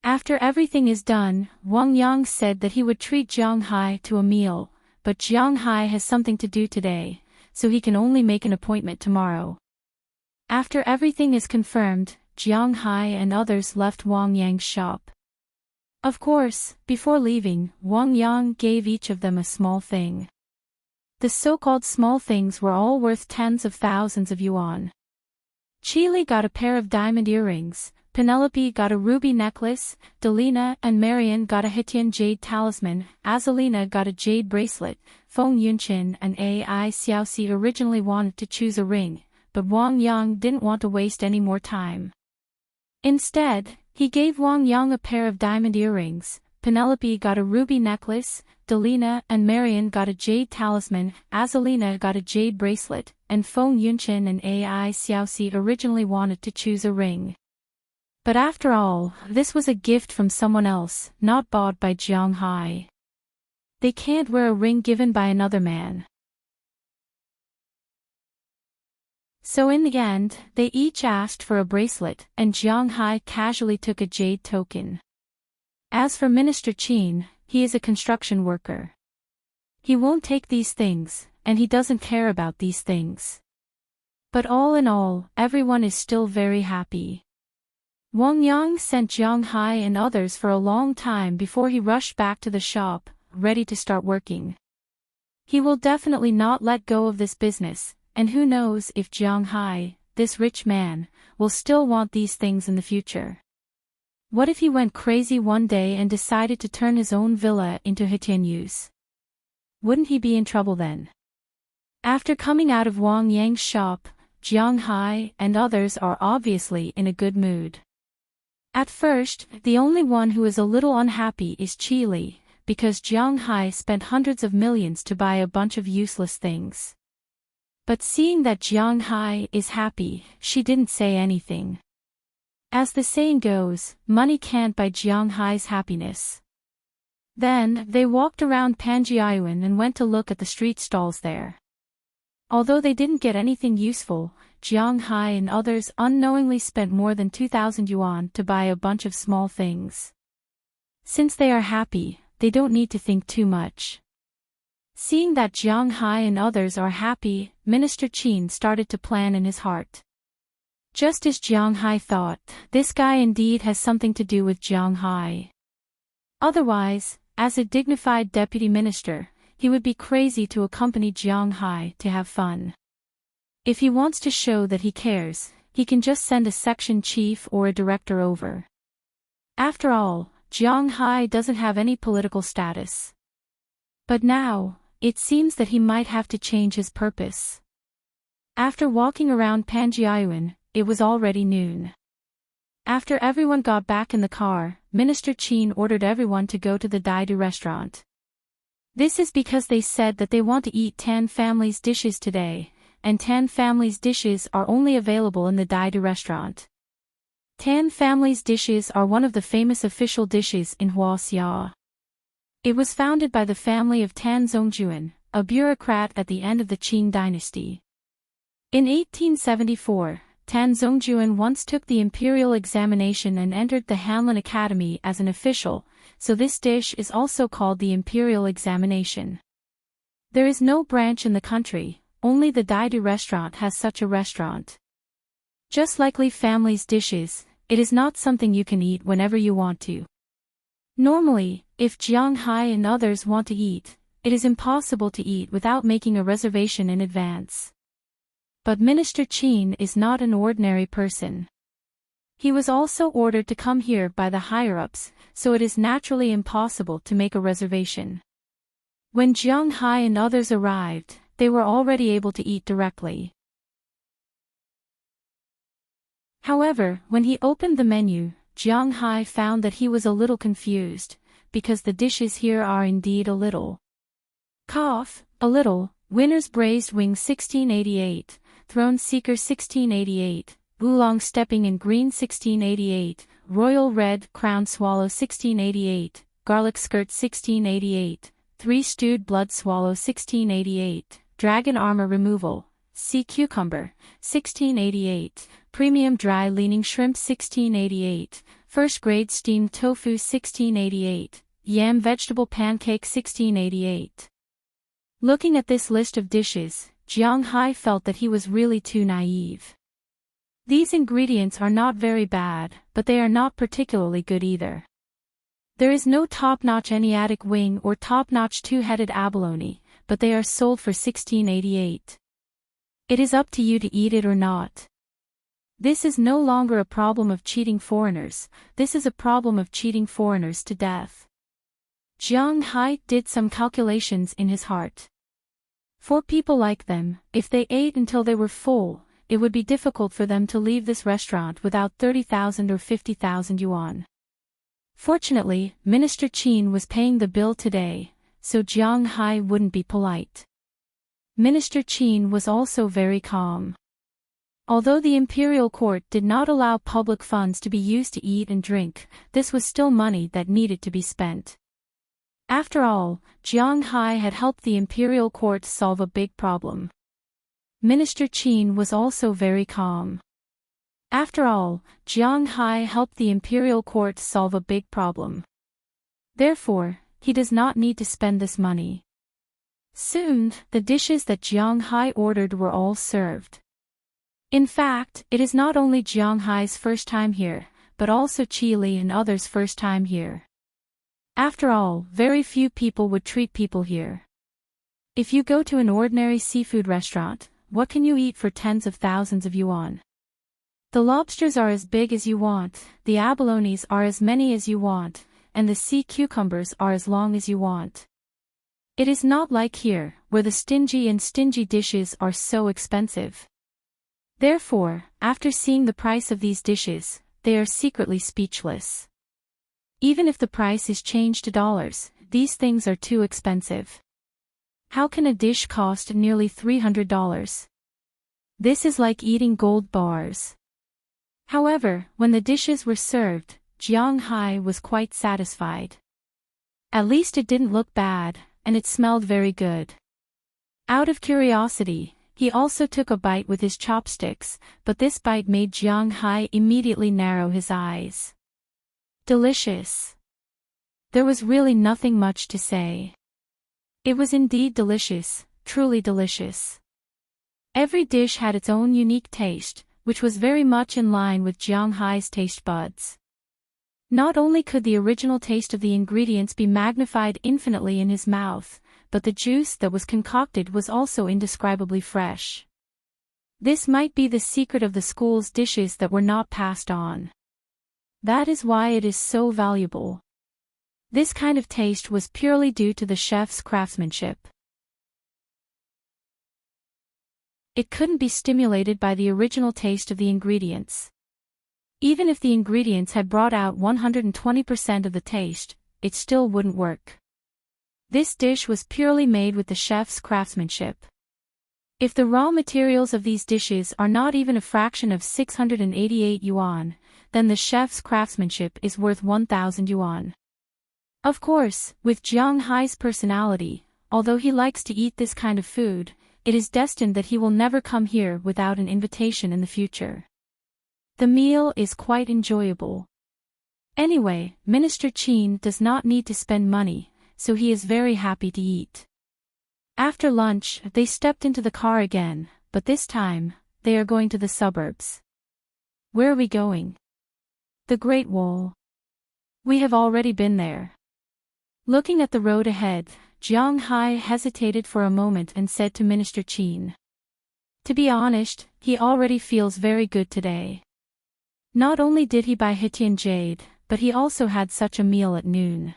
After everything is done, Wang Yang said that he would treat Jiang Hai to a meal, but Jiang Hai has something to do today, so he can only make an appointment tomorrow. After everything is confirmed, Jiang Hai and others left Wang Yang's shop. Of course, before leaving, Wang Yang gave each of them a small thing. The so-called small things were all worth tens of thousands of yuan. Qili got a pair of diamond earrings, Penelope got a ruby necklace, Delina and Marian got a Hitian jade talisman, Azalina got a jade bracelet, Feng Yunchin and Ai Xiaoxi originally wanted to choose a ring, but Wang Yang didn't want to waste any more time. Instead, he gave Wang Yang a pair of diamond earrings. Penelope got a ruby necklace, Delina and Marian got a jade talisman, Azalina got a jade bracelet, and Feng Yunchin and Ai Xiaoxi originally wanted to choose a ring. But after all, this was a gift from someone else, not bought by Jiang Hai. They can't wear a ring given by another man. So in the end, they each asked for a bracelet, and Jiang Hai casually took a jade token. As for Minister Qin, he is a construction worker. He won't take these things, and he doesn't care about these things. But all in all, everyone is still very happy. Wang Yang sent Jiang Hai and others for a long time before he rushed back to the shop, ready to start working. He will definitely not let go of this business, and who knows if Jiang Hai, this rich man, will still want these things in the future. What if he went crazy one day and decided to turn his own villa into Hitian use? Wouldn't he be in trouble then? After coming out of Wang Yang's shop, Jiang Hai and others are obviously in a good mood. At first, the only one who is a little unhappy is Qi Li, because Jiang Hai spent hundreds of millions to buy a bunch of useless things. But seeing that Jiang Hai is happy, she didn't say anything. As the saying goes, money can't buy Jiang Hai's happiness. Then, they walked around Panjiayuan and went to look at the street stalls there. Although they didn't get anything useful, Jiang Hai and others unknowingly spent more than 2,000 yuan to buy a bunch of small things. Since they are happy, they don't need to think too much. Seeing that Jiang Hai and others are happy, Minister Qin started to plan in his heart. Just as Jiang Hai thought, this guy indeed has something to do with Jiang Hai. Otherwise, as a dignified deputy minister, he would be crazy to accompany Jiang Hai to have fun. If he wants to show that he cares, he can just send a section chief or a director over. After all, Jiang Hai doesn't have any political status. But now, it seems that he might have to change his purpose. After walking around Panjiayuan, it was already noon. After everyone got back in the car, Minister Qin ordered everyone to go to the Daidu restaurant. This is because they said that they want to eat Tan family's dishes today, and Tan family's dishes are only available in the Daidu restaurant. Tan family's dishes are one of the famous official dishes in Huaxia. It was founded by the family of Tan Zongjuan, a bureaucrat at the end of the Qing dynasty. In 1874, Tan Zongjuan once took the imperial examination and entered the Hanlin Academy as an official, so this dish is also called the imperial examination. There is no branch in the country, only the Daidu restaurant has such a restaurant. Just like Li family's dishes, it is not something you can eat whenever you want to. Normally, if Jiang Hai and others want to eat, it is impossible to eat without making a reservation in advance. But Minister Qin is not an ordinary person. He was also ordered to come here by the higher-ups, so it is naturally impossible to make a reservation. When Jiang Hai and others arrived, they were already able to eat directly. However, when he opened the menu, Jiang Hai found that he was a little confused, because the dishes here are indeed a little. A little, Winner's Braised Wing 1688, Throne Seeker 1688, Oolong Stepping in Green 1688, Royal Red Crown Swallow 1688, Garlic Skirt 1688, Three Stewed Blood Swallow 1688, Dragon Armor Removal, Sea Cucumber, 1688, Premium Dry Leaning Shrimp 1688, First Grade Steamed Tofu 1688, Yam Vegetable Pancake 1688. Looking at this list of dishes, Jiang Hai felt that he was really too naive. These ingredients are not very bad, but they are not particularly good either. There is no top-notch Asiatic wing or top-notch two-headed abalone, but they are sold for 1688. It is up to you to eat it or not. This is no longer a problem of cheating foreigners, this is a problem of cheating foreigners to death. Jiang Hai did some calculations in his heart. For people like them, if they ate until they were full, it would be difficult for them to leave this restaurant without 30,000 or 50,000 yuan. Fortunately, Minister Qin was paying the bill today, so Jiang Hai wouldn't be polite. Minister Qin was also very calm. Although the imperial court did not allow public funds to be used to eat and drink, this was still money that needed to be spent. After all, Jiang Hai had helped the imperial court solve a big problem. Minister Qin was also very calm. After all, Jiang Hai helped the imperial court solve a big problem. Therefore, he does not need to spend this money. Soon, the dishes that Jiang Hai ordered were all served. In fact, it is not only Jiang Hai's first time here, but also Qi Li and others' first time here. After all, very few people would treat people here. If you go to an ordinary seafood restaurant, what can you eat for tens of thousands of yuan? The lobsters are as big as you want, the abalones are as many as you want, and the sea cucumbers are as long as you want. It is not like here, where the stingy dishes are so expensive. Therefore, after seeing the price of these dishes, they are secretly speechless. Even if the price is changed to dollars, these things are too expensive. How can a dish cost nearly $300? This is like eating gold bars. However, when the dishes were served, Jiang Hai was quite satisfied. At least it didn't look bad, and it smelled very good. Out of curiosity, he also took a bite with his chopsticks, but this bite made Jiang Hai immediately narrow his eyes. Delicious. There was really nothing much to say. It was indeed delicious, truly delicious. Every dish had its own unique taste, which was very much in line with Jiang Hai's taste buds. Not only could the original taste of the ingredients be magnified infinitely in his mouth, but the juice that was concocted was also indescribably fresh. This might be the secret of the school's dishes that were not passed on. That is why it is so valuable. This kind of taste was purely due to the chef's craftsmanship. It couldn't be stimulated by the original taste of the ingredients. Even if the ingredients had brought out 120% of the taste, it still wouldn't work. This dish was purely made with the chef's craftsmanship. If the raw materials of these dishes are not even a fraction of 688 yuan, then the chef's craftsmanship is worth 1,000 yuan. Of course, with Jiang Hai's personality, although he likes to eat this kind of food, it is destined that he will never come here without an invitation in the future. The meal is quite enjoyable. Anyway, Minister Qin does not need to spend money, so he is very happy to eat. After lunch, they stepped into the car again, but this time, they are going to the suburbs. Where are we going? The Great Wall. We have already been there. Looking at the road ahead, Jiang Hai hesitated for a moment and said to Minister Qin. To be honest, he already feels very good today. Not only did he buy Hitian jade, but he also had such a meal at noon.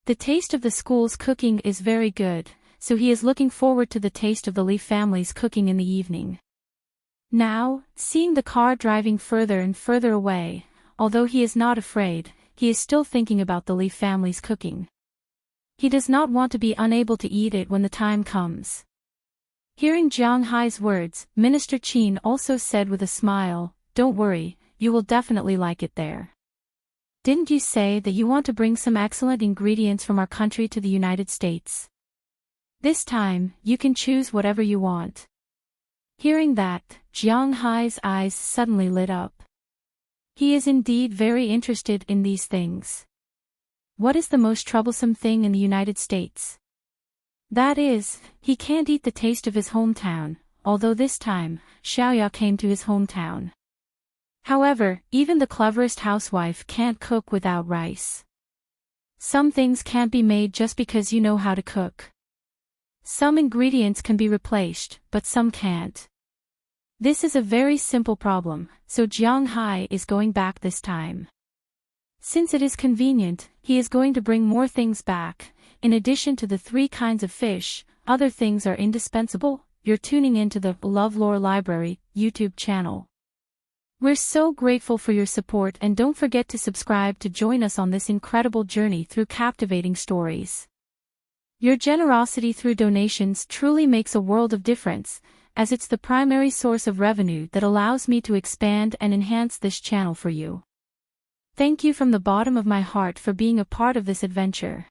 The taste of the school's cooking is very good, so he is looking forward to the taste of the Li family's cooking in the evening. Now, seeing the car driving further and further away, although he is not afraid, he is still thinking about the Li family's cooking. He does not want to be unable to eat it when the time comes. Hearing Jiang Hai's words, Minister Qin also said with a smile, "Don't worry, you will definitely like it there. Didn't you say that you want to bring some excellent ingredients from our country to the United States? This time, you can choose whatever you want." Hearing that, Jiang Hai's eyes suddenly lit up. He is indeed very interested in these things. What is the most troublesome thing in the United States? That is, he can't eat the taste of his hometown, although this time, Xiaoya came to his hometown. However, even the cleverest housewife can't cook without rice. Some things can't be made just because you know how to cook. Some ingredients can be replaced, but some can't. This is a very simple problem, so Jiang Hai is going back this time. Since it is convenient, he is going to bring more things back. In addition to the 3 kinds of fish, other things are indispensable. You're tuning into the LoveLore Library YouTube channel. We're so grateful for your support, and don't forget to subscribe to join us on this incredible journey through captivating stories. Your generosity through donations truly makes a world of difference, as it's the primary source of revenue that allows me to expand and enhance this channel for you. Thank you from the bottom of my heart for being a part of this adventure.